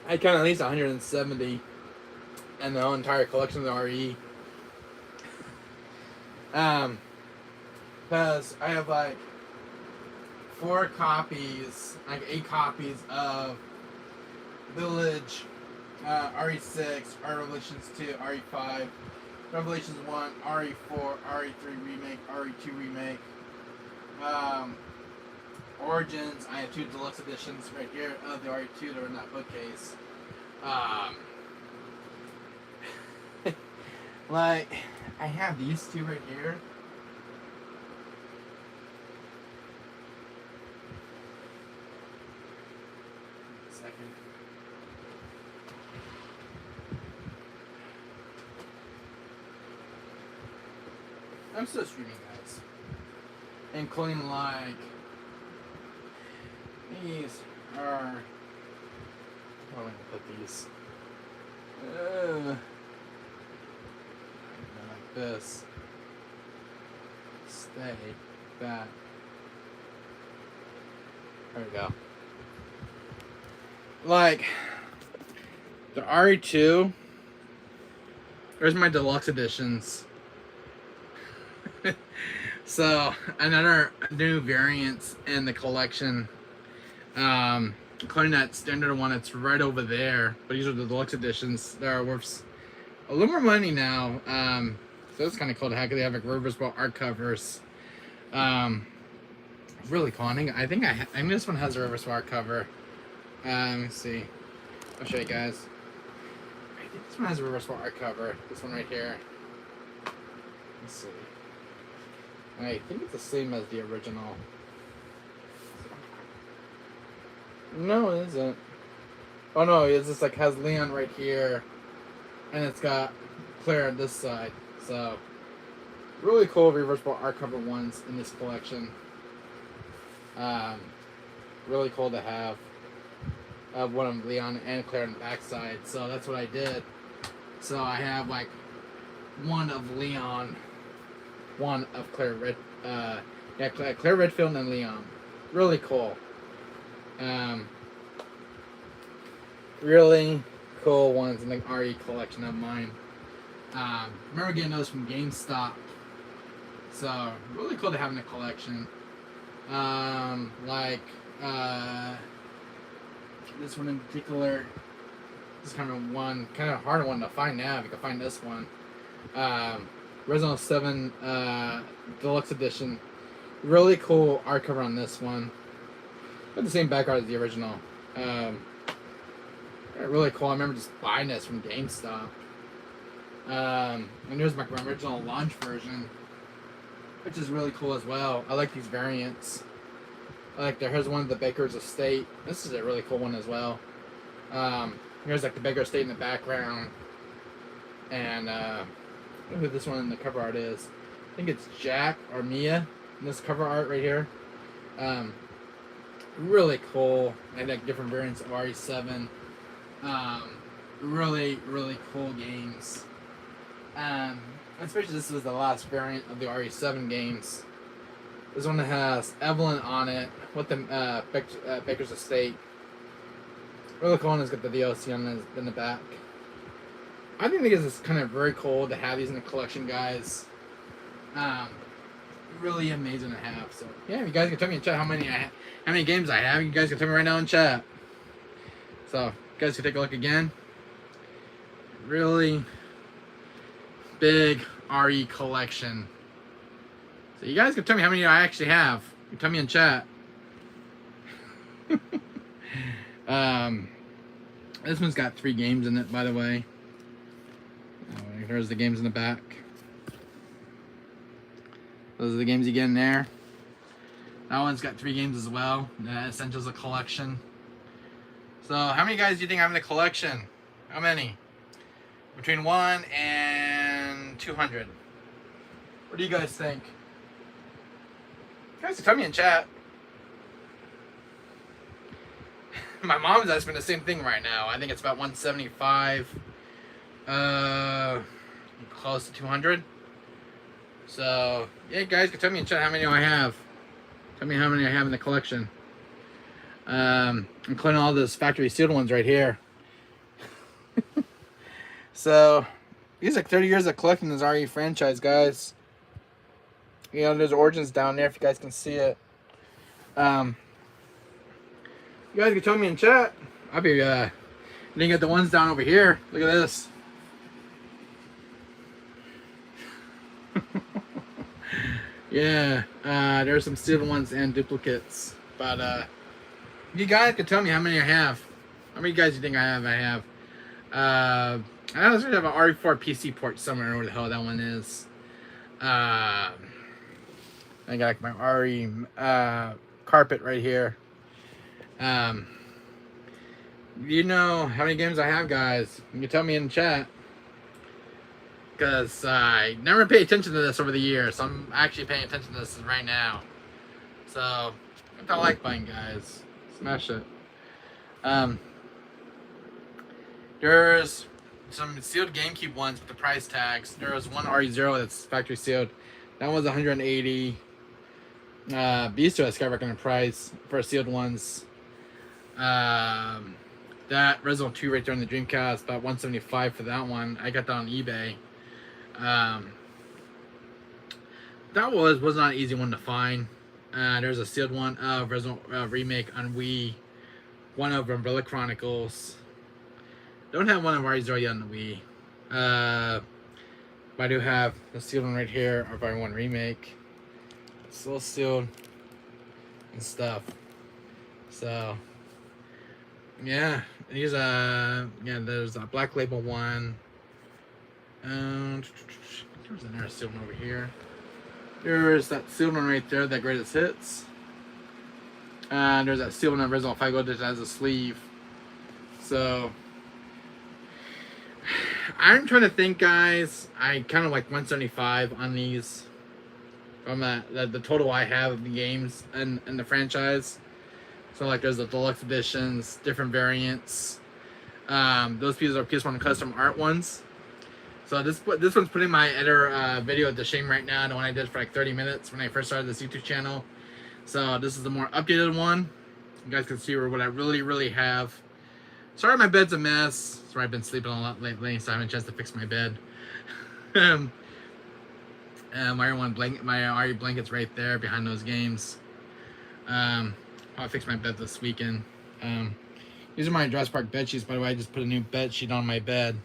I count at least 170 and the whole entire collection of the RE. Because I have like 4 copies, like 8 copies of Village, RE6, Revelations 2, RE5, Revelations 1, RE4, RE3 Remake, RE2 Remake, Origins. I have 2 deluxe editions right here of the RE2 that are in that bookcase. Like, I have these 2 right here. Second. I'm still streaming, guys. Including like these are. Where am I gonna put these? Like this. Stay back. There we go. Like the RE2. There's my deluxe editions. So another new variants in the collection, including that standard one that's right over there. But these are the deluxe editions. They are worth a little more money now. So it's kind of cool to have. They have like reversible art covers. Really cool. I think this one has a reversible art cover. Let me see. I'll show you guys. I think this one has a reversible art cover. This one right here. Let's see. I think it's the same as the original. No, it isn't. Oh no, it's just like has Leon right here, and it's got Claire on this side. So really cool reversible art cover ones in this collection. Really cool to have. One of Leon and Claire on the back side. So that's what I did. So I have like one of Leon, one of Claire Claire Redfield and Leon. Really cool. Really cool ones in the RE collection of mine. Remember getting those from GameStop. So really cool to have in the collection. This one in particular. This is kind of hard one to find now. If you can find this one. Resident Evil 7 Deluxe Edition. Really cool art cover on this one. Got the same background as the original. Really cool. I remember just buying this from GameStop. And here's my original launch version, which is really cool as well. I like these variants. Here's one of the Baker's Estate. This is a really cool one as well. Here's like the Baker's Estate in the background. And look who this one in the cover art is. I think it's Jack or Mia in this cover art right here. Really cool. I like different variants of RE7. Really, really cool games. Especially this was the last variant of the RE7 games. This one has Evelyn on it with the Baker's Estate. Really cool one has got the DLC in the back. I think this is kind of very cool to have these in the collection, guys. really amazing to have. So yeah, you guys can tell me in chat how many games I have. You guys can tell me right now in chat. So you guys can take a look again. Really big RE collection. So you guys can tell me how many I actually have. You tell me in chat. This one's got 3 games in it, by the way. There's the games in the back. Those are the games you get in there. That one's got 3 games as well. The Essentials of Collection. So, how many guys do you think have in the collection? How many? Between 1 and 200. What do you guys think? You guys can tell me in chat. My mom's asking the same thing right now. I think it's about 175. Close to 200. So, yeah, guys, can tell me in chat how many I have. Tell me how many I have in the collection. Including all those factory sealed ones right here. So, these are 30 years of collecting this RE franchise, guys. You know, there's Origins down there if you guys can see it. You guys can tell me in chat. I'll be, then you got the ones down over here. Look at this. Yeah, there's some sealed ones and duplicates. But, you guys can tell me how many I have. How many guys do you think I have? I also have an RE4 PC port somewhere, where the hell that one is. I got my RE carpet right here. You know how many games I have, guys? You can tell me in the chat. Because I never paid attention to this over the years. So I'm actually paying attention to this right now. So, hit that like button, guys. Smash it. There's some sealed GameCube ones with the price tags. There was one RE0 that's factory sealed. That was 180. Beasto has skyrocketed in price for sealed ones. That Resident 2 right there on the Dreamcast, about 175 for that one. I got that on eBay. That was not an easy one to find. There's a sealed one of Resident remake on Wii. One of Umbrella Chronicles. Don't have one of RE0 yet on the Wii. But I do have the sealed one right here of RE1 remake. Still sealed and stuff. So yeah, these there's a Black Label one. There's another sealed one over here. There's that sealed one right there, that Greatest Hits. And there's that sealed one of Resident 5 Gold that has a sleeve. So I'm trying to think, guys. I kind of like 175 on these. From the total I have of the games in the franchise. So like there's the deluxe editions, different variants. Those pieces are PS1 custom art ones. So this one's putting my editor video to shame right now. The one I did for like 30 minutes when I first started this YouTube channel. So this is the more updated one. You guys can see what I really have. Sorry, my bed's a mess. Sorry, I've been sleeping a lot lately, so I haven't had a chance to fix my bed. My RE blanket's right there behind those games. I'll fix my bed this weekend. These are my Jurassic Park bed sheets, by the way. I just put a new bed sheet on my bed.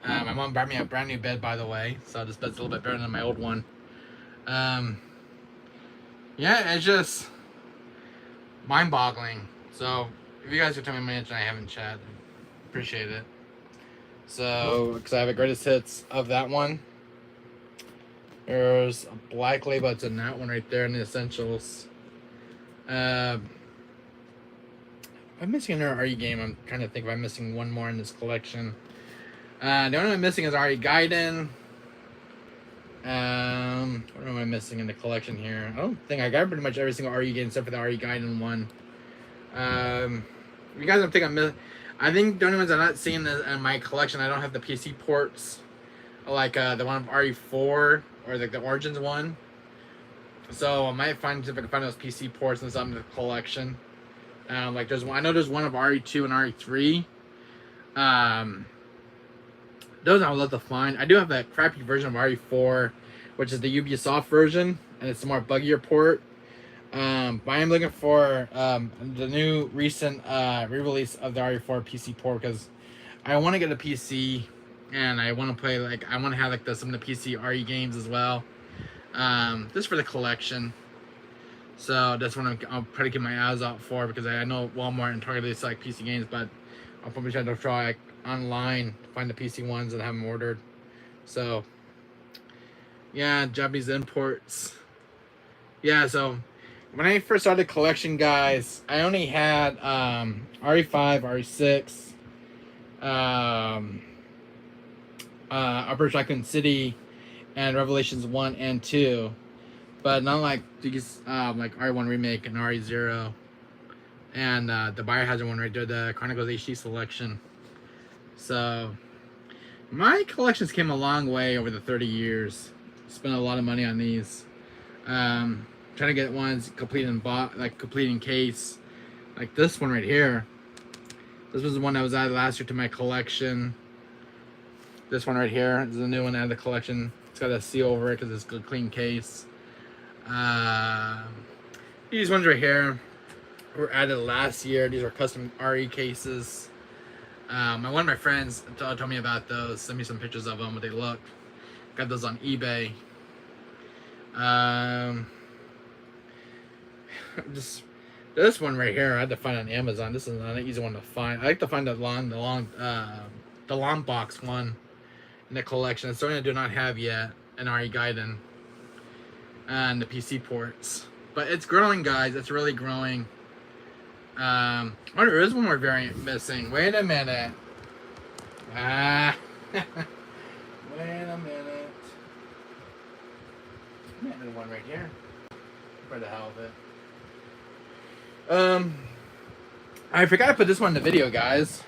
My mom bought me a brand new bed, by the way, so this bed's a little bit better than my old one. Yeah, it's just mind-boggling. So if you guys could tell me how many I have in chat, appreciate it. So, because I have a greatest hits of that one. There's a Black Label, it's in that one right there in the Essentials. I'm missing another RE game. I'm trying to think if I'm missing one more in this collection. The only one I'm missing is RE Gaiden. What am I missing in the collection here? I don't think I got pretty much every single RE game except for the RE Gaiden one. You guys don't think I'm missing? I think the only ones I'm not seeing in my collection, I don't have the PC ports, like the one of RE4 or like the Origins one. So I might find if I can find those PC ports and something in the collection. Like there's one, I know there's one of RE2 and RE3. Those I would love to find. I do have that crappy version of RE4, which is the Ubisoft version. and it's a more buggier port. But I am looking for the new recent re-release of the RE4 PC port because I want to get a PC and I want to play I want to have some of the PC RE games as well. Just for the collection. So that's what I'll try to keep my eyes out for because I know Walmart and Target they sell PC games, but I'll probably try to try online to find the PC ones and have them ordered. So yeah, Japanese imports. Yeah, so when I first started collection, guys, I only had RE5, RE6, Operation Raccoon City, and Revelations 1 and 2. But not like these, like RE1 Remake and RE0. And the Biohazard one right there, the Chronicles HD Selection. So, my collections came a long way over the 30 years. Spent a lot of money on these. Trying to get ones complete in case. Like this one right here. This was the one that was added last year to my collection. This one right here is the new one out of the collection. It's got a seal over it because it's a clean case. These ones right here were added last year. These are custom RE cases. One of my friends told me about those. Sent me some pictures of them, what they look. Got those on eBay. Just this one right here, I had to find on Amazon. This is not an easy one to find. I like to find the long box one in the collection. It's something I do not have yet. An RE Gaiden and the PC ports, but it's growing, guys. It's really growing. Oh, there is one more variant missing. Wait a minute. Wait a minute. There's one right here. Where the hell is it? I forgot to put this one in the video, guys.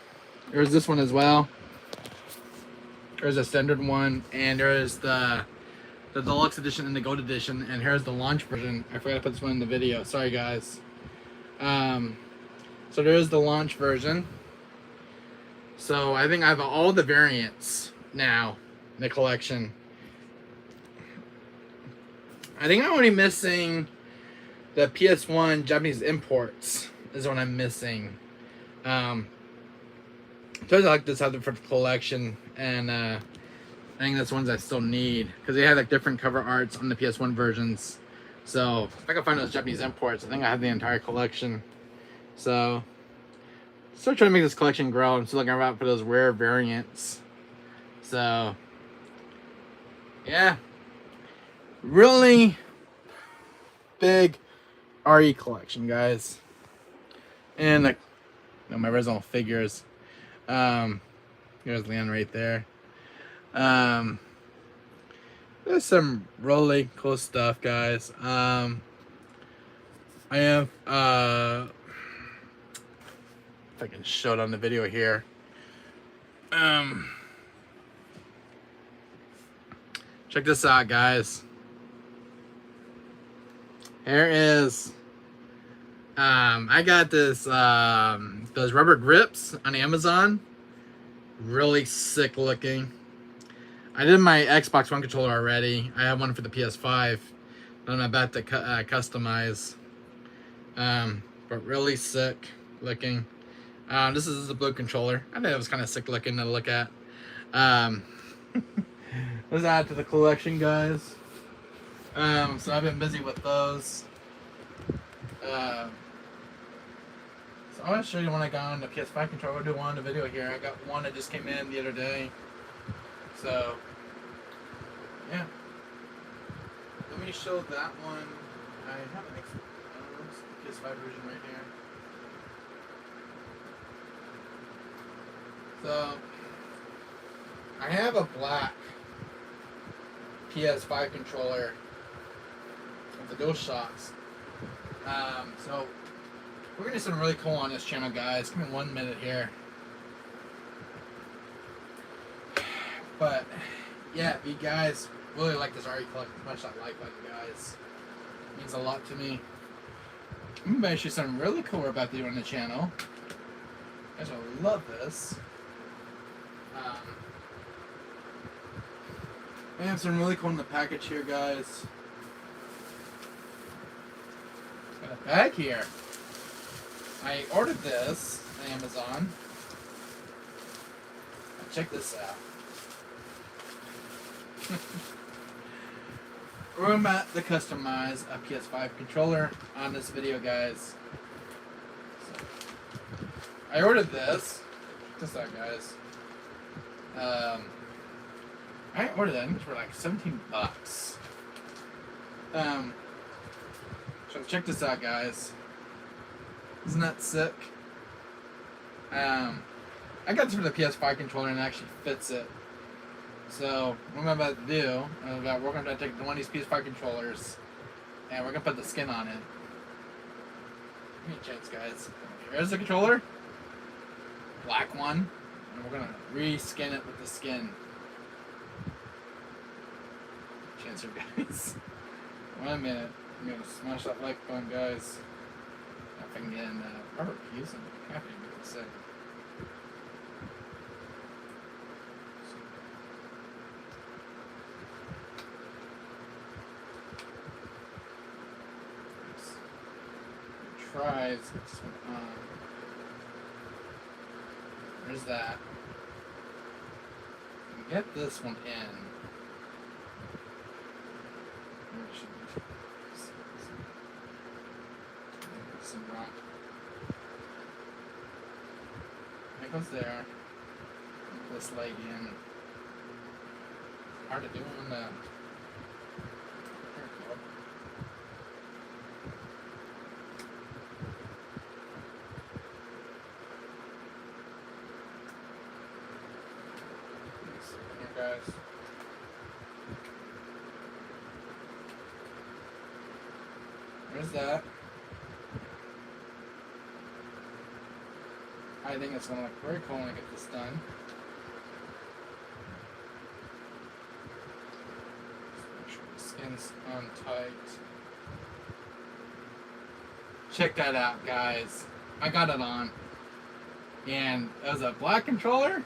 There's this one as well. There's a standard one, and there's the deluxe edition and the gold edition, and here's the launch version. I forgot to put this one in the video. Sorry, guys. So there's the launch version. So I think I have all the variants now in the collection. I think I'm only missing the PS1 Japanese imports is what I'm missing. Turns out I like this out for the collection, and I think that's ones I still need because they had like different cover arts on the PS1 versions. So if I can find those Japanese imports, I think I have the entire collection. So still trying to make this collection grow. I'm still looking around for those rare variants. So yeah, really big RE collection, guys. And like, my original figures. Here's Leon right there. There's some really cool stuff, guys. I have if I can show it on the video here. Check this out, guys. Here is I got this those rubber grips on Amazon. Really sick looking. I did my Xbox One controller already. I have one for the PS5 that I'm about to customize. But really sick looking. This is the blue controller. I thought it was kind of sick looking to look at. Let's add to the collection, guys. So I've been busy with those. So I want to show you when I got on the PS5 controller. I'll do one in the video here. I got one that just came in the other day. So, yeah. Let me show that one. I have an PS5 version right here. So, I have a black PS5 controller with the DualShocks. So, we're gonna do something really cool on this channel, guys. Give me 1 minute here. But yeah, if you guys really like this RE collection, smash that like button, guys. It means a lot to me. I'm gonna show you something really cool we're about to do on the channel. You guys will love this. I have some really cool in the package here, guys. back here. I ordered this on Amazon. Check this out. We're about to customize a PS5 controller on this video, guys. So, I ordered this. Check this out, guys. I ordered that. I think it's for like $17. So check this out, guys. Isn't that sick? I got this for the PS5 controller and it actually fits it. So what I'm about to do is we're going to take one of these PS5 controllers and we're going to put the skin on it. Give me a chance, guys. Here's the controller. Black one. And we're going to re-skin it with the skin. Chance here, guys. 1 minute. I'm going to smash that like button, guys. If I can get in rubber piece, I'm happy to make this. Tries this one on. There's that. Get this one in. Where should we some rock? It goes there. Put this leg in. Hard to do on the. Guys. There's that. I think it's gonna look very cool when I get this done. Just make sure the skin's on tight. Check that out, guys. I got it on. And it was a black controller.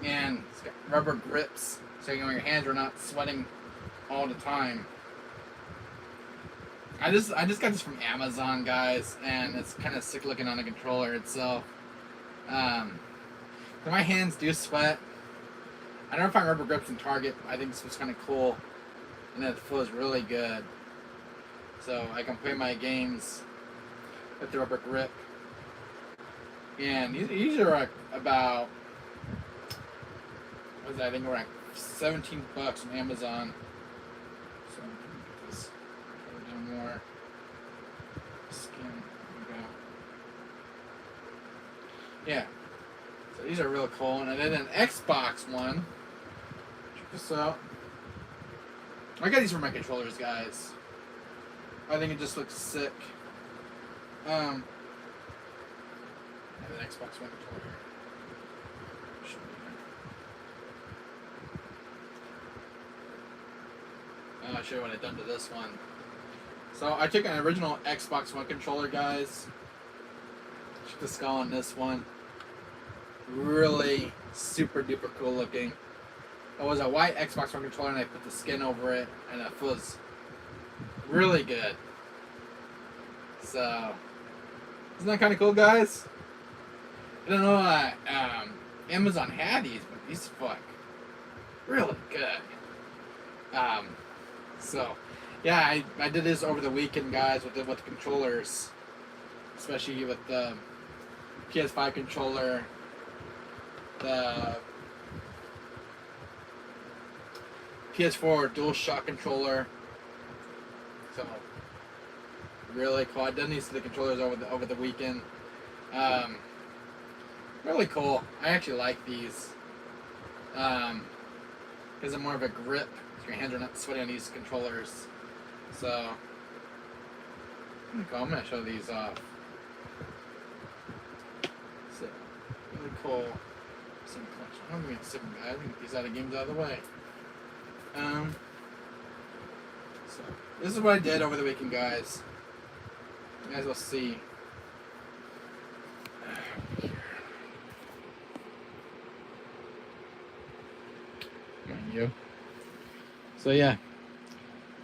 And it's got rubber grips, so your hands are not sweating all the time. I just got this from Amazon, guys, and it's kind of sick looking on the controller itself. My hands do sweat. I don't find rubber grips in Target. I think this was kind of cool, and it feels really good. So I can play my games with the rubber grip. And these are like about. I think we're like $17 on Amazon. So I'm gonna get this a little more skin. There we go. Yeah. So these are real cool. And then an Xbox one. Check this out. I got these for my controllers, guys. I think it just looks sick. I have an Xbox One controller. I'll show you what I've done to this one. So I took an original Xbox One controller, guys. Check the skull on this one. Really super duper cool looking. It was a white Xbox One controller and I put the skin over it and it feels really good. So, isn't that kind of cool, guys? I don't know Amazon had these, but these fuck really good. So, yeah, I did this over the weekend, guys, with the controllers, especially with the PS5 controller, the PS4 DualShock controller. So, really cool. I done these to the controllers over the weekend. Really cool. I actually like these because they're more of a grip. Your hands are not sweaty on these controllers. So, I'm going to show these off. So, really cool. Sim collection. I'm going to get I think these other games out of the way. So, this is what I did over the weekend, guys. You guys will see. Mind you. So yeah,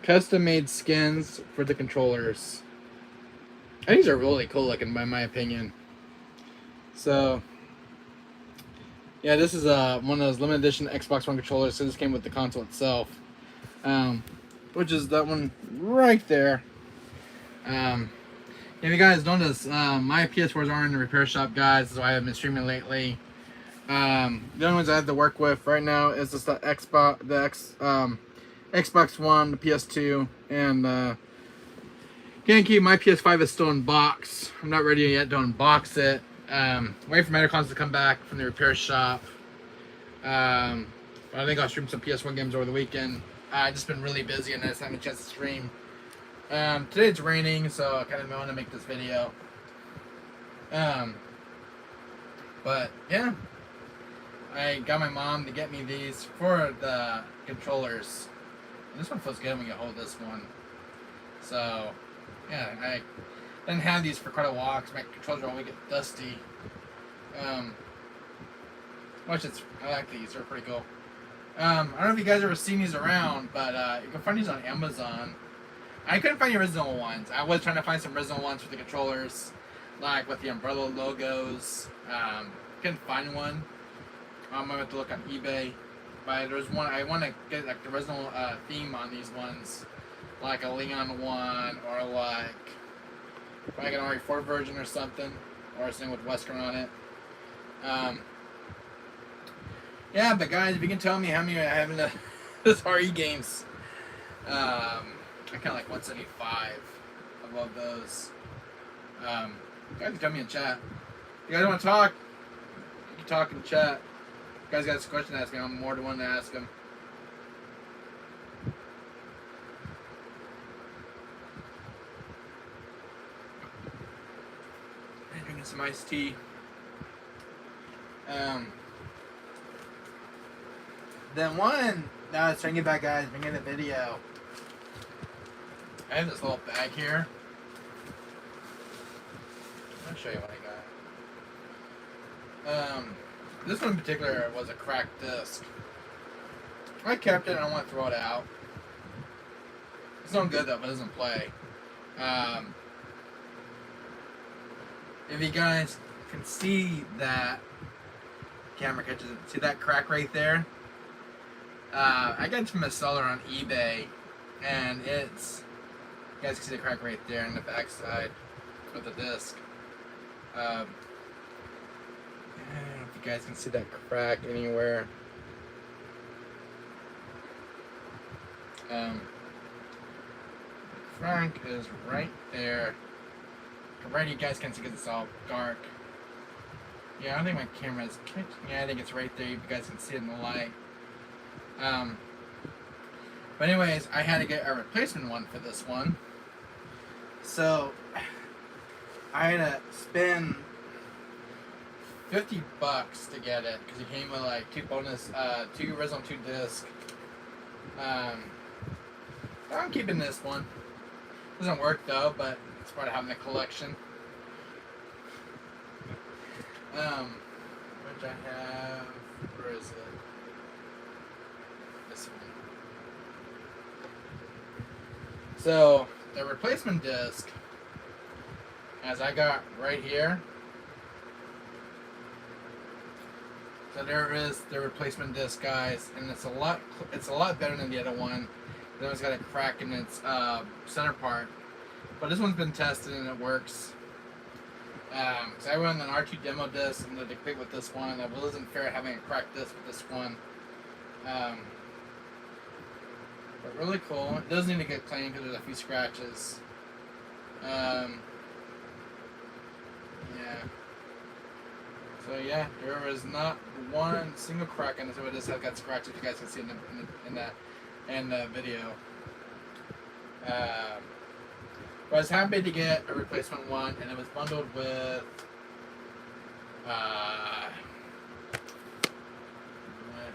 custom made skins for the controllers. And these are really cool looking, by my opinion. So, yeah, this is one of those limited edition Xbox One controllers. So this came with the console itself, which is that one right there. If you guys notice, my PS4s aren't in the repair shop, guys. That's why I haven't been streaming lately. The only ones I have to work with right now is just the Xbox One, the PS2, and can't keep my PS5 is still in box. I'm not ready yet to unbox it. Wait for Metacons to come back from the repair shop. But I think I'll stream some PS1 games over the weekend. I've just been really busy and I just haven't had a chance to stream. Today it's raining, so I kind of want to make this video. But yeah, I got my mom to get me these for the controllers. And this one feels good when you hold this one. So yeah, I didn't have these for quite a while because my controllers always get dusty. I like these; they're pretty cool. I don't know if you guys ever seen these around, but you can find these on Amazon. I couldn't find the original ones. I was trying to find some original ones for the controllers, like with the umbrella logos. Couldn't find one. I'm gonna have to look on eBay. But there's one. I want to get like the original theme on these ones, like a Leon one, or like an RE4 version or something, or something with Wesker on it. Yeah, but guys, if you can tell me how many I have in this RE games, I kind of like 175 above those. You guys can tell me in chat. If you guys want to talk, you can talk in chat. If you guys got a question to ask me, I'm more than one to ask them. I'm drinking some iced tea. Then one that I was trying to get back, guys, beginning of the video. I have this little bag here. I'll show you what I got. This one in particular was a cracked disc. I kept it and I don't want to throw it out. It's not good though, but it doesn't play. If you guys can see that, camera catches it. See that crack right there? I got it from a seller on eBay, and it's, you guys can see the crack right there on the back side of the disc. I don't know if you guys can see that crack anywhere. Crack is right there. Right, you guys can't see because it's all dark. Yeah, I don't think my camera is catching. Yeah, I think it's right there. You guys can see it in the light. But anyways, I had to get a replacement one for this one. So I had to spend $50 to get it because it came with like two original 2 discs. I'm keeping this one. Doesn't work though, but it's part of having a collection. Which I have. Where is it? This one. So the replacement disc, as I got right here. So there is the replacement disc, guys, and it's a lot better than the other one. The other one's got a crack in its center part, but this one's been tested and it works. So I went on an R2 demo disc and to complete with this one. It wasn't fair having a cracked disc with this one. But really cool. It does need to get cleaned because there's a few scratches. Yeah. So yeah, there was not one single crack on this. It just has got scratches. You guys can see in the video. But I was happy to get a replacement one, and it was bundled with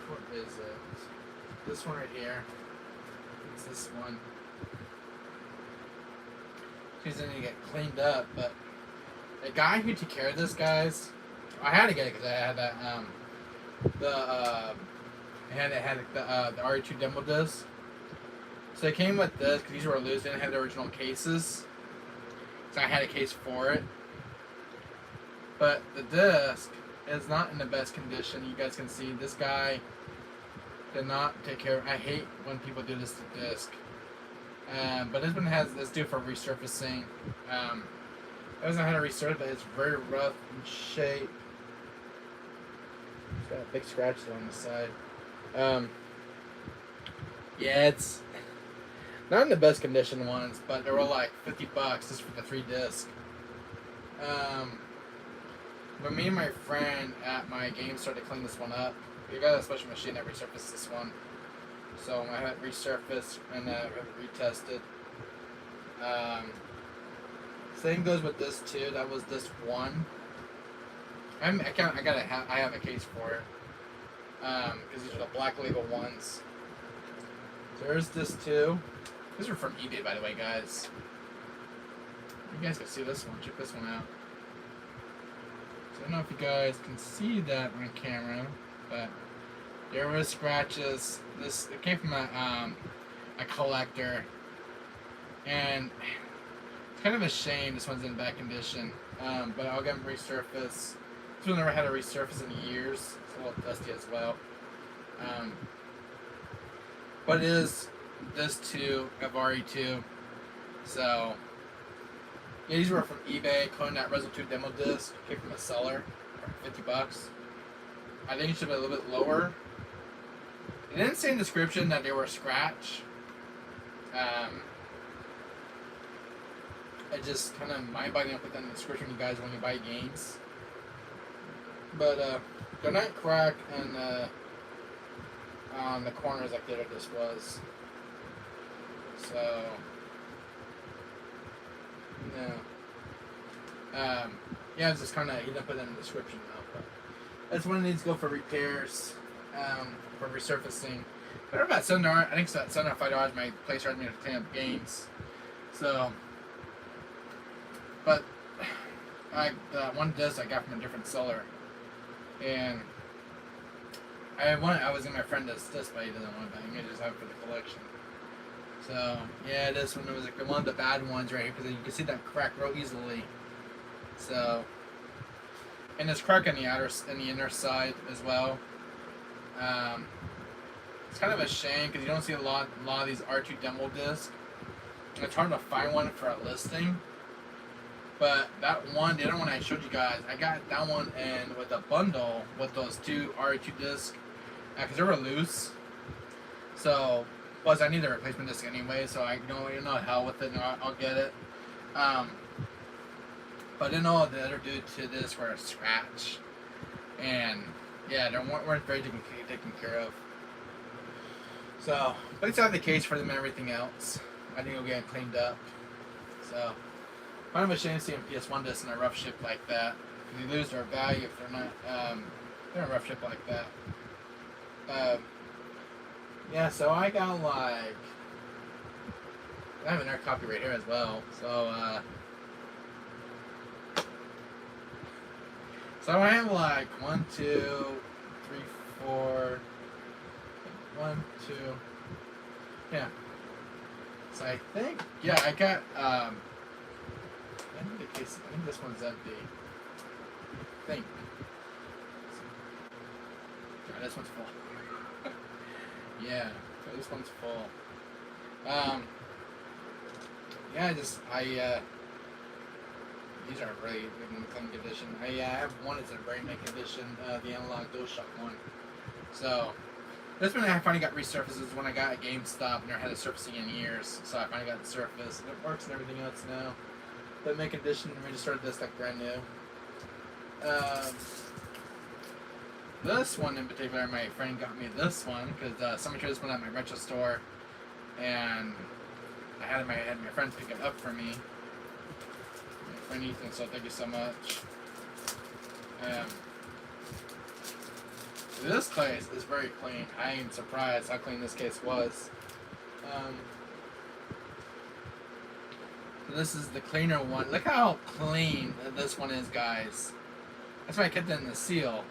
what is it? This one right here. It's this one. She's going to get cleaned up, but the guy who took care of this, guys, I had to get it because I had that the RE2 demo disc. So it came with this because these were loose. They didn't have the original cases. So I had a case for it. But the disc is not in the best condition. You guys can see this guy did not take care of. I hate when people do this to disc. But this one has this due for resurfacing. It doesn't know how to resurface, but it's very rough in shape. It's got big scratches on the side. Yeah, it's not in the best condition ones, but they were like $50 just for the 3 disc. But me and my friend at my game started to clean this one up. We got a special machine that resurfaced this one. So I had it resurfaced and retested. Same goes with this too. That was this one. I have a case for it. Because these are the black label ones. So there's this too. These are from eBay, by the way, guys. You guys can see this one. Check this one out. So I don't know if you guys can see that on camera, but there were scratches. It came from a collector, and it's kind of a shame this one's in bad condition. But I'll get them resurfaced. This one never had a resurface in years. It's a little dusty as well. But it is this too, Avari 2. So yeah, these were from eBay, including that Resident 2 demo disc. Came from a seller for $50. I think it should be a little bit lower. It didn't say in the description that they were a scratch. It just kind of mind-boggling to put that in the description, you guys, when you buy games. But they're not crack and on the corners like the other disc was. So no. Yeah, it's just kind of, he didn't put that in the description though. But that's when it needs to go for repairs, for resurfacing. But about $7, I think it's about $7 or $5 my place charged me to clean up games. So, but one disc I got from a different seller, and I was in my friend this, but he doesn't want it. I just have it for the collection. So yeah, this one was like one of the bad ones right here because you can see that crack real easily. So, and there's crack in the inner side as well. It's kind of a shame because you don't see a lot of these R2 demo discs. It's hard to find one for a listing. But that one, the other one I showed you guys, I got that one in with a bundle with those 2 R2 discs because they were loose. So, plus I need a replacement disc anyway, so I don't know hell with it. I'll get it. But I didn't know the other dude to this were a scratch, and yeah, they weren't very taken care of. So, but it's out of the case for them and everything else. I think it'll get cleaned up. So, kind of a shame seeing PS1 discs in a rough ship like that. They lose their value if they're not they're in a rough ship like that. Yeah, so I got like, I have another copy right here as well. So I have like 1, 2, 3, 4, 1, 2, yeah. So I think, yeah, I got I think this one's empty. I think. Yeah, this one's full. Yeah, this one's full. Yeah, these are really in clean condition. I have one that's in very nice condition, the Analog DualShock one. So, this one I finally got resurfaced. This is when I got at GameStop and I had it surfacing in years. So I finally got it surfaced. It works and everything else now. But mint condition, we just started this like brand new. This one in particular, my friend got me this one because somebody tried this one at my retro store, and I had my friends pick it up for me. My friend Ethan, so thank you so much. This case is very clean. I am surprised how clean this case was. So this is the cleaner one. Look how clean this one is, guys. That's why I kept it in the seal.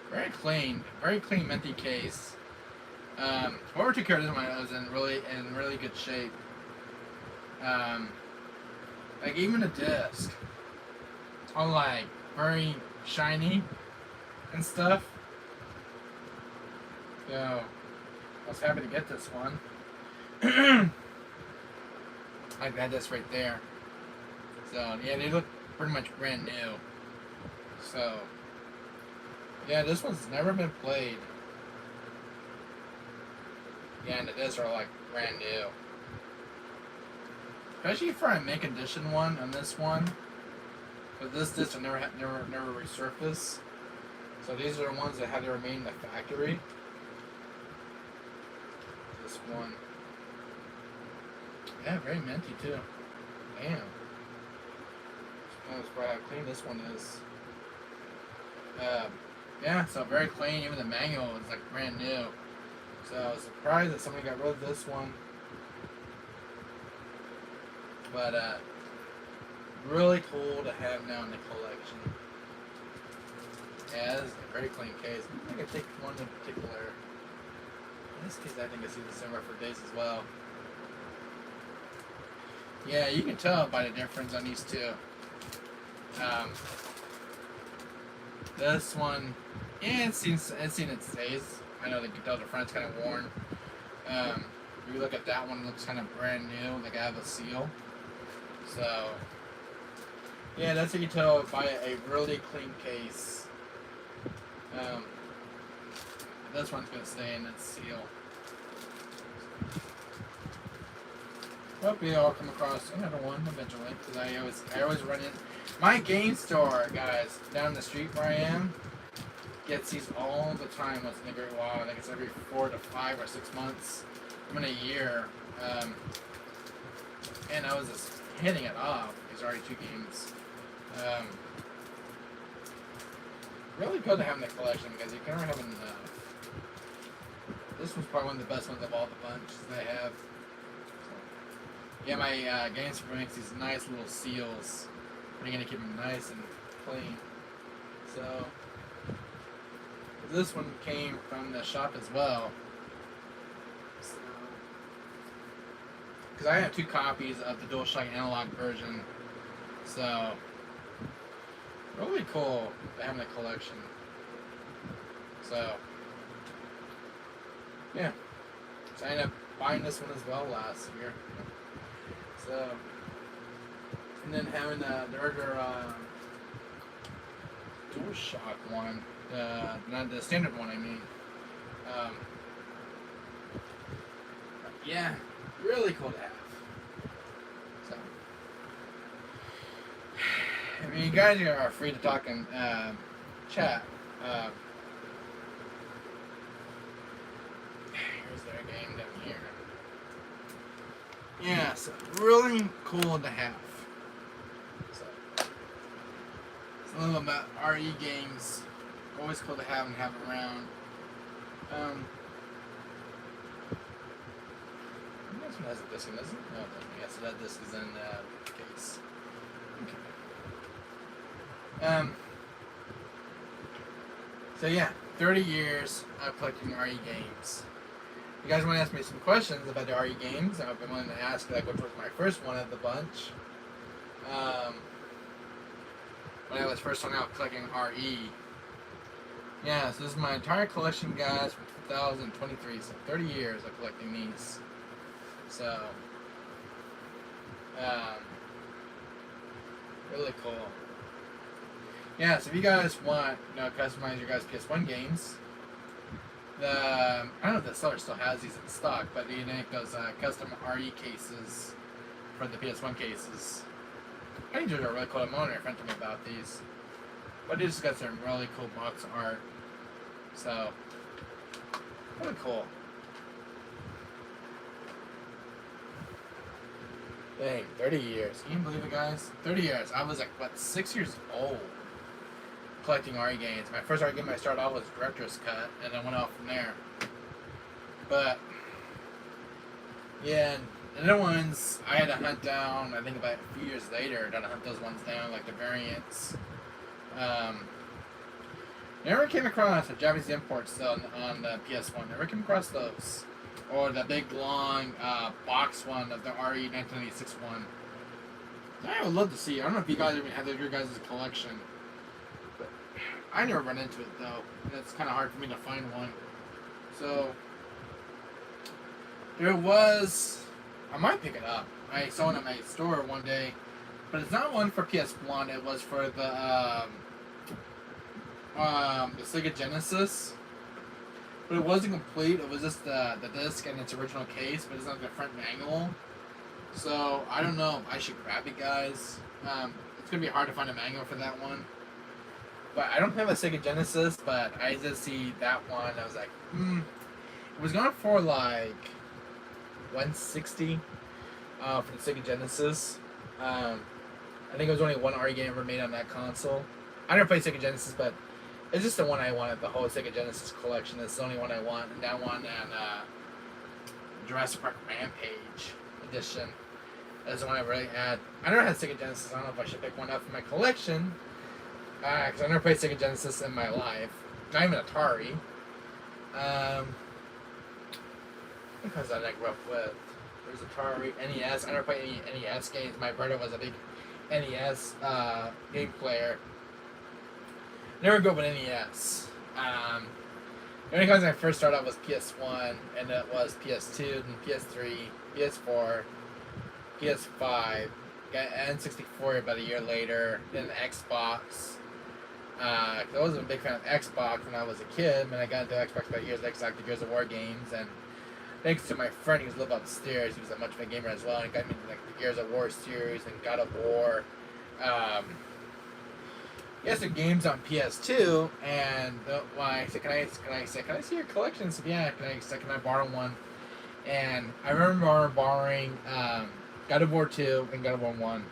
Very clean minty case. Whoever took care of this one was in really good shape. Like even the disc, it's all like very shiny and stuff. So I was happy to get this one. I got this right there. So yeah, they look pretty much brand new. So yeah, this one's never been played. Yeah, and the discs are like brand new. Especially for a Mint Condition one on this one. But this disc will never resurface. So these are the ones that had to remain in the factory. This one. Yeah, very minty too. Damn. That's probably how clean this one is. Yeah, so very clean. Even the manual is like brand new. So I was surprised that somebody got rid of this one. But really cool to have now in the collection. Yeah, this is a very clean case. I think I take one in particular. In this case, I think I see the same for days as well. Yeah, you can tell by the difference on these two. This one, yeah, it's seen its days. I know the guitar front's kind of worn. If you look at that one, it looks kind of brand new, like I have a seal. So, yeah, that's what you tell by a really clean case. This one's gonna stay in its seal. Hope you all come across another one eventually, because I always run in. My game store, guys, down the street where I am, gets these all the time once in a great while. I think it's every 4 to 5 or 6 months. I'm in a year. And I was just hitting it off, these RE2 games. Really good to have in the collection because you can never have enough. This was probably one of the best ones of all the bunches they have. So, yeah, my game store makes these nice little seals. They're going to keep them nice and clean. So, this one came from the shop as well. Because I have 2 copies of the DualShock analog version. So, really cool to have in the collection. So, yeah. So I ended up buying this one as well last year. So, and then having the regular DualShock one, not the standard one, I mean. Yeah, really cool to have. So, I mean, you guys are free to talk in chat. Here's their game down here. Yeah, so really cool to have. So, it's a little about RE games. Always cool to have and have around. This one has a disc in, doesn't it? No, yeah, so that disc is in the case. Okay. So yeah, 30 years of collecting RE games. You guys want to ask me some questions about the RE games? I've been wanting to ask like which was my first one of the bunch. When I was first starting out collecting RE. Yeah, so this is my entire collection, guys, from 2023. So 30 years of collecting these. So, really cool. Yeah, so if you guys want, customize your guys' PS1 games, I don't know if the seller still has these in stock, but you make those custom RE cases for the PS1 cases. I think these are really cool. I'm wondering if I told me about these. But they just got some really cool box art. So, really cool. Dang, 30 years. Can you believe it, guys? 30 years. I was like, what, 6 years old collecting RE games. My first RE game I started off was Director's Cut, and I went off from there. But, yeah, and the other ones I had to hunt down, I think about a few years later, I had to hunt those ones down, like the variants. Never came across a Japanese import still on the PS1. Never came across those. or the big long box one of the RE 1996 one. I would love to see. I don't know if you guys even have your guys' collection, but I never run into it though, and it's kind of hard for me to find one. So there was, I might pick it up. I saw it at my store one day, but it's not one for PS1. It was for the Sega Genesis. But it wasn't complete. It was just the disc and its original case, but it's not the front manual. So I don't know. I should grab it, guys. It's gonna be hard to find a manual for that one. But I don't have a Sega Genesis, but I did see that one. I was like, It was going for like $160 for the Sega Genesis. I think it was only one RE game ever made on that console. I never played Sega Genesis, but it's just the one I wanted. The whole Sega Genesis collection. It's the only one I want. And that one and Jurassic Park Rampage edition. That's the one I really had. I never had Sega Genesis. I don't know if I should pick one up for my collection. Because I never played Sega Genesis in my life. Not even Atari. What was that I grew up with? There's Atari, NES. I never played any NES games. My brother was a big NES game player. Never grew up with NES. The only consoles I first started out was PS1, and it was PS2, then PS3, PS4, PS5, got N64 about a year later, then the Xbox. I wasn't a big fan of Xbox when I was a kid, and I got into Xbox about years later, like the Gears of War games, and thanks to my friend who lived upstairs, he was a much of a gamer as well, and he got me into like the Gears of War series and God of War. He has some games on PS2, and I said, can I see your collection? He said, yeah. Can I borrow one? And I remember borrowing God of War 2 and God of War 1.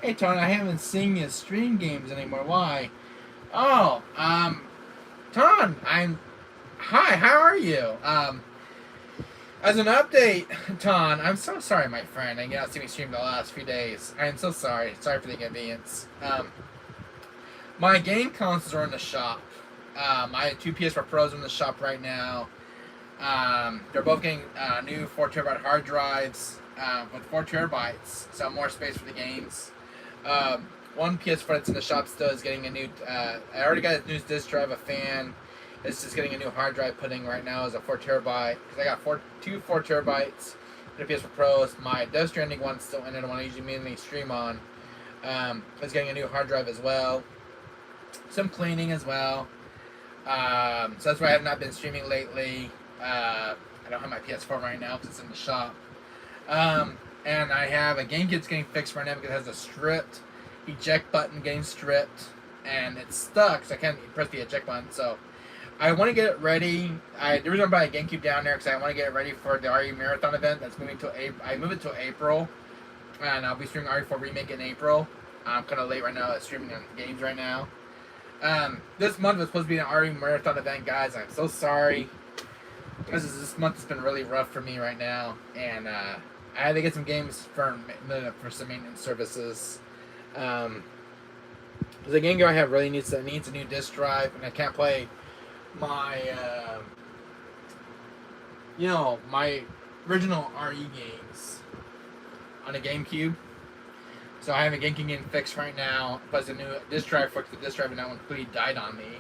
Hey, Ton, I haven't seen you stream games anymore. Why? Oh, Ton, hi, how are you? As an update, Ton, I'm so sorry, my friend. I didn't see me stream the last few days. I am so sorry. Sorry for the inconvenience. My game consoles are in the shop. I have two PS4 Pros in the shop right now. They're both getting new 4TB hard drives with 4 terabytes, so more space for the games. One PS4 that's in the shop still is getting a new. I already got a new disk drive, a fan. It's just getting a new hard drive putting right now is a 4TB because I got two 4 terabytes in the PS4 Pros. My Death Stranding one's still in it, the one I usually mainly stream on. Is getting a new hard drive as well. Some cleaning as well. So that's why I have not been streaming lately. I don't have my PS4 right now because it's in the shop. And I have a GameCube that's getting fixed right now because it has a stripped eject button getting stripped, and it's stuck, so I can't press the eject button. So I want to get it ready. The reason I'm buying a GameCube down there because I want to get it ready for the RE Marathon event that's moving to April. I move it to April, and I'll be streaming RE4 Remake in April. I'm kind of late right now at streaming on games right now. This month was supposed to be an RE Marathon event, guys. I'm so sorry. This month has been really rough for me right now, and I had to get some games for some maintenance services. The game I have really needs a new disk drive, and I can't play my my original RE games on a GameCube. So I have a GameCube game fixed right now, plus a new disk drive fixed. The disk drive and that one completely died on me.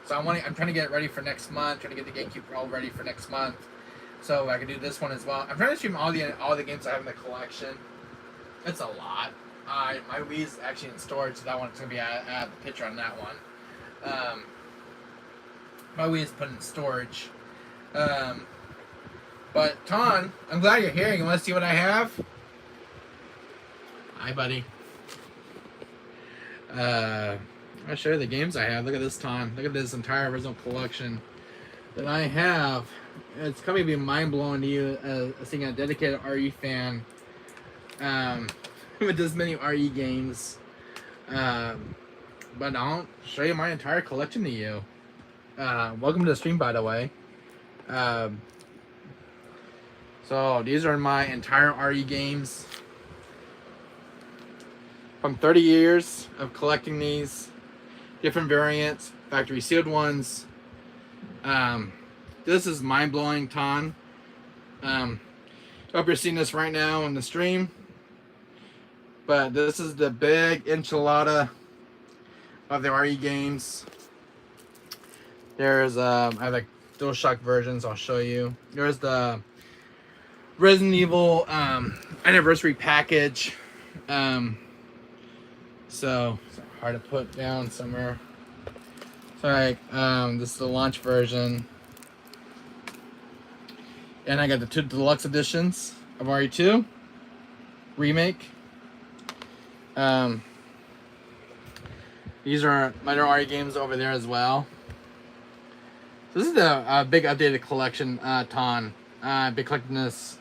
So I'm trying to get it ready for next month. Trying to get the GameCube all ready for next month, so I can do this one as well. I'm trying to stream all the games I have in the collection. It's a lot. My Wii's actually in storage, so that one's gonna be I have the picture on that one. My Wii is put in storage. But Ton, I'm glad you're here. You want to see what I have? Hi, buddy. I'll show you the games I have. Look at this, Ton. Look at this entire original collection that I have. It's coming to be mind-blowing to you as being a dedicated RE fan with this many RE games. But I'll show you my entire collection to you. Welcome to the stream, by the way. So these are my entire RE games. From 30 years of collecting these different variants, factory sealed ones. This this is mind blowing, Ton. Hope you're seeing this right now on the stream. But this is the big enchilada of the RE games. There's I have like DualShock versions. I'll show you. There's the Resident Evil anniversary package. So it's hard to put down somewhere. So like this is the launch version. And I got the 2 deluxe editions of RE2 remake. These are other RE games over there as well. So this is the big updated collection, Ton. I've been collecting this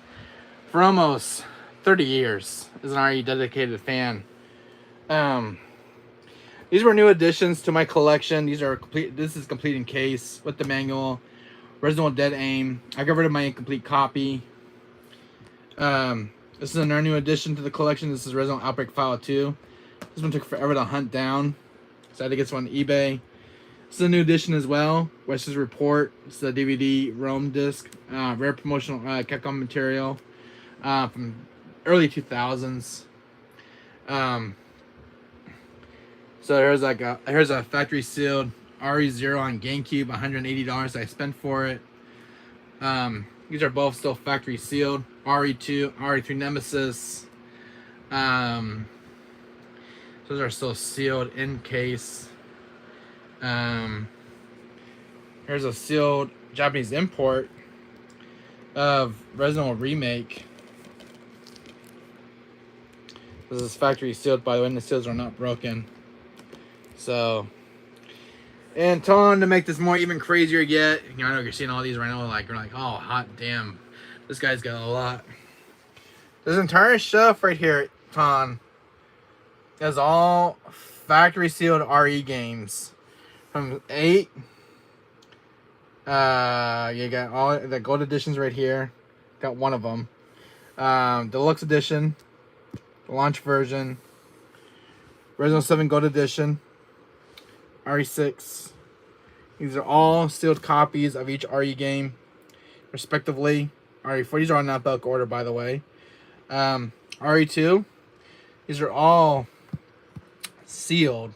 for almost 30 years as an RE dedicated fan. These were new additions to my collection. These are complete. This is complete in case with the manual. Resident Evil Dead Aim. I got rid of my incomplete copy. This is another new addition to the collection. This is Resident Evil Outbreak File 2. This one took forever to hunt down, so I had to get this one on eBay. This is a new edition as well. Wester's Report. It's the DVD ROM disc. Rare promotional Capcom material from early 2000s. So here's a factory sealed RE0 on GameCube, $180 I spent for it. These are both still factory sealed. RE2, RE3 Nemesis. Those are still sealed in case. Here's a sealed Japanese import of Resident Evil Remake. This is factory sealed, by the way, and the seals are not broken. So, and Ton, to make this more even crazier yet, you know, I know you're seeing all these right now, like, you're like, oh, hot damn, this guy's got a lot. This entire shelf right here, Ton, is all factory sealed RE games. From 8, you got all the gold editions right here. Got one of them. Deluxe edition, the launch version, Resident Evil 7 Gold Edition, RE6. These are all sealed copies of each RE game, respectively. RE4, these are on that bulk order, by the way. RE2, these are all sealed.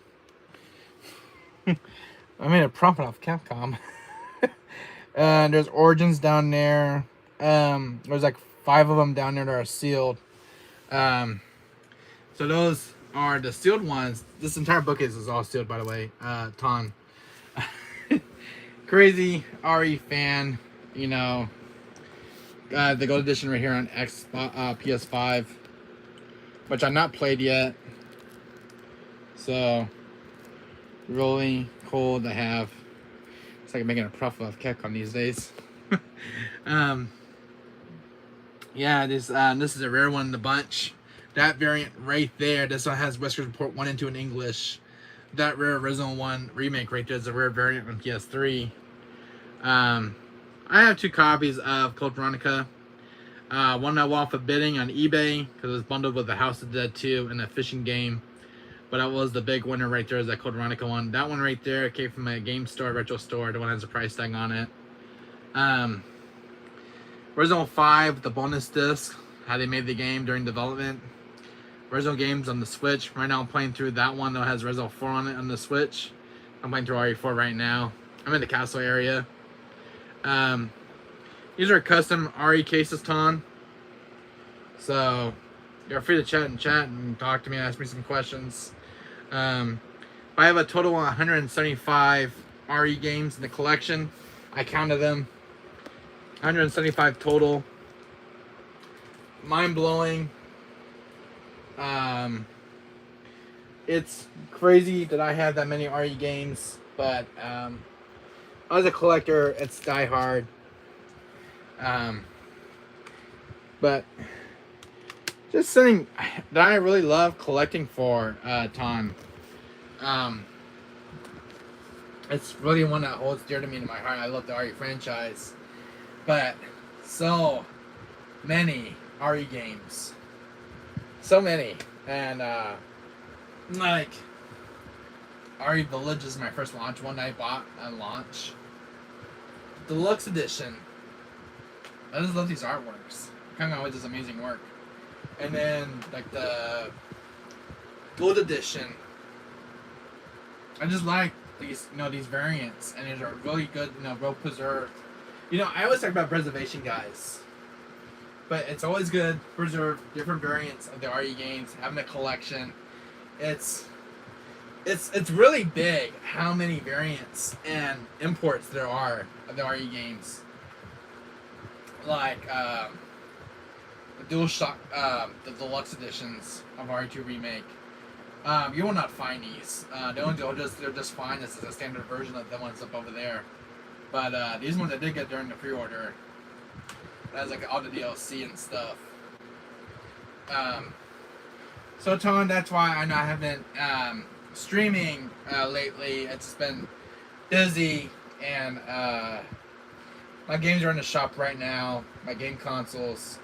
I made a profit off Capcom. There's Origins down there. There's like 5 of them down there that are sealed. So those are the sealed ones. This entire bookcase is all sealed, by the way. Ton. Crazy RE fan, you know. The gold edition right here on PS5, which I've not played yet. So really cool to have. It's like making a profit of Capcom these days. Yeah, this is a rare one in the bunch. That variant right there, this one has Wesker's Report 1 and 2 in English. That rare Resident 1 remake right there is a rare variant on PS3. I have 2 copies of Code Veronica. One I bought for bidding on eBay because it was bundled with the House of Dead 2 and a fishing game. But that was the big winner right there, is that Code Veronica one. That one right there came from a game store, retro store. The one has a price tag on it. Resident Evil 5, the bonus disc, how they made the game during development. Resident Evil games on the Switch. Right now I'm playing through that one that has Resident Evil 4 on it on the Switch. I'm playing through RE4 right now. I'm in the castle area. These are custom RE cases, Ton. So you're free to chat and talk to me and ask me some questions. I have a total of 175 RE games in the collection. I counted them. 175 total. Mind blowing. It's crazy that I have that many RE games, but as a collector, it's die hard. But just something that I really love collecting for Ton. It's really one that holds dear to me in my heart. I love the RE franchise, but so many RE games, so many, and like RE Village is my first launch one I bought at launch. Deluxe Edition. I just love these artworks. Coming out with this amazing work. And then like the Gold Edition. I just like these, these variants, and these are really good, well preserved. I always talk about preservation, guys, but it's always good to preserve different variants of the RE games, having a collection. It's really big how many variants and imports there are of the RE games. Like the DualShock, the deluxe editions of RE2 Remake. You will not find these. They're just fine. This is a standard version of the ones up over there. But these ones I did get during the pre-order. That's like all the DLC and stuff. So Ton, that's why I know I haven't streaming lately. It's been busy, and my games are in the shop right now. My game consoles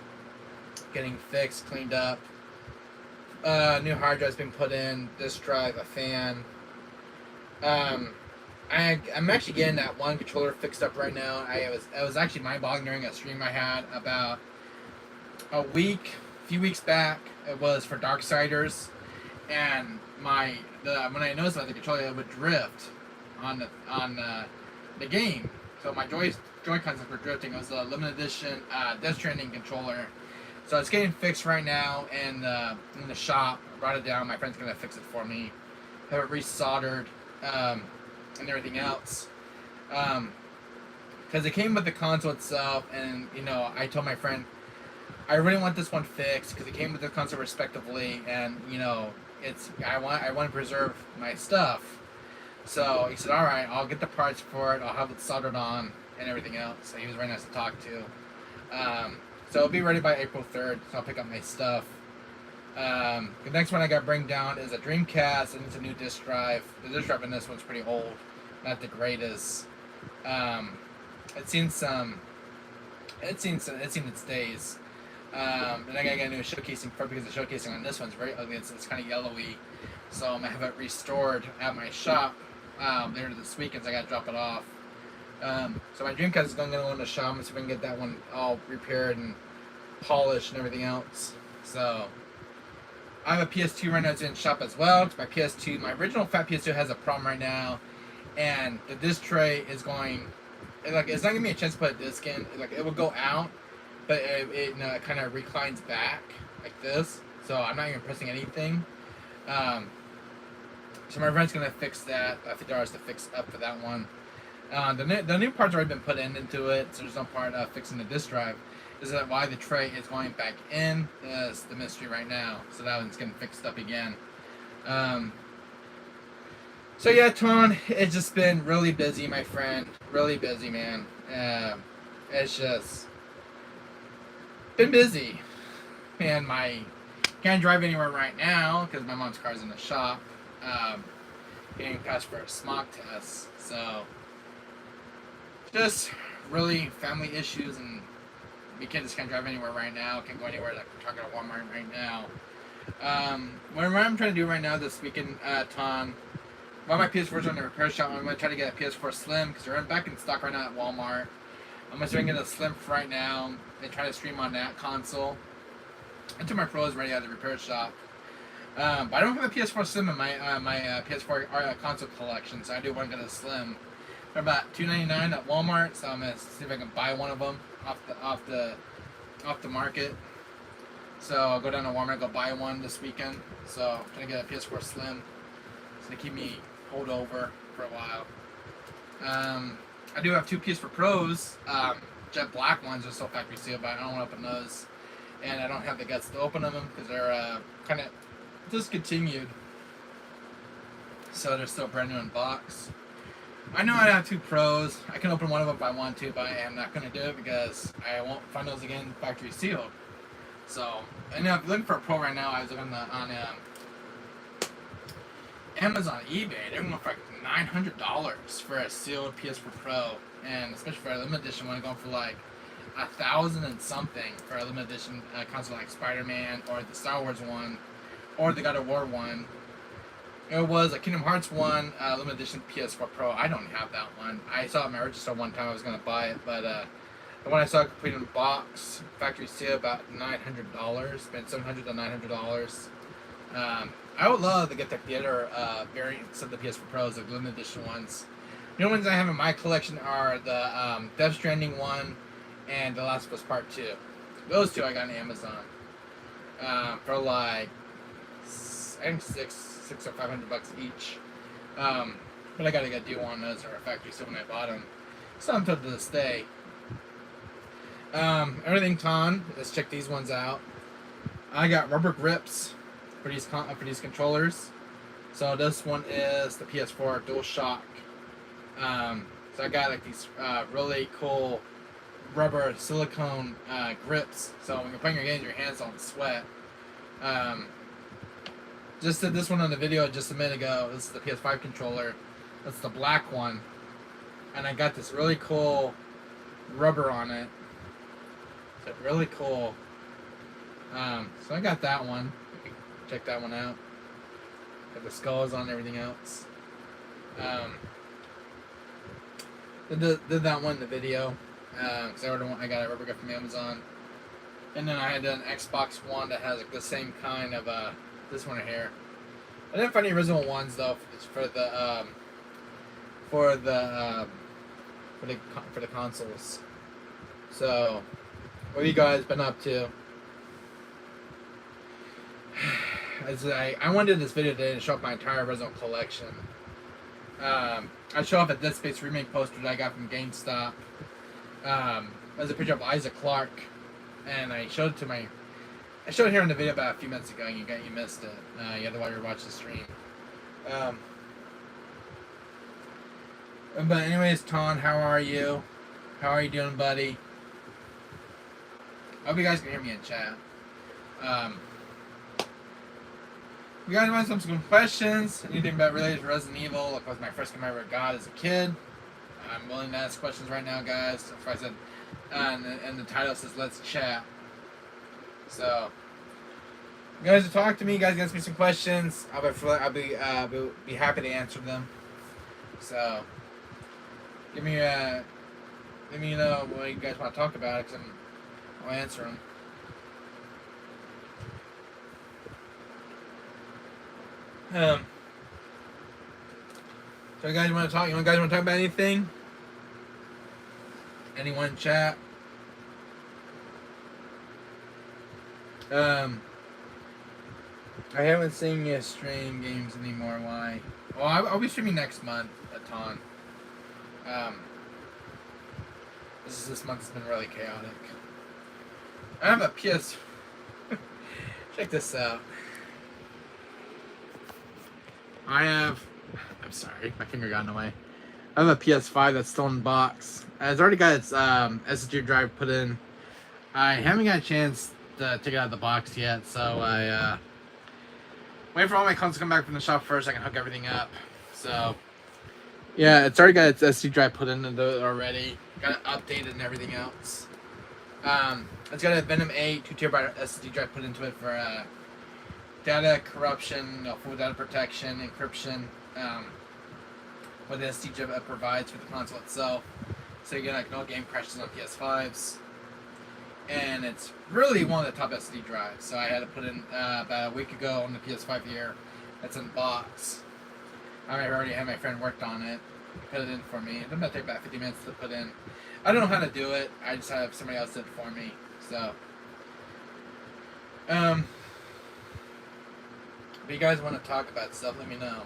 getting fixed, cleaned up. New hard drive's been put in. Disk drive, a fan. I'm actually getting that one controller fixed up right now. It was actually mind-boggling during a stream I had about a few weeks back. It was for Darksiders, and when I noticed that the controller, it would drift on the game. So my Joy-Cons were drifting. It was a limited edition Death Stranding controller. So it's getting fixed right now in the shop. I brought it down. My friend's gonna fix it for me. Have it resoldered and everything else. Because it came with the console itself, and I told my friend I really want this one fixed because it came with the console respectively, and I want to preserve my stuff. So he said, all right, I'll get the parts for it. I'll have it soldered on and everything else. So he was very nice to talk to. So it'll be ready by April 3rd, so I'll pick up my stuff. The next one I got to bring down is a Dreamcast, and it's a new disc drive. The disc drive in this one's pretty old, not the greatest. It's seen its days. And I gotta get a new showcasing part because the showcasing on this one's very ugly. It's kind of yellowy, so I'm gonna have it restored at my shop later this weekend. So I gotta drop it off. So my Dreamcast is going to go in the shop and see if we can get that one all repaired and polished and everything else. So I have a PS2 right now that's in the shop as well. It's my PS2. My original fat PS2 has a problem right now, and the disc tray is going. It's not giving me a chance to put a disc in. It will go out, but it kind of reclines back like this. So I'm not even pressing anything. So my friend's gonna fix that. $50 to fix up for that one. The new parts already been put into it, so there's no part fixing the disk drive. This is why the tray is going back in. Is the mystery right now. So that one's getting fixed up again. So yeah, Ton, it's just been really busy, my friend. Really busy, man. It's just been busy. And can't drive anywhere right now because my mom's car's in the shop. Getting passed for a smog test. So just really family issues, and we just can't drive anywhere right now. Can't go anywhere. We're talking to Walmart right now. What I'm trying to do right now this weekend, Ton, while my PS4's on the repair shop, I'm going to try to get a PS4 Slim because they're back in stock right now at Walmart. I'm going to try and get a Slim right now and try to stream on that console until my Pro is ready at the repair shop. But I don't have a PS4 Slim in my PS4 console collection, so I do want to get a Slim. They're about $2.99 at Walmart, so I'm gonna see if I can buy one of them off the market. So I'll go down to Walmart and go buy one this weekend. So I'm trying to get a PS4 Slim. It's gonna keep me hold over for a while. I do have two PS4 Pros, jet black ones, are still factory sealed, but I don't want to open those, and I don't have the guts to open them because they're kind of discontinued. So they're still brand new in box. I know I have two Pros. I can open one of them if I want to, but I am not going to do it because I won't find those again factory sealed. So, and if you're looking for a Pro right now, I was looking on Amazon, eBay. They're going for like $900 for a sealed PS4 Pro, and especially for a limited edition one, going for like $1,000 and something for a limited edition console like Spider-Man or the Star Wars one or the God of War one. It was a Kingdom Hearts 1 limited edition PS4 Pro. I don't have that one. I saw it in my register one time. I was gonna buy it, but the one I saw complete in the box, factory seal, about $900. Spent $700 to $900. I would love to get the other variants of the PS4 Pros, the limited edition ones. The only ones I have in my collection are the Death Stranding one and The Last of Us Part 2. Those two I got on Amazon for like I think $600 or $500 each. But I gotta get a deal on those or a factory seal when I bought them. So I'm told to this day. Everything Ton. Let's check these ones out. I got rubber grips for these controllers. So this one is the PS4 DualShock. So I got like these really cool rubber silicone grips. So when you're playing your games, your hands don't sweat. Just did this one on the video just a minute ago. This is the PS5 controller. That's the black one. And I got this really cool rubber on it. So really cool. So I got that one. You can check that one out. Got the skulls on and everything else. Did that one in the video. Because I got a rubber grip from Amazon. And then I had an Xbox One that has like the same kind of this one right here. I didn't find the original ones though for the consoles. So, what have you guys been up to? I wanted this video today to show off my entire Resident collection. I show off a Dead Space remake poster that I got from GameStop. There's a picture of Isaac Clarke, and I showed it here in the video about a few minutes ago, and you missed it. You had to watch the stream. But anyways, Ton, how are you? How are you doing, buddy? I hope you guys can hear me in chat. You guys want some questions? Anything about related to Resident Evil? Like, was my first game I ever got as a kid? I'm willing to ask questions right now, guys. That's why I said, and the title says "Let's Chat." So, you guys will talk to me. You guys can ask me some questions. I'll be happy to answer them. So, let me know what you guys want to talk about, because I'll answer them. So you guys want to talk? You guys want to talk about anything? Anyone in chat? I haven't seen you stream games anymore. Why? Well, I'll be streaming next month a ton. This month has been really chaotic. I have a PS. Check this out. I'm sorry, my finger got in the way. I have a PS5 that's still in the box. It's already got its SSD drive put in. I haven't got a chance to take it out of the box yet, so I wait for all my consoles to come back from the shop first. I can hook everything up. So yeah, it's already got its SD drive put in it already. Got it updated and everything else. It's got a Venom 8 2TB SSD drive put into it for data corruption, full data protection, encryption. What the SD drive provides for the console itself, so you get like no game crashes on PS5s, and it's really one of the top SD drives. So I had to put in about a week ago on the PS5 here. That's in the box. I already had my friend worked on it, put it in for me. It's gonna take about 50 minutes to put in. I don't know how to do it. I just have somebody else did it for me. So, if you guys want to talk about stuff, let me know.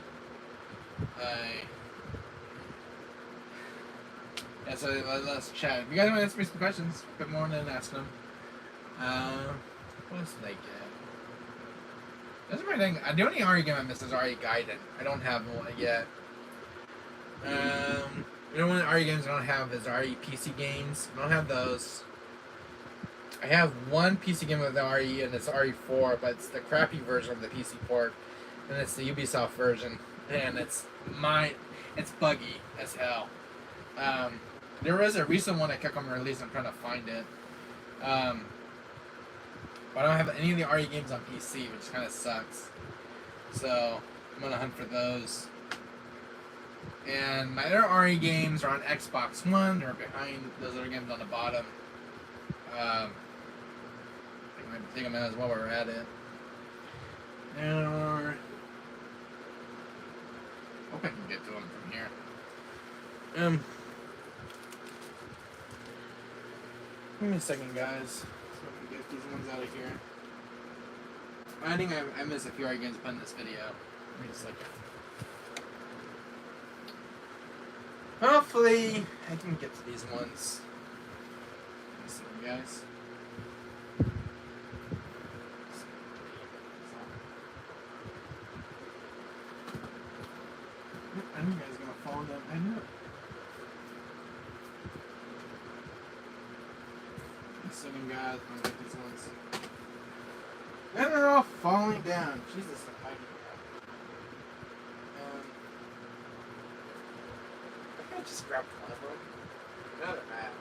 Yeah, so let's chat. If you guys want to ask me some questions, good morning, ask them. What else did I get? That's my thing. The only RE game I missed is RE Gaiden. I don't have one yet. The only RE games I don't have is RE PC games. I don't have those. I have one PC game with the RE, and it's RE4, but it's the crappy version of the PC port, and it's the Ubisoft version, and it's buggy as hell. There was a recent one that kept on release. I'm trying to find it. But I don't have any of the RE games on PC, which kind of sucks. So, I'm gonna hunt for those. And my other RE games are on Xbox One. They're behind those other games on the bottom. I think I might as well while we're at it. And hope I can get to them from here. Give me a second, guys, so I can get these ones out of here. I think I missed a few arguments put in this video. Give me a second. Hopefully, I can get to these ones. Give me a second, guys. I knew you guys were gonna fall down. I knew it. Second, guys, I'm gonna get these ones. And they're all falling down. Jesus almighty. I think I just grabbed one of them. Another map.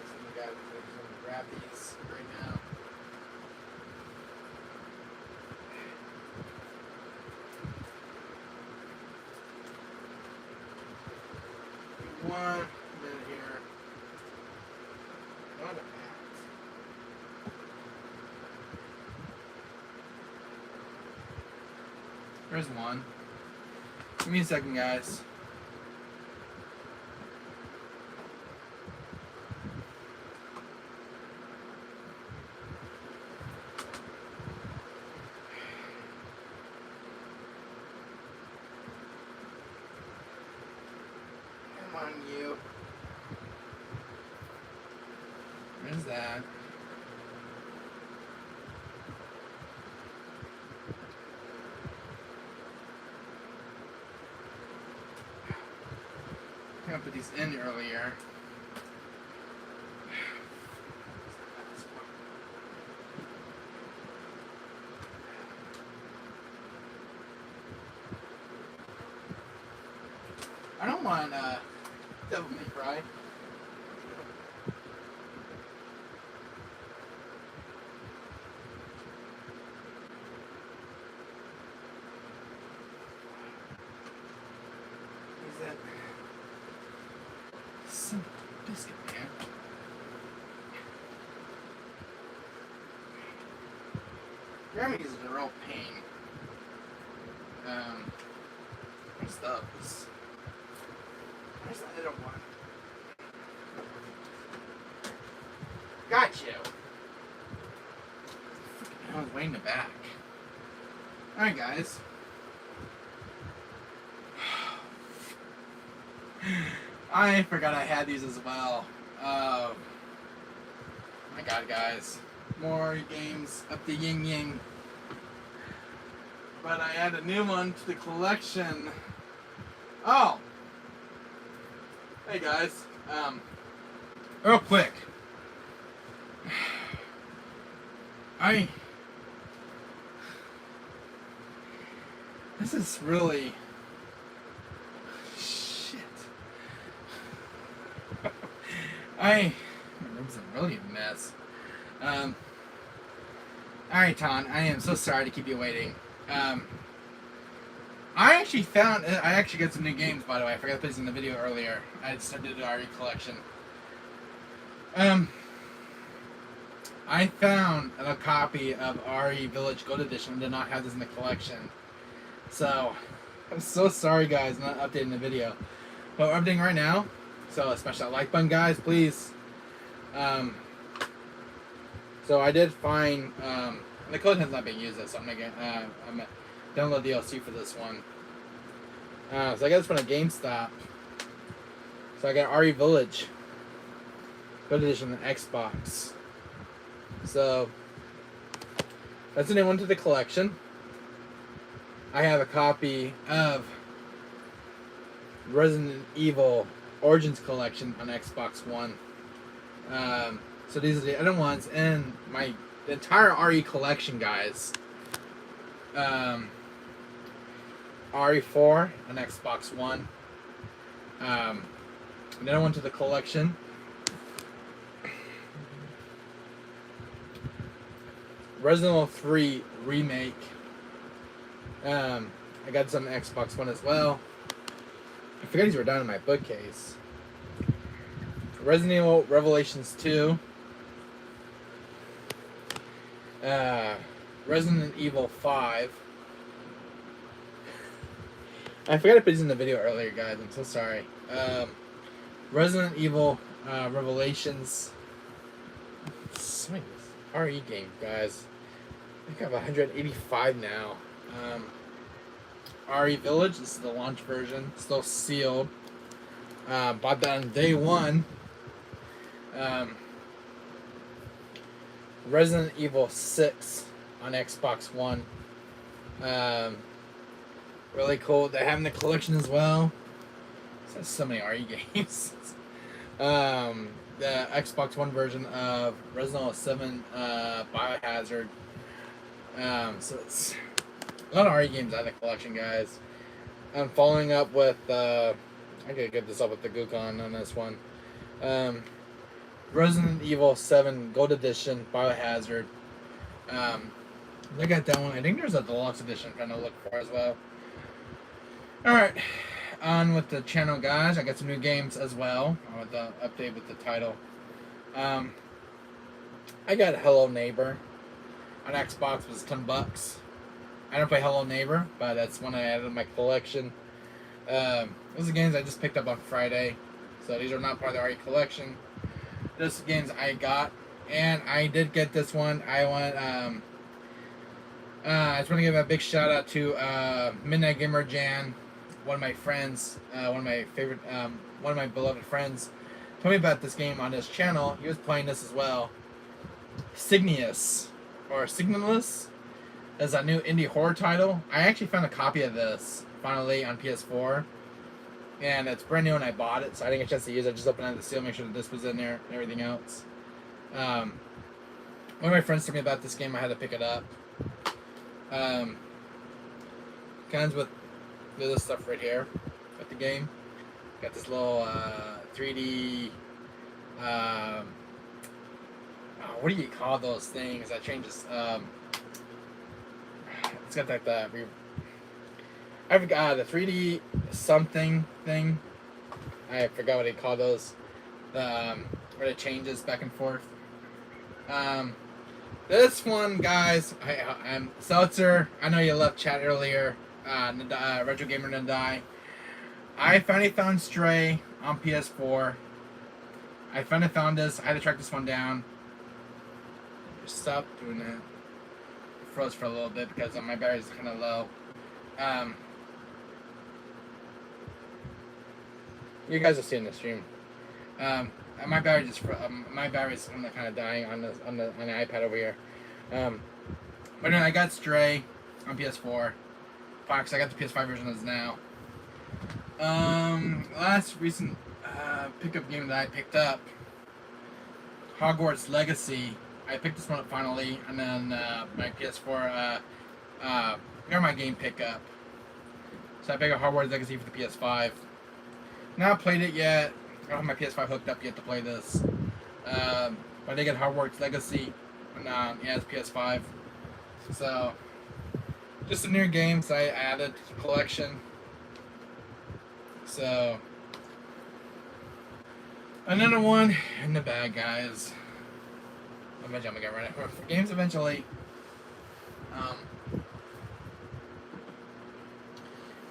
Second, guys, I'm gonna grab these right now. One minute here. Not a map. There's one. Give me a second, guys. Come on, you. Where's that? I put these in earlier. I don't want Devil May Cry. Is that some biscuit, man? Grammys is a real pain. Where's those? Where's the other one? Got you. I was way in the back. Alright, guys. I forgot I had these as well. Oh my god, guys. More games up the yin yang. But I add a new one to the collection. Oh! Hey guys. Real quick. This is really... Shit. My room's really a mess. Alright, Ton, I am so sorry to keep you waiting. I actually got some new games, by the way. I forgot to put this in the video earlier. I just did the RE collection. I found a copy of RE Village Gold Edition. I did not have this in the collection. So, I'm so sorry, guys, I'm not updating the video. But we're updating right now. So, smash that like button, guys, please. So, I did find... the code has not been used yet, so I'm gonna download DLC for this one. So I got this one at GameStop. So I got RE Village Gold Edition on Xbox. So that's the new one to the collection. I have a copy of Resident Evil Origins Collection on Xbox One. So these are the other ones, and the entire RE collection, guys. RE4 on Xbox One. Another one to the collection. Resident Evil 3 Remake. I got some Xbox One as well. I forgot these were down in my bookcase. Resident Evil Revelations 2. Resident Evil 5. I forgot to put these in the video earlier, guys. I'm so sorry. Resident Evil Revelations. So many RE games, guys. I think I have 185 now. RE Village. This is the launch version. Still sealed. Bought that on day one. Resident Evil 6 on Xbox One. Really cool. They have in the collection as well. So, so many RE games. The Xbox One version of Resident Evil 7 Biohazard. So it's a lot of RE games out of the collection, guys. I'm following up with I gotta get this up with the Gukon on this one. Resident Evil 7 Gold Edition Biohazard. I got that one. I think there's a deluxe edition I'm trying to look for as well. Alright, on with the channel, guys. I got some new games as well. With the update with the title. I got Hello Neighbor on Xbox. It was $10. I don't play Hello Neighbor, but that's one I added to my collection. Those are games I just picked up on Friday, so these are not part of the RE collection. Those are games I got, and I did get this one. I just want to give a big shout out to Midnight Gamer Jan, one of my friends, one of my favorite, one of my beloved friends. Told me about this game on his channel. He was playing this as well. Signius or Signalus is a new indie horror title. I actually found a copy of this finally on PS4, and it's brand new and I bought it, so I didn't get a chance to use it. I just opened it the seal, make sure that this was in there and everything else. One of my friends told me about this game. I had to pick it up. Comes with this stuff right here with the game. Got this little 3D. What do you call those things that changes? It's got like the I forgot the 3D something thing. I forgot what they call those. Where it changes back and forth. This one, guys, I'm Seltzer. I know you left chat earlier. Retro Gamer Nadai. I finally found Stray on PS4. I finally found this. I had to track this one down. Stop doing that. Froze for a little bit because my battery's kind of low. You guys will see in the stream. My battery just my battery's kind of dying on the iPad over here. But then I got Stray on PS4. Fox, I got the PS5 version as now. Last recent pickup game that I picked up, Hogwarts Legacy. I picked this one up finally, and then my PS4 got my game pickup. So I picked up Hogwarts Legacy for the PS5. Not played it yet. I don't have my PS5 hooked up yet to play this. But I did get Hogwarts Legacy on it's PS5. So just some new games I added to the collection. So another one in the bag, guys. Eventually I'm gonna get rid of it. Games eventually.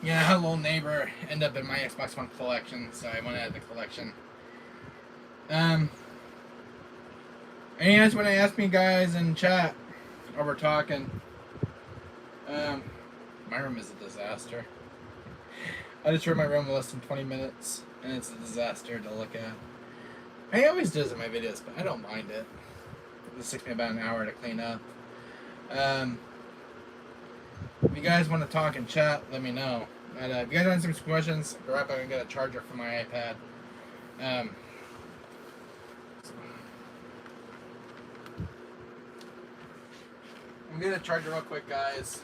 Yeah, Hello Neighbor ended up in my Xbox One collection, so I want to add the collection. And that's when I asked me guys in chat, or we're talking. My room is a disaster. I just toured my room in less than 20 minutes, and it's a disaster to look at. I always do this in my videos, but I don't mind it. This takes me about an hour to clean up. If you guys want to talk and chat, let me know. And, if you guys want some questions, go right back and get a charger for my iPad. I'm gonna get a charger real quick, guys.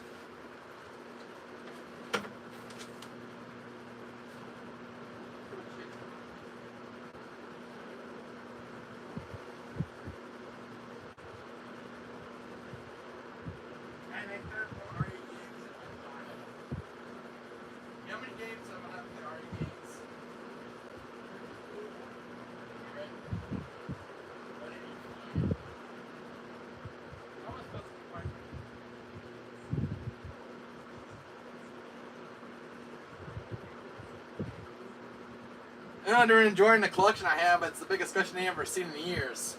They're enjoying the collection I have. It's the biggest collection they've ever seen in years.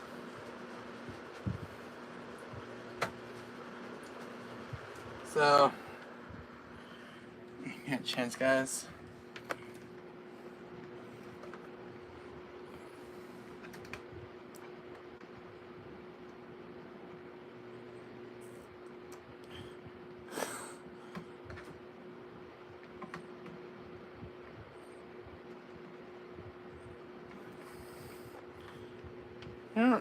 So, get a chance, guys. Yeah.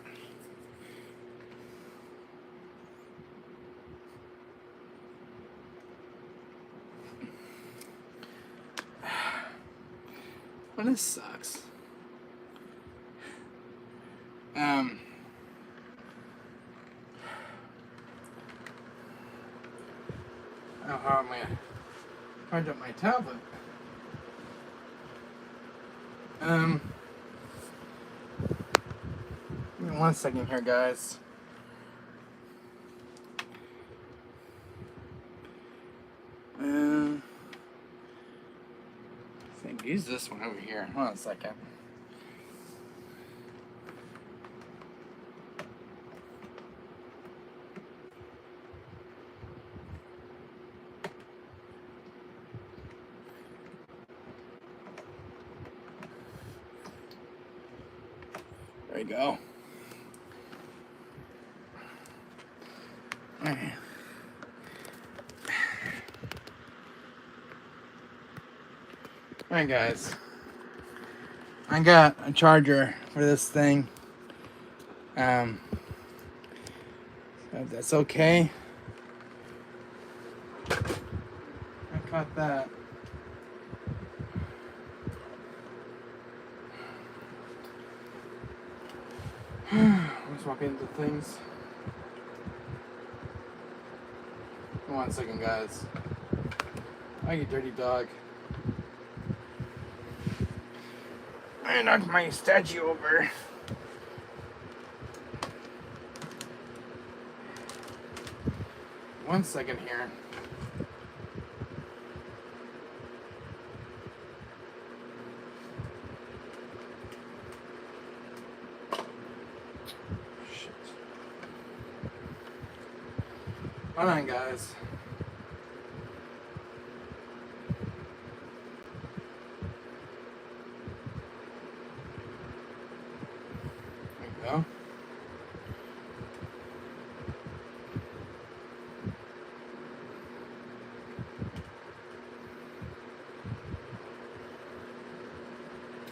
Well, this sucks. How am I gonna charge up my tablet? Give me 1 second here, guys. I think use this one over here. Hold on a second. There you go. Alright. Alright, guys. I got a charger for this thing. If that's okay. I caught that. Let's walk into things. 1 second, guys. Oh, you dirty dog. I knocked my statue over. One second here. Shit. Hold on, guys.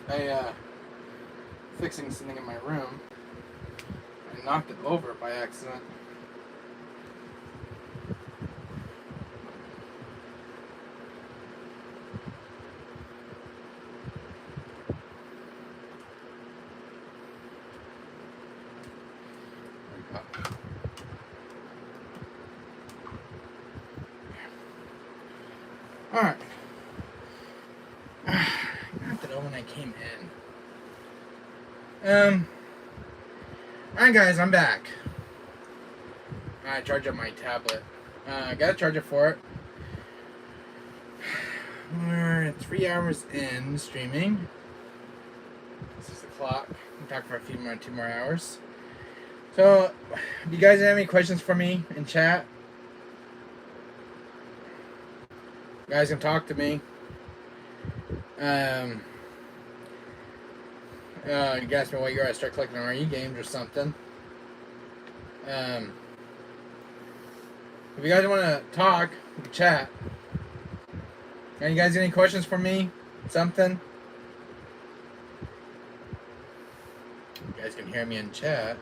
There we go. Fixing something in my room. I knocked it over by accident. There we go. Alright. I knocked it over when I came in. Alright, guys, I'm back. I charge up my tablet. I got a charger for it. We're 3 hours in streaming. 6 o'clock. We'll talk for a few more, 2 more hours. So, do you guys have any questions for me in chat? You guys can talk to me. You can ask me what year I start collecting RE games or something. If you guys want to talk, we can chat. You guys got any questions for me? Something? You guys can hear me in chat.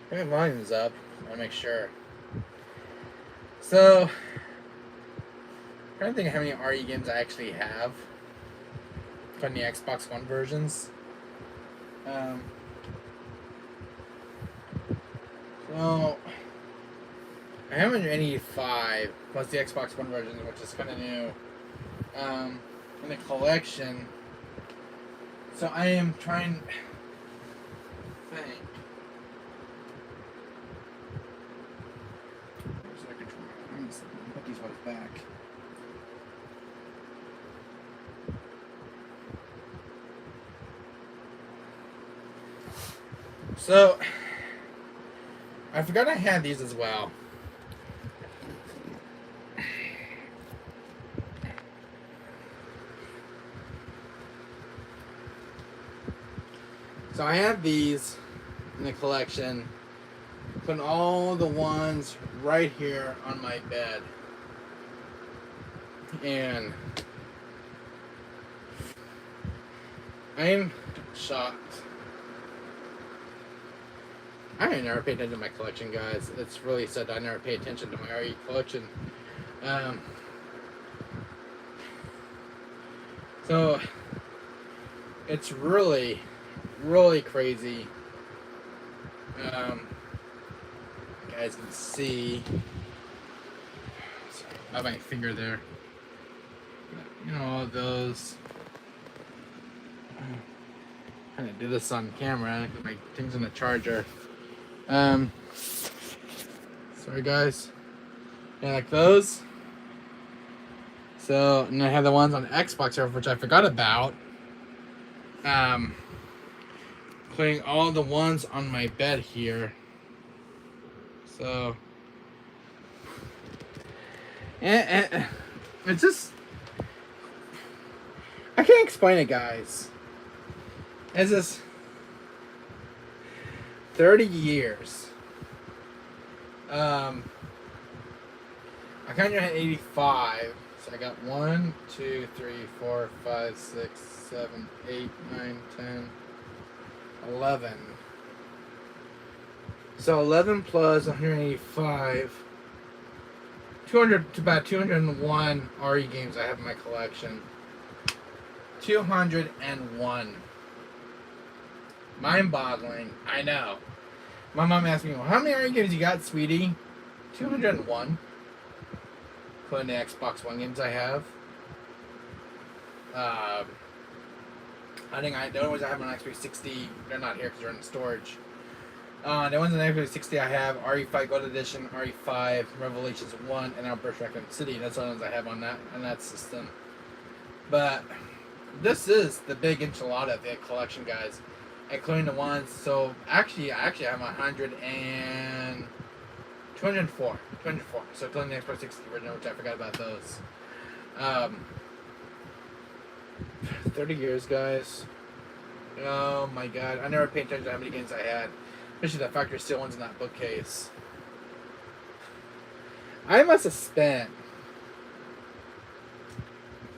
My volume's up. I'll make sure. So, I'm trying to think of how many RE games I actually have on the Xbox One versions. So, I have 185 plus the Xbox One version, which is kind of new, in the collection. So I am trying to think. Where's the controller? I'm gonna put these ones back. So, I forgot I had these as well. So I have these in the collection. Putting all the ones right here on my bed. And I'm shocked. I never paid attention to my collection, guys. It's really sad I never pay attention to my RE collection. So it's really, really crazy. You guys can see. Sorry, I have my finger there. You know, all those. I'm trying to do this on camera. My thing's in the charger. Sorry guys. Yeah, like those. So, and I have the ones on Xbox here, which I forgot about. Putting all the ones on my bed here. So, and it's just, I can't explain it, guys. It's just 30 years. I kind of had 85. So I got 1, 2, 3, 4, 5, 6, 7, 8, 9, 10, 11. So 11 plus 185. 200 to about 201 RE games I have in my collection. 201. Mind-boggling. I know. My mom asked me, well, how many RE games you got, sweetie? 201. Including the Xbox One games I have. I think the only ones I have on Xbox 360, they're not here because they're in storage. The ones on Xbox 360 I have RE5 Gold Edition, RE5, Revelations 1, and Outburst Raccoon City. That's the ones I have on that system. But this is the big enchilada of the collection, guys. Including the ones, so actually I have 204. So including the Xbox 360 version, which I forgot about those. 30 years, guys. Oh my god. I never paid attention to how many games I had. Especially the factory steel ones in that bookcase. I must have spent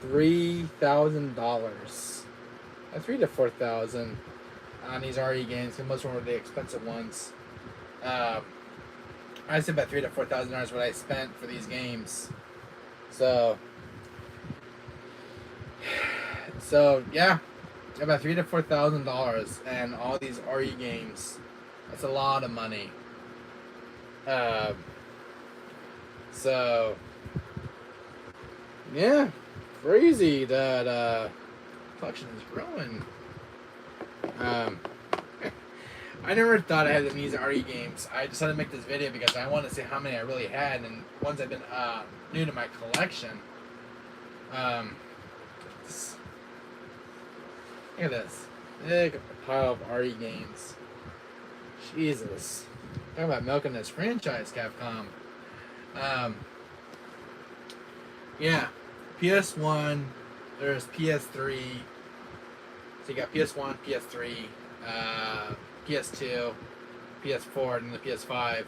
$3,000. $3,000 to $4,000 on these RE games, because most of them were the expensive ones. I said about $3,000 to $4,000 what I spent for these games. So yeah, about $3,000 to $4,000, and all these RE games. That's a lot of money. So yeah, crazy that collection is growing. I never thought I had any of these RE games. I decided to make this video because I want to see how many I really had and ones that have been new to my collection. Look at this big pile of RE games. Jesus, talking about milking this franchise, Capcom. Yeah, PS1. There's PS3. So you got PS1, PS3, PS2, PS4, and the PS5,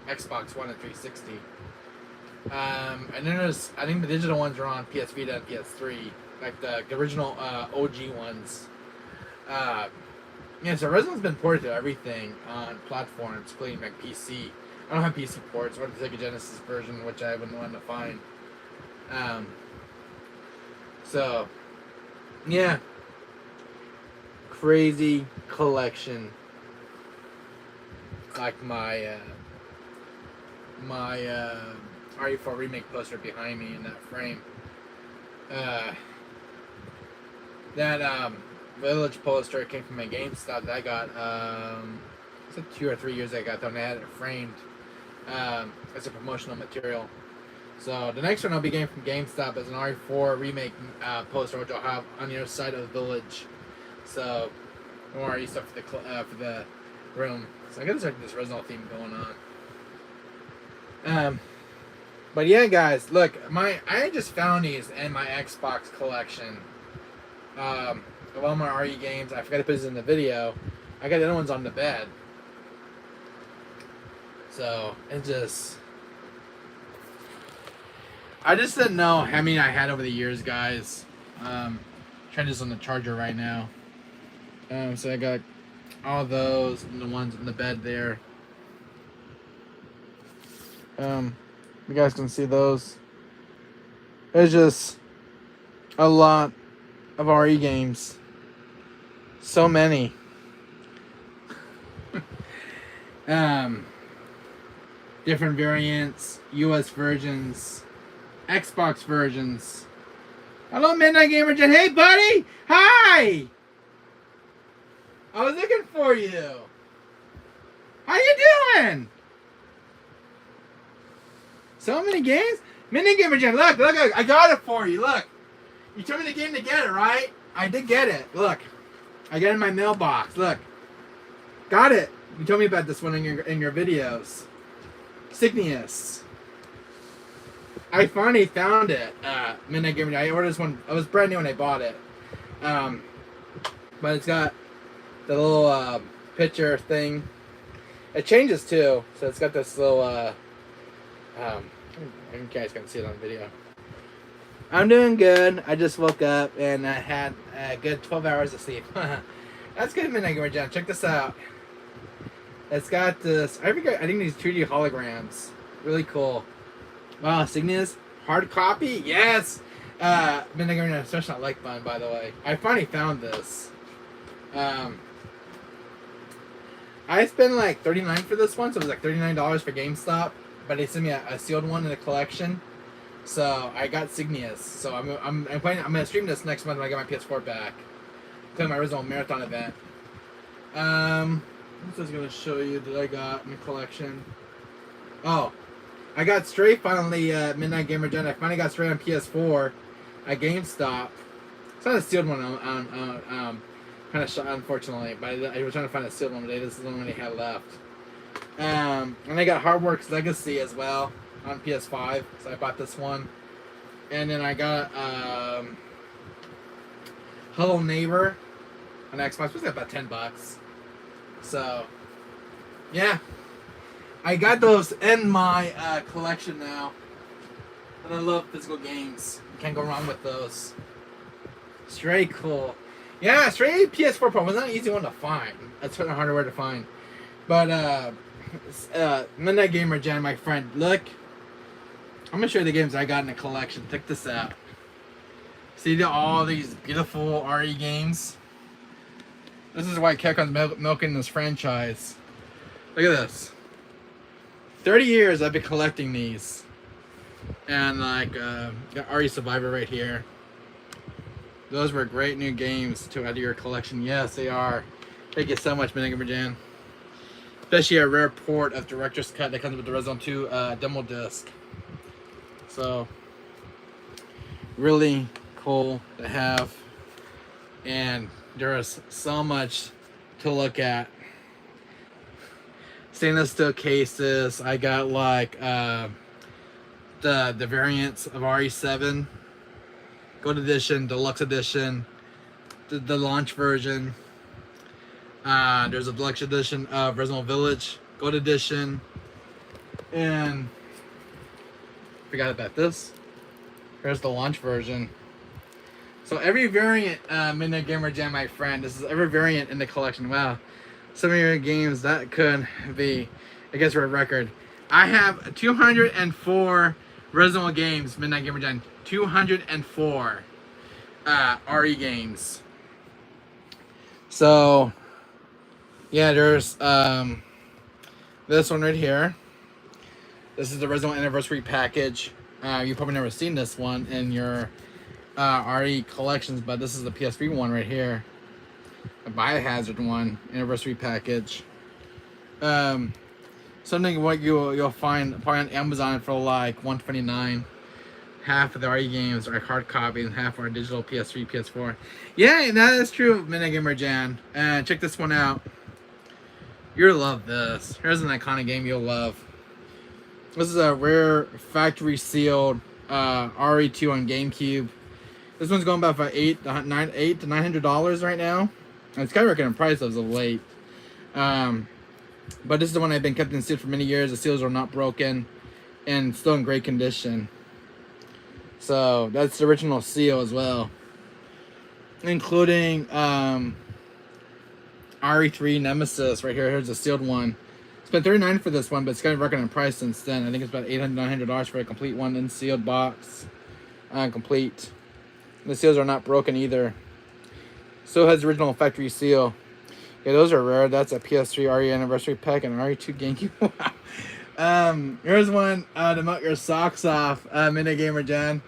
Xbox One, and 360. And then there's, I think the digital ones are on PS Vita and PS3, like the original OG ones. Yeah, so Resident's been ported to everything on platforms, including like PC. I don't have PC ports or the Sega Genesis version, which I wouldn't want to find. So, yeah. Crazy collection. Like my RE4 remake poster behind me in that frame. That Village poster came from my GameStop that I got it's like 2 or 3 years I got that, and I had it framed as a promotional material. So the next one I'll be getting from GameStop is an RE4 remake poster, which I'll have on the other side of the Village. So more RE stuff for the room. So I gotta start this Resident Evil theme going on. But yeah, guys, look, I just found these in my Xbox collection. Of all my RE games, I forgot to put this in the video. I got the other ones on the bed. So it just, I just didn't know how many I had over the years, guys. Trying this on the charger right now. So I got all those and the ones in the bed there. You guys can see those. There's just a lot of RE games. So many. Different variants, US versions, Xbox versions. Hello, Midnight Gamer Jen. Hey, buddy! Hi! I was looking for you. How you doing? So many games? Midnight Gamer Jen, look, I got it for you, look. You told me the game to get it, right? I did get it, look. I got it in my mailbox, look. Got it. You told me about this one in your videos. Signius. I finally found it. Midnight Gamer. I ordered this one. It was brand new when I bought it. But it's got the little picture thing. It changes too. So it's got this little. You guys can see it on video. I'm doing good. I just woke up and I had a good 12 hours of sleep. That's good, Midnight Gamer John. Check this out. It's got this. I think these 2D holograms. Really cool. Wow, Signius hard copy. Yes. Midnight Gamer John, especially not like fun, by the way. I finally found this. I spent like $39 for this one, so it was like $39 for GameStop. But they sent me a sealed one in the collection, so I got Signius. So I'm gonna stream this next month when I get my PS4 back. Play my original marathon event. What was I gonna show you that I got in the collection? Oh, I got Stray finally. Midnight Gamer Gen. I finally got Stray on PS4 at GameStop. It's not a sealed one. Kind of shot, unfortunately, but I was trying to find a sealed one today. This is the one they had left. And I got Hardworks Legacy as well on PS5, so I bought this one. And then I got Hello Neighbor on Xbox. It was about $10. So yeah, I got those in my collection now. And I love physical games. You can't go wrong with those. Stray cool. Yeah, Stray PS4 Pro was not an easy one to find. That's kind of hardware to find. But Midnight Gamer Jen, my friend, look. I'm gonna show you the games I got in the collection. Check this out. See all these beautiful RE games? This is why Capcom's milking this franchise. Look at this. 30 years I've been collecting these. And like, got RE Survivor right here. Those were great new games to add to your collection. Yes, they are. Thank you so much, Midnight Gamer Jen. Especially a rare port of Director's Cut that comes with the Resident 2 demo disc. So, really cool to have. And there is so much to look at. Stainless steel cases. I got like the variants of RE7. Gold Edition, Deluxe Edition, the launch version. There's a deluxe edition of Resident Evil Village, Gold Edition, and forgot about this. Here's the launch version. So every variant, Midnight Gamer Jam, my friend, this is every variant in the collection. Wow, so many games that could be, I guess, for a record. I have 204 Resident Evil games, Midnight Gamer Jam. 204 RE games. So yeah, there's this one right here. This is the Resident Evil Anniversary package. You've probably never seen this one in your RE collections, but this is the PS3 one right here. A Biohazard one, Anniversary package. Something what you'll find probably on Amazon for like $129. Half of the RE games are hard copies and half are digital PS3, PS4. Yeah, that is true, Midnight Gamer Jan. Check this one out. You'll love this. Here's an iconic game you'll love. This is a rare factory sealed RE2 on GameCube. This one's going about for $8 to $900 right now. And it's skyrocketing in price as of late. But this is the one I've been kept in sealed for many years. The seals are not broken and still in great condition. So that's the original seal as well, including RE3 Nemesis right here. Here's a sealed one. Spent $39 for this one, but it's skyrocketing in price since then. I think it's about $800, $900 for a complete one in sealed box, complete. The seals are not broken either. Still has the original factory seal. Yeah, those are rare. That's a PS3 RE Anniversary Pack and RE2 GameCube. Wow. Here's one to melt your socks off, Minagamer Jen.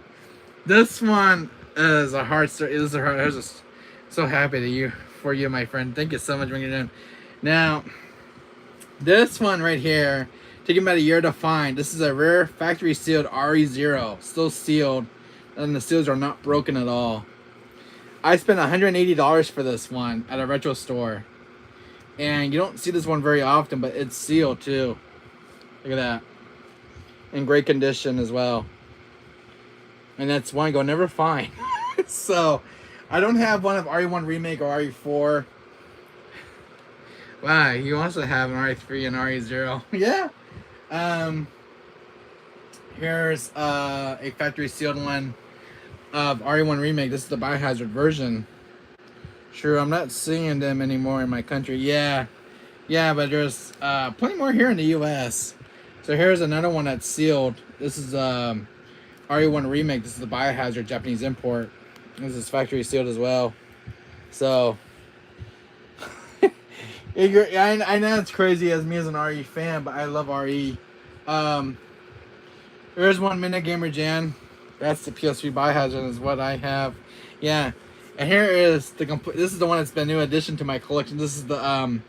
This one is a hard story. This is a hard. I was just so happy for you, my friend. Thank you so much for bringing it in. Now, this one right here, taking about a year to find. This is a rare factory sealed RE0, still sealed, and the seals are not broken at all. I spent $180 for this one at a retro store. And you don't see this one very often, but it's sealed too. Look at that. In great condition as well. And that's one you'll never find. So, I don't have one of RE1 Remake or RE4. Wow, you also have an RE3 and RE0. Yeah. Here's a factory sealed one of RE1 Remake. This is the Biohazard version. Sure, I'm not seeing them anymore in my country. Yeah, but there's plenty more here in the U.S. So here's another one that's sealed. This is RE1 Remake. This is the Biohazard Japanese import. This is factory sealed as well. So I know it's crazy as me as an RE fan, but I love RE. Here's one Minagamer Jan. That's the PS3 Biohazard is what I have. Yeah. And here is the complete. This is the one that's been a new addition to my collection. This is the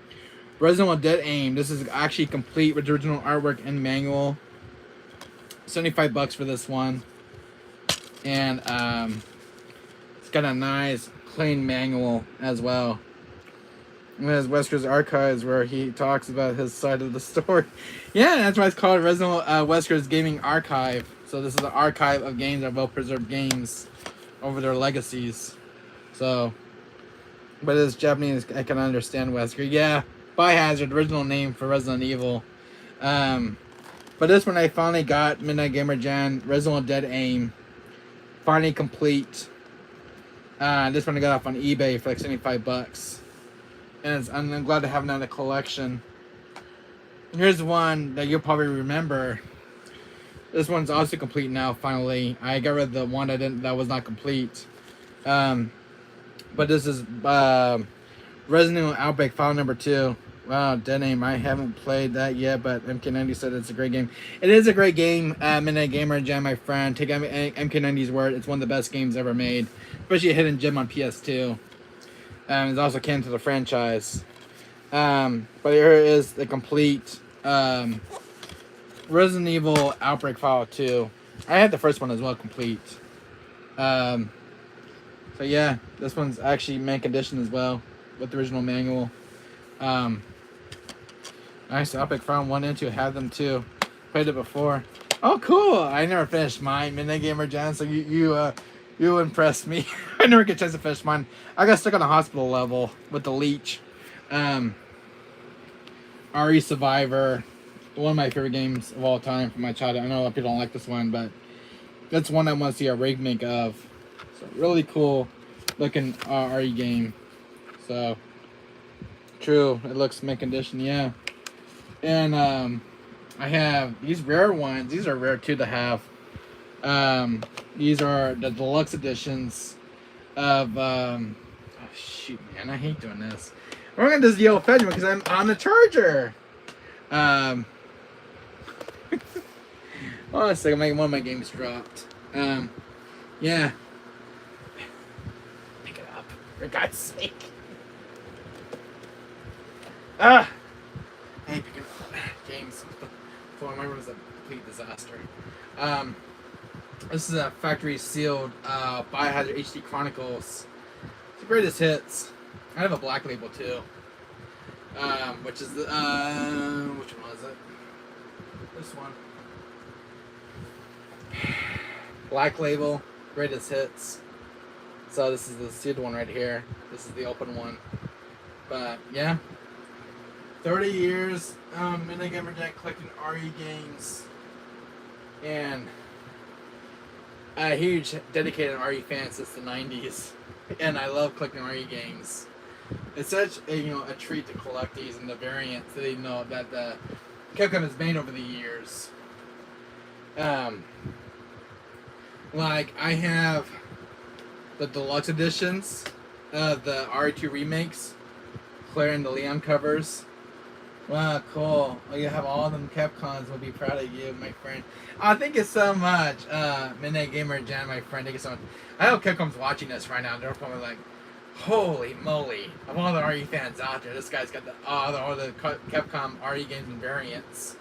Resident Evil Dead Aim. This is actually complete with the original artwork and manual. $75 for this one, and it's got a nice clean manual as well. And there's Wesker's Archives, where he talks about his side of the story. Yeah, that's why it's called Resident Evil Wesker's Gaming Archive. So this is an archive of games, of well-preserved games over their legacies. So, but it's Japanese, I can understand Wesker. Yeah, Biohazard, original name for Resident Evil. But this one I finally got, Midnight Gamer Jan, Resident Evil Dead Aim. Finally complete. This one I got off on eBay for like $75. And I'm glad to have it in the collection. Here's one that you'll probably remember. This one's also complete now, finally. I got rid of the one that was not complete. But this is Resident Evil Outbreak File Number 2. Wow, Dead Aim. I haven't played that yet, but MK90 said it's a great game. It is a great game, Midnight Gamer Jam, my friend. Take MK90's word. It's one of the best games ever made. Especially a hidden gem on PS2. It's also canon to the franchise. But here is the complete Resident Evil Outbreak File 2. I had the first one as well, complete. So yeah, this one's actually mint condition as well, with the original manual. Nice. Outbreak File 1 and 2, had them too. Played it before. Oh, cool! I never finished mine, Midnight Gamer John, so you impressed me. I never get a chance to finish mine. I got stuck on a hospital level with the leech. RE Survivor, one of my favorite games of all time from my childhood. I know a lot of people don't like this one, but that's one I want to see a remake of. So really cool looking RE game. So true, it looks mint condition, yeah. And I have these rare ones. These are rare too to have. These are the deluxe editions of oh shoot, man, I hate doing this. We're gonna do this Yellow Fedman because I'm on the charger. Hold on a second, one of my games dropped. Yeah. Pick it up, for God's sake. Hey, pick it up. Games. My room is a complete disaster. This is a factory sealed Biohazard HD Chronicles. It's the greatest hits. I have a black label too. which is the which one was it? This one. Black Label, Greatest Hits. So this is the sealed one right here. This is the open one. But yeah, 30 years, Midnight Gamer Jack collecting RE games, and a huge dedicated RE fan since the 90s, and I love collecting RE games. It's such a a treat to collect these and the variants that that the Capcom has made over the years. Like I have the deluxe editions of the RE2 remakes, Claire and the Leon covers. Wow, cool. Well, you have all of them Capcoms. Will be proud of you, my friend. Oh, thank you so much, Midnight Gamer Jan, my friend. Thank you so much. I know Capcom's watching this right now. They're probably like, holy moly. Of all the RE fans out there, this guy's got all the Capcom RE games and variants.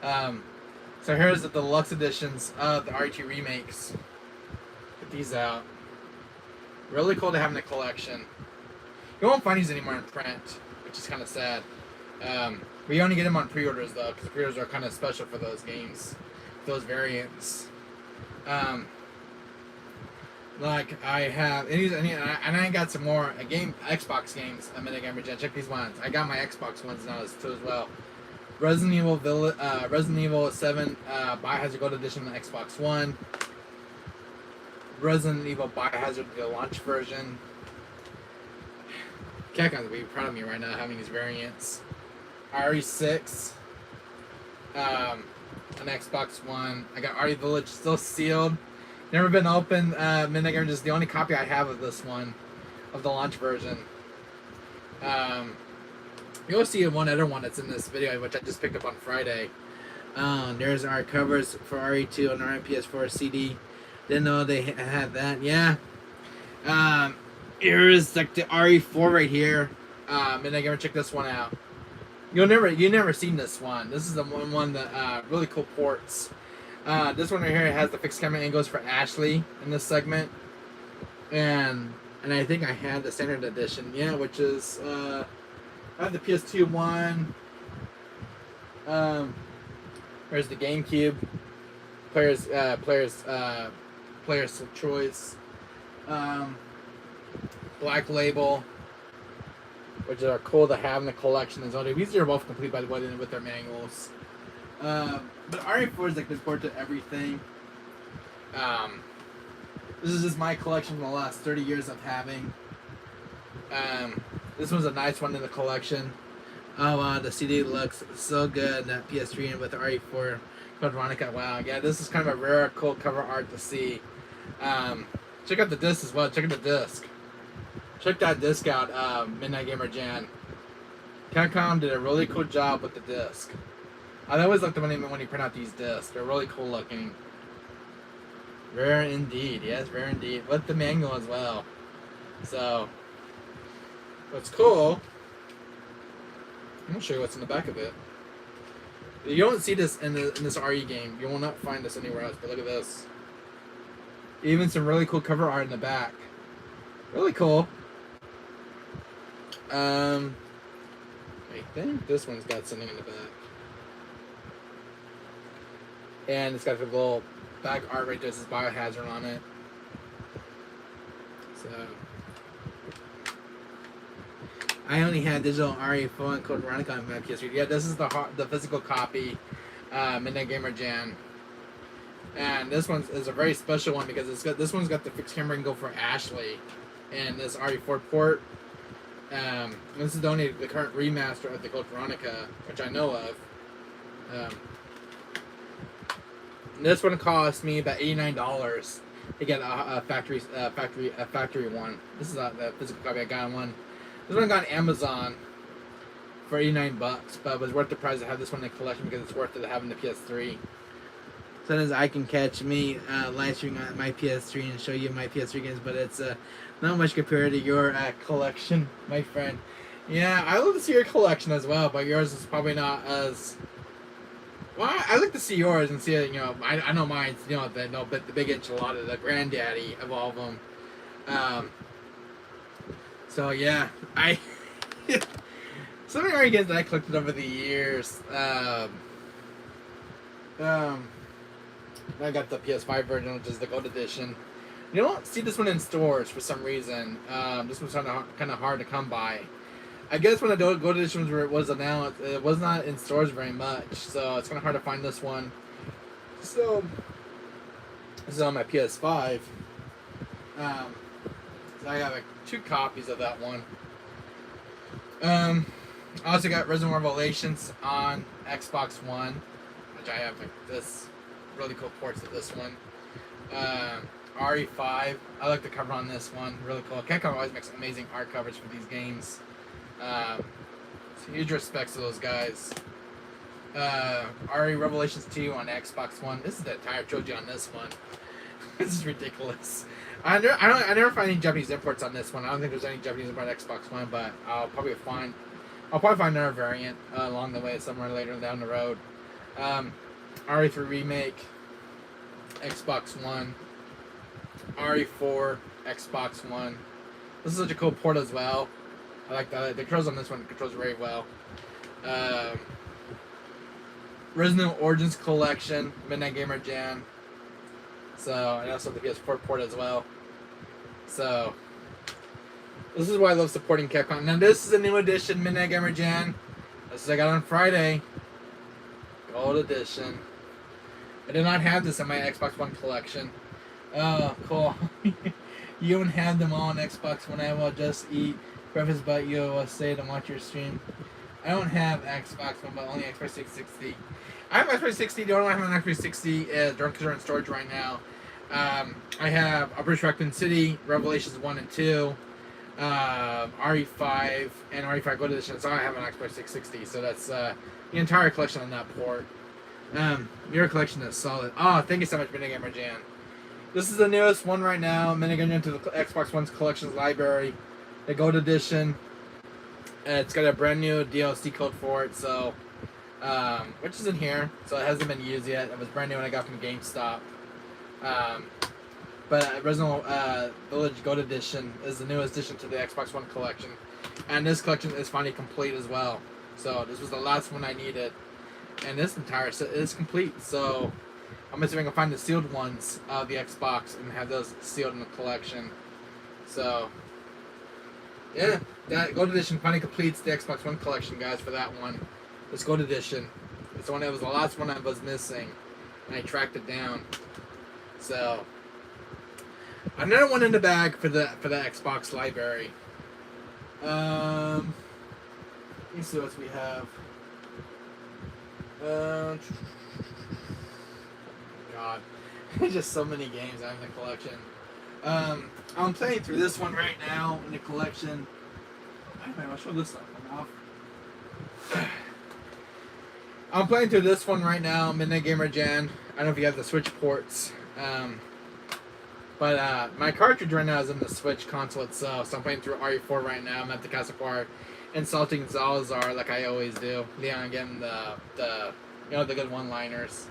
So here's the deluxe editions of the RE2 remakes. Get these out. Really cool to have in the collection. You won't find these anymore in print, which is kind of sad. We only get them on pre-orders though, because pre-orders are kind of special for those games, those variants. Like I have, and I got some more Xbox games. Midnight Gamer Jen. Check these ones. I got my Xbox ones now too as well. Resident Evil 7 Biohazard Gold Edition on Xbox One. Resident Evil Biohazard the launch version. Capcom's be proud of me right now having these variants. RE6 on Xbox One. I got RE Village still sealed. Never been opened. Midnight Gamer is the only copy I have of this one, of the launch version. You'll see one other one that's in this video, which I just picked up on Friday. There's our covers for RE2 on our PS4 CD. Didn't know they had that. Yeah. Here's like the RE4 right here. Midnight Gamer, check this one out. You never seen this one. This is the one that really cool ports. This one right here has the fixed camera angles for Ashley in this segment, and I think I had the standard edition. Yeah, which is I have the PS2 one. There's the GameCube. Player's choice. Black Label, which are cool to have in the collection as well. These are both complete, by the way, with their manuals. But RE4 is like the port to everything. This is just my collection in the last 30 years of having. This one's a nice one in the collection. Oh wow, the CD looks so good. That PS3 and with the RE4 Code Veronica. Wow, yeah, this is kind of a rare, cool cover art to see. Check out the disc as well. Check out the disc. Check that disc out, Midnight Gamer Jan. Capcom did a really cool job with the disc. I always like them when you print out these discs. They're really cool looking. Rare indeed. Yes, rare indeed. With the manual as well. So, what's cool, I'm going to show you what's in the back of it. You don't see this in this RE game. You will not find this anywhere else, but look at this. Even some really cool cover art in the back. Really cool. I think this one's got something in the back. And it's got the little back art right there. This is Biohazard on it. So I only had digital RE4 and Code Veronica on my PS3. Yeah, this is the physical copy, Midnight Gamer Jan. And this one is a very special one because this one's got the fixed camera angle for Ashley, and this RE4 port. This is only the current remaster of the Code Veronica, which I know of. This one cost me about $89 to get a factory one. This is the physical copy I got one. This one I got on Amazon for $89, but it was worth the price to have this one in the collection because it's worth it having the PS3. Sometimes I can catch me live streaming on my PS3 and show you my PS3 games, but it's not much compared to your collection, my friend. Yeah, I love to see your collection as well, but yours is probably not as... Well, I like to see yours and see it, I know mine's, the big enchilada, the granddaddy of all of them. So yeah, sometimes So many RE games that I collected over the years. I got the PS5 version, which is the Gold Edition. You don't see this one in stores for some reason. This one's kind of hard to come by. I guess when the Gold Edition was announced, it was not in stores very much, so it's kind of hard to find this one. So this is on my PS5. So I got like 2 copies of that one. I also got Resident Evil Revelations on Xbox One, which I have like this really cool ports of this one. RE5, I like the cover on this one, really cool. Capcom always makes amazing art covers for these games. So huge respects to those guys. RE Revelations 2 on Xbox One. This is the entire trilogy on this one. This is ridiculous. I never find any Japanese imports on this one. I don't think there's any Japanese import on Xbox One, but I'll probably find another variant along the way somewhere later down the road. RE3 Remake, Xbox One. RE4, Xbox One. This is such a cool port as well. I like that. The controls on this one controls very well. Resident Evil Origins Collection, Midnight Gamer Jan. So, and also the PS4 port as well. So, this is why I love supporting Capcom. Now, this is a new edition, Midnight Gamer Jan. This is I got on Friday. Gold Edition. I did not have this in my Xbox One collection. Oh, cool. You don't have them all on Xbox One. I will just eat breakfast, but you will stay to watch your stream. I don't have Xbox One, but only Xbox 360. I have Xbox 360. The only one I have on Xbox 360 is because they're in storage right now. I have Operation Raccoon City, Revelations 1 and 2, RE5, and RE5 Gold Edition. That's all I have on Xbox 360. So that's the entire collection on that port. Your collection is solid. Oh, thank you so much, Midnight Gamer Jan. This is the newest one right now. I'm going to get into the Xbox One's collections library, the Gold Edition. It's got a brand new DLC code for it, so which is in here. So it hasn't been used yet. It was brand new when I got from GameStop. But Resident Evil Village Gold Edition is the newest addition to the Xbox One collection, and this collection is finally complete as well. So this was the last one I needed, and this entire set is complete. So I'm gonna see if I can find the sealed ones of the Xbox and have those sealed in the collection. So yeah, that Gold Edition finally completes the Xbox One collection, guys. For that one, this Gold Edition, it's the one that was the last one I was missing, and I tracked it down. So another one in the bag for the Xbox library. Let me see what else we have. God, just so many games I have in the collection. I'm playing through this one right now in the collection. I'll show this off. I'm playing through this one right now, Midnight Gamer Jan. I don't know if you have the Switch ports. But my cartridge right now is in the Switch console itself, so I'm playing through RE4 right now. I'm at the Castle Park, insulting Zalazar like I always do. Leon getting the good one-liners.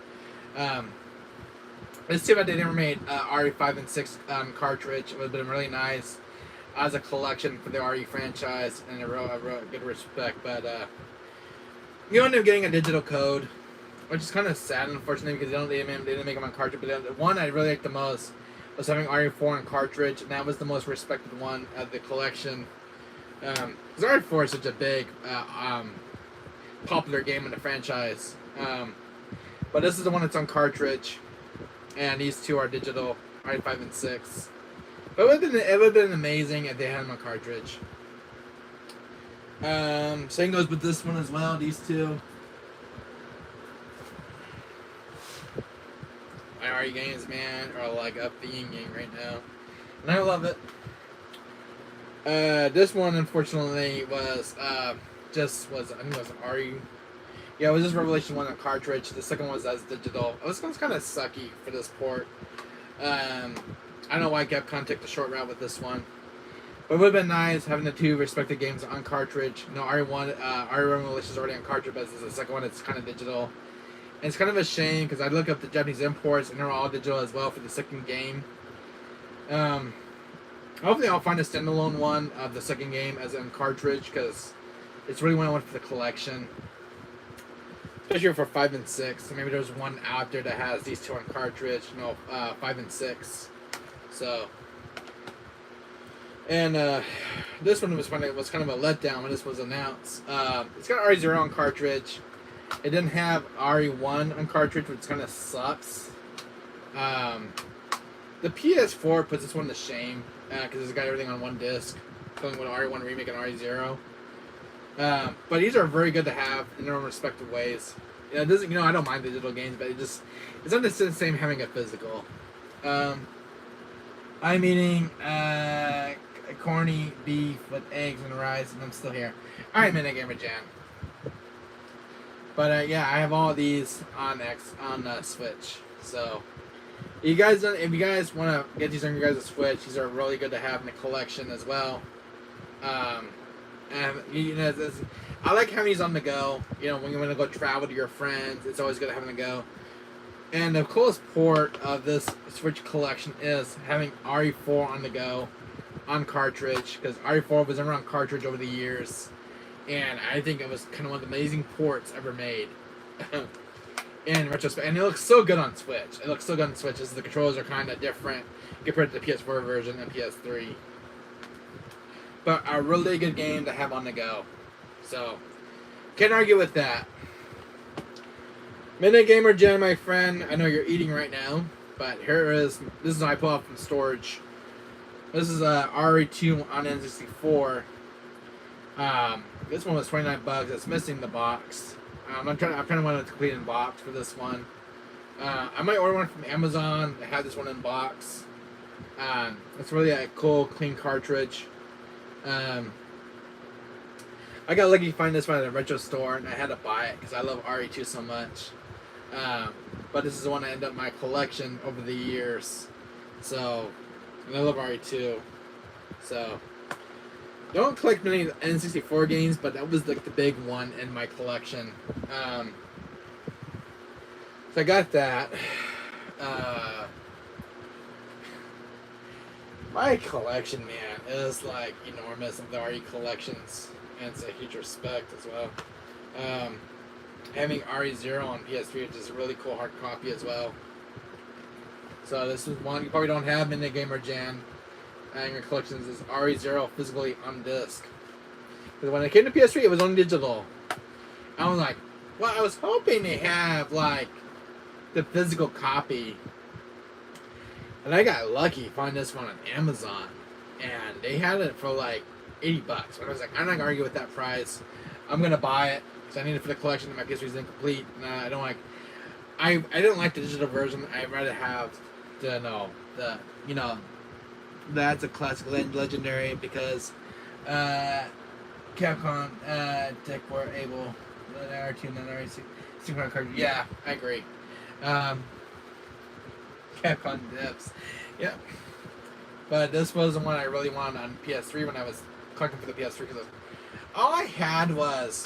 It's too bad they never made RE5 and 6 cartridge. It would have been really nice as a collection for the RE franchise, and a real good respect. But you end up getting a digital code, which is kind of sad, unfortunately, because they didn't make them on cartridge. But the one I really liked the most was having RE4 on cartridge, and that was the most respected one of the collection. Because RE4 is such a big, popular game in the franchise. But this is the one that's on cartridge, and these two are digital, RE5 and 6. But it would have been amazing if they had them on cartridge. Same goes with this one as well, these two. My RE games, man, are like up the yin yang right now, and I love it. This one, unfortunately, was I think it was an RE. Yeah, it was just Revelation 1 on cartridge. The second one was as digital. This one's kind of sucky for this port. I don't know why Capcom took the short route with this one, but it would have been nice having the two respected games on cartridge. No, RE1, RE Revelation is already on cartridge, but this is the second one. It's kind of digital. And it's kind of a shame because I look up the Japanese imports and they're all digital as well for the second game. Hopefully I'll find a standalone one of the second game as in cartridge, because It's really what I want for the collection, especially for 5 and 6. Maybe there's one out there that has these two on cartridge. 5 and 6. So, and this one was kind of a letdown when this was announced. It's got RE0 on cartridge. It didn't have RE1 on cartridge, which kind of sucks. The PS4 puts this one to shame because it's got everything on one disc, including with RE1 Remake and RE0. But these are very good to have in their own respective ways. It doesn't, I don't mind the digital games, but it's not the same having a physical. I'm eating corny beef with eggs and rice, and I'm still here. Alright, Minagamer Jan. But yeah, I have all of these on Switch. So if you guys want to get these on your guys' Switch, these are really good to have in the collection as well. And I like having these on the go. When you want to go travel to your friends, it's always good having to go. And the coolest part of this Switch collection is having RE4 on the go, on cartridge, because RE4 was never on cartridge over the years, and I think it was kind of one of the amazing ports ever made. In retrospect, and it looks so good on Switch. The controls are kind of different compared to the PS4 version and PS3. But a really good game to have on the go. So, can't argue with that. Minagamer Jen, my friend, I know you're eating right now, but here is, this is what I pull out from storage. This is a RE2 on N64. This one was $29. It's missing the box. I'm trying to want it complete in box for this one. I might order one from Amazon that had this one in box. It's really a cool, clean cartridge. I got lucky to find this one at a retro store, and I had to buy it because I love RE2 so much. But this is the one that ended up in my collection over the years. So, and I love RE2. So, don't collect many N64 games, but that was like the big one in my collection. So I got that. My collection, man, is like enormous of the RE collections, and it's a huge respect as well. Having RE0 on PS3, which is a really cool hard copy as well. So this is one you probably don't have in the Gamer Jan in your collections, is RE0 physically on disc. Because when it came to PS3, it was on digital. I was like, well, I was hoping they have like the physical copy. And I got lucky to find this one on Amazon, and they had it for like $80. And I was like, I'm not gonna argue with that price. I'm gonna buy it because I need it for the collection. And my PS3 is incomplete. And I don't like. I didn't like the digital version. I'd rather have that's a classic legendary because Capcom Tech were able R2 and then R6 card. Yeah, I agree. Capcom Dips. Yeah. But this was the one I really wanted on PS3 when I was collecting for the PS3 because all I had was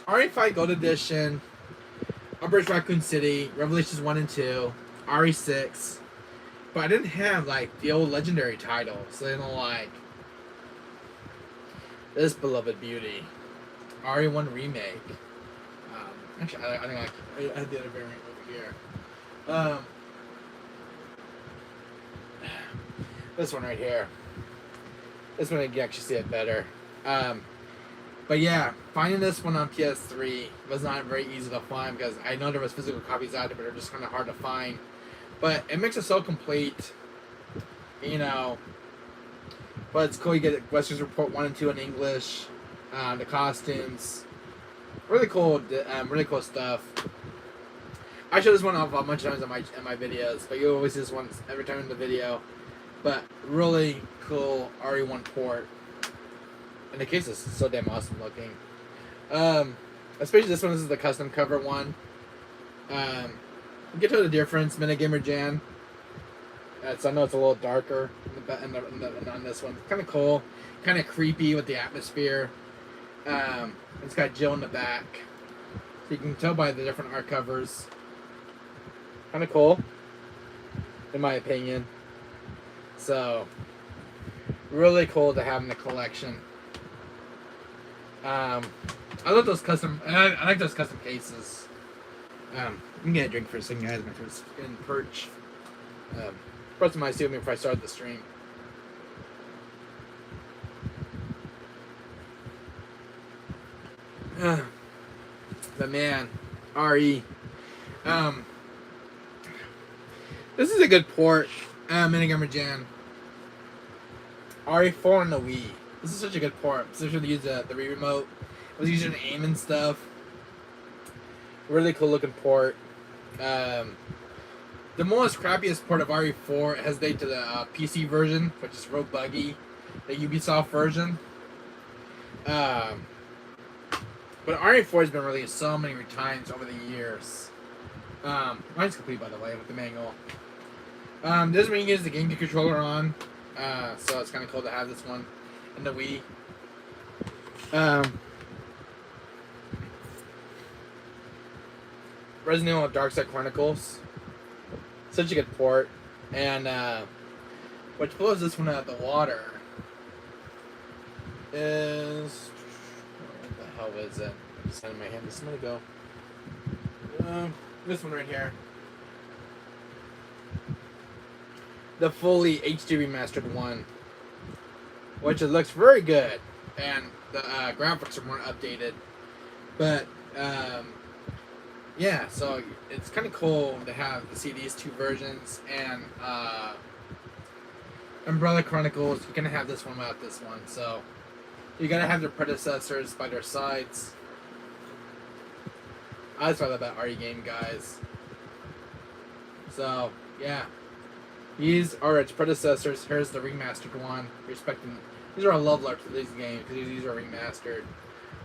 RE5 Gold Edition, Operation Raccoon City, Revelations 1 and 2, RE6, but I didn't have like the old legendary titles. Like this beloved beauty, RE1 Remake. Actually, I think I had the other variant over here. This one right here. This one I can actually see it better. But yeah, finding this one on PS3 was not very easy to find because I know there was physical copies out there, but they're just kind of hard to find. But it makes it so complete, But it's cool. You get Westerns Report 1 and 2 in English. The costumes, really cool stuff. I show this one off a bunch of times in my videos, but you always see this one every time in the video. But really cool RE1 port. And the case is so damn awesome looking. Especially this one. This is the custom cover one. You get to the difference, Minagamer Jan. So I know it's a little darker on this one. Kind of cool, kind of creepy with the atmosphere. It's got Jill in the back, so you can tell by the different art covers. Kind of cool, in my opinion. So, really cool to have in the collection. I love those custom. I like those custom cases. I'm gonna get a drink for a second, guys. My first in perch. First time I see me before I started the stream. But man, RE. This is a good port. Minigamer Jan. RE4 on the Wii. This is such a good port. Especially to use the Wii remote. I was using aim and stuff. Really cool looking port. The most crappiest port of RE4 hesitate to the PC version, which is real buggy. The Ubisoft version. But RE4 has been released so many times over the years. Mine's complete, by the way, with the manual. This is when you use the GameCube controller on. So it's kind of cool to have this one in the Wii. Resident Evil Darkside Chronicles. Such a good port. And what blows this one out of the water is... What the hell is it? I just had it in my hand. This is gonna go. This one right here. The fully HD remastered one, which it looks very good, and the graphics are more updated. But yeah, so it's kind of cool to see these two versions. And Umbrella Chronicles, you can have this one without this one. So you gotta have their predecessors by their sides. That's what I love about RE Game, guys. So yeah. These are its predecessors. Here's the remastered one. Respecting, these are a love letter to these games because these are remastered.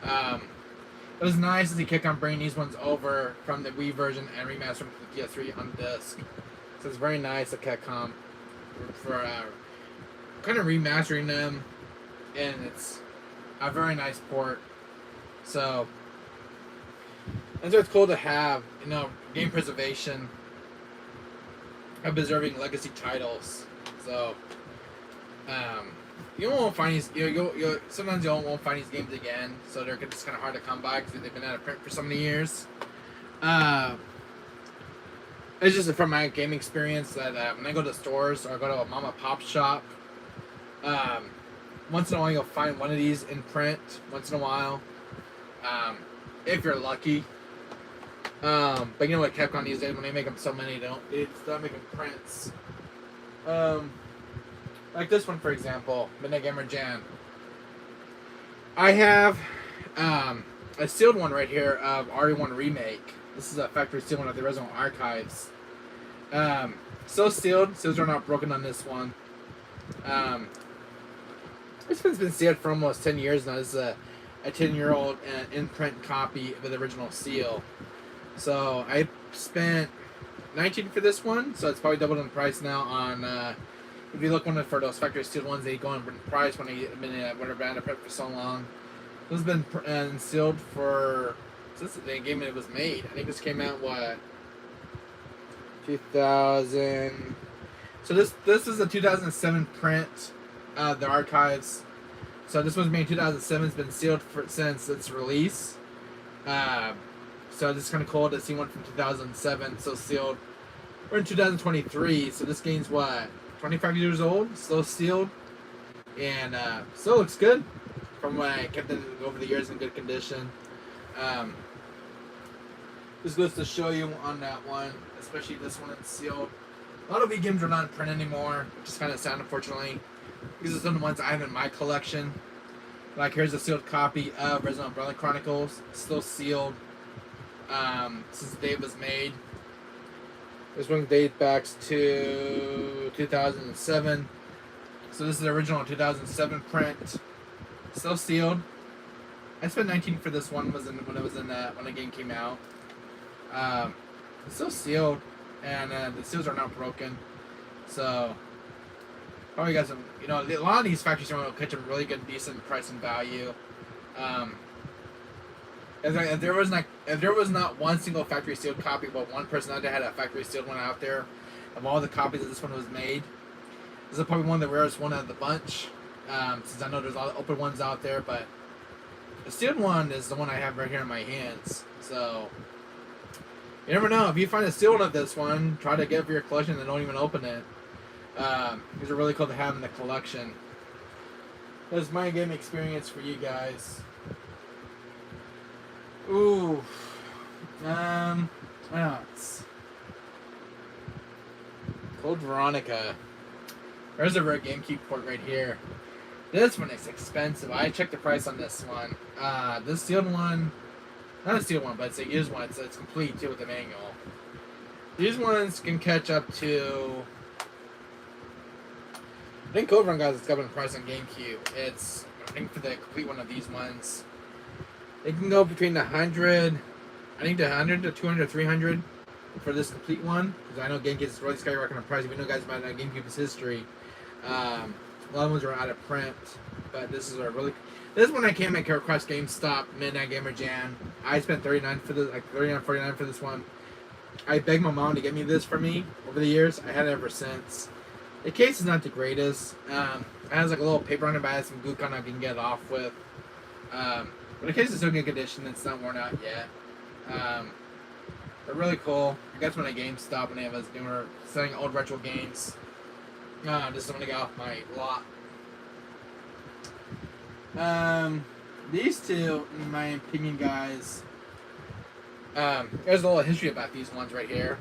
It was nice as he kept on bringing these ones over from the Wii version and remaster them to the PS3 on disc. So it's very nice of Capcom for kind of remastering them, and it's a very nice port. So, and so it's cool to have, you know, game preservation of preserving legacy titles. So, you won't find these. Sometimes you won't find these games again. So they're just kind of hard to come by because they've been out of print for so many years. It's just from my gaming experience that when I go to stores or I go to a mom and pop shop, once in a while you'll find one of these in print. Once in a while, if you're lucky. But you know what Capcom these days, when they make them so many, they start making prints. Like this one, for example, Midnight Gamer Jan. I have a sealed one right here of RE1 Remake. This is a factory sealed one of the original archives. Still sealed. Seals are not broken on this one. This one's been sealed for almost 10 years now. This is a 10-year-old in-print copy of the original seal. So I spent $19 for this one, so it's probably doubled in price now. On if you look for those factory sealed ones, they go in price when they've been out of print for so long. This has been sealed for since the game it was made. I think this came out 2000. So this is a 2007 print of the archives. So this was made in 2007. It's been sealed since its release. So this is kind of cool to see one from 2007 still sealed. We're in 2023, so this game's 25 years old, still sealed, and still looks good from when I kept it over the years in good condition. This goes to show you on that one, especially this one it's sealed. A lot of Wii games are not in print anymore, which is kind of sad, unfortunately. These are some of the ones I have in my collection. Like here's a sealed copy of Resident Umbrella Chronicles, still sealed. Since the day it was made. This one dates back to 2007. So this is the original 2007 print. Still sealed. I spent $19 for this one when the game came out. It's still sealed, and the seals are not broken. So probably got some. You know, a lot of these factories will catch a really good, decent price and value. If there was not one single factory sealed copy, but one person out there had a factory sealed one out there, of all the copies that this one was made, this is probably one of the rarest one out of the bunch. Since I know there's a lot of open ones out there, but The sealed one is the one I have right here in my hands. So you never know. If you find a sealed one of this one, try to get it for your collection and don't even open it. These are really cool to have in the collection. That's my game experience for you guys. Ooh. What else? Code Veronica. There's a rare GameCube port right here. This one is expensive. I checked the price on this one. This sealed one, not a sealed one, but it's a used one. It's complete too with the manual. These ones can catch up to. I think Code Veronica guys, it's got a price on GameCube. It's, I think for the complete one of these ones, they can go between 100, I think the 100 to 200, 300 for this complete one. Because I know GameCube is really skyrocketing in price. We know guys about GameCube's history. A lot of ones are out of print, but this is a really. This one I can't make across GameStop Midnight Gamer Jam. I spent $39 for this, like $39.49 for this one. I begged my mom to get me this for me over the years. I had it ever since. The case is not the greatest. It has like a little paper on it, but it has some glue kind of can get it off with. But the case is still in good condition. It's not worn out yet. They're really cool. I guess when I GameStop and they were selling old retro games. This is one to get off my lot. These two, in my opinion, guys. There's a little history about these ones right here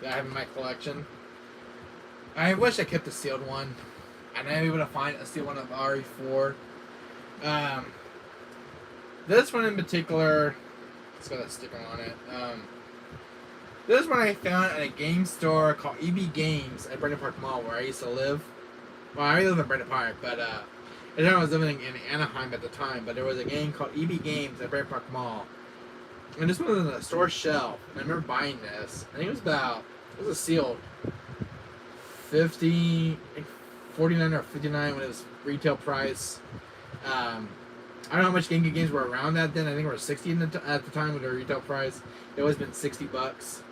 that I have in my collection. I wish I kept the sealed one. I'm not able to find a sealed one of RE4. This one in particular, it's got a sticker on it. This one I found at a game store called EB Games at Brandon Park Mall, where I used to live. Well, I live in Brandon Park, but I was living in Anaheim at the time. But there was a game called EB Games at Brandon Park Mall, and this one was on the store shelf. And I remember buying this. I think it was a sealed 49 or 59 when it was retail price. I don't know how much GameCube games were around that then. I think it was 60 at the time with their retail price. It always been $60.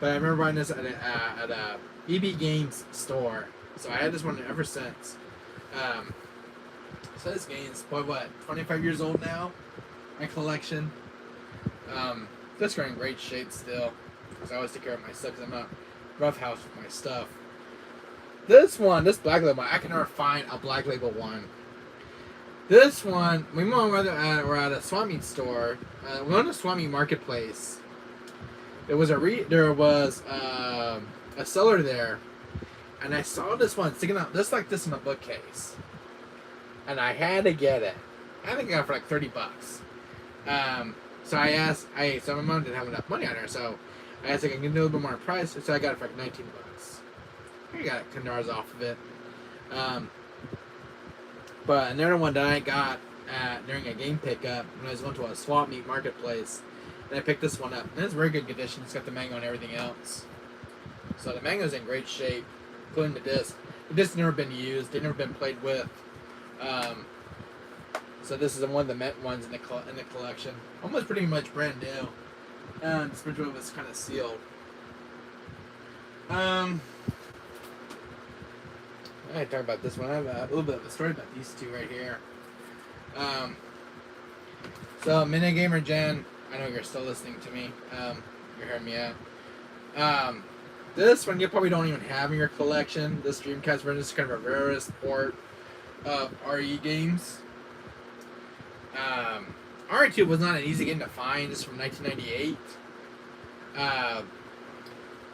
But I remember buying this at a EB Games store. So I had this one ever since. So this game's probably, what, 25 years old now? My collection. This are in great shape still. Because I always take care of my stuff because I'm not rough house with my stuff. This Black Label, I can never find a Black Label one. This one, we were at a swap meet store. We went to a swap meet marketplace. There was a seller there, and I saw this one sticking out just like this in a bookcase, and I had to get it. I think I got it for like $30. So I asked, so my mom didn't have enough money on her, so I asked if I can do a little bit more price, so I got it for like $19. I got $10 off of it. But another one that I got during a game pickup when I was going to a swap meet marketplace, and I picked this one up. And it's very good condition. It's got the mango and everything else. So the mango's in great shape, including the disc. The disc's never been used. They've never been played with. So this is one of the mint ones in the collection. Almost pretty much brand new. And this one was kind of sealed. I talk about this one. I have a little bit of a story about these two right here. So Midnight Gamer Jen, I know you're still listening to me. You're hearing me out. This one you probably don't even have in your collection. This Dreamcast version is kind of a rarest port of RE games. RE2 was not an easy game to find. This is from 1998.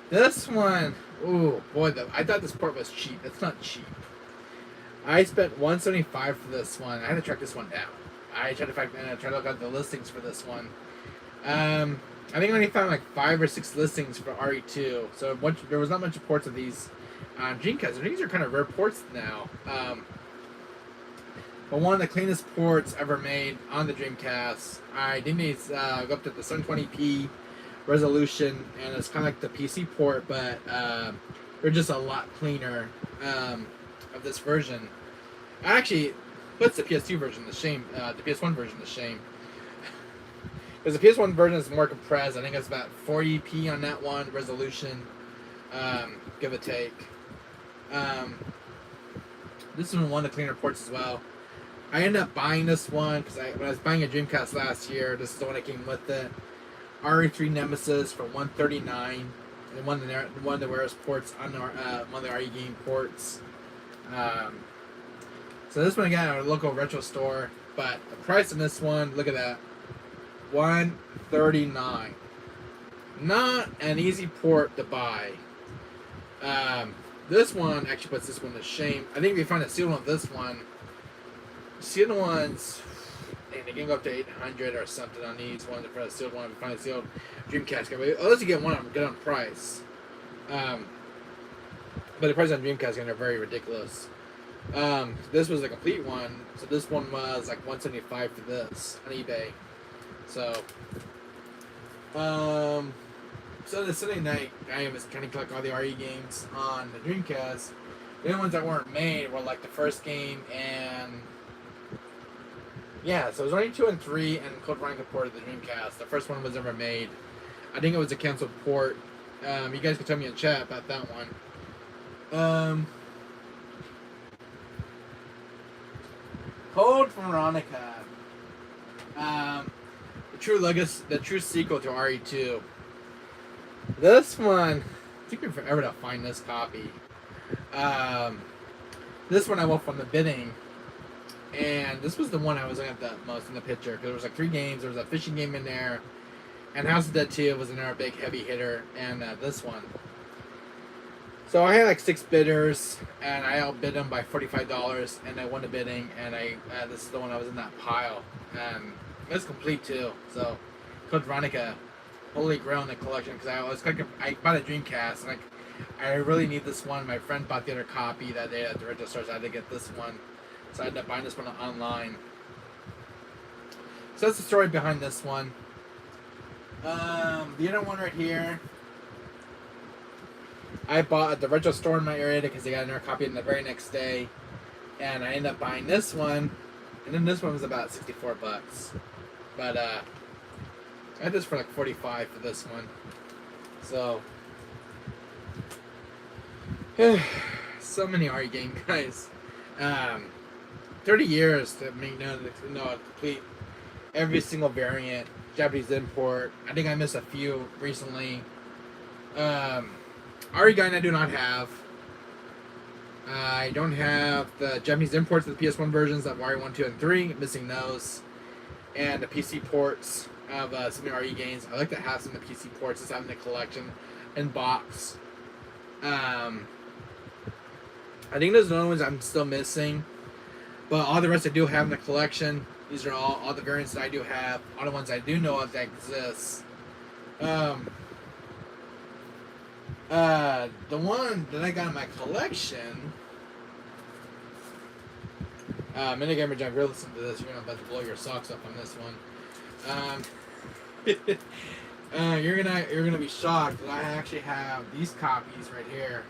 This one, ooh boy, I thought this port was cheap. It's not cheap. I spent $175 for this one. I had to track this one down. I tried to look at the listings for this one. I think I only found like 5 or 6 listings for RE2. So there was not much ports of these Dreamcast. These are kind of rare ports now. But one of the cleanest ports ever made on the Dreamcast. I think it's go up to the 720p resolution, and it's kind of like the PC port, but they're just a lot cleaner of this version. Actually, puts the PS2 version to shame. The PS1 version to shame. Because the PS1 version is more compressed. I think it's about 40p on that one resolution, give or take. This is one of the cleaner ports as well. I ended up buying this one because when I was buying a Dreamcast last year, this is the one that came with it. RE3 Nemesis for $139, and one of the rarest ports on one of the RE game ports. So this one I got at our local retro store, but the price on this one, look at that, $139. Not an easy port to buy. This one actually puts this one to shame. I think if you find a sealed one of this one, sealed ones, and they can go up to 800 or something on these ones for a sealed one. If you find a sealed Dreamcast game, unless you get one of them good on price. But the price on Dreamcast games are very ridiculous. This was a complete one, so this one was like $175 for this on eBay. So, so the Sunday night, I was kind of collecting all the RE games on the Dreamcast. The only ones that weren't made were like the first game and yeah, so it was only 2 and 3 and Code Veronica ported the Dreamcast. The first one was ever made. I think it was a canceled port. You guys can tell me in chat about that one. Code Veronica. The true sequel to RE2. This one, it took me forever to find this copy. This one I went from the bidding, and this was the one I was looking at the most in the picture because there was like 3 games. There was a fishing game in there, and House of Dead 2 was another big heavy hitter, and this one. So I had like 6 bidders, and I outbid them by $45, and I won the bidding, and this is the one I was in that pile, and it's complete too. So Code Veronica, holy grail in the collection because I bought a Dreamcast, and I really need this one. My friend bought the other copy that day at the retro store, so I had to get this one. So I ended up buying this one online. So that's the story behind this one. The other one right here, I bought at the retro store in my area because they got another copy in the very next day, and I ended up buying this one, and then this one was about $64. But I had this for like $45 for this one. So so many RE game guys. 30 years to make complete every single variant. Japanese import. I think I missed a few recently. RE Guide I do not have. I don't have the Japanese imports of the PS1 versions of RE 1, 2, and 3. Missing those. And the PC ports of some of the RE games. I like to have some of the PC ports just having the collection in box. I think those are the only ones I'm still missing. But all the rest I do have in the collection. These are all the variants that I do have. All the ones I do know of that exist. The one that I got in my collection. Minigamer John, if you're listening to this, you're about to blow your socks up on this one. You're gonna be shocked that I actually have these copies right here.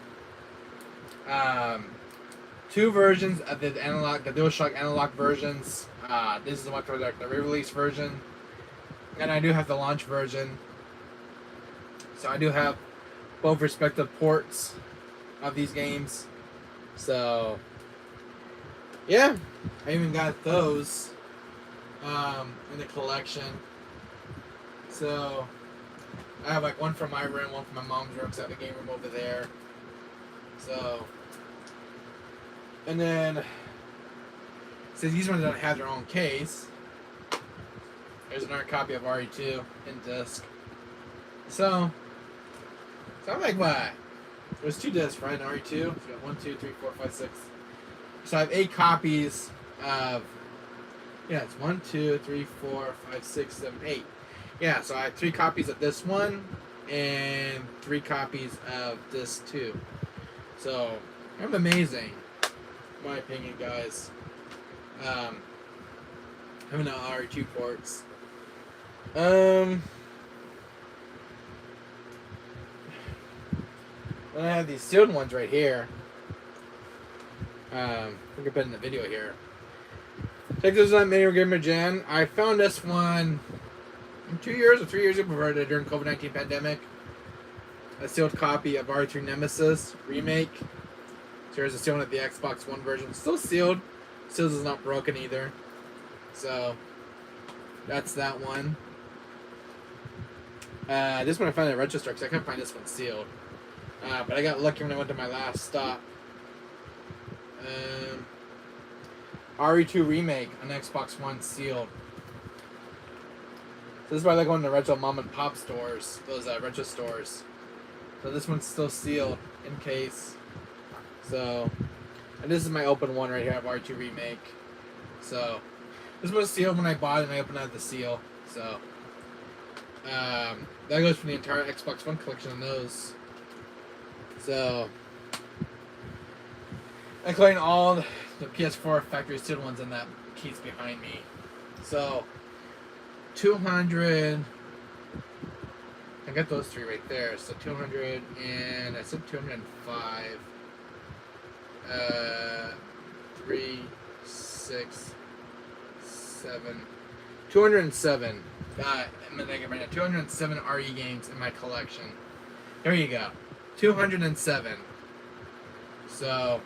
2 versions of the DualShock analog versions. This is the one for the re-release version, and I do have the launch version. So I do have both respective ports of these games. So yeah, I even got those in the collection. So I have like one for my room, one for my mom's room, so I have a game room over there. So, and then since these ones don't have their own case, there's another copy of RE2 in disc. So I'm like, what? There's 2 discs, right? In RE2. So you got 1, 2, 3, 4, 5, 6. So I have 8 copies of. Yeah, it's 1, 2, 3, 4, 5, 6, 7, 8. Yeah, so I have 3 copies of this one and 3 copies of this 2. So I'm amazing, in my opinion, guys. Having the RE2 ports. Then I have these sealed ones right here. I think I put in the video here. Check this out, Minigamer Jen. I found this one 2 years or 3 years ago during COVID-19 pandemic. A sealed copy of RE3 Nemesis remake. So here's a sealed of the Xbox One version. Still sealed. Seals is not broken either. So that's that one. This one I found at Retro Store because I couldn't find this one sealed. But I got lucky when I went to my last stop. RE2 Remake on Xbox One sealed. So this is why I like going to retro mom and pop stores, those retro stores. So this one's still sealed in case. So, and this is my open one right here. I have RE2 Remake. So this was sealed when I bought it, and I opened out the seal. So that goes for the entire Xbox One collection of those. So, including all the PS4 factory sealed ones in that case behind me. So, 200. I got those three right there. So 200 and I said 205. 3, 6, 7. 207. I'm gonna think right now. 207 RE games in my collection. There you go. 207. So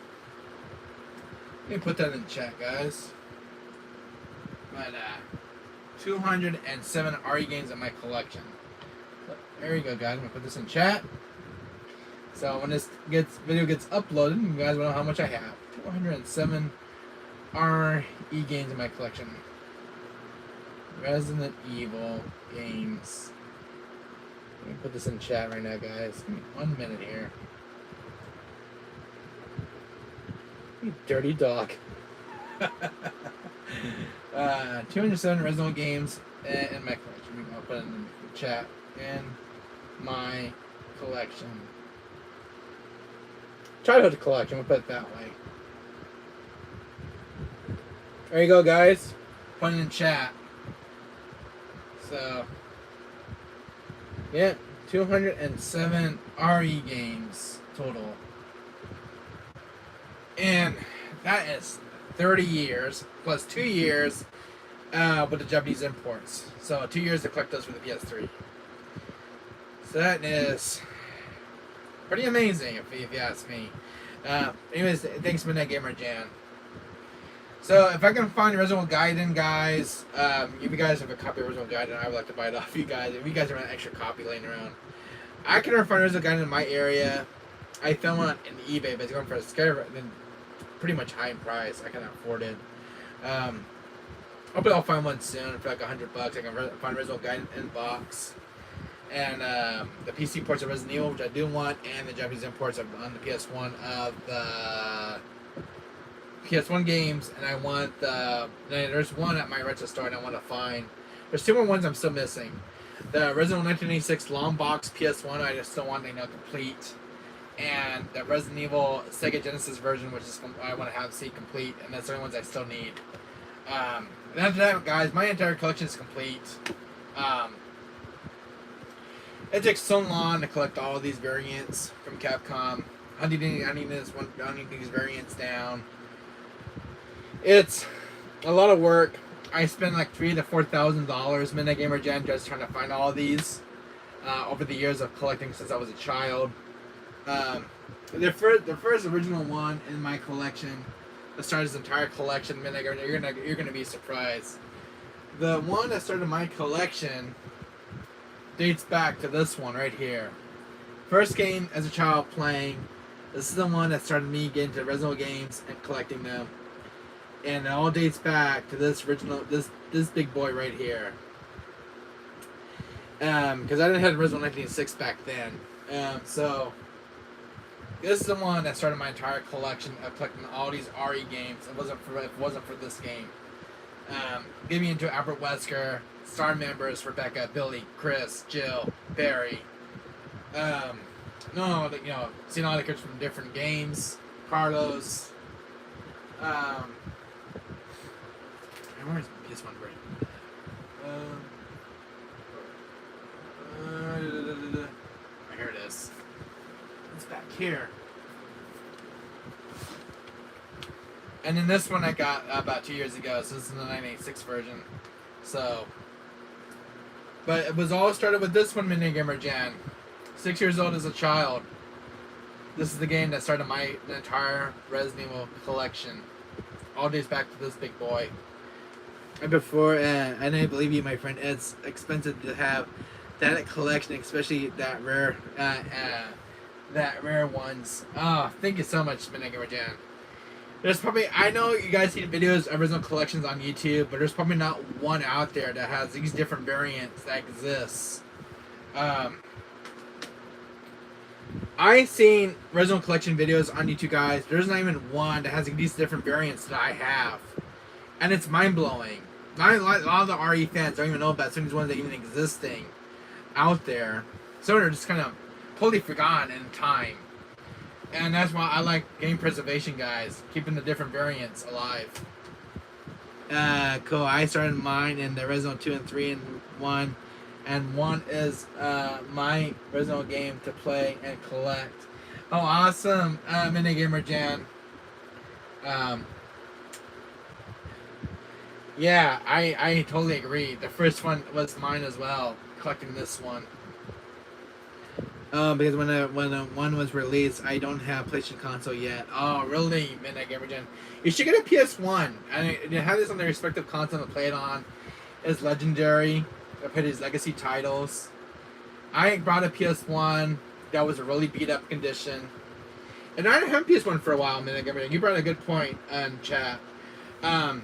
let me put that in the chat, guys. But 207 RE games in my collection. There you go, guys. I'm gonna put this in chat. So when this video gets uploaded, you guys will know how much I have. 207 RE games in my collection. Resident Evil games. Let me put this in chat right now, guys. Give me 1 minute here. You dirty dog. 207 Resident Evil games in my collection. I'll put it in the chat. In my collection. Childhood collection, we'll put it that way. There you go, guys. Put it in chat. So, yeah, 207 RE games total. And that is 30 years plus 2 years with the Japanese imports. So 2 years to collect those for the PS3. So that is pretty amazing if you ask me. Anyways, thanks Midnight Gamer Jan. So if I can find Resident Evil Gaiden, guys, if you guys have a copy of Resident Evil Gaiden, I would like to buy it off you guys. If you guys have an extra copy laying around, I can never find Resident Evil Gaiden in my area. I found one in eBay, but it's going for a scare, then pretty much high in price. I cannot afford it. Hopefully I'll find one soon for like $100. I can find Resident Evil Gaiden in box. And the PC ports of Resident Evil, which I do want, and the Japanese imports on the PS1 of the PS1 games, and I want there's one at my retro store, and I want to find. There's two more ones I'm still missing. The Resident Evil 1986 long box PS1, I just still want complete, and the Resident Evil Sega Genesis version, which is I want to see complete, and that's the only ones I still need. And after that, guys, my entire collection is complete. It takes so long to collect all of these variants from Capcom. I need these variants down. It's a lot of work. I spent like $3,000 to $4,000 Midnight Gamer Jan just trying to find all of these over the years of collecting since I was a child. The first original one in my collection that started this entire collection, Midnight Gamer, you're gonna be surprised. The one that started my collection dates back to this one right here. First game as a child playing. This is the one that started me getting into Resident Evil games and collecting them. And it all dates back to this original, this big boy right here. Because I didn't have Resident Evil 1986 back then. So this is the one that started my entire collection of collecting all these RE games. It wasn't for this game. Get me into Albert Wesker, star members Rebecca, Billy, Chris, Jill, Barry. Seeing all the characters from different games. Carlos. Where's this one brain? Here it is. It's back here. And then this one I got about 2 years ago, so this is the 986 version. So, but it was all started with this one, Midnight Gamer Jan. 6 years old as a child. This is the game that started my entire Resident Evil collection. all days back to this big boy. And before, and I believe you, my friend, it's expensive to have that collection, especially that rare ones. Oh, thank you so much, Midnight Gamer Jan. There's probably, I know you guys see videos of original collections on YouTube, but there's probably not one out there that has these different variants that exists. I've seen original collection videos on YouTube, guys. There's not even one that has these different variants that I have. And it's mind-blowing. A lot of the RE fans don't even know about some of these ones that even existing out there. Some are just kind of totally forgotten in time. And that's why I like game preservation, guys. Keeping the different variants alive. Cool. I started mine in the Resident 2 and 3 and 1. And 1 is my Resident game to play and collect. Oh, awesome. Midnight Gamer Jan. Yeah, I totally agree. The first one was mine as well, collecting this one. Because when one was released, I don't have PlayStation console yet. Oh, really, Midnight Gamer Gen? You should get a PS1 and you have this on the respective console to play it on. It's legendary. I played his legacy titles. I brought a PS1 that was a really beat up condition, and I didn't have a PS1 for a while. Midnight Gamer Gen, you brought a good point in chat. I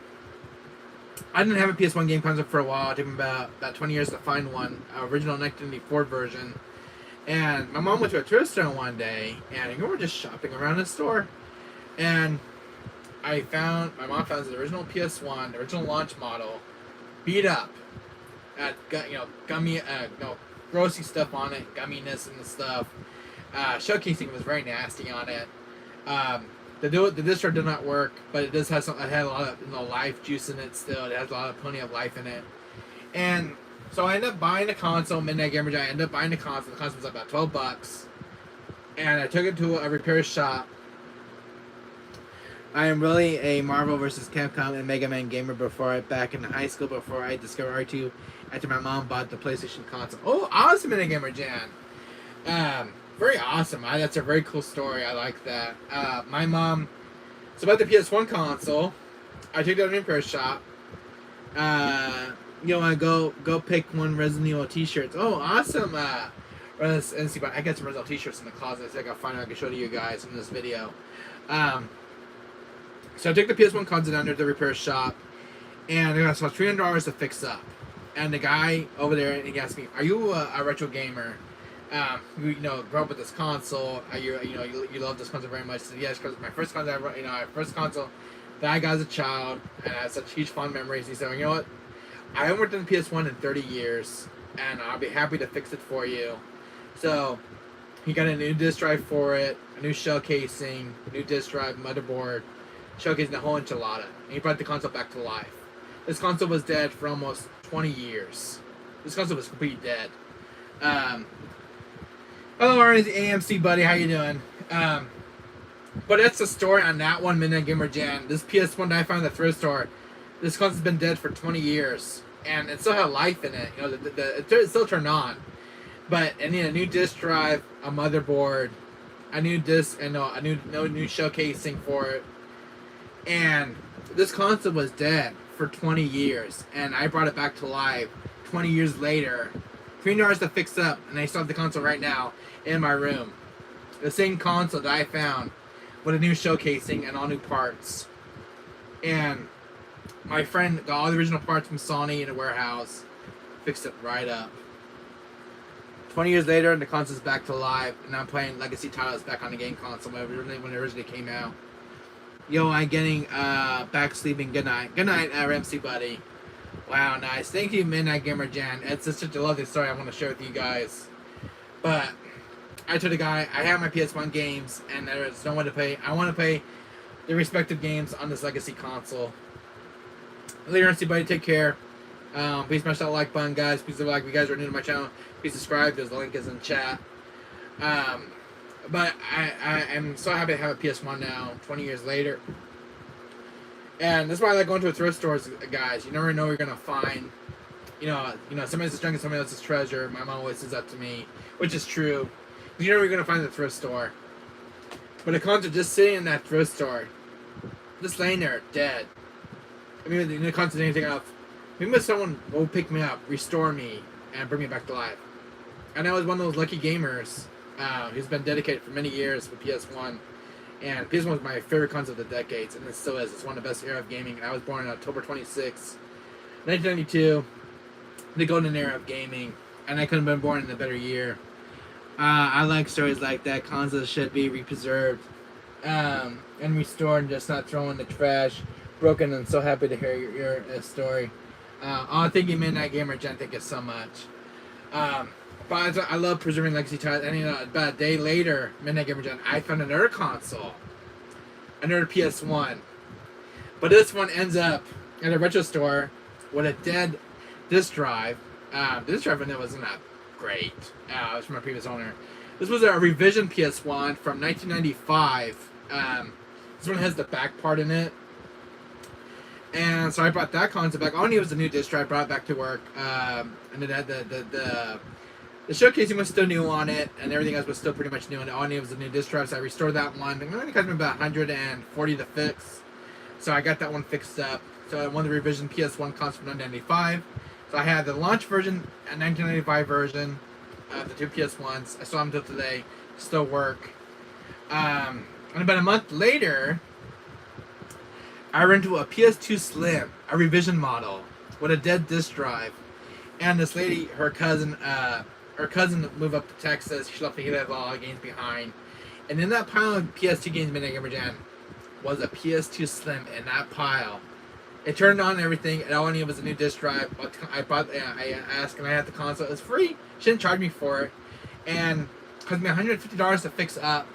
didn't have a PS1 game console for a while. It took me about 20 years to find one, original 1994 version. And my mom went to a thrift store one day, and we were just shopping around the store, and my mom found the original PS1, the original launch model, beat up, at gummy, grossy stuff on it, gumminess and the stuff. Showcasing was very nasty on it. The disc drive did not work, but it does have it had a lot of life juice in it still. It has plenty of life in it, and so I ended up buying the console. Midnight Gamer Giant. I ended up buying the console. The console was about $12, and I took it to a repair shop. I am really a Marvel vs. Capcom and Mega Man gamer back in high school before I discovered R2 after my mom bought the PlayStation console. Oh, awesome, Midnight Gamer Jan. Very awesome. That's a very cool story. I like that. My mom, so about the PS1 console, I took it to a repair shop. I go pick one Resident Evil t-shirts. Oh, awesome. Let's see, but I got some Resident Evil t-shirts in the closet. I think I'll find out. I can show to you guys in this video. So I took the PS1 console down to the repair shop, and it cost $300 to fix up. And the guy over there, he asked me, "Are you a retro gamer? You grew up with this console. You love this console very much." I said, "Yes, because my first console, first console that I got as a child, and I had such huge fond memories." He said, "You know what? I haven't worked on PS1 in 30 years, and I'll be happy to fix it for you." So he got a new disc drive for it, a new shell casing, new disc drive, motherboard, showcasing the whole enchilada. And he brought the console back to life. This console was dead for almost 20 years. This console was completely dead. Hello, AMC buddy, how you doing? But that's the story on that one, Midnight Gamer Jan. This PS1 that I found at the thrift store, this console's been dead for 20 years, and it still had life in it. It still turned on, but it needed a new disc drive, a motherboard, a new disc, and a new shell casing for it. And this console was dead for 20 years, and I brought it back to life 20 years later. $300 to fix up, and I still have the console right now in my room. The same console that I found with a new shell casing and all new parts. And my friend got all the original parts from Sony in a warehouse, fixed it right up. 20 years later, and the console's back to life, and I'm playing legacy titles back on the game console when it originally came out. I'm getting back sleeping. Good night. Good night, RMC buddy. Wow, nice. Thank you, Midnight Gamer Jan. It's just such a lovely story I want to share with you guys. But I told the guy, I have my PS1 games, and there's no one to play. I want to play the respective games on this legacy console. Later, everybody, take care. Please smash that like button, guys. Please like if you guys are new to my channel. Please subscribe. The link is in chat. But I am so happy to have a PS1 now, 20 years later. And that's why I like going to a thrift stores, guys. You never know what you're gonna find. Somebody's drinking somebody else's treasure. My mom always says that to me, which is true. You know what you're gonna find at the thrift store. But a console just sitting in that thrift store just laying there dead. I mean, the constant anything else. Maybe someone will pick me up, restore me, and bring me back to life. And I was one of those lucky gamers who's been dedicated for many years with PS1. And PS1 was my favorite console of the decades, and it still is. It's one of the best era of gaming. And I was born on October 26, 1992, the golden era of gaming. And I couldn't have been born in a better year. I like stories like that. Consoles should be preserved and restored, and just not thrown in the trash. Broken, and so happy to hear your story. Thank you, Midnight Gamer Gen. Thank you so much. But I love preserving legacy titles. And about a day later, Midnight Gamer Gen, I found another console, another PS1. But this one ends up at a retro store with a dead disc drive. The disc drive in it wasn't that great. It was from my previous owner. This was a revision PS1 from 1995. This one has the back part in it. And so I brought that console back. All I needed was a new disc drive. Brought it back to work. And it had the showcasing was still new on it, and everything else was still pretty much new. And all I needed was a new disc drive. So I restored that one. It cost me about $140 to fix. So I got that one fixed up. So I won the revision PS1 console from 1995. So I had the launch version and 1995 version of the two PS1s. I still have them until today. Still work. And about a month later, I ran into a PS2 Slim, a revision model, with a dead disc drive. And this lady, her cousin moved up to Texas. She left the hit of all games behind. And in that pile of PS2 games, Midnight Gamer Gen, was a PS2 Slim in that pile. It turned on and everything, and all I needed was a new disc drive. I asked, and I had the console. It was free. She didn't charge me for it. And it cost me $150 to fix up.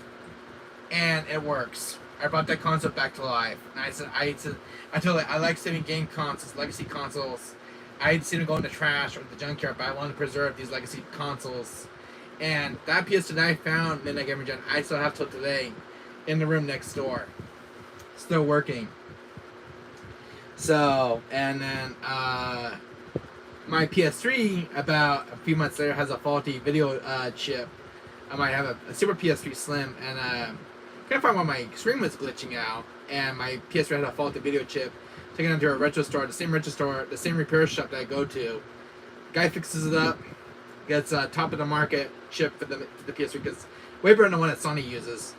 And it works. I brought that console back to life. And I told her I like saving game consoles, legacy consoles. I'd seen them go in the trash or the junkyard, but I wanted to preserve these legacy consoles. And that PS2 that I found, Midnight Gamer Gen, I still have till today in the room next door. Still working. So, and then my PS3, about a few months later, has a faulty video chip. I might have a Super PS3 Slim, and couldn't find why my screen was glitching out, and my PS3 had a faulty video chip. Taken it to a retro store, the same repair shop that I go to. Guy fixes it up, gets a top of the market chip for the PS3, because way better than the one that Sony uses.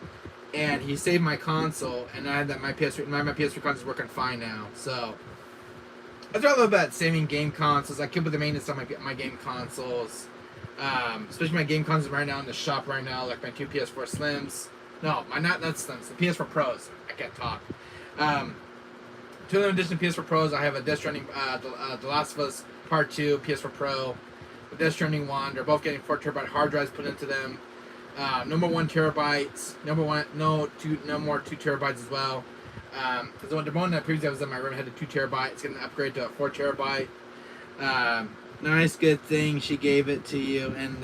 And he saved my console, and I had that my PS3 console's working fine now. So that's what I love about saving game consoles. I keep with the maintenance on my game consoles, especially my game consoles right now in the shop right now, like my two PS4 Slims. No, not Slims, the PS4 Pros. I can't talk. Two limited edition PS4 Pros. I have a Death Stranding, The Last of Us Part 2 PS4 Pro, the Death Stranding 1. They're both getting 4 terabyte hard drives put into them. No more 1 terabytes. No more 2 terabytes as well. Because the one that previously was in my room had a 2 terabyte. It's going to upgrade to a 4 terabyte. Nice, good thing she gave it to you and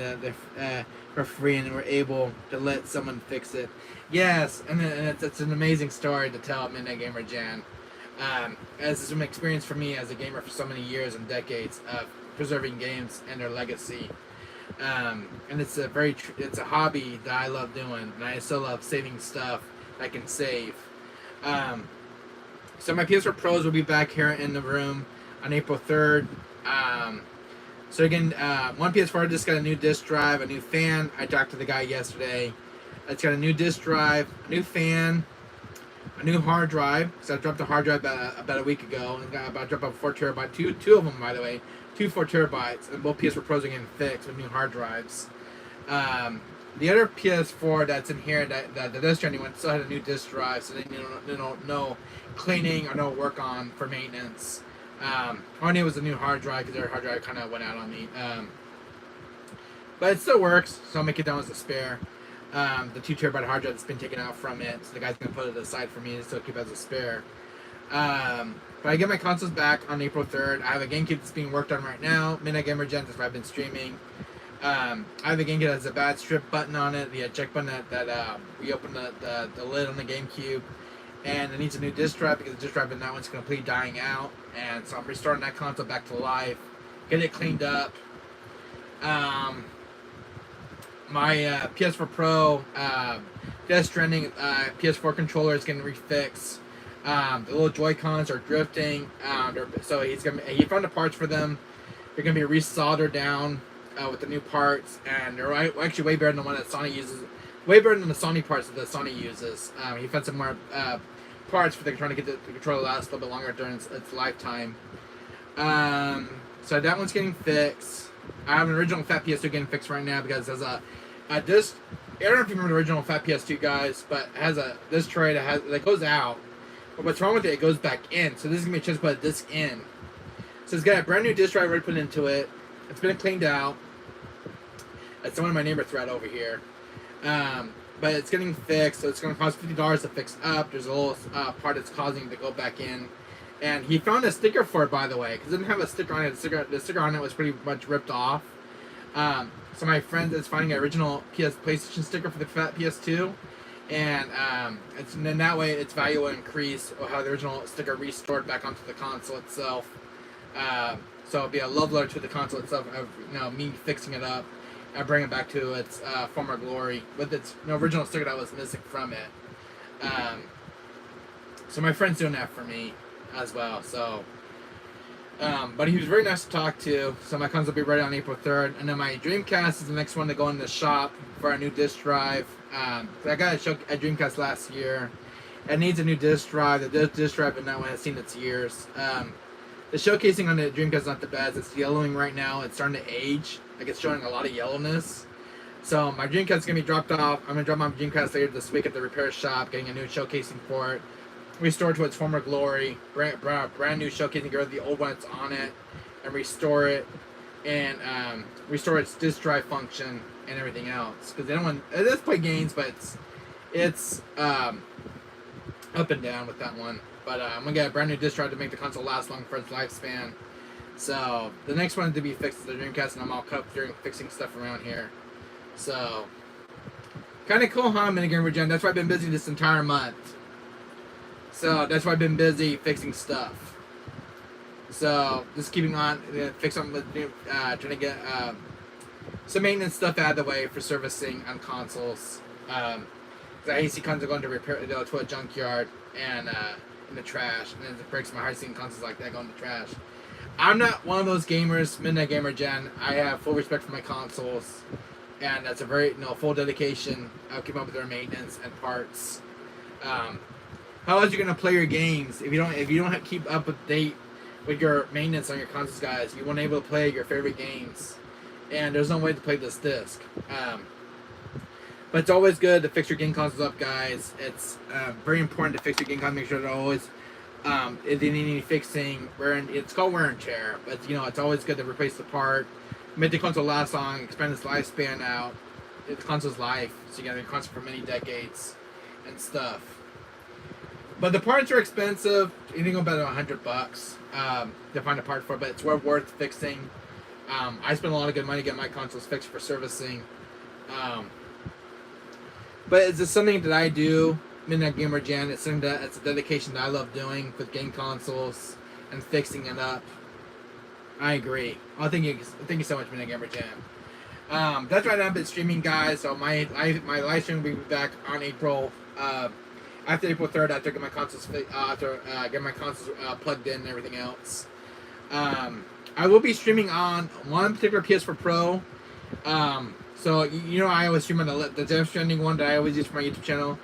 for free, and we're able to let someone fix it. Yes, and it's an amazing story to tell at Midnight Gamer Gen. As it's an experience for me as a gamer for so many years and decades of preserving games and their legacy. And it's a hobby that I love doing, and I still love saving stuff I can save. So my PS4 Pros will be back here in the room on April 3rd. So again, one PS4 just got a new disc drive, a new fan. I talked to the guy yesterday. It's got a new disc drive, a new fan, a new hard drive. So I dropped a hard drive about a week ago, and got about to drop a 4 terabyte. Two of them, by the way, 2 4 terabytes, and both PS4 Pros are getting fixed with new hard drives. The other PS4 that's in here, that the Death Stranding one, still had a new disc drive, so they no cleaning or no work on for maintenance. All I needed was a new hard drive because their hard drive kind of went out on me. But it still works, so I'll make it down as a spare. The 2 terabyte hard drive that's been taken out from it, so the guy's gonna put it aside for me to still keep it as a spare. But I get my consoles back on April 3rd. I have a GameCube that's being worked on right now. Midnight Gamer Gen, that's where I've been streaming. I have a GameCube that has a bad strip button on it, the check button that reopen the lid on the GameCube. And it needs a new disc drive because the disc drive in that one's completely dying out. And so I'm restoring that console back to life, get it cleaned up. My PS4 Pro, Death Stranding PS4 controller is getting refixed. The little Joy Cons are drifting. So he found the parts for them. They're gonna be resoldered down with the new parts, and they're actually way better than the one that Sony uses. Way better than the Sony parts that Sony uses. He found some more parts for trying to get the controller to last a little bit longer during its lifetime. So that one's getting fixed. I have an original Fat PS2 getting fixed right now because there's a disc. I don't know if you remember the original Fat PS2 guys, but it has this tray that goes out. But what's wrong with it? It goes back in. So this is gonna be a chance to put a disc in. So it's got a brand new disc drive already put into it. It's been cleaned out. It's one of my neighbor thread over here. But it's getting fixed, so it's going to cost $50 to fix up. There's a little part that's causing it to go back in. And he found a sticker for it, by the way, because it didn't have a sticker on it. The sticker on it was pretty much ripped off. So my friend is finding an original PlayStation sticker for the Fat PS2. And then that way its value will increase, or how the original sticker restored back onto the console itself. So it'll be a love letter to the console itself of me fixing it up and bring it back to its former glory with its original sticker that was missing from it. So my friend's doing that for me as well. So, but he was very nice to talk to. So my console will be ready on April 3rd, and then my Dreamcast is the next one to go in the shop for a new disc drive. I got a Dreamcast last year. It needs a new disc drive. The disc drive in that one has seen its years. The showcasing on the Dreamcast is not the best. It's yellowing right now. It's starting to age. Like, it's showing a lot of yellowness. So my Dreamcast is going to be dropped off. I'm going to drop my Dreamcast later this week at the repair shop, getting a new showcasing for it. Restore it to its former glory. Brand new showcasing, get rid of the old one that's on it, and restore it. And restore its disc drive function and everything else. Because they don't want... It does play games, but it's up and down with that one. But I'm going to get a brand new disc drive to make the console last long for its lifespan. So, the next one to be fixed is the Dreamcast, and I'm all cut up during fixing stuff around here. So, kind of cool, huh, Minigamer Jen? That's why I've been busy this entire month. So, that's why I've been busy fixing stuff. So, just keeping on, trying to get some maintenance stuff out of the way for servicing on consoles. I hate to see consoles going to repair to a junkyard and in the trash, and it breaks my heart seeing consoles like that go in the trash. I'm not one of those gamers, Midnight Gamer Jen. I have full respect for my consoles, and that's a very full dedication. I'll keep up with their maintenance and parts. How else are you gonna play your games if you don't keep up to date with your maintenance on your consoles, guys? You won't be able to play your favorite games, and there's no way to play this disc. But it's always good to fix your game consoles up, guys. It's very important to fix your game consoles. Make sure they're always. If they need any fixing, it's called wear and tear, but it's always good to replace the part, make the console last long, expand its lifespan out, the console's life, so you got your console for many decades and stuff. But the parts are expensive. You can go about $100 to find a part for it, but it's worth fixing. I spend a lot of good money getting my consoles fixed for servicing. But it's just something that I do. Midnight Gamer Jan, it's a dedication that I love doing with game consoles and fixing it up. I agree. Thank you so much, Midnight Gamer Jan. That's right now I've been streaming, guys. So my live stream will be back on April after April 3rd. After get my consoles plugged in and everything else. I will be streaming on one particular PS4 Pro. So I always stream on the Death Stranding one that I always use for my YouTube channel.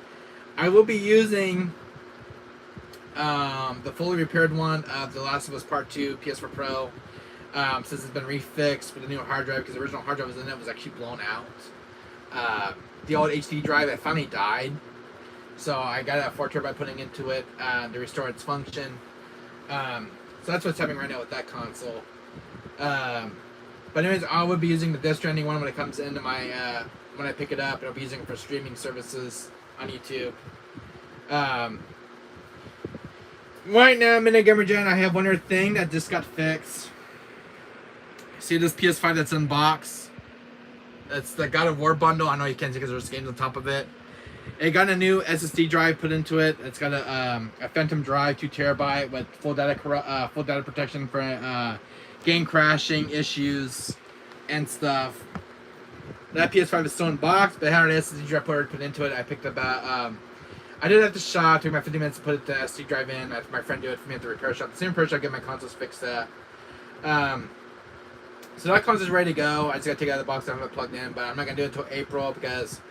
I will be using the fully repaired one of The Last of Us Part 2 PS4 Pro since it's been refixed with the new hard drive, because the original hard drive was in it was actually blown out. The old HD drive, it finally died, so I got a 4 terabyte putting into it to restore its function. So that's what's happening right now with that console. But anyways, I will be using the Death Stranding one when it comes into my when I pick it up. I'll be using it for streaming services on YouTube. Right now, Midnight Gamer Jen, I have one other thing that just got fixed. See this PS5 that's in box? It's the God of War bundle. I know you can't see because there's games on top of it. It got a new SSD drive put into it. It's got a Phantom drive, 2 terabyte with full data protection for game crashing issues and stuff. That PS5 is still in box, but I had an SSD drive put into it. I picked up I did have to shop. Took my 50 minutes to put the SD drive in. After my friend do it for me at the repair shop. The same repair shop, get my consoles fixed at. So that console's ready to go. I just gotta take it out of the box and have it plugged in. But I'm not gonna do it until April because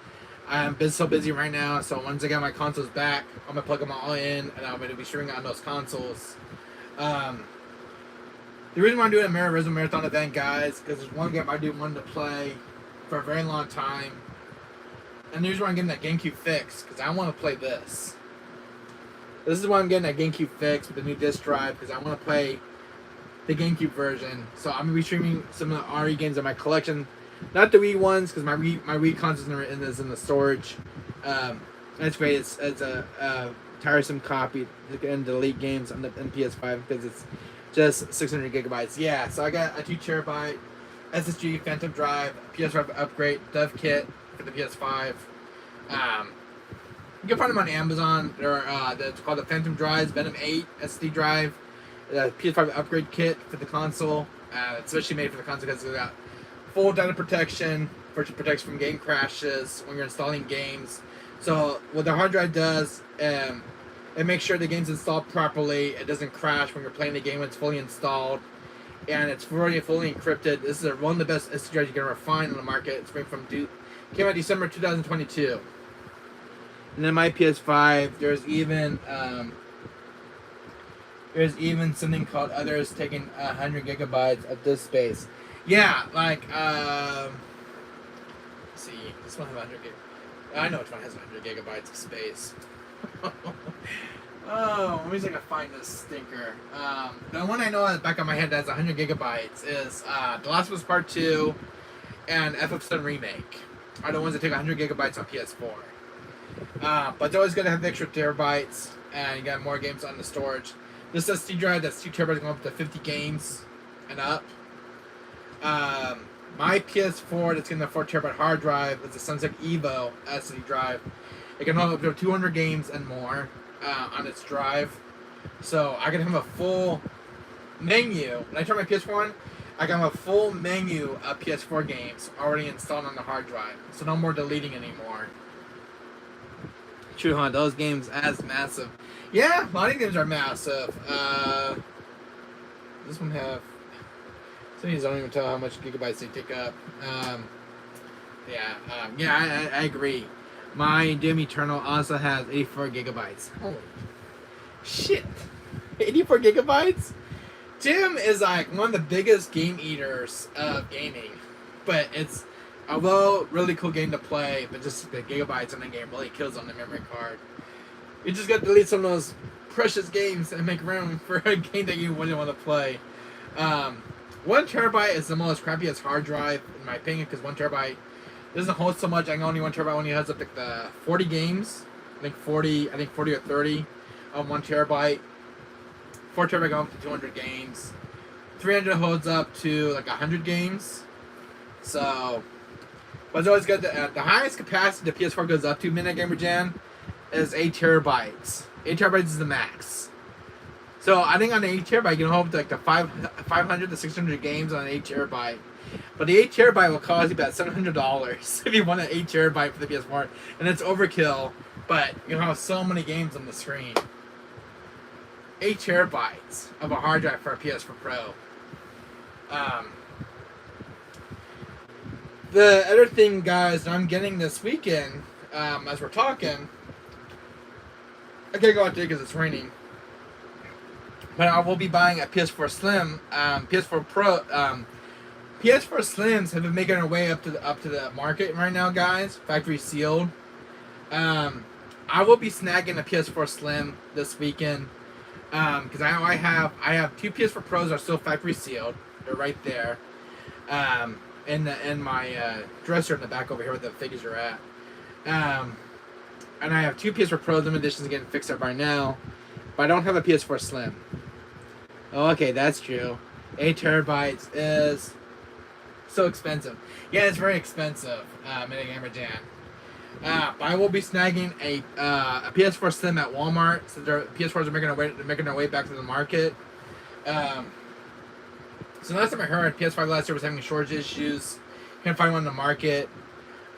I'm so busy right now. So once I get my consoles back, I'm gonna plug them all in, and I'm gonna be streaming on those consoles. The reason why I'm doing a Resident Marathon event, guys, because there's one game I do want to play for a very long time. And the reason why I'm getting that GameCube fix, because I want to play this. This is why I'm getting that GameCube fix with the new disc drive, because I want to play the GameCube version. So I'm going to be streaming some of the RE games in my collection. Not the Wii ones, because my Wii console is in the storage. That's great. It's a tiresome copy and delete games on the PS5 because it's just 600 gigabytes. Yeah, so I got a 2 terabyte SSD, Phantom drive, PS5 upgrade, dev kit for the PS5. You can find them on Amazon. It's called the Phantom Drives, Venom 8 SD drive, PS5 upgrade kit for the console. It's especially made for the console because it's got full data protection, which protects from game crashes when you're installing games. So what the hard drive does, it makes sure the game's installed properly. It doesn't crash when you're playing the game when it's fully installed. And it's already fully encrypted. This is one of the best SD drives you can ever find on the market. It's came out December 2022. And then my PS5, there's even something called Others taking 100 gigabytes of disk space. Yeah, like let's see, this one has 100 gigabytes. I know which one has 100 gigabytes of space. Oh, let me see if I can find this stinker. The one I know at the back of my head that's 100 gigabytes is The Last of Us Part 2 and FF7 Remake are the ones that take 100 gigabytes on PS4. But it's always going to have extra terabytes, and you got more games on the storage. This SD drive that's 2 terabytes going up to 50 games and up. My PS4 that's getting the 4 terabyte hard drive is the Sunset Evo SD drive. It can hold up to 200 games and more on its drive. So I can have a full menu. When I turn my PS4 on, I can have a full menu of PS4 games already installed on the hard drive. So no more deleting anymore. True, huh? Those games as massive. Yeah, a lot of games are massive. This one have... Some of these don't even tell how much gigabytes they take up. I agree. My Doom Eternal also has 84 gigabytes. Holy shit. 84 gigabytes? Doom is like one of the biggest game eaters of gaming. But it's, although really cool game to play, but just the gigabytes on the game really kills on the memory card. You just got to delete some of those precious games and make room for a game that you wouldn't want to play. 1 terabyte is the most crappiest hard drive, in my opinion, because 1 terabyte doesn't hold so much. I think only 1 terabyte only has up to the 40 games. I think 40 or 30 on 1 terabyte. 4 terabyte going up to 200 games. 300 holds up to like 100 games. So, but it's always good. The highest capacity the PS4 goes up to, Midnight Gamer Jan, is 8 terabytes. 8 terabytes is the max. So I think on the 8 terabyte, you can hold up to like the 500 to 600 games on an 8 terabyte. But the 8 terabyte will cost you about $700 if you want an 8 terabyte for the PS4. And it's overkill, but you have so many games on the screen. 8 terabytes of a hard drive for a PS4 Pro. The other thing, guys, that I'm getting this weekend, as we're talking, I can't go out there because it's raining. But I will be buying a PS4 Slim, PS4 Pro. PS4 Slims have been making their way up to the market right now, guys. Factory sealed. I will be snagging a PS4 Slim this weekend because I have 2 PS4 Pros that are still factory sealed. They're right there. In my dresser in the back over here where the figures are at. And I have 2 PS4 Pros. Limited editions getting fixed up right now, but I don't have a PS4 Slim. Oh, okay, that's true. 8 terabytes is so expensive. Yeah, it's very expensive. Midnight Gamer Jan. But I will be snagging a PS4 Slim at Walmart. So their PS4s are making their way back to the market. So last time I heard, PS5 last year was having shortage issues. Can't find one on the market.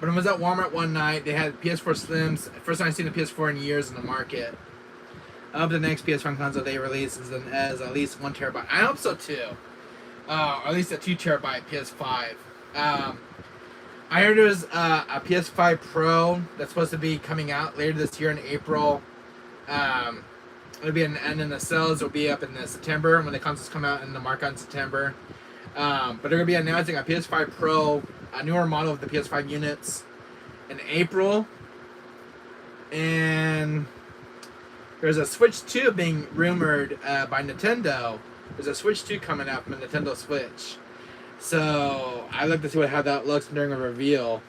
But I was at Walmart one night. They had PS4 Slims. First time I've seen a PS4 in years in the market. Of the next PS5 console they release is at least 1 terabyte. I hope so too. Or at least a 2 terabyte PS5. I heard there's a PS5 Pro that's supposed to be coming out later this year in April. It'll be and then the sales will be up in September when the consoles come out in the market in September. But they're gonna be announcing a PS5 Pro, a newer model of the PS5 units, in April. And there's a Switch 2 being rumored by Nintendo. There's a Switch 2 coming out from the Nintendo Switch. So I like to see how that looks during a reveal.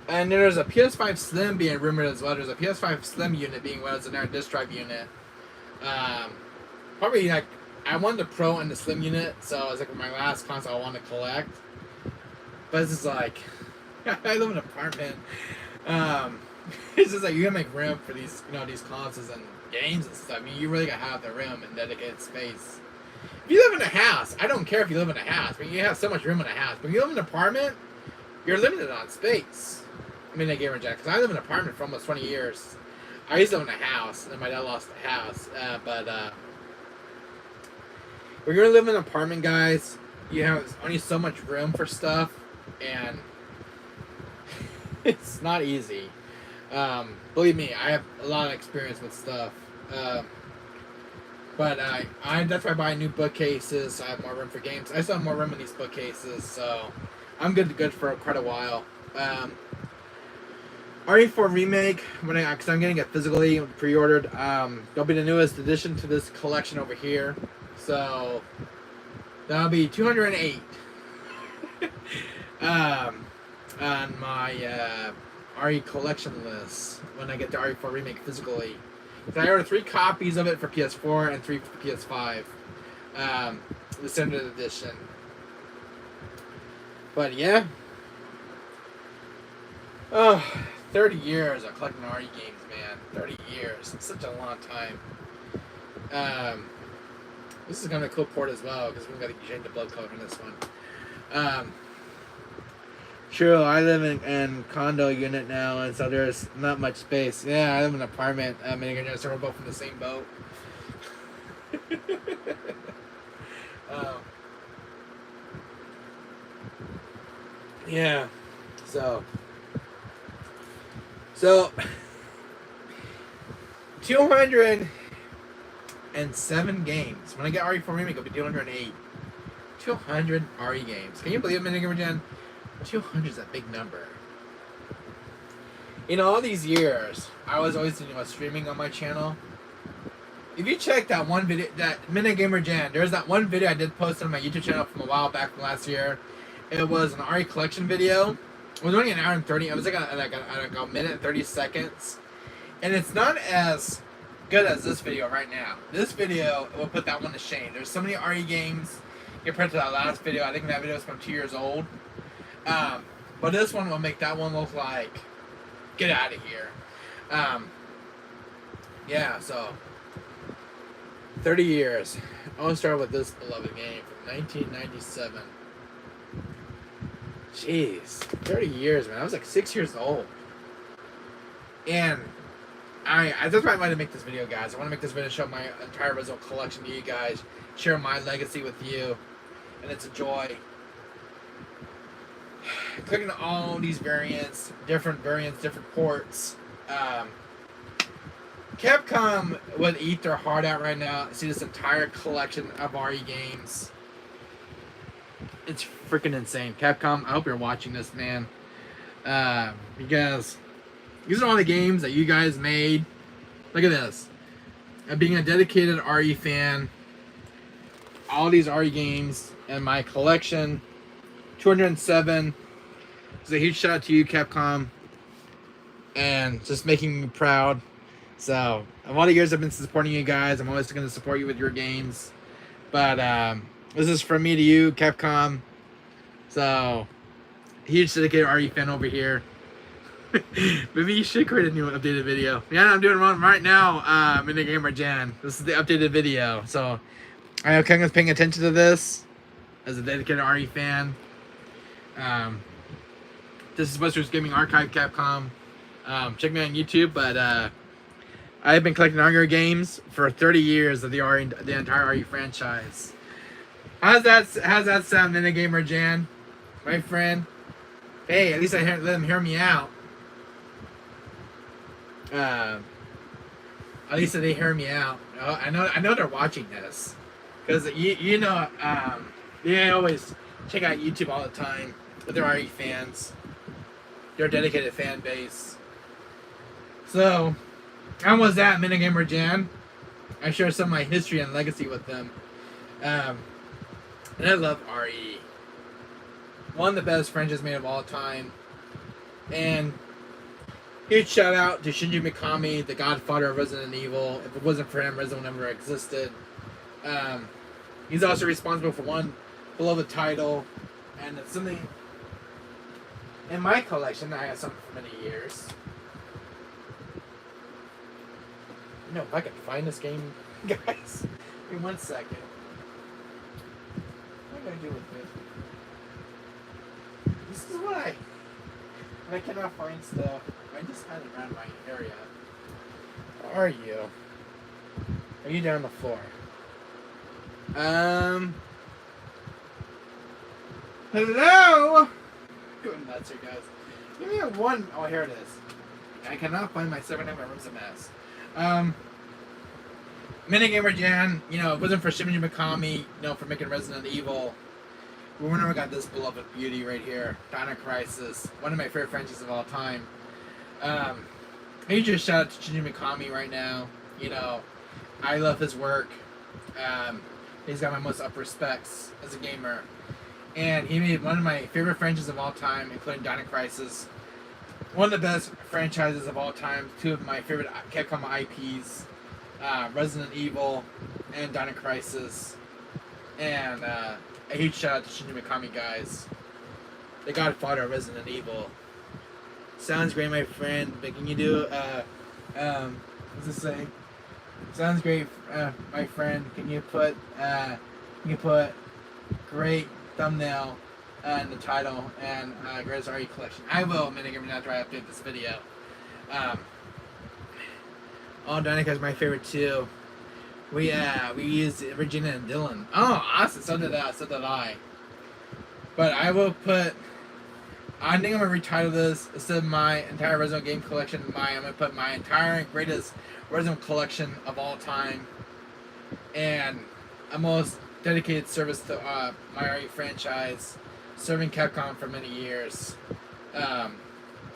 And then there's a PS5 Slim being rumored as well. There's a PS5 Slim unit being well as another disk drive unit. Probably like I want the Pro and the Slim unit, so it's like my last console I want to collect. But it's just like I live in an apartment. It's just like you gotta make room for these, these consoles and games and stuff. I mean, you really gotta have the room and dedicated space. If you live in a house, I don't care if you live in a house. I mean, you have so much room in a house. But if you live in an apartment, you're limited on space. I mean, Gamer Jack, because I live in an apartment for almost 20 years. I used to live in a house, and my dad lost the house. But when you're living in an apartment, guys, you have only so much room for stuff, and it's not easy. Believe me, I have a lot of experience with stuff. But that's why I buy new bookcases, so I have more room for games. I still have more room in these bookcases, so I'm good for quite a while. RE4 Remake, because I'm getting it physically pre-ordered, that'll be the newest addition to this collection over here. So that'll be 208 on my RE collection list when I get the RE4 Remake physically. So I ordered 3 copies of it for PS4 and 3 for PS5. The Standard Edition. But yeah. Oh, 30 years of collecting RE games, man. 30 years. It's such a long time. This is kind of a cool port as well, because we've got to change the blood color in this one. True, I live in condo unit now, and so there's not much space. Yeah, I live in an apartment. So we're both in the same boat. Yeah, so 207 games. When I get RE4 Remake, it'll be 208. 200 RE games. Can you believe it, Minigamer Gen? 200 is a big number. In all these years, I was always thinking about streaming on my channel. If you check that one video, that Minigamer Jan, there's that one video I did post on my YouTube channel from a while back from last year. It was an RE collection video. It was only an hour and 30. It was like a minute and 30 seconds. And it's not as good as this video right now. This video will put that one to shame. There's so many RE games compared to that last video. I think that video is from 2 years old. But this one will make that one look like, get out of here. Yeah, so 30 years. I'll start with this beloved game from 1997. Jeez, 30 years, man. I was like 6 years old. And that's why I wanted to make this video, guys. I want to make this video, show my entire Resident Evil collection to you guys, share my legacy with you, and it's a joy. Clicking all these variants, different ports. Capcom would eat their heart out right now. See this entire collection of RE games. It's freaking insane. Capcom, I hope you're watching this, man. Because these are all the games that you guys made. Look at this. Being a dedicated RE fan, all these RE games in my collection. 207. So a huge shout out to you, Capcom, and just making me proud. So a lot of years I've been supporting you guys. I'm always going to support you with your games. But this is from me to you, Capcom. So huge dedicated RE fan over here. Maybe you should create a new updated video. Yeah, I'm doing one right now. Minigamer Jan. This is the updated video. So I know Ken is paying attention to this as a dedicated RE fan. This is Buster's Gaming Archive, Capcom. Check me out on YouTube, but I've been collecting Argue games for 30 years of the entire RE franchise. How's that sound, Minigamer Jan? My friend? Hey, at least let them hear me out. At least they hear me out. I know they're watching this, because you know they always check out YouTube all the time with their RE fans. Their dedicated fan base. So, how was that, Minigamer Jan? I share some of my history and legacy with them. And I love RE. One of the best franchises made of all time. And huge shout out to Shinji Mikami, the godfather of Resident Evil. If it wasn't for him, Resident Evil never existed. He's also responsible for one beloved title. And it's something in my collection I have something for many years. You know, if I could find this game, guys. Give me 1 second. What am I gonna do with it? This is why. When I cannot find stuff, I just hide it around my area. Where are you? Are you down on the floor? Hello? Going nuts here, guys. Give me a one. Oh, here it is. I cannot find my 7 in my room's a mess. Minigamer Jan, you know, if it wasn't for Shinji Mikami, you know, for making Resident Evil, we never got this beloved beauty right here, Dino Crisis, one of my favorite franchises of all time. I need to shout out to Shinji Mikami right now. You know, I love his work. He's got my most up respects as a gamer. And he made one of my favorite franchises of all time, including Dino Crisis. One of the best franchises of all time. 2 of my favorite Capcom IPs, Resident Evil and Dino Crisis. And a huge shout out to Shinji Mikami, guys. The godfather of Resident Evil. Sounds great, my friend. But can you do, what's this saying? Sounds great, my friend. Can you put great thumbnail and the title and Greatest RE Collection? I will, Minigamer, after I update this video. Oh, Danica is my favorite too. We used Regina and Dylan. Oh, awesome! So did I. But I will put. I think I'm gonna retitle this instead of my entire Resident game collection. I'm gonna put my entire greatest Resident collection of all time, and a most dedicated service to my RE franchise, serving Capcom for many years. You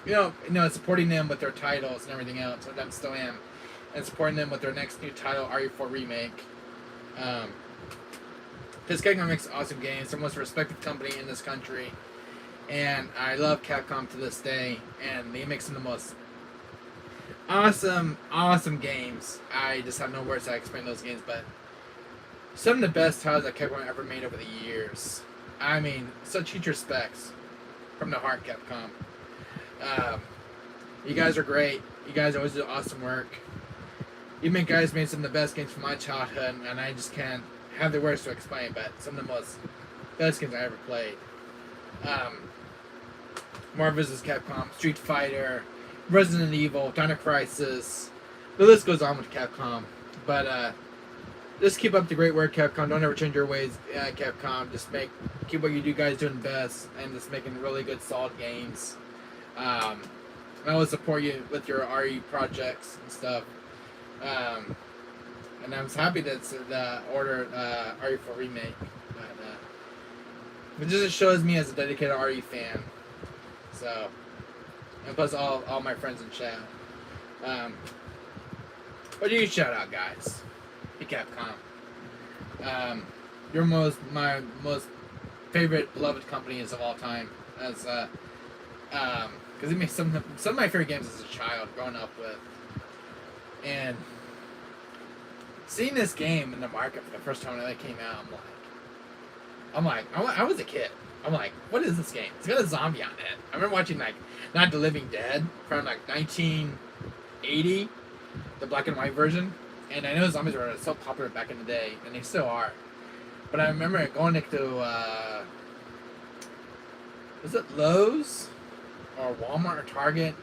know, supporting them with their titles and everything else, which I still am, and supporting them with their next new title, RE4 Remake. Because Capcom makes awesome games, they're the most respected company in this country, and I love Capcom to this day, and they make some of the most awesome games. I just have no words to explain those games, but some of the best titles that Capcom ever made over the years. I mean, such huge respects from the heart, Capcom. You guys are great. You guys always do awesome work. You guys made some of the best games from my childhood, and I just can't have the words to explain, but some of the most best games I ever played. Marvel vs. Capcom, Street Fighter, Resident Evil, Dino Crisis. The list goes on with Capcom. But just keep up the great work, Capcom. Don't ever change your ways, Capcom. Just keep what you guys doing best, and just making really good, solid games. I always support you with your RE projects and stuff. And I'm happy that the order RE4 Remake. But it just shows me as a dedicated RE fan. So, and plus all my friends in chat. But you shout out, guys. Hey, Capcom. You're my most favorite, beloved companies of all time. As because it makes some of my favorite games as a child, growing up with, and seeing this game in the market for the first time when it came out, I was a kid. I'm like, what is this game? It's got a zombie on it. I remember watching like Night of the Living Dead from like 1980, the black and white version, and I know zombies were so popular back in the day, and they still are. But I remember going to was it Lowe's? or Walmart or Target,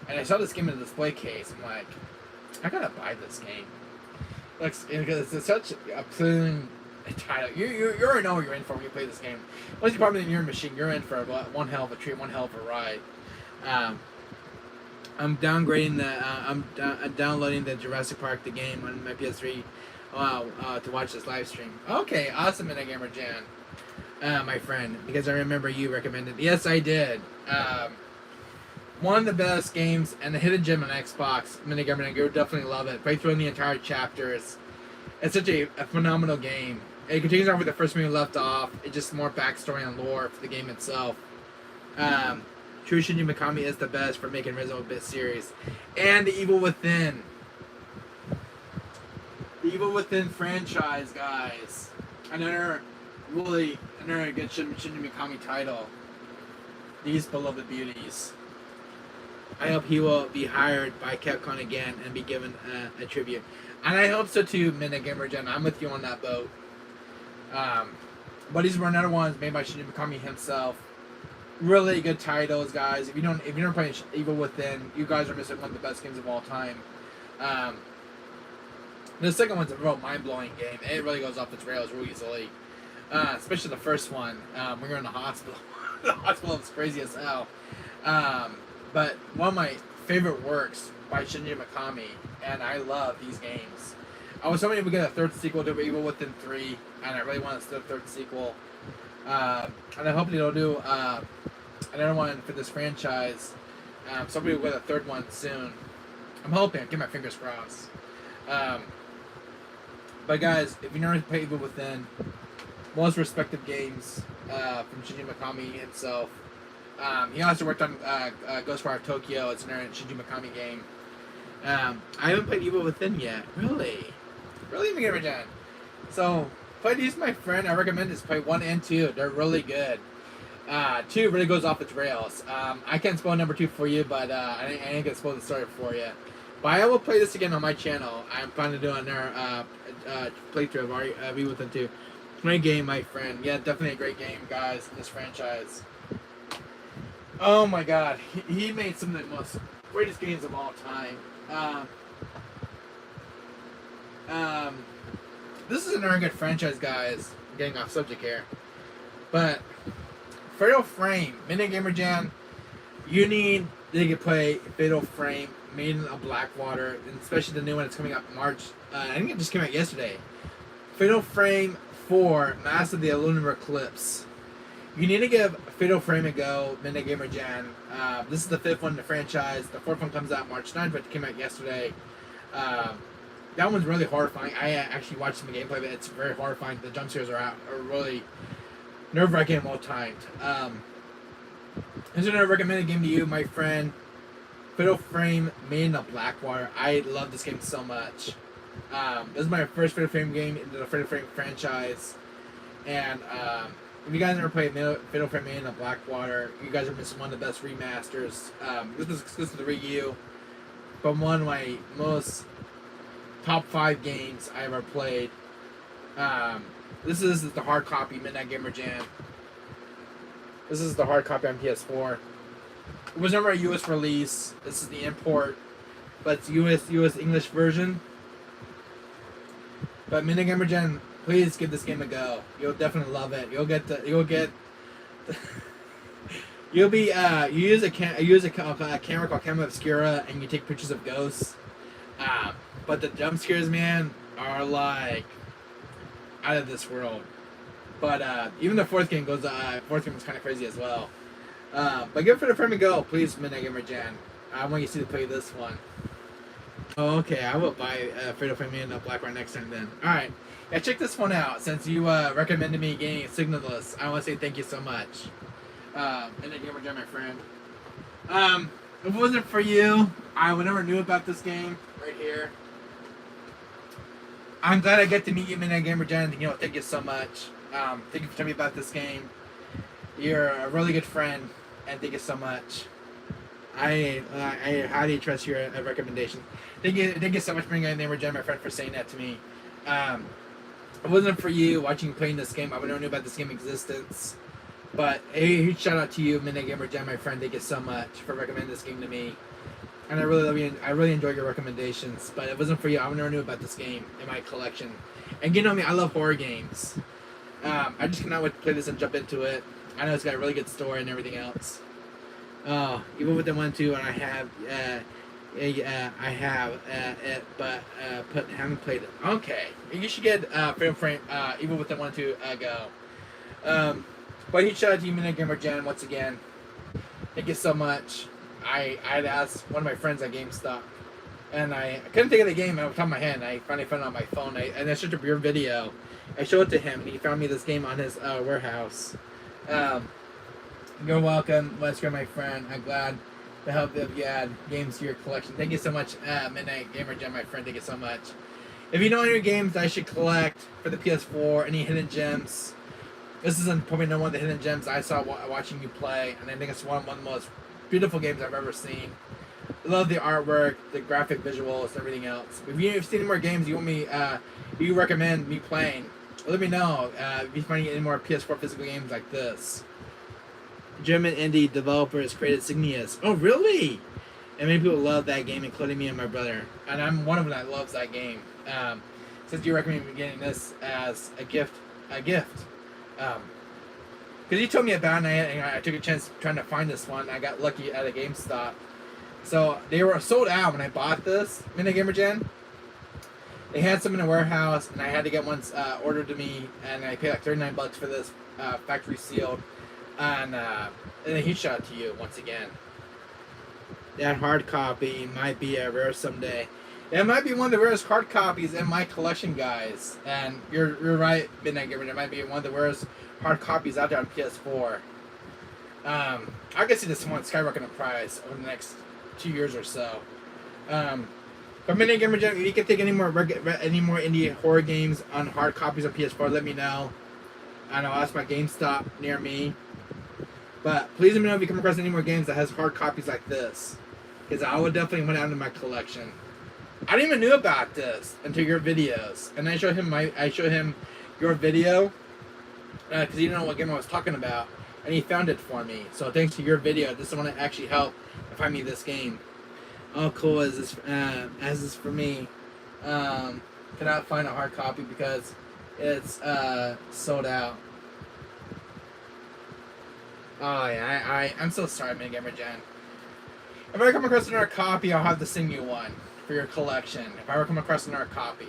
and I saw this game in the display case. I'm like, I gotta buy this game. Because it's such a plain title. You already know what you're in for when you play this game. Once you pop it in your machine, you're in for one hell of a treat, one hell of a ride. I'm downgrading I'm downloading the Jurassic Park the game on my PS3 to watch this live stream. Okay, awesome, Gamer Jan, my friend, because I remember you recommended. Yes, I did. One of the best games and the hidden gem on Xbox. Gamer, you'll definitely love it. Play through the entire chapters. It's such a phenomenal game. It continues on where the first movie left off. It's just more backstory and lore for the game itself. True Shinji Mikami is the best for making Resident Evil series. And the Evil Within. The Evil Within franchise, guys. Another good Shinji Mikami title. These beloved beauties. I hope he will be hired by Capcom again and be given a tribute. And I hope so too, Gamer Jen. I'm with you on that boat. But these were another ones made by Shinji Mikami himself. Really good titles, guys. If you're not playing Evil Within, you guys are missing one of the best games of all time. The second one's a real mind-blowing game. It really goes off its rails real easily. Especially the first one, when you're in the hospital. The hospital is crazy as hell. But one of my favorite works by Shinji Mikami, and I love these games. I was hoping we would get a third sequel to Evil Within 3, and I really want a third sequel. And I hope they'll do another one for this franchise. Somebody will get a third one soon. I'm hoping. Get my fingers crossed. But guys, if you never played Evil Within, most respected games from Shinji Mikami himself. He also worked on Ghostwire Tokyo. It's another Shinji Mikami game. I haven't played Evil Within yet. Really, Gamer Jen. So play these, my friend. I recommend this. Play 1 and 2. They're really good. 2 really goes off its rails. I can't spoil number 2 for you, but I ain't gonna spoil the story for you. But I will play this again on my channel. I'm planning to do another playthrough of Evil Within 2. Great game, my friend. Yeah, definitely a great game, guys, in this franchise. Oh my god, he made some of the most greatest games of all time. This is another good franchise, guys. I'm getting off subject here. But Fatal Frame, Gamer Jam, you need to play Fatal Frame, Maiden of Blackwater, and especially the new one that's coming out in March. I think it just came out yesterday. Fatal Frame 4, Master of the Lunar Eclipse. You need to give Fatal Frame a go, Gamer Jan. This is the 5th one in the franchise. The 4th one comes out March 9th, but it came out yesterday. That one's really horrifying. I actually watched some gameplay, but it's very horrifying. The jump scares are really nerve-wracking and well-timed. Here's another recommended game to you, my friend. Fatal Frame, Maiden of Blackwater. I love this game so much. This is my first Fatal Frame game into the Fatal Frame franchise. And if you guys never played Fatal Frame Maiden of Blackwater, you guys are missing one of the best remasters. This was exclusive to Wii U, but one of my most top 5 games I ever played. This is the hard copy, Midnight Gamer Jam. This is the hard copy on PS4. It was never a US release. This is the import, but it's US English version. But Midnight Gamer Jam, please give this game a go. You'll definitely love it. You use a camera called Camera Obscura, and you take pictures of ghosts. But the jump scares, man, are like out of this world. But even the 4th game was kind of crazy as well. But give it a frame a go, please, Midnight Gamer Jan. I want you to play this one. Oh, okay, I will buy Fatal Frame Maiden of Blackwater next time then. Alright, yeah, check this one out. Since you recommended me getting Signalless, I want to say thank you so much. Midnight Gamer Jan, my friend. If it wasn't for you, I would never knew about this game right here. I'm glad I get to meet you, Midnight Gamer Jan. Thank you so much. Thank you for telling me about this game. You're a really good friend, and thank you so much. I highly trust your recommendation. Thank you so much, Midnight Gamer Jan, my friend, for saying that to me. If it wasn't for you watching playing this game, I would never knew about this game's existence. But a huge shout out to you, Midnight Gamer Jen, my friend. Thank you so much for recommending this game to me. And I really love you. I really enjoy your recommendations. But if it wasn't for you, I would never knew about this game in my collection. And you know me, I love horror games. I just cannot wait to play this and jump into it. I know it's got a really good story and everything else. Even with the 1 2, and I have it, but haven't played it. Okay, you should get Frame even with the 1 2 go. But huge shout out to you, Midnight Gamer Jen, once again. Thank you so much. I had asked one of my friends at GameStop, and I couldn't think of the game off the top of my head. I finally found it on my phone, and I searched up your video. I showed it to him, and he found me this game on his warehouse. You're welcome, Wesker, my friend. I'm glad to help you add games to your collection. Thank you so much, Midnight Gamer Jen, my friend. Thank you so much. If you know any games I should collect for the PS4, any hidden gems, this is probably one of the hidden gems I saw watching you play, and I think it's one of the most beautiful games I've ever seen. I love the artwork, the graphic visuals, and everything else. If you've seen any more games you want me, you recommend me playing, let me know. If you find any more PS4 physical games like this. German indie developers created Signius. Oh, really? And many people love that game, including me and my brother. And I'm one of them that loves that game. Since you recommend me getting this as a gift. Because you told me about it, and I took a chance trying to find this one. I got lucky at a GameStop. So they were sold out when I bought this, Midnight Gamer Jen. They had some in the warehouse, and I had to get one ordered to me, and I paid like $39 for this, factory sealed. And a huge shout out to you once again. That hard copy might be rare someday. It might be one of the rarest hard copies in my collection, guys. And you're right, Midnight Gamer. It might be one of the rarest hard copies out there on PS4. I can see this one skyrocketing in price over the next 2 years or so. But Midnight Gamer, if you can take any more indie horror games on hard copies on PS4, let me know. And I'll ask my GameStop near me. But please let me know if you come across any more games that has hard copies like this, because I would definitely put it into my collection. I didn't even knew about this until your videos, and I showed him your video because he didn't know what game I was talking about, and he found it for me. So thanks to your video, this is the one that actually helped find me this game. Oh, cool! As this for me, cannot find a hard copy because it's sold out. Oh yeah, I'm so sorry, Midnight Gamer Jen. If I come across another copy, I'll have to sing you one for your collection. If I ever come across another copy,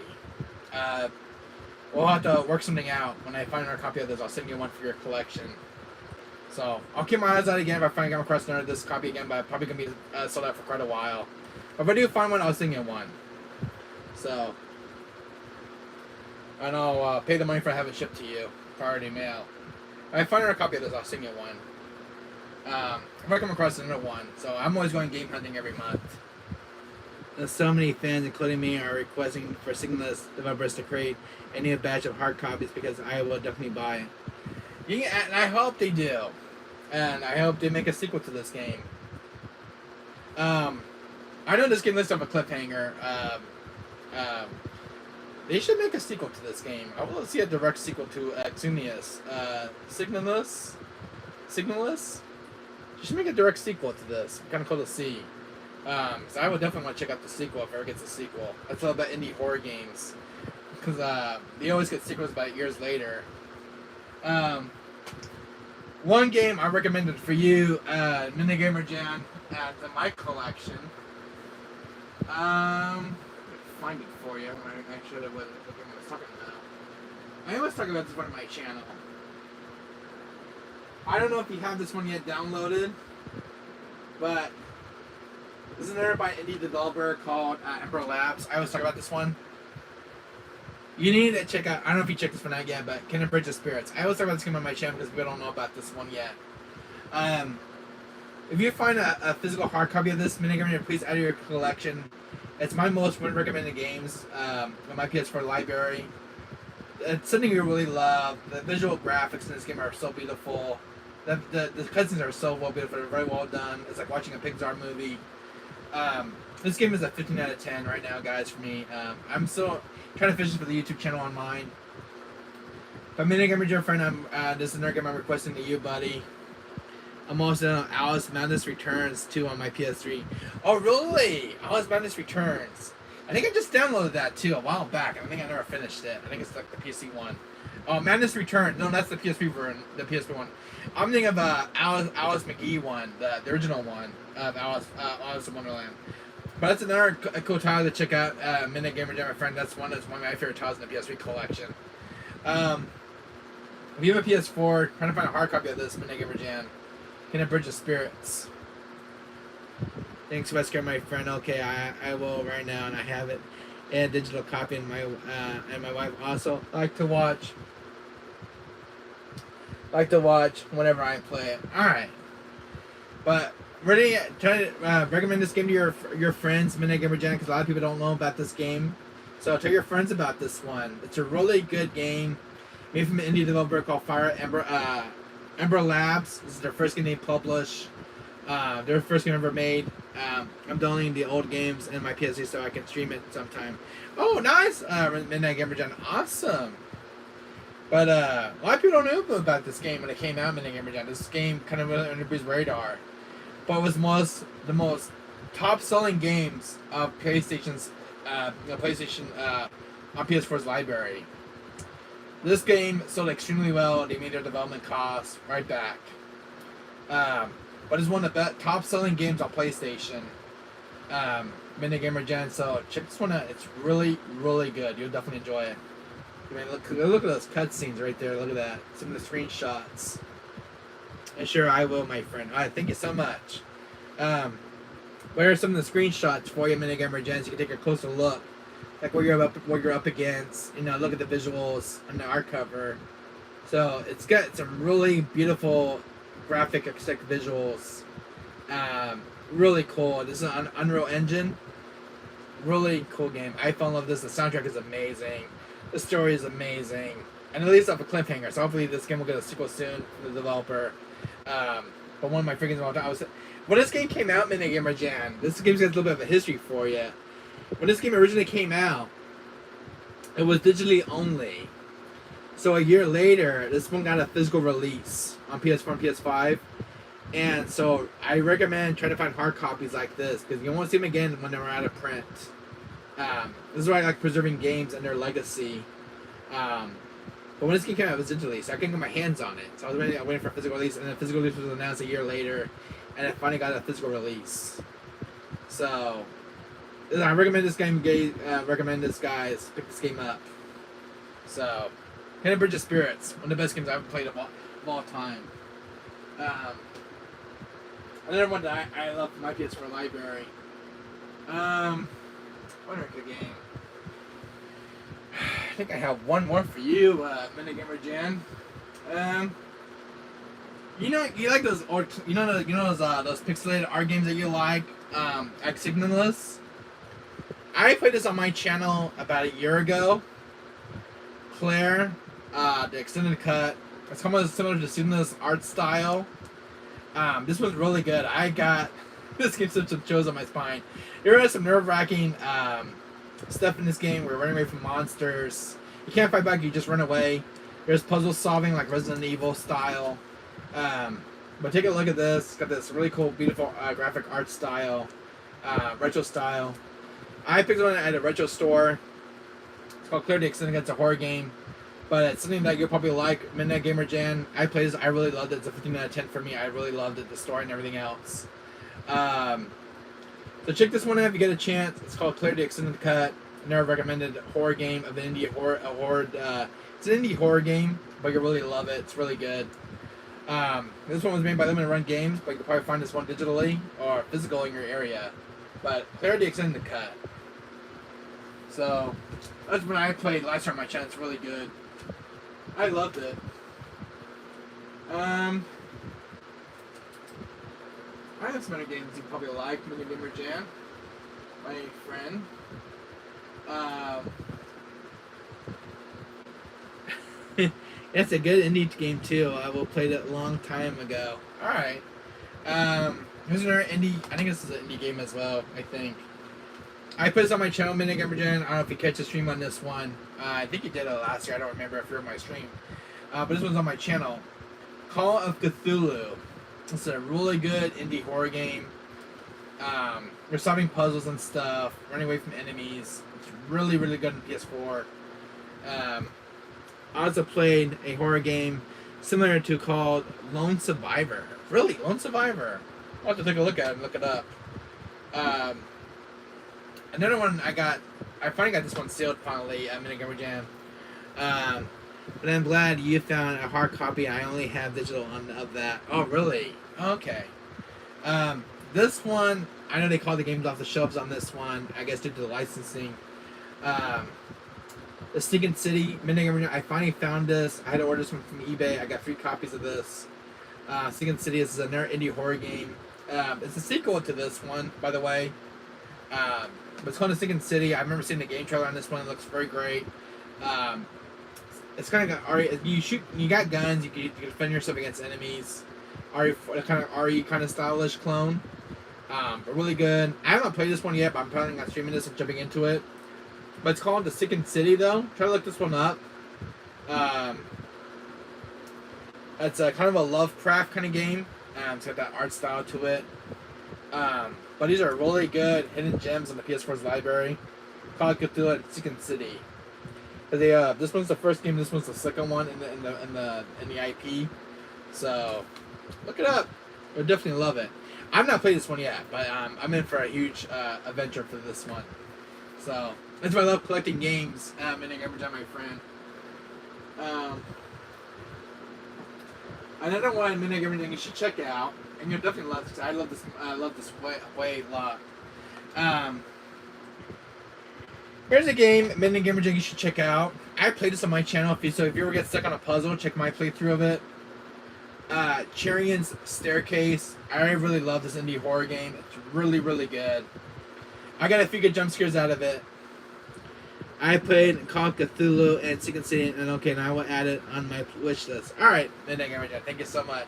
we'll have to work something out. When I find another copy of this, I'll send you one for your collection. So I'll keep my eyes out again if I finally come across another this copy again, but I'm probably gonna be sold out for quite a while. But if I do find one, I'll sing you one. So, and I'll pay the money for having it shipped to you, priority mail. If I find another copy of this, I'll sing you one. If I come across another one, so I'm always going game hunting every month. So many fans, including me, are requesting for Signalis developers to create a new batch of hard copies because I will definitely buy it. And I hope they do, and I hope they make a sequel to this game. I know this game lists up a cliffhanger. They should make a sequel to this game. I want to see a direct sequel to Xunius. Signalis? You should make a direct sequel to this. I'm kind of cool to see. So I would definitely want to check out the sequel if it ever gets a sequel. That's all about indie horror games. Because they always get sequels about years later. One game I recommended for you, Midnight Gamer Jen, at my collection. Find it for you. I should have what game I was talking about. I was talking about this one on my channel. I don't know if you have this one yet downloaded, but this is another by an indie developer called Emperor Labs. I always talk about this one. You need to check out, I don't know if you checked this one out yet, but Kingdom Bridge of Spirits. I always talk about this game on my channel because we don't know about this one yet. If you find a physical hard copy of this, Midnight Gamer, please add to your collection. It's my most recommended games on my PS4 library. It's something you really love. The visual graphics in this game are so beautiful. The cutscenes are so beautiful. They're very well done. It's like watching a Pixar movie. This game is a 15 out of 10 right now, guys, for me. I'm still trying to finish for the YouTube channel on mine. But Mini Gamer Jam friend, this is another game I'm requesting to you, buddy. I'm also on Alice Madness Returns 2 on my PS3. Oh, really? Alice Madness Returns. I think I just downloaded that too a while back. I think I never finished it. I think it's like the PC one. Oh, Madness Returns. No, that's the PSP version. The PSP one. I'm thinking of Alice McGee one, the original one of Alice in Wonderland. But that's another cool title to check out. Midnight Gamer Jam, my friend. That's one of my favorite titles in the PS3 collection. If you have a PS4, trying to find a hard copy of this Midnight Gamer Jam. Can I Bridge of Spirits? Thanks for asking, my friend. Okay, I will right now, and I have it in a digital copy. And my wife also like to watch whenever I play it. All right, but really try to recommend this game to your friends, Midnight Gamer Jam, because a lot of people don't know about this game. So tell your friends about this one. It's a really good game, made from an indie developer called Fire Ember Labs. This is their first game they published. Their first game ever made. I'm downloading the old games in my PS3 so I can stream it sometime. Oh, nice! Midnight Gamer Jam, awesome. But a lot of people don't know about this game when it came out. Midnight Gamer Jam. This game kind of went under people's radar, but it was the most top-selling games of PlayStation's PlayStation on PS4's library. This game sold extremely well. They made their development costs right back. But it's one of the top-selling games on PlayStation. Midnight Gamer Jam. So check this one out. It's really, really good. You'll definitely enjoy it. I mean, look at those cutscenes right there. Look at that. Some of the screenshots. And sure, I will, my friend. All right, thank you so much. Where are some of the screenshots for you, Midnight Gamer Jam? So you can take a closer look. Like what you're up against, look at the visuals on the art cover. So it's got some really beautiful graphic aesthetic visuals. Really cool. This is an Unreal Engine. Really cool game. I fell in love with this. The soundtrack is amazing. The story is amazing. And it leaves off a cliffhanger. So hopefully this game will get a sequel soon from the developer. But one of my freaking when this game came out, Midnight Gamer Jam, this game's got a little bit of a history for you. When this game originally came out, it was digitally only. So a year later, this one got a physical release on PS4 and PS5. And so I recommend trying to find hard copies like this, because you won't see them again when they're out of print. This is why I like preserving games and their legacy. But when this game came out, it was digitally, so I couldn't get my hands on it. So I was waiting for a physical release, and the physical release was announced a year later, and I finally got a physical release. So I recommend this game. Recommend this, guys. Pick this game up. So, Hidden Bridge of Spirits, one of the best games I've ever played of all time. Another one that I love from my PS4 library. What a good game. I think I have one more for you, Midnight Gamer Jam. You like those, or those pixelated art games that you like Signalis? I played this on my channel about a year ago. Claire, the extended cut. It's kind of similar to Signalis art style. This was really good. I got this game such chills on my spine. There is some nerve-wracking stuff in this game. We're running away from monsters. You can't fight back. You just run away. There's puzzle solving like Resident Evil style. But take a look at this. It's got this really cool, beautiful graphic art style, retro style. I picked one at a retro store. It's called Claire the Extended. It's a horror game, but it's something that you'll probably like. Midnight Gamer Jam. I played this. I really loved it. It's a 15 out of 10 for me. I really loved it. The story and everything else. So check this one out if you get a chance. It's called Claire the Extended Cut. Never recommended horror game of an indie horror. It's an indie horror game, but you'll really love it. It's really good. This one was made by Limited Run Games, but you can probably find this one digitally or physical in your area. But Claire the Extended Cut. So that's when I played last time on my channel. It's really good. I loved it. I have some other games you probably like. Midnight Gamer Jam, my friend. It's a good indie game too. I played it a long time ago. All right. Here's another indie. I think this is an indie game as well. I think. I put this on my channel, Midnight Gamer Jam. I don't know if you catch the stream on this one. I think you did it last year. I don't remember if you were on my stream. but this one's on my channel. Call of Cthulhu. It's a really good indie horror game. You're solving puzzles and stuff, running away from enemies. It's really, really good on PS4. I also played a horror game similar to called Lone Survivor. Really, Lone Survivor. I'll have to take a look at it and look it up. Another one I finally got this one sealed finally at Minigamer Jam. But I'm glad you found a hard copy. I only have digital of that. Oh, really? Okay. This one, I know they call the games off the shelves on this one, I guess due to the licensing. The Stinking City, Minigamer, I finally found this. I had to order this one from eBay. I got 3 copies of this. Stinking City is another indie horror game. It's a sequel to this one, by the way. But it's called The Stinking City. I remember seeing the game trailer on this one. It looks very great. It's kind of got you got guns. You can defend yourself against enemies. Kind of RE kind of stylish clone. But really good. I haven't played this one yet, but I'm planning on streaming this and jumping into it. But it's called The Stinking City, though. Try to look this one up. It's a kind of a Lovecraft kind of game. It's got that art style to it. But these are really good hidden gems in the PS4's library. Call of Cthulhu and Stinking City. This one's the first game. This one's the second one in the IP. So look it up. You'll definitely love it. I've not played this one yet, but I'm in for a huge adventure for this one. So that's why I love collecting games. Minigamer Jam, my friend. Another one, Minigamer Jam, you should check out, and you'll definitely love this. I love this way a lot. Here's a game, Minigamer Jam, you should check out. I played this on my channel, so if you ever get stuck on a puzzle, check my playthrough of it. Cherion's Staircase. I really love this indie horror game. It's really, really good. I got a few good jump scares out of it. I played Call of Cthulhu and Stinking City, and okay, and I will add it on my wish list. Alright, Minigamer Jam, thank you so much.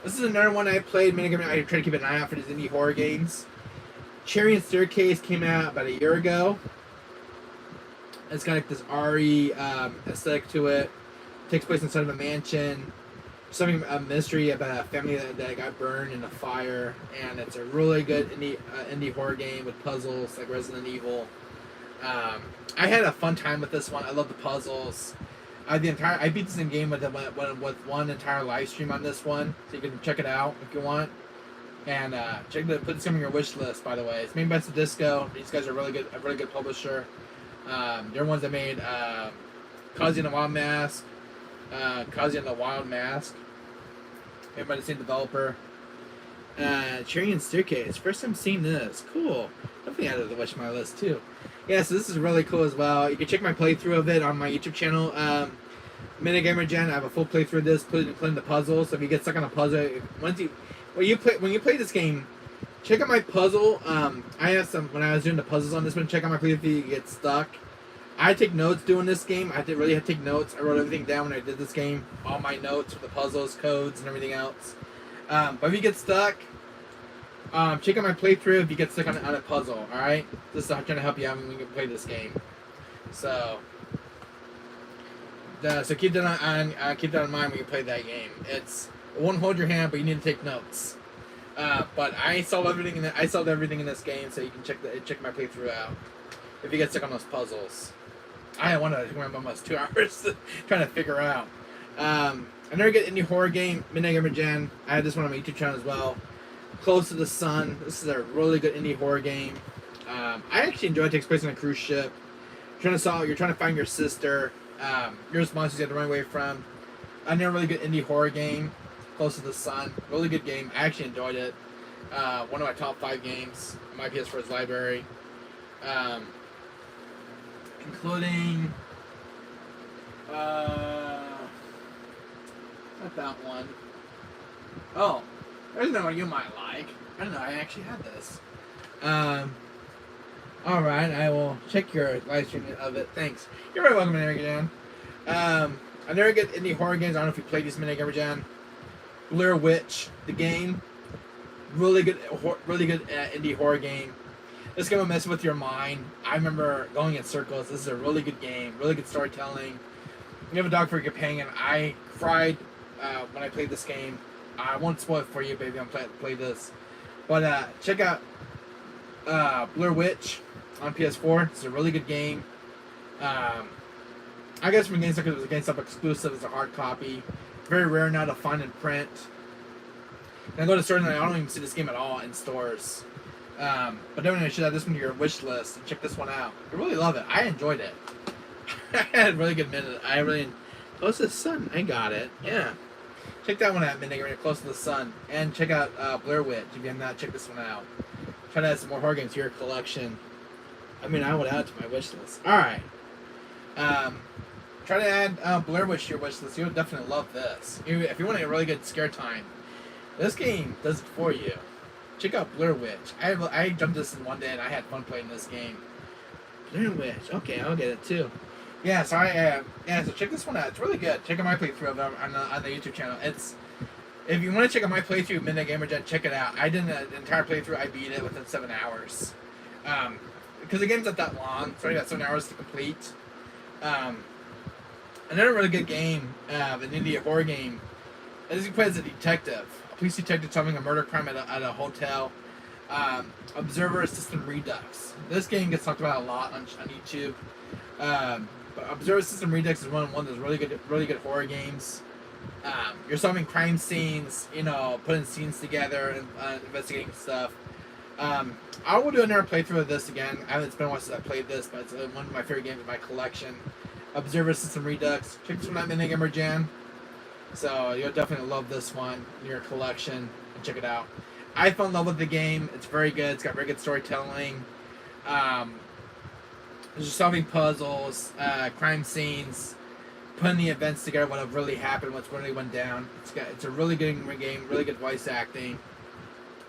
This is another one I played. Minigamer, I try to keep an eye out for these indie horror games. Cherion's Staircase came out about a year ago. It's got like this RE aesthetic to it. Takes place inside of a mansion. A mystery about a family that got burned in a fire, and it's a really good indie horror game with puzzles like Resident Evil. I had a fun time with this one. I love the puzzles. I beat this in game with one entire live stream on this one, so you can check it out if you want. And put this on your wish list. By the way, it's made by Sadisco. These guys are a really good publisher. They're ones that made Kazi and the Wild Mask. Kazi and the Wild Mask. Made by the same developer. Cherion's Staircase. First time seeing this. Cool. Definitely added to my list too. Yeah, so this is really cool as well. You can check my playthrough of it on my YouTube channel. Minigamer Jam. I have a full playthrough of this, including the puzzle. So if you get stuck on a puzzle, when you play this game, check out my puzzle. I have some when I was doing the puzzles on this one. Check out my playthrough if you get stuck. I take notes doing this game. I really had to take notes. I wrote everything down when I did this game. All my notes with the puzzles, codes, and everything else. But if you get stuck, check out my playthrough if you get stuck on a puzzle. All right, this is trying to help you out when you can play this game. So keep that in mind when you play that game. It won't hold your hand, but you need to take notes. But I solved everything in this game, so you can check my playthrough out if you get stuck on those puzzles. I wanted to spend almost 2 hours trying to figure out. Another good indie horror game, Minigamer Jam. I had this one on my YouTube channel as well. Close to the Sun. This is a really good indie horror game. I actually enjoy it. It takes place on a cruise ship. You're trying to find your sister. There's monsters you have to run away from. Another really good indie horror game. Close to the Sun. Really good game. I actually enjoyed it. One of my top 5 games in my PS4's library. Including not that one. Oh, there's another one you might like. I don't know, I actually had this. Alright, I will check your live stream of it. Thanks. You're very welcome, Minigamer Jam. Another good indie horror games. I don't know if you played this, Minigamer Jam. Blair Witch, the game. Really good indie horror game. This game will mess with your mind. I remember going in circles. This is a really good game. Really good storytelling. You have a dog for your companion. I cried when I played this game. I won't spoil it for you, baby. I'm play this, but check out Blair Witch on PS4. It's a really good game. I guess from GameStop, because it was a GameStop exclusive, it's a hard copy. Very rare now to find in print. And I go to stores and I don't even see this game at all in stores. But definitely should add this one to your wish list and check this one out. I really love it. I enjoyed it. I had a really good minute. Close to the Sun. I got it. Yeah. Check that one out, Midnight Gamer, Close to the Sun. And check out Blair Witch if you have not checked this one out. Try to add some more horror games to your collection. I mean, I would add it to my wish list. Alright. Try to add Blair Witch to your wish list. You'll definitely love this. If you want a really good scare time, this game does it for you. Check out Blair Witch. I jumped this in one day and I had fun playing this game. Blair Witch. Okay, I'll get it too. Yeah, so so check this one out. It's really good. Check out my playthrough of it on the YouTube channel. If you want to check out my playthrough of Midnight Gamer Gen, check it out. I did an entire playthrough. I beat it within 7 hours. Because the game's not that long. It's only about 7 hours to complete. Another really good game, an indie horror game, is you play as a detective. A police detective solving a murder crime at a hotel. Observer System Redux. This game gets talked about a lot on YouTube. But Observer System Redux is one of those really good horror games. You're solving crime scenes, putting scenes together and investigating stuff. I will do another playthrough of this again. It's been a while since I played this, but it's one of my favorite games in my collection. Observer System Redux. Check this one out, Midnight Gamer Jam. So you'll definitely love this one in your collection. And check it out. I fell in love with the game. It's very good. It's got very good storytelling. Just solving puzzles, crime scenes, putting the events together, what really happened, what's really went down. It's a really good game, really good voice acting.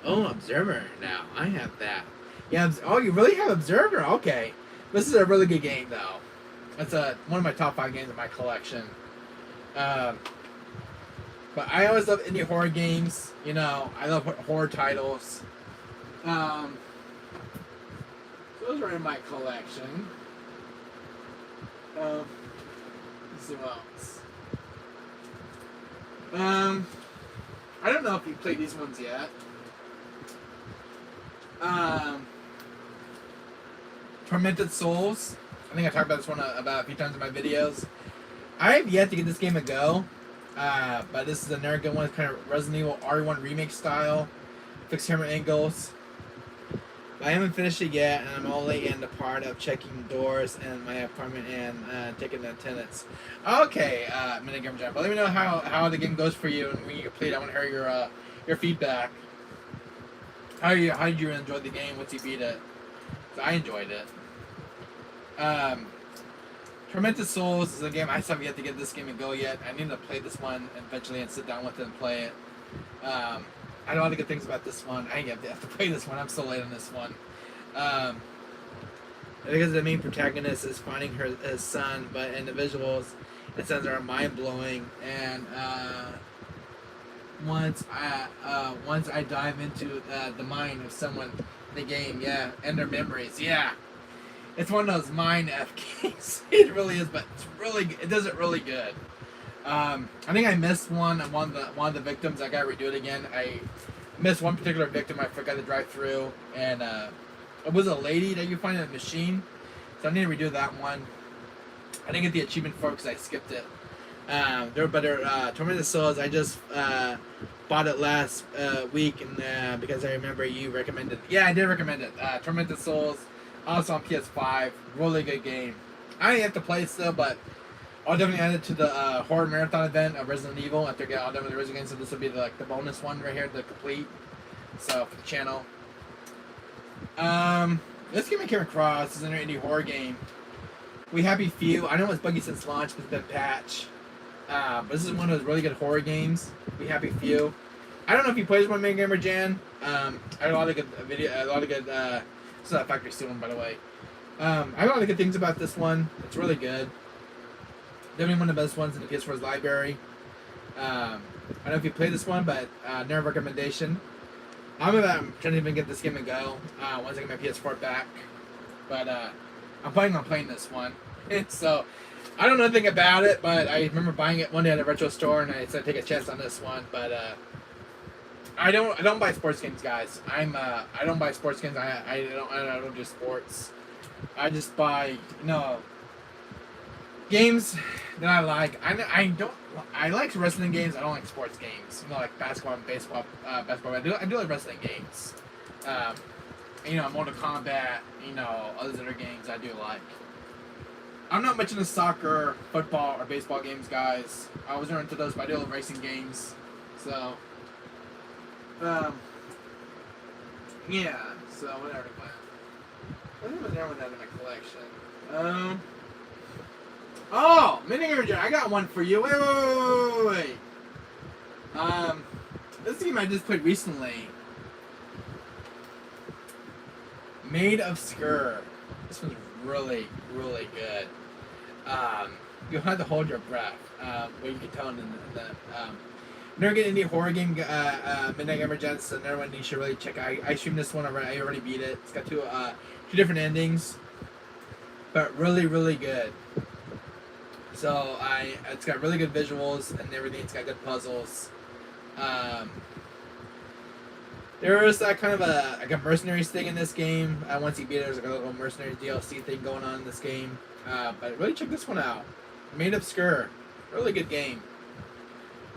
Oh, Observer now. I have that. Yeah, you really have Observer? Okay. This is a really good game, though. It's one of my top 5 games in my collection. But I always love indie horror games. I love horror titles. Those are in my collection. Let's see what else. I don't know if you played these ones yet. Tormented Souls. I think I talked about this one about a few times in my videos. I have yet to get this game a go. But this is another good one. It's kind of Resident Evil RE1 remake style. Fixed camera angles. I haven't finished it yet, and I'm only in the part of checking doors in my apartment and taking the tenants. Okay, Midnight Gamer Jam. But let me know how the game goes for you, and when you complete it, I want to hear your feedback. How did you enjoy the game once you beat it? 'Cause I enjoyed it. Tormented Souls is a game I still have yet to get this game and go yet. I need to play this one eventually and sit down with it and play it. I know a lot of good things about this one. I have to play this one. I'm so late on this one. Because the main protagonist is finding his son, but in the visuals, it says are mind blowing. And once I dive into the mind of someone in the game, and their memories, it's one of those mind F games. It really is, but it does it really good. I think I missed one of the victims. I gotta redo it again. I missed one particular victim. I forgot to drive through, and it was a lady that you find in a machine. So I need to redo that one. I didn't get the achievement for it because I skipped it. Tormented Souls. I just bought it last week, and because I remember you recommended. Yeah, I did recommend it. Tormented Souls, also on PS5. Really good game. I didn't have to play it still, but I'll definitely add it to the horror marathon event of Resident Evil after I get all done with the Resident Evil. So this will be the bonus one right here, the complete. So for the channel. This game I came across is an indie horror game. We Happy Few. I know it's buggy since launch, but it's been patched. But this is one of those really good horror games. We Happy Few. I don't know if you played this one, Midnight Gamer Jan. I had a lot of good this is a Factory Steel one, by the way. I have a lot of good things about this one. It's really good. Definitely one of the best ones in the PS4's library. I don't know if you played this one, but another recommendation. I'm trying to even get this game to go once I get my PS4 back. But I'm planning on playing this one. So I don't know anything about it, but I remember buying it one day at a retro store, and I said take a chance on this one. But I don't buy sports games, guys. I don't buy sports games. I don't do sports. I just buy games that I like. I like wrestling games. I don't like sports games. Like basketball and baseball. Basketball. I do like wrestling games. Mortal Kombat. Other games I do like. I'm not much into soccer, football, or baseball games, guys. I was into those, but I do love racing games. So, yeah. So whatever. What was there with that in my collection? Oh, Mini Gamer, I got one for you. Wait. This game I just played recently. Made of Skur. This one's really, really good. You'll have to hold your breath. What you can tell in the never get any horror game, Midnight Emergence, so another one you should really check out. I streamed this one already. I already beat it. It's got two different endings, but really, really good. So it's got really good visuals and everything. It's got good puzzles. There was that kind of a mercenaries thing in this game. Once you beat it, there's like a little mercenary DLC thing going on in this game. But really check this one out. Made of Skur. Really good game.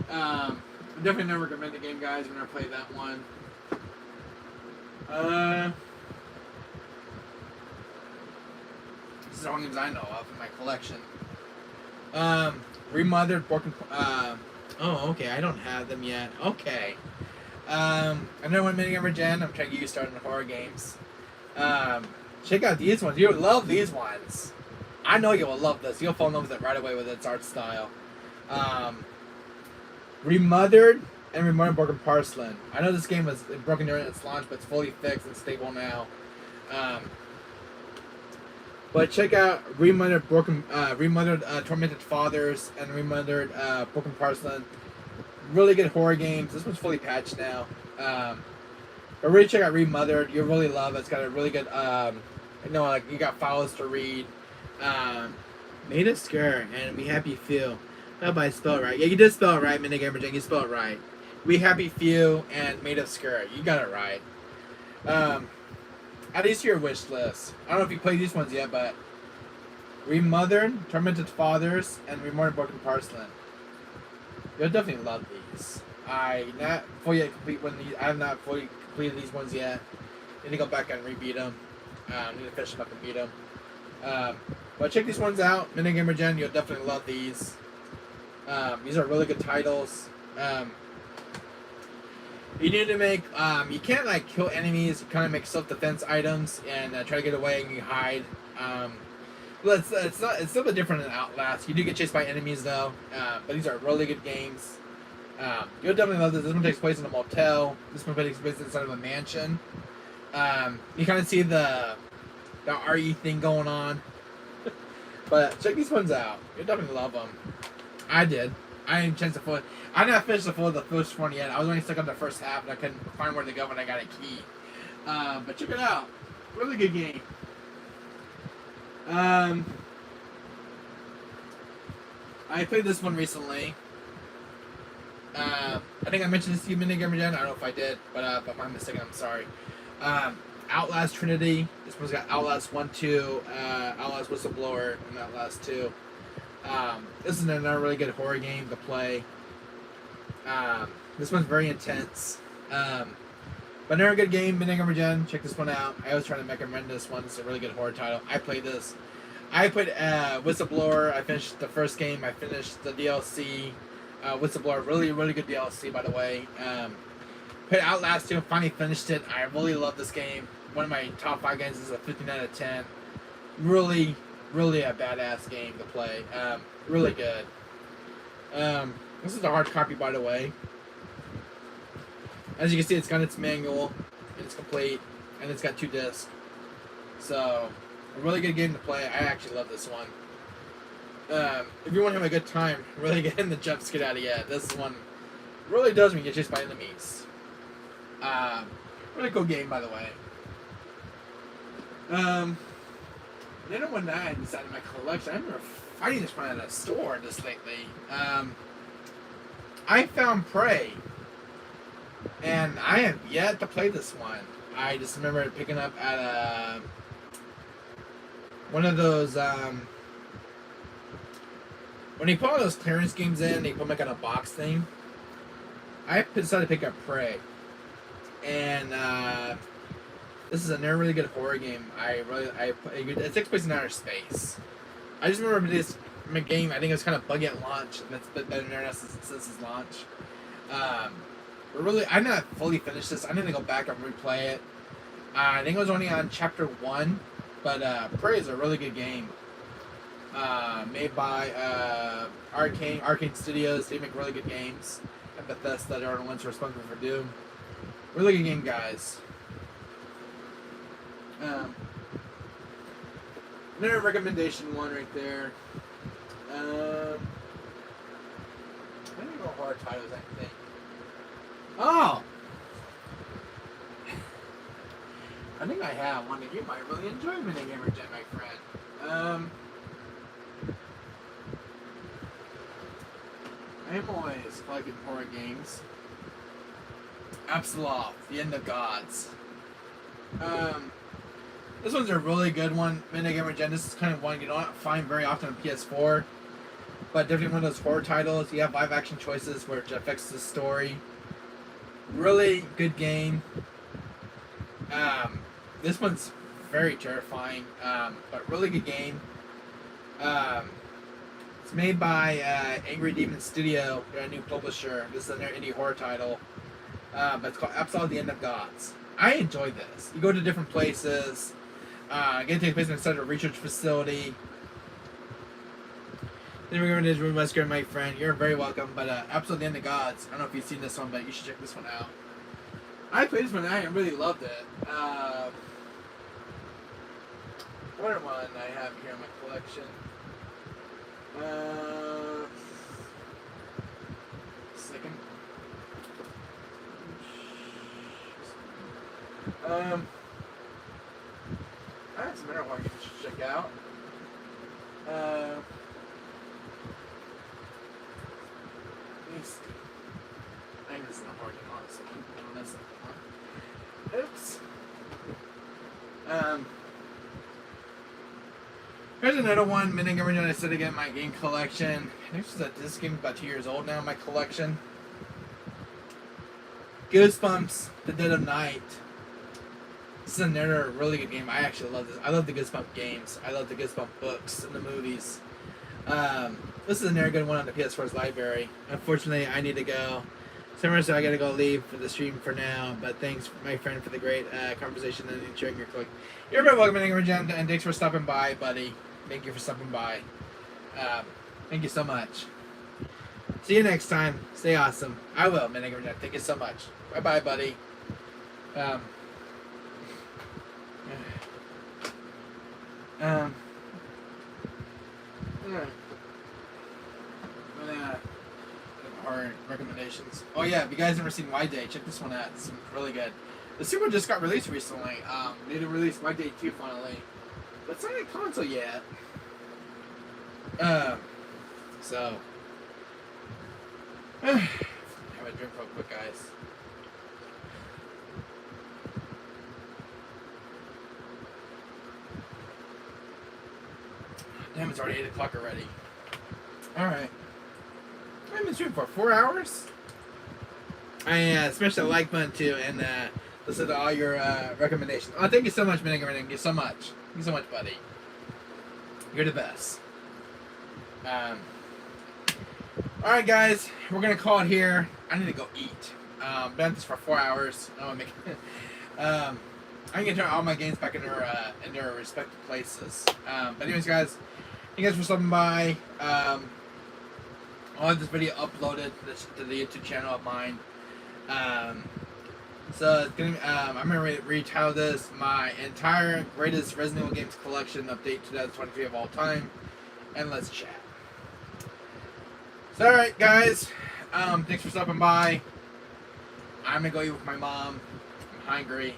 Definitely never recommend the game, guys. I've never played that one. This is all games I know of in my collection. Remothered Broken. Oh, okay. I don't have them yet. Okay. Another one, Mini Gamer Gen. I'm trying to get you started in horror games. Check out these ones. You would love these ones. I know you will love this. You'll fall in love with it right away with its art style. Remothered and Remothered Broken Porcelain. I know this game was broken during its launch, but it's fully fixed and stable now. But check out Remothered Tormented Fathers and Remothered Broken Porcelain. Really good horror games. This one's fully patched now. But really check out Remothered. You'll really love it. It's got a really good, you got files to read. Made of Skur and We Happy Few. I hope I spell it right. Yeah, you did spell it right, Mini Gamer Jang. You spelled it right. We Happy Few and Made of Skur. You got it right. Add these to your wish list. I don't know if you played these ones yet, but Remothered, Tormented Fathers, and Remothered Broken Porcelain. You'll definitely love these. I have not fully completed these ones yet. Need to go back and rebeat them. Need to finish them up and beat them. But check these ones out. Mini Gamer Gen, you'll definitely love these. These are really good titles. You need to make, you can't kill enemies, you kind of make self-defense items and try to get away and you hide. But it's still a bit different than Outlast. You do get chased by enemies though, but these are really good games. You'll definitely love this. This one takes place in a motel. This one takes place inside of a mansion. You kind of see the RE thing going on. But check these ones out. You'll definitely love them. I did. I didn't chance to I did not finish the first one yet. I was only stuck on the first half and I couldn't find where to go when I got a key. But check it out. Really good game. I played this one recently. I think I mentioned this to you, Mini Gamer Gen. I don't know if I did, but my mistake. I'm sorry. Outlast Trinity. This one's got Outlast 1, 2, Outlast Whistleblower, and Outlast 2. This is another really good horror game to play. This one's very intense. But another good game, Mini Gamer Gen. Check this one out. I always try to recommend this one. It's a really good horror title. I played this. I played Whistleblower. I finished the first game. I finished the DLC. Whistleblower, really, really good DLC, by the way. Played Outlast 2, finally finished it. I really love this game. One of my top 5 games. Is a 15 out of 10. Really, really a badass game to play. Really good. This is a hard copy, by the way. As you can see, it's got its manual, and it's complete, and it's got 2 discs. So, a really good game to play. I actually love this one. If you want to have a good time, really getting the jump scared out of you, this one really does when you get chased by enemies. Really cool game, by the way. Another one that I decided in my collection. I remember finding this one at a store just lately. I found Prey, and I have yet to play this one. I just remember picking up at one of those. When they put all those clearance games in, they put them like on a box thing. I decided to pick up Prey, and this is another really good horror game. It takes place in outer space. I just remember this game. I think it was kind of buggy at launch, and it's been better now since its launch. But really, I not fully finished this. I need to go back and replay it. I think it was only on chapter 1, but Prey is a really good game. Made by Arcane Studios. They make really good games. And Bethesda are the ones responsible for Doom. Really good game, guys. Another recommendation one right there. I don't know horror titles, I think. Oh! I think I have one that you might really enjoy, Minigamer Jen, my friend. I am always collecting horror games. Absalom, The End of Gods. This one's a really good one. Minigamer Jen, this is kind of one you don't find very often on PS4. But definitely one of those horror titles. You have live action choices which affects the story. Really good game. This one's very terrifying, but really good game. It's made by Angry Demon Studio. They're a new publisher. This is another indie horror title. But it's called Absalom, The End of Gods. I enjoy this. You go to different places. Get to take place inside a research facility. Then we're going to room Wesker, my friend. You're very welcome. But Absalom, The End of Gods. I don't know if you've seen this one, but you should check this one out. I played this one and I really loved it. Another one I have here in my collection. Second. I have some other one you should check out. Let me see. I think this is not working, honestly. I don't mess up one. Oops. Here's another one. Minigamer Jen, I said again, my game collection. This game is about 2 years old now in my collection. Goosebumps, The Dead of Night. This is another really good game. I actually love this. I love the Goosebump games. I love the Goosebump books and the movies. This is another good one on the PS4's library. Unfortunately, I need to go. So I gotta go leave for the stream for now. But thanks, my friend, for the great conversation and enjoying your click. You're very welcome, Minigamer Jen, and thanks for stopping by, buddy. Thank you for stopping by. Thank you so much. See you next time. Stay awesome. I will, Minigamer Jen. Thank you so much. Bye bye, buddy. Horror recommendations. Oh yeah, if you guys never seen White Day, check this one out. It's really good. The sequel just got released recently. They did release White Day 2 finally. But it's not on console yet. So have a drink real quick, guys. Damn, it's already 8 o'clock already. Alright. I've been streaming for 4 hours. I smash that like button too and listen to all your recommendations. Oh, thank you so much, Minigamer. Thank you so much. Thank you so much, buddy. You're the best. Alright, guys. We're going to call it here. I need to go eat. Been at this for 4 hours. I'm going to turn all my games back in their respective places. But anyways, guys, thank you guys for stopping by. I'll have this video uploaded to the YouTube channel of mine. So it's gonna. I'm gonna retitle this my entire greatest Resident Evil games collection update 2023 of all time, and let's chat. So alright, guys. Thanks for stopping by. I'm gonna go eat with my mom. I'm hungry.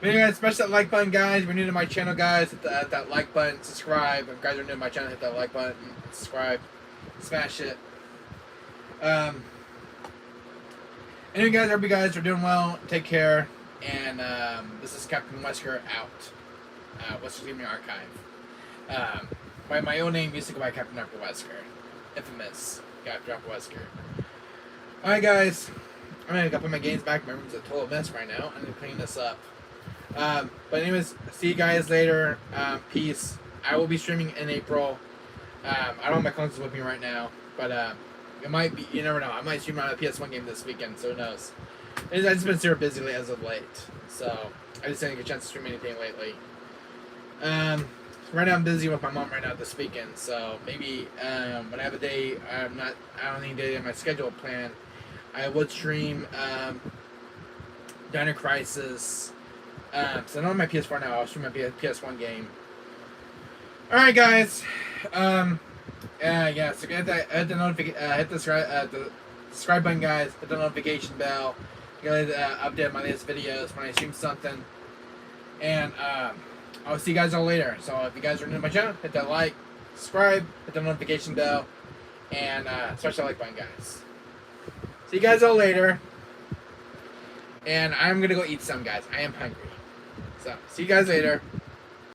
But anyway, smash that like button, guys. If you're new to my channel, guys, hit that like button, subscribe. If you guys are new to my channel, hit that like button, subscribe, smash it. Anyway, guys, I hope you guys are doing well. Take care. And this is Captain Wesker out. Wesker Gaming Archive. By my own name, music by Captain Dr. Wesker. Infamous Captain Dr. Wesker. Alright, guys. I'm gonna go put my games back. My room's a total mess right now. I'm gonna clean this up. But anyways, see you guys later. Peace. I will be streaming in April. I don't have my consoles with me right now, but it might be. You never know. I might stream on a PS1 game this weekend, so who knows? I've just been super busy as of late, so I just didn't get a chance to stream anything lately. Right now I'm busy with my mom right now this weekend, so maybe when I have a day, I don't have any day in my schedule plan. I would stream Dino Crisis. So I don't have my PS4 now. I'll stream my PS1 game. All right, guys. Yeah. So hit the subscribe button, guys. Hit the notification bell. You guys update my latest videos when I stream something. And I'll see you guys all later. So if you guys are new to my channel, hit that like, subscribe, hit the notification bell, and smash that like button, guys. See you guys all later. And I'm gonna go eat some, guys. I am hungry. So see you guys later.